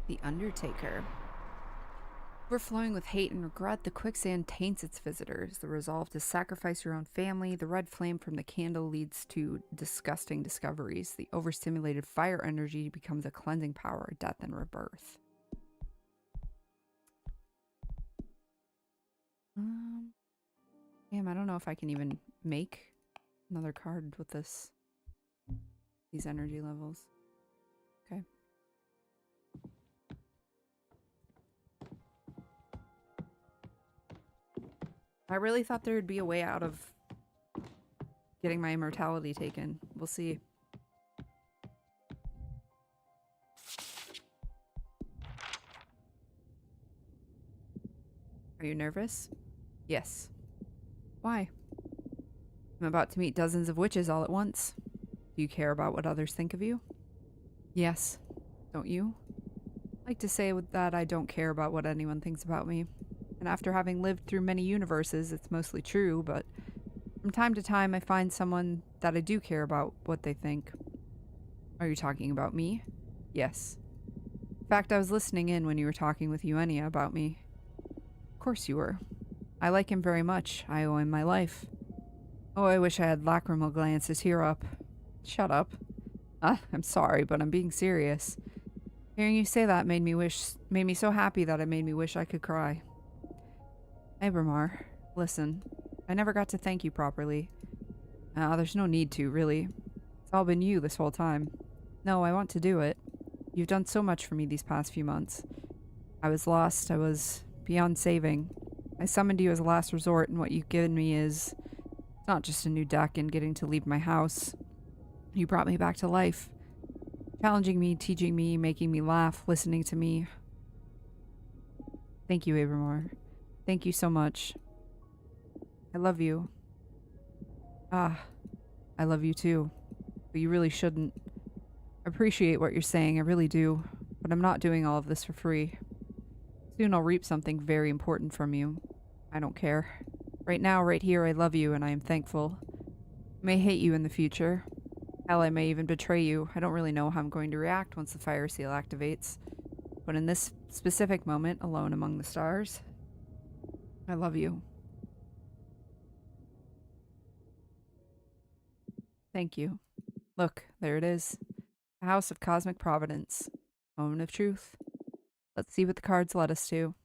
A: The Undertaker. Overflowing with hate and regret, the quicksand taints its visitors. The resolve to sacrifice your own family. The red flame from the candle leads to disgusting discoveries. The overstimulated fire energy becomes a cleansing power, death and rebirth. Damn, I don't know if I can even make another card with these energy levels. Okay. I really thought there would be a way out of getting my immortality taken. We'll see. Are you nervous? Yes. Why? I'm about to meet dozens of witches all at once. Do you care about what others think of you? Yes. Don't you? I like to say that I don't care about what anyone thinks about me. And after having lived through many universes, it's mostly true, but from time to time I find someone that I do care about what they think. Are you talking about me? Yes. In fact, I was listening in when you were talking with Eugenia about me. Of course you were. I like him very much. I owe him my life. Oh, I wish I had lacrimal glands to tear up. Shut up. I'm sorry, but I'm being serious. Hearing you say that made me so happy that it made me wish I could cry. Abramar, listen. I never got to thank you properly. There's no need to, really. It's all been you this whole time. No, I want to do it. You've done so much for me these past few months. I was lost. I was beyond saving. I summoned you as a last resort, and what you've given me is not just a new deck and getting to leave my house. You brought me back to life. Challenging me, teaching me, making me laugh, listening to me. Thank you, Abramar. Thank you so much. I love you. I love you too. But you really shouldn't. I appreciate what you're saying, I really do. But I'm not doing all of this for free. Soon I'll reap something very important from you. I don't care. Right now, right here, I love you and I am thankful. I may hate you in the future. Hell, I may even betray you. I don't really know how I'm going to react once the fire seal activates. But in this specific moment, alone among the stars, I love you. Thank you. Look, there it is. The House of Cosmic Providence. Moment of truth. Let's see what the cards led us to.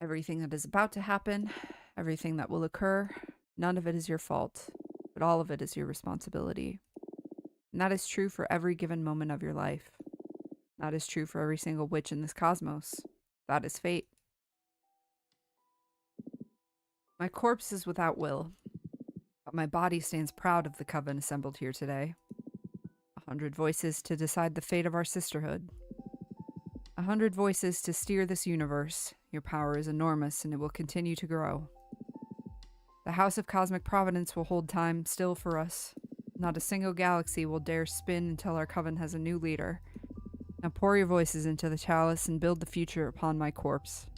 A: Everything that is about to happen, everything that will occur, none of it is your fault, but all of it is your responsibility. And that is true for every given moment of your life. That is true for every single witch in this cosmos. That is fate. My corpse is without will, but my body stands proud of the coven assembled here today. 100 voices to decide the fate of our sisterhood. 100 voices to steer this universe. Your power is enormous, and it will continue to grow. The House of Cosmic Providence will hold time still for us. Not a single galaxy will dare spin until our coven has a new leader. Now pour your voices into the chalice and build the future upon my corpse.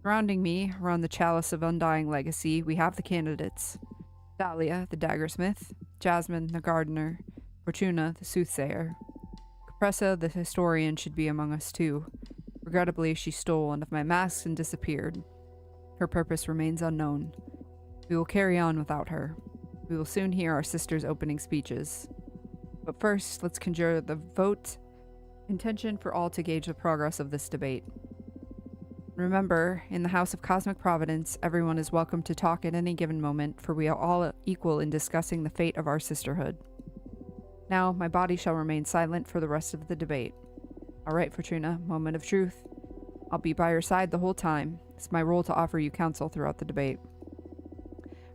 A: Surrounding me, around the chalice of undying legacy, we have the candidates. Dahlia, the daggersmith. Jasmine, the gardener. Fortuna, the soothsayer. Capressa, the historian, should be among us too. Regrettably, she stole one of my masks and disappeared. Her purpose remains unknown. We will carry on without her. We will soon hear our sisters' opening speeches. But first, let's conjure the vote intention for all to gauge the progress of this debate. Remember, in the House of Cosmic Providence, everyone is welcome to talk at any given moment, for we are all equal in discussing the fate of our sisterhood. Now, my body shall remain silent for the rest of the debate. All right, Fortuna, moment of truth. I'll be by your side the whole time. It's my role to offer you counsel throughout the debate.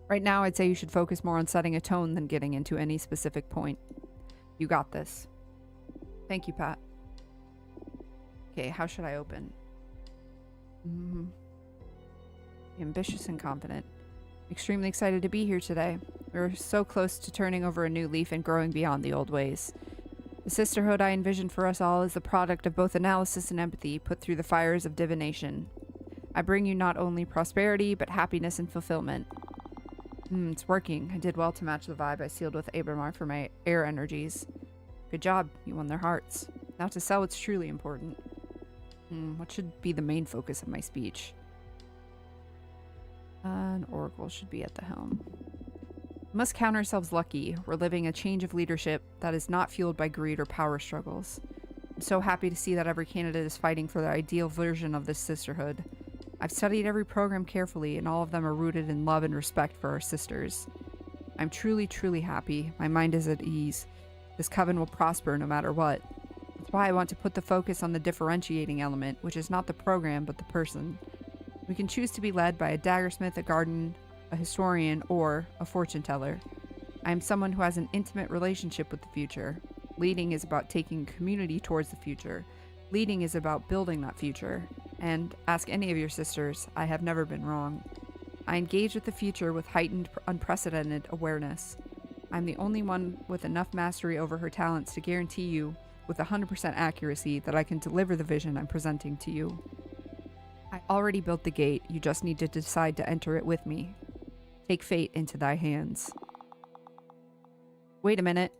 A: Right now, I'd say you should focus more on setting a tone than getting into any specific point. You got this. Thank you, Pat. Okay, how should I open? Ambitious and confident. Extremely excited to be here today. We're so close to turning over a new leaf and growing beyond the old ways. The sisterhood I envision for us all is the product of both analysis and empathy put through the fires of divination. I bring you not only prosperity, but happiness and fulfillment. It's working. I did well to match the vibe I sealed with Abramar for my air energies. Good job. You won their hearts. Now to sell what's truly important. What should be the main focus of my speech? An oracle should be at the helm. We must count ourselves lucky. We're living a change of leadership that is not fueled by greed or power struggles. I'm so happy to see that every candidate is fighting for the ideal version of this sisterhood. I've studied every program carefully, and all of them are rooted in love and respect for our sisters. I'm truly, truly happy. My mind is at ease. This coven will prosper no matter what. That's why I want to put the focus on the differentiating element, which is not the program, but the person. We can choose to be led by a daggersmith, a garden, a historian, or a fortune teller. I am someone who has an intimate relationship with the future. Leading is about taking community towards the future. Leading is about building that future. And ask any of your sisters, I have never been wrong. I engage with the future with heightened, unprecedented awareness. I'm the only one with enough mastery over her talents to guarantee you, with 100% accuracy, that I can deliver the vision I'm presenting to you. I already built the gate, you just need to decide to enter it with me. Take fate into thy hands. Wait a minute.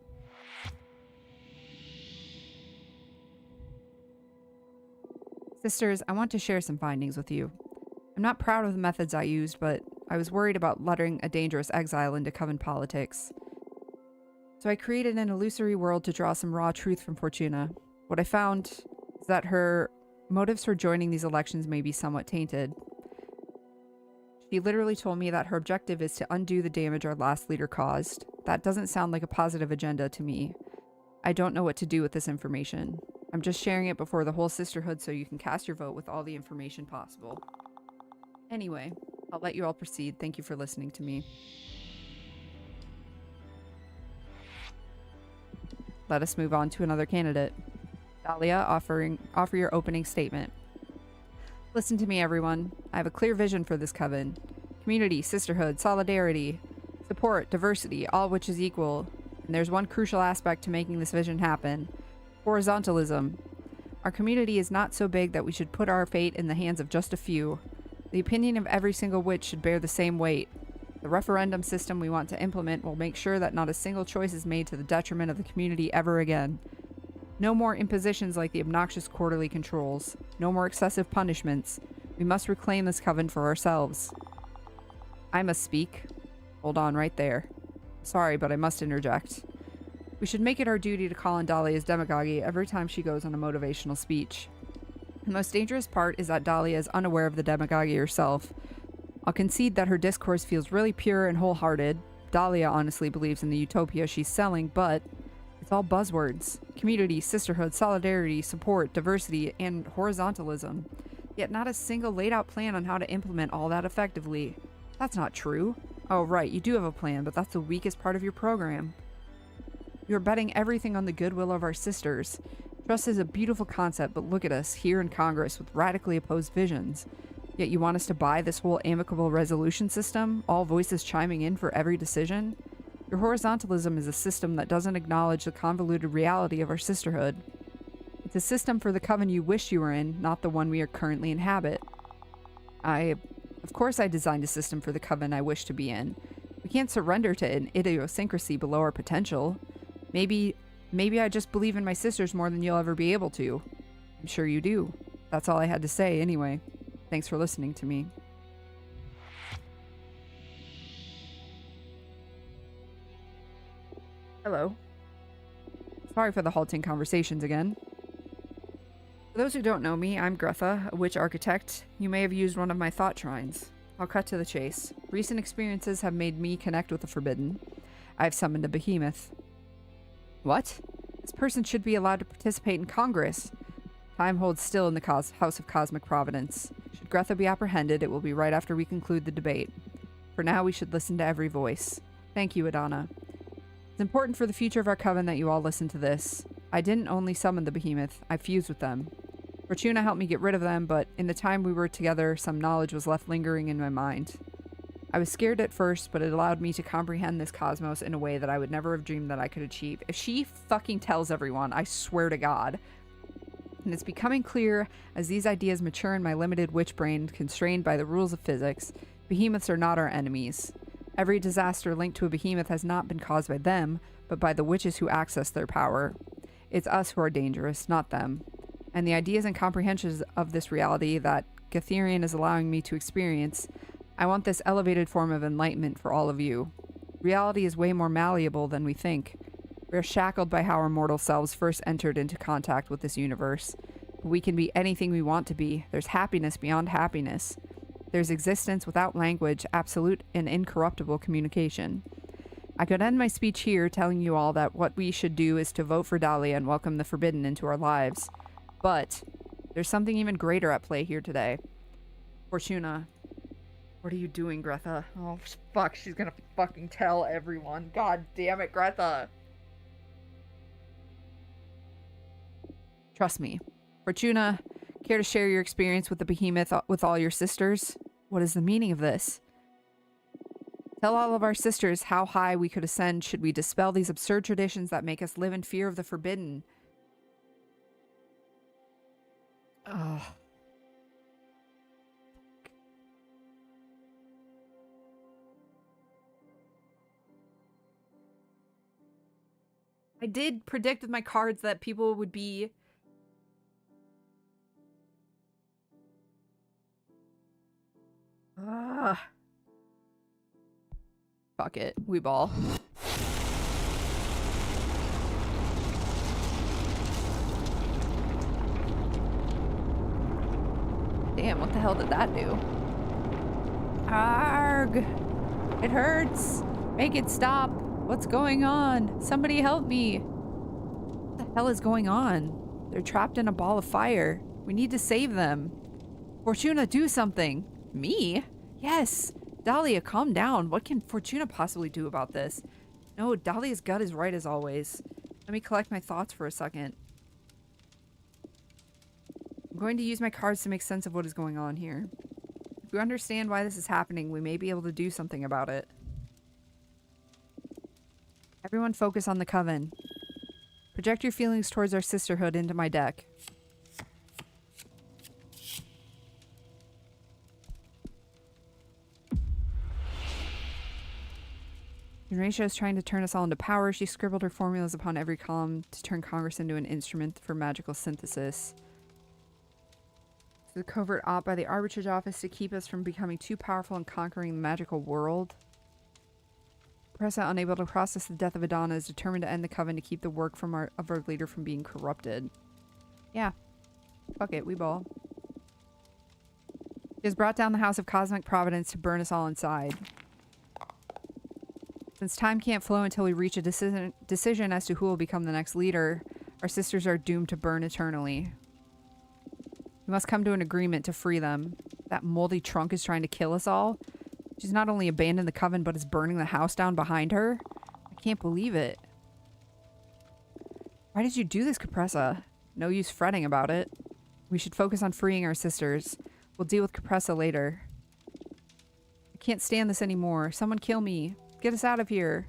A: Sisters, I want to share some findings with you. I'm not proud of the methods I used, but I was worried about luring a dangerous exile into coven politics. So I created an illusory world to draw some raw truth from Fortuna. What I found is that her motives for joining these elections may be somewhat tainted. She literally told me that her objective is to undo the damage our last leader caused. That doesn't sound like a positive agenda to me. I don't know what to do with this information. I'm just sharing it before the whole sisterhood so you can cast your vote with all the information possible. Anyway, I'll let you all proceed. Thank you for listening to me. Let us move on to another candidate. Dahlia, offer your opening statement. Listen to me, everyone. I have a clear vision for this coven. Community, sisterhood, solidarity, support, diversity, all which is equal. And there's one crucial aspect to making this vision happen. Horizontalism. Our community is not so big that we should put our fate in the hands of just a few. The opinion of every single witch should bear the same weight. The referendum system we want to implement will make sure that not a single choice is made to the detriment of the community ever again. No more impositions like the obnoxious quarterly controls. No more excessive punishments. We must reclaim this coven for ourselves. I must speak. Hold on right there. Sorry, but I must interject. We should make it our duty to call on Dahlia's demagogy every time she goes on a motivational speech. The most dangerous part is that Dahlia is unaware of the demagogy herself. I'll concede that her discourse feels really pure and wholehearted. Dahlia honestly believes in the utopia she's selling, but it's all buzzwords. Community, sisterhood, solidarity, support, diversity, and horizontalism. Yet not a single laid out plan on how to implement all that effectively. That's not true. Oh, right, you do have a plan, but that's the weakest part of your program. You're betting everything on the goodwill of our sisters. Trust is a beautiful concept, but look at us, here in Congress, with radically opposed visions. Yet you want us to buy this whole amicable resolution system, all voices chiming in for every decision? Your horizontalism is a system that doesn't acknowledge the convoluted reality of our sisterhood. It's a system for the coven you wish you were in, not the one we are currently inhabit. Of course I designed a system for the coven I wish to be in. We can't surrender to an idiosyncrasy below our potential. Maybe I just believe in my sisters more than you'll ever be able to. I'm sure you do. That's all I had to say anyway. Thanks for listening to me. Hello. Sorry for the halting conversations again. For those who don't know me, I'm Greta, a witch architect. You may have used one of my thought shrines. I'll cut to the chase. Recent experiences have made me connect with the forbidden. I've summoned a behemoth. What? This person should be allowed to participate in Congress. Time holds still in the House of Cosmic Providence. Should Greta be apprehended, it will be right after we conclude the debate. For now, we should listen to every voice. Thank you, Adana. It's important for the future of our coven that you all listen to this. I didn't only summon the behemoth, I fused with them. Fortuna helped me get rid of them, but in the time we were together, some knowledge was left lingering in my mind. I was scared at first, but it allowed me to comprehend this cosmos in a way that I would never have dreamed that I could achieve. If she fucking tells everyone, I swear to God. And it's becoming clear as these ideas mature in my limited witch brain, constrained by the rules of physics, behemoths are not our enemies. Every disaster linked to a behemoth has not been caused by them, but by the witches who access their power. It's us who are dangerous, not them. And the ideas and comprehensions of this reality that Gatherian is allowing me to experience, I want this elevated form of enlightenment for all of you. Reality is way more malleable than we think. We are shackled by how our mortal selves first entered into contact with this universe. But we can be anything we want to be. There's happiness beyond happiness. There's existence without language, absolute and incorruptible communication. I could end my speech here telling you all that what we should do is to vote for Dahlia and welcome the forbidden into our lives. But there's something even greater at play here today. Fortuna. What are you doing, Greta? Oh, fuck. She's gonna fucking tell everyone. God damn it, Greta. Trust me. Fortuna, care to share your experience with the behemoth with all your sisters? What is the meaning of this? Tell all of our sisters how high we could ascend should we dispel these absurd traditions that make us live in fear of the forbidden. Ugh. I did predict with my cards that people would be... Fuck it. We ball. Damn, what the hell did that do? Arg! It hurts! Make it stop! What's going on? Somebody help me! What the hell is going on? They're trapped in a ball of fire. We need to save them. Fortuna, do something! Me? Yes! Dahlia, calm down. What can Fortuna possibly do about this? No, Dahlia's gut is right as always. Let me collect my thoughts for a second. I'm going to use my cards to make sense of what is going on here. If we understand why this is happening, we may be able to do something about it. Everyone focus on the coven. Project your feelings towards our sisterhood into my deck. Enracia is trying to turn us all into power. She scribbled her formulas upon every column to turn Congress into an instrument for magical synthesis. The covert op by the arbitrage office to keep us from becoming too powerful and conquering the magical world. Pressa, unable to process the death of Adana, is determined to end the coven to keep the work of our leader from being corrupted. Yeah. Fuck it, we ball. He has brought down the House of Cosmic Providence to burn us all inside. Since time can't flow until we reach a decision as to who will become the next leader, our sisters are doomed to burn eternally. We must come to an agreement to free them. That moldy trunk is trying to kill us all. She's not only abandoned the coven, but is burning the house down behind her. I can't believe it. Why did you do this, Capressa? No use fretting about it. We should focus on freeing our sisters. We'll deal with Capressa later. I can't stand this anymore. Someone kill me. Get us out of here.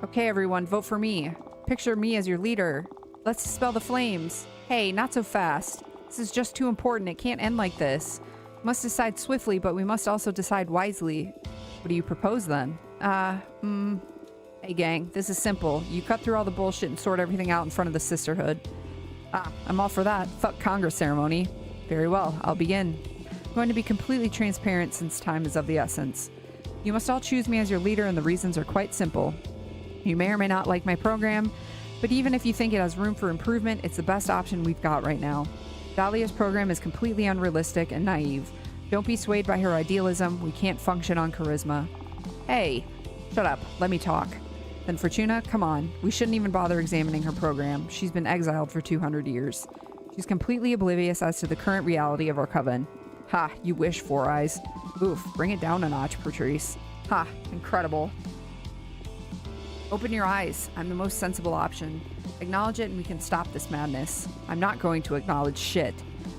A: Okay, everyone, vote for me. Picture me as your leader. Let's dispel the flames. Hey, not so fast. This is just too important. It can't end like this. We must decide swiftly, but we must also decide wisely. What do you propose then? Hey gang, this is simple. You cut through all the bullshit and sort everything out in front of the Sisterhood. I'm all for that. Fuck Congress ceremony. Very well, I'll begin. I'm going to be completely transparent since time is of the essence. You must all choose me as your leader, and the reasons are quite simple. You may or may not like my program, but even if you think it has room for improvement, it's the best option we've got right now. Dahlia's program is completely unrealistic and naive. Don't be swayed by her idealism. We can't function on charisma. Hey, shut up. Let me talk. Then Fortuna, come on. We shouldn't even bother examining her program. She's been exiled for 200 years. She's completely oblivious as to the current reality of our coven. Ha, you wish, Four Eyes. Oof, bring it down a notch, Patrice. Ha, incredible. Open your eyes. I'm the most sensible option. Acknowledge it and we can stop this madness. I'm not going to acknowledge shit.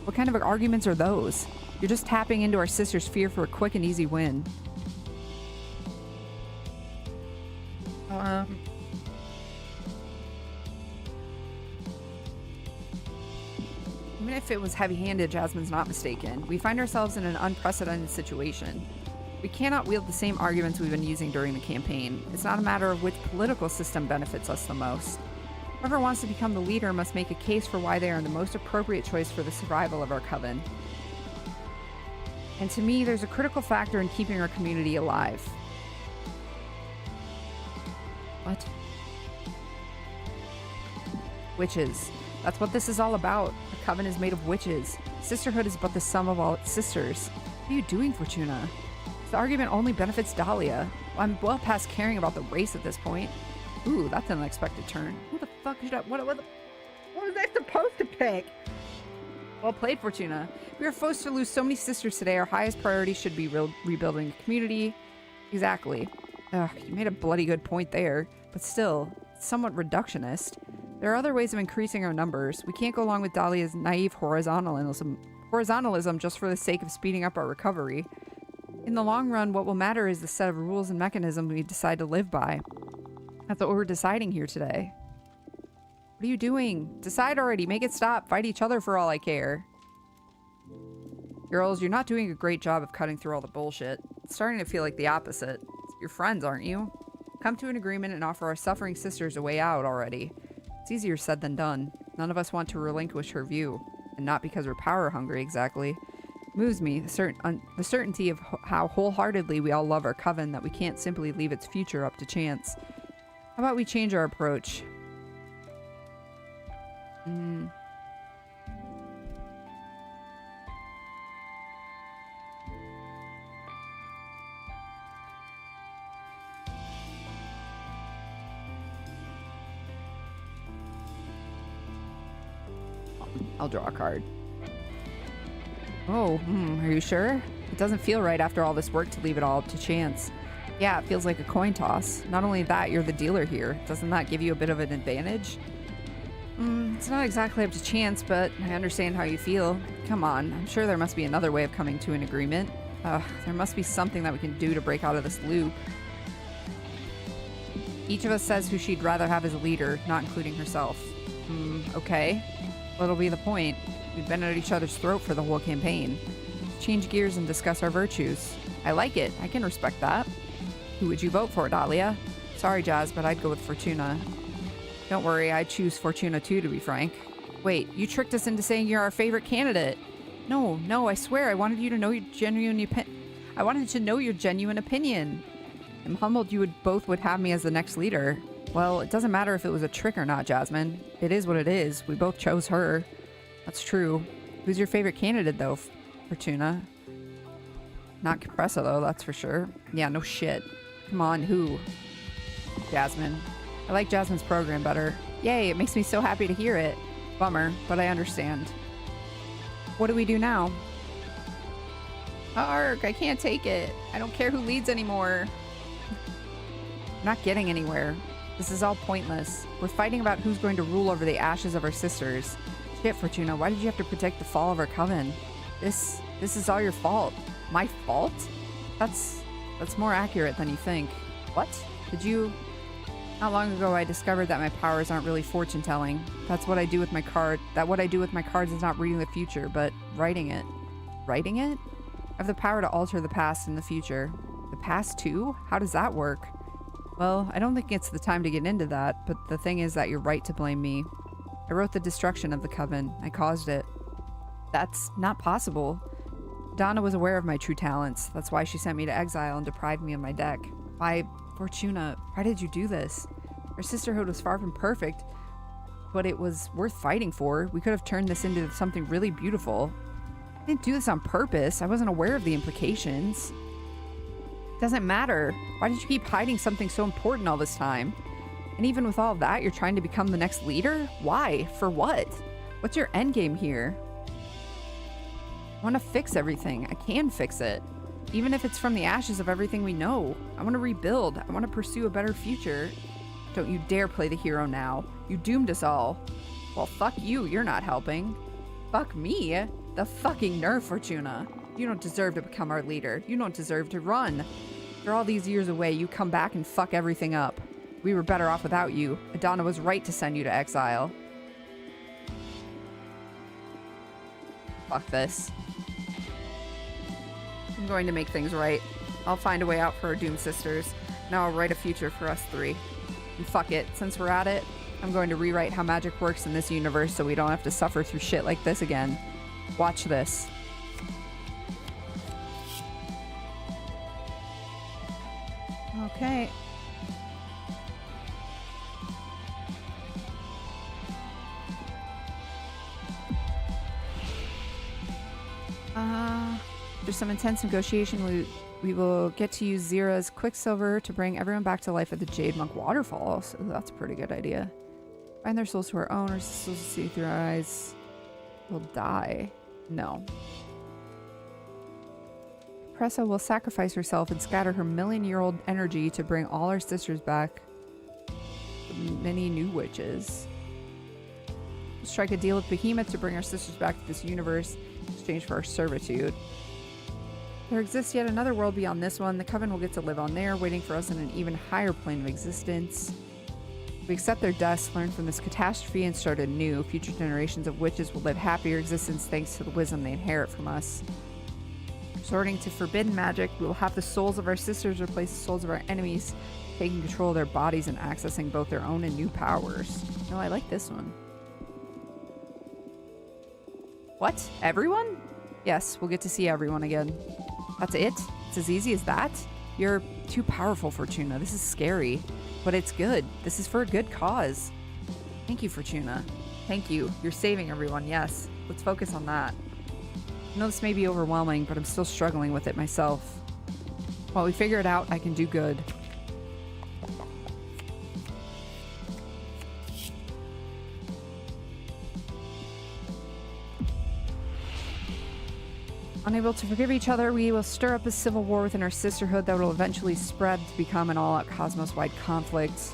A: What kind of arguments are those? You're just tapping into our sister's fear for a quick and easy win. Even if it was heavy-handed, Jasmine's not mistaken. We find ourselves in an unprecedented situation. We cannot wield the same arguments we've been using during the campaign. It's not a matter of which political system benefits us the most. Whoever wants to become the leader must make a case for why they are the most appropriate choice for the survival of our coven. And to me, there's a critical factor in keeping our community alive. What? Witches. That's what this is all about. The coven is made of witches. Sisterhood is but the sum of all its sisters. What are you doing, Fortuna? The argument only benefits Dahlia. I'm well past caring about the race at this point. Ooh, that's an unexpected turn. Who the fuck should I... What was I supposed to pick? Well played, Fortuna. We are forced to lose so many sisters today. Our highest priority should be rebuilding the community. Exactly. Ugh, you made a bloody good point there. But still, it's somewhat reductionist. There are other ways of increasing our numbers. We can't go along with Dahlia's naive horizontalism just for the sake of speeding up our recovery. In the long run, what will matter is the set of rules and mechanisms we decide to live by. That's what we're deciding here today. What are you doing? Decide already. Make it stop. Fight each other for all I care. Girls, you're not doing a great job of cutting through all the bullshit. It's starting to feel like the opposite. You're friends, aren't you? Come to an agreement and offer our suffering sisters a way out already. It's easier said than done. None of us want to relinquish her view. And not because we're power hungry, exactly. Moves me, the certainty of how wholeheartedly we all love our coven that we can't simply leave its future up to chance. How about we change our approach? I'll draw a card. Oh, are you sure? It doesn't feel right after all this work to leave it all up to chance. Yeah, it feels like a coin toss. Not only that, you're the dealer here. Doesn't that give you a bit of an advantage? It's not exactly up to chance, but I understand how you feel. Come on, I'm sure there must be another way of coming to an agreement. There must be something that we can do to break out of this loop. Each of us says who she'd rather have as a leader, not including herself. Okay. What'll be the point? We've been at each other's throat for the whole campaign. Let's change gears and discuss our virtues. I like it. I can respect that. Who would you vote for, Dahlia? Sorry, Jazz, but I'd go with Fortuna. Don't worry, I'd choose Fortuna too, to be frank. Wait, you tricked us into saying you're our favorite candidate. No, I swear, I wanted you to know your genuine I wanted to know your genuine opinion. I'm humbled you both would have me as the next leader. Well, it doesn't matter if it was a trick or not, Jasmine. It is what it is. We both chose her. That's true. Who's your favorite candidate, though, Fortuna? Not Compressa, though, that's for sure. Yeah, no shit. Come on, who? Jasmine. I like Jasmine's program better. Yay, it makes me so happy to hear it. Bummer, but I understand. What do we do now? Arg, I can't take it. I don't care who leads anymore. I'm not getting anywhere. This is all pointless. We're fighting about who's going to rule over the ashes of our sisters. Shit, Fortuna, why did you have to protect the fall of our coven? This is all your fault. My fault? That's more accurate than you think. What? Did you... Not long ago, I discovered that my powers aren't really fortune-telling. That's what I do with my card. What I do with my cards is not reading the future, but writing it. Writing it? I have the power to alter the past and the future. The past too? How does that work? Well, I don't think it's the time to get into that, but the thing is that you're right to blame me. I wrote the destruction of the coven. I caused it. That's not possible. Donna was aware of my true talents. That's why she sent me to exile and deprived me of my deck. Why, Fortuna, why did you do this? Our sisterhood was far from perfect, but it was worth fighting for. We could have turned this into something really beautiful. I didn't do this on purpose. I wasn't aware of the implications. It doesn't matter. Why did you keep hiding something so important all this time? And even with all of that, you're trying to become the next leader? Why? For what? What's your endgame here? I want to fix everything. I can fix it. Even if it's from the ashes of everything we know. I want to rebuild. I want to pursue a better future. Don't you dare play the hero now. You doomed us all. Well, fuck you. You're not helping. Fuck me? The fucking nerve, Fortuna. You don't deserve to become our leader. You don't deserve to run. After all these years away, you come back and fuck everything up. We were better off without you. Adana was right to send you to exile. Fuck this. I'm going to make things right. I'll find a way out for our doomed sisters. Now I'll write a future for us three. And fuck it, since we're at it, I'm going to rewrite how magic works in this universe so we don't have to suffer through shit like this again. Watch this. Okay. After some intense negotiation, we will get to use Zira's Quicksilver to bring everyone back to life at the Jade Monk Waterfall. So that's a pretty good idea. Find their souls to our own, or souls to see through our eyes will die. No. Pressa will sacrifice herself and scatter her million-year-old energy to bring all our sisters back. Many new witches. We'll strike a deal with Behemoth to bring our sisters back to this universe in exchange for our servitude. There exists yet another world beyond this one. The Coven will get to live on there, waiting for us in an even higher plane of existence. We accept their deaths, learn from this catastrophe, and start anew. Future generations of witches will live happier existence thanks to the wisdom they inherit from us. Resorting to forbidden magic, we will have the souls of our sisters replace the souls of our enemies, taking control of their bodies and accessing both their own and new powers. No, I like this one. What? Everyone? Yes, we'll get to see everyone again. That's it? It's as easy as that? You're too powerful, Fortuna. This is scary. But it's good. This is for a good cause. Thank you, Fortuna. Thank you. You're saving everyone, yes. Let's focus on that. I know this may be overwhelming, but I'm still struggling with it myself. While we figure it out, I can do good. Unable to forgive each other, we will stir up a civil war within our sisterhood that will eventually spread to become an all-out cosmos-wide conflict.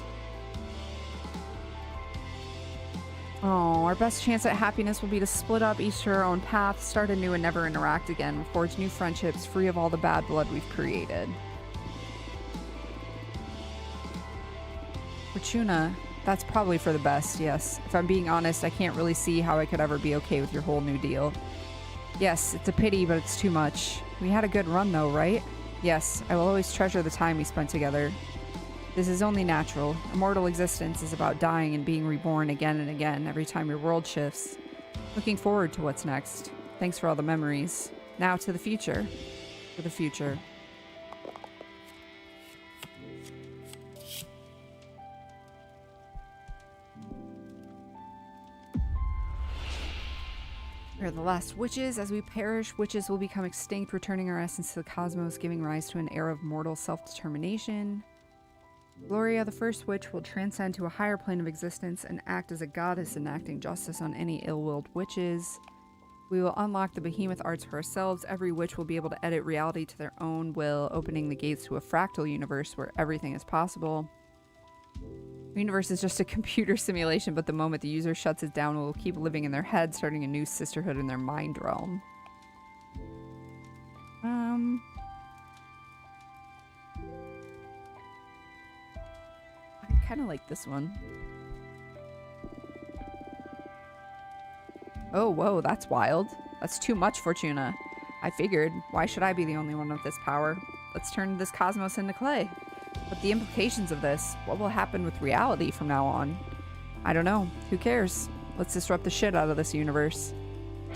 A: Oh, our best chance at happiness will be to split up, each to our own path, start anew and never interact again, forge new friendships free of all the bad blood we've created. Fortuna, that's probably for the best, yes. If I'm being honest, I can't really see how I could ever be okay with your whole new deal. Yes, it's a pity, but it's too much. We had a good run though, right? Yes, I will always treasure the time we spent together. This is only natural. Immortal existence is about dying and being reborn again and again every time your world shifts. Looking forward to what's next. Thanks for all the memories. Now to the future. For the future. We are the last witches. As we perish, witches will become extinct, returning our essence to the cosmos, giving rise to an era of mortal self-determination. Gloria, the first witch, will transcend to a higher plane of existence and act as a goddess, enacting justice on any ill-willed witches. We will unlock the behemoth arts for ourselves. Every witch will be able to edit reality to their own will, opening the gates to a fractal universe where everything is possible. The universe is just a computer simulation, but the moment the user shuts it down, it will keep living in their head, starting a new sisterhood in their mind realm. I kind of like this one. Oh, whoa, that's wild. That's too much, Fortuna. I figured, why should I be the only one with this power? Let's turn this cosmos into clay. But the implications of this, what will happen with reality from now on? I don't know. Who cares? Let's disrupt the shit out of this universe.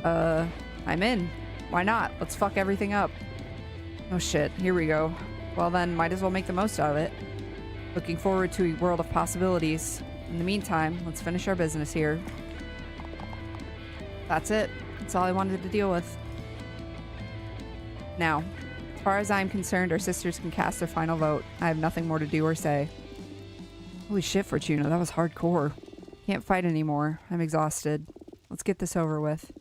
A: I'm in. Why not? Let's fuck everything up. Oh shit, here we go. Well then, might as well make the most out of it. Looking forward to a world of possibilities. In the meantime, let's finish our business here. That's it. That's all I wanted to deal with. Now, as far as I'm concerned, our sisters can cast their final vote. I have nothing more to do or say. Holy shit, Fortuna, that was hardcore. Can't fight anymore. I'm exhausted. Let's get this over with.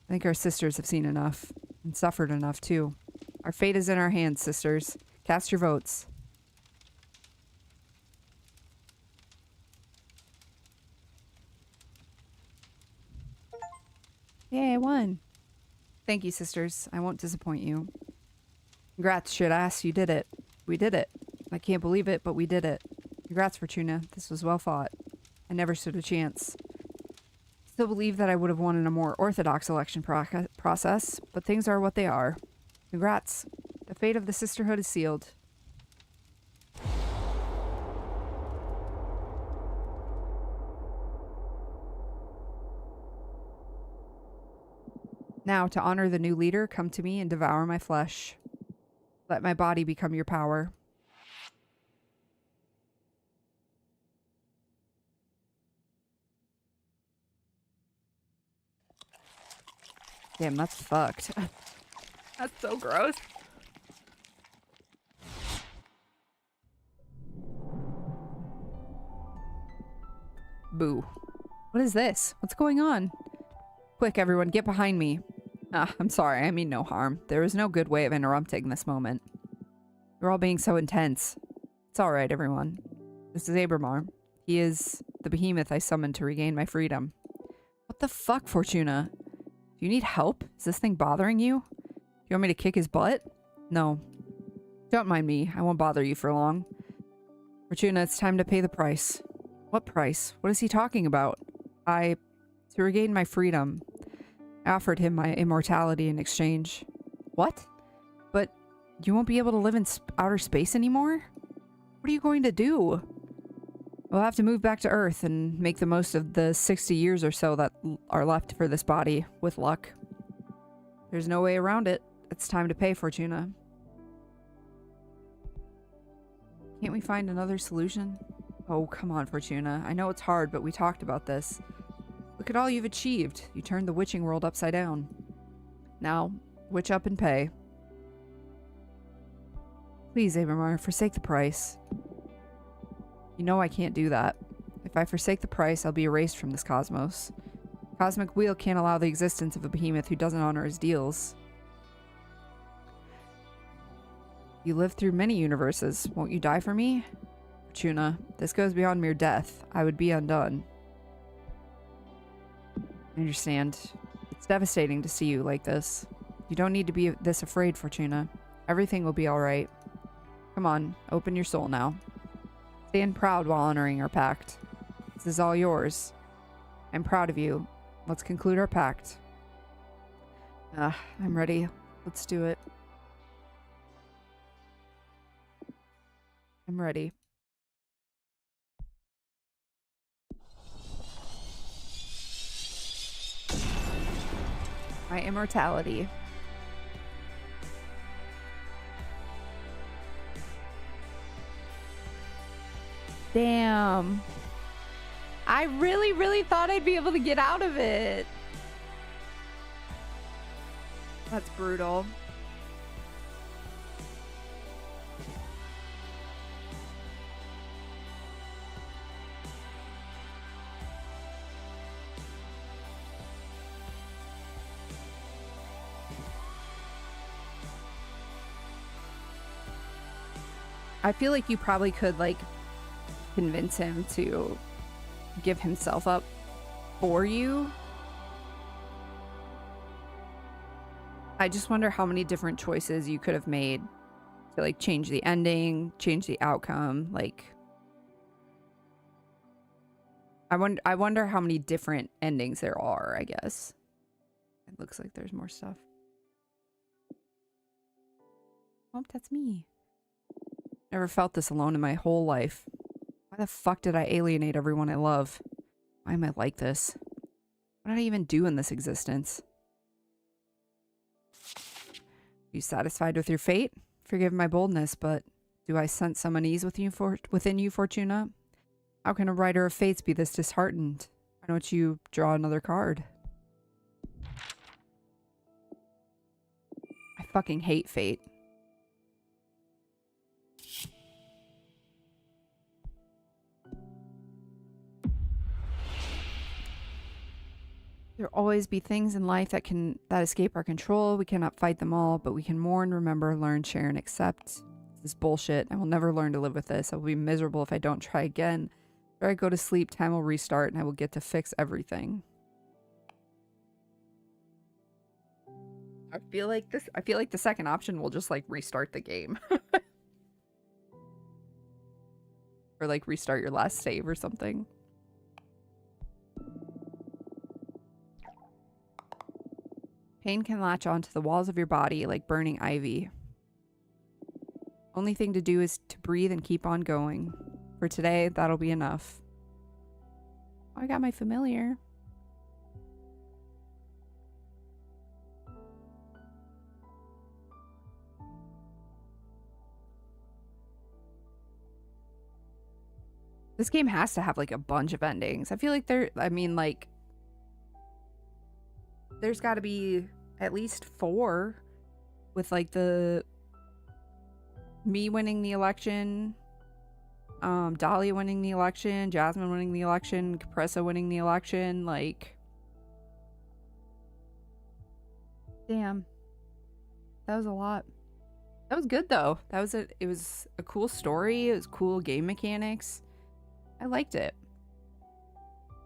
A: I think our sisters have seen enough. And suffered enough, too. Our fate is in our hands, sisters. Cast your votes. Yay, I won. Thank you, sisters. I won't disappoint you. Congrats, shitass. You did it. We did it. I can't believe it, but we did it. Congrats, Fortuna. This was well fought. I never stood a chance. Still believe that I would have won in a more orthodox election process, but things are what they are. Congrats. The fate of the Sisterhood is sealed. Now, to honor the new leader, come to me and devour my flesh. Let my body become your power. Damn, that's fucked. That's so gross. Boo. What is this? What's going on? Quick, everyone, get behind me. I'm sorry, I mean no harm. There is no good way of interrupting this moment. You're all being so intense. It's alright, everyone. This is Abramar. He is the behemoth I summoned to regain my freedom. What the fuck, Fortuna? Do you need help? Is this thing bothering you? Do you want me to kick his butt? No. Don't mind me. I won't bother you for long. Fortuna, it's time to pay the price. What price? What is he talking about? To regain my freedom. I offered him my immortality in exchange. What? But you won't be able to live in outer space anymore? What are you going to do? We'll have to move back to Earth and make the most of the 60 years or so that are left for this body, with luck. There's no way around it. It's time to pay, Fortuna. Can't we find another solution? Oh, come on, Fortuna. I know it's hard, but we talked about this. Look at all you've achieved. You turned the witching world upside down. Now, witch up and pay. Please, Abramar, forsake the price. You know I can't do that. If I forsake the price, I'll be erased from this cosmos. Cosmic Wheel can't allow the existence of a behemoth who doesn't honor his deals. You lived through many universes. Won't you die for me? Fortuna, this goes beyond mere death. I would be undone. I understand. It's devastating to see you like this. You don't need to be this afraid, Fortuna. Everything will be alright. Come on, open your soul now. Stand proud while honoring our pact. This is all yours. I'm proud of you. Let's conclude our pact. I'm ready. Let's do it. I'm ready. My immortality. Damn. I really, really thought I'd be able to get out of it. That's brutal. I feel like you probably could, like, convince him to give himself up for you. I just wonder how many different choices you could have made to, like, change the ending, change the outcome. Like, I wonder how many different endings there are, I guess. It looks like there's more stuff. Oh, that's me. Never felt this alone in my whole life. Why the fuck did I alienate everyone I love? Why am I like this? What did I even do in this existence? Are you satisfied with your fate? Forgive my boldness, but do I sense some unease within you, Fortuna? How can a writer of fates be this disheartened? Why don't you draw another card? I fucking hate fate. There will always be things in life that escape our control. We cannot fight them all, but we can mourn, remember, learn, share, and accept. This is bullshit. I will never learn to live with this. I will be miserable if I don't try again. After I go to sleep, time will restart, and I will get to fix everything. I feel like the second option will just, like, restart the game. Or, like, restart your last save or something. Pain can latch onto the walls of your body like burning ivy. Only thing to do is to breathe and keep on going. For today, that'll be enough. Oh, I got my familiar. This game has to have, like, a bunch of endings. I feel like there's got to be at least 4 with, like, me winning the election, Dahlia winning the election, Jasmine winning the election, Capressa winning the election, like... Damn. That was a lot. That was good, though. It was a cool story. It was cool game mechanics. I liked it.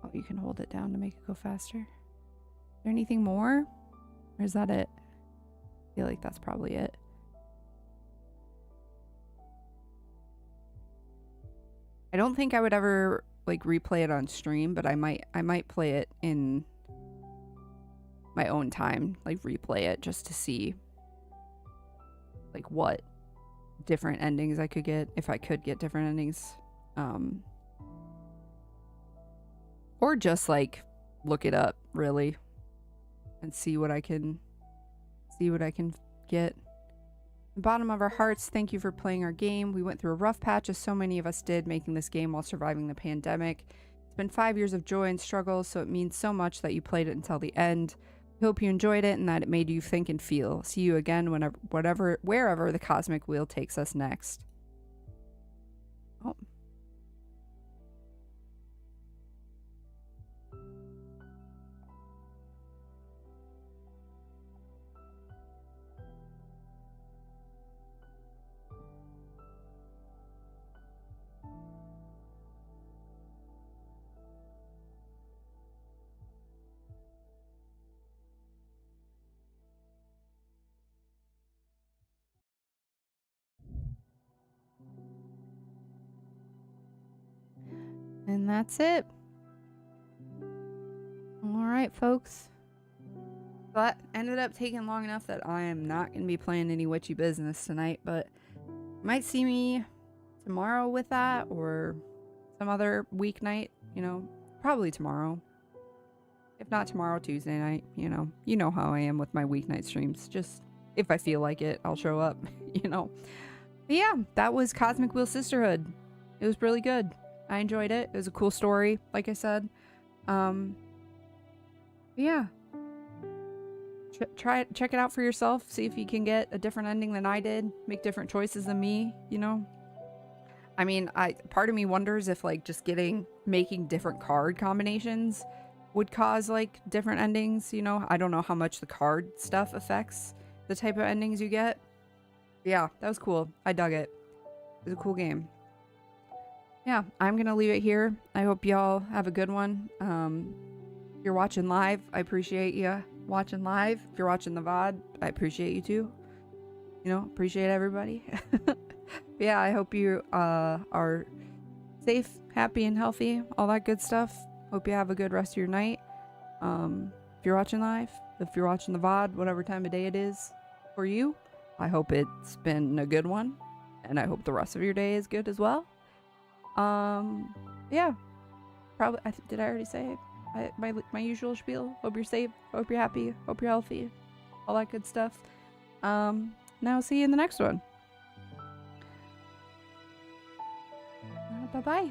A: Oh, you can hold it down to make it go faster. Is there anything more? Or is that it? I feel like that's probably it. I don't think I would ever, like, replay it on stream, but I might play it in my own time, like, replay it just to see, like, what different endings I could get, if I could get different endings. Or just, like, look it up, really, and see what I can get. The bottom of our hearts, thank you for playing our game. We went through a rough patch, as so many of us did, making this game while surviving the pandemic. It's been 5 years of joy and struggle, so it means so much that you played it until the end. We hope you enjoyed it and that it made you think and feel. See you again wherever the cosmic wheel takes us next. Oh. And that's it. All right, folks. That ended up taking long enough that I am not going to be playing any witchy business tonight, but you might see me tomorrow with that or some other weeknight, you know, probably tomorrow. If not tomorrow, Tuesday night. You know how I am with my weeknight streams. Just if I feel like it, I'll show up. you know. But yeah, that was Cosmic Wheel Sisterhood. It was really good. I enjoyed it. It was a cool story, like I said. Yeah. Check it out for yourself. See if you can get a different ending than I did. Make different choices than me, I mean, part of me wonders if like just making different card combinations would cause like different endings, I don't know how much the card stuff affects the type of endings you get. Yeah, that was cool. I dug it. It was a cool game. Yeah, I'm gonna leave it here. I hope y'all have a good one. If you're watching live, I appreciate you watching live. If you're watching the VOD, I appreciate you too. Appreciate everybody. Yeah, I hope you are safe, happy, and healthy. All that good stuff. Hope you have a good rest of your night. If you're watching live, if you're watching the VOD, whatever time of day it is for you, I hope it's been a good one. And I hope the rest of your day is good as well. Yeah. Probably, did I already say it? My usual spiel. Hope you're safe. Hope you're happy. Hope you're healthy. All that good stuff. Now see you in the next one. Bye-bye.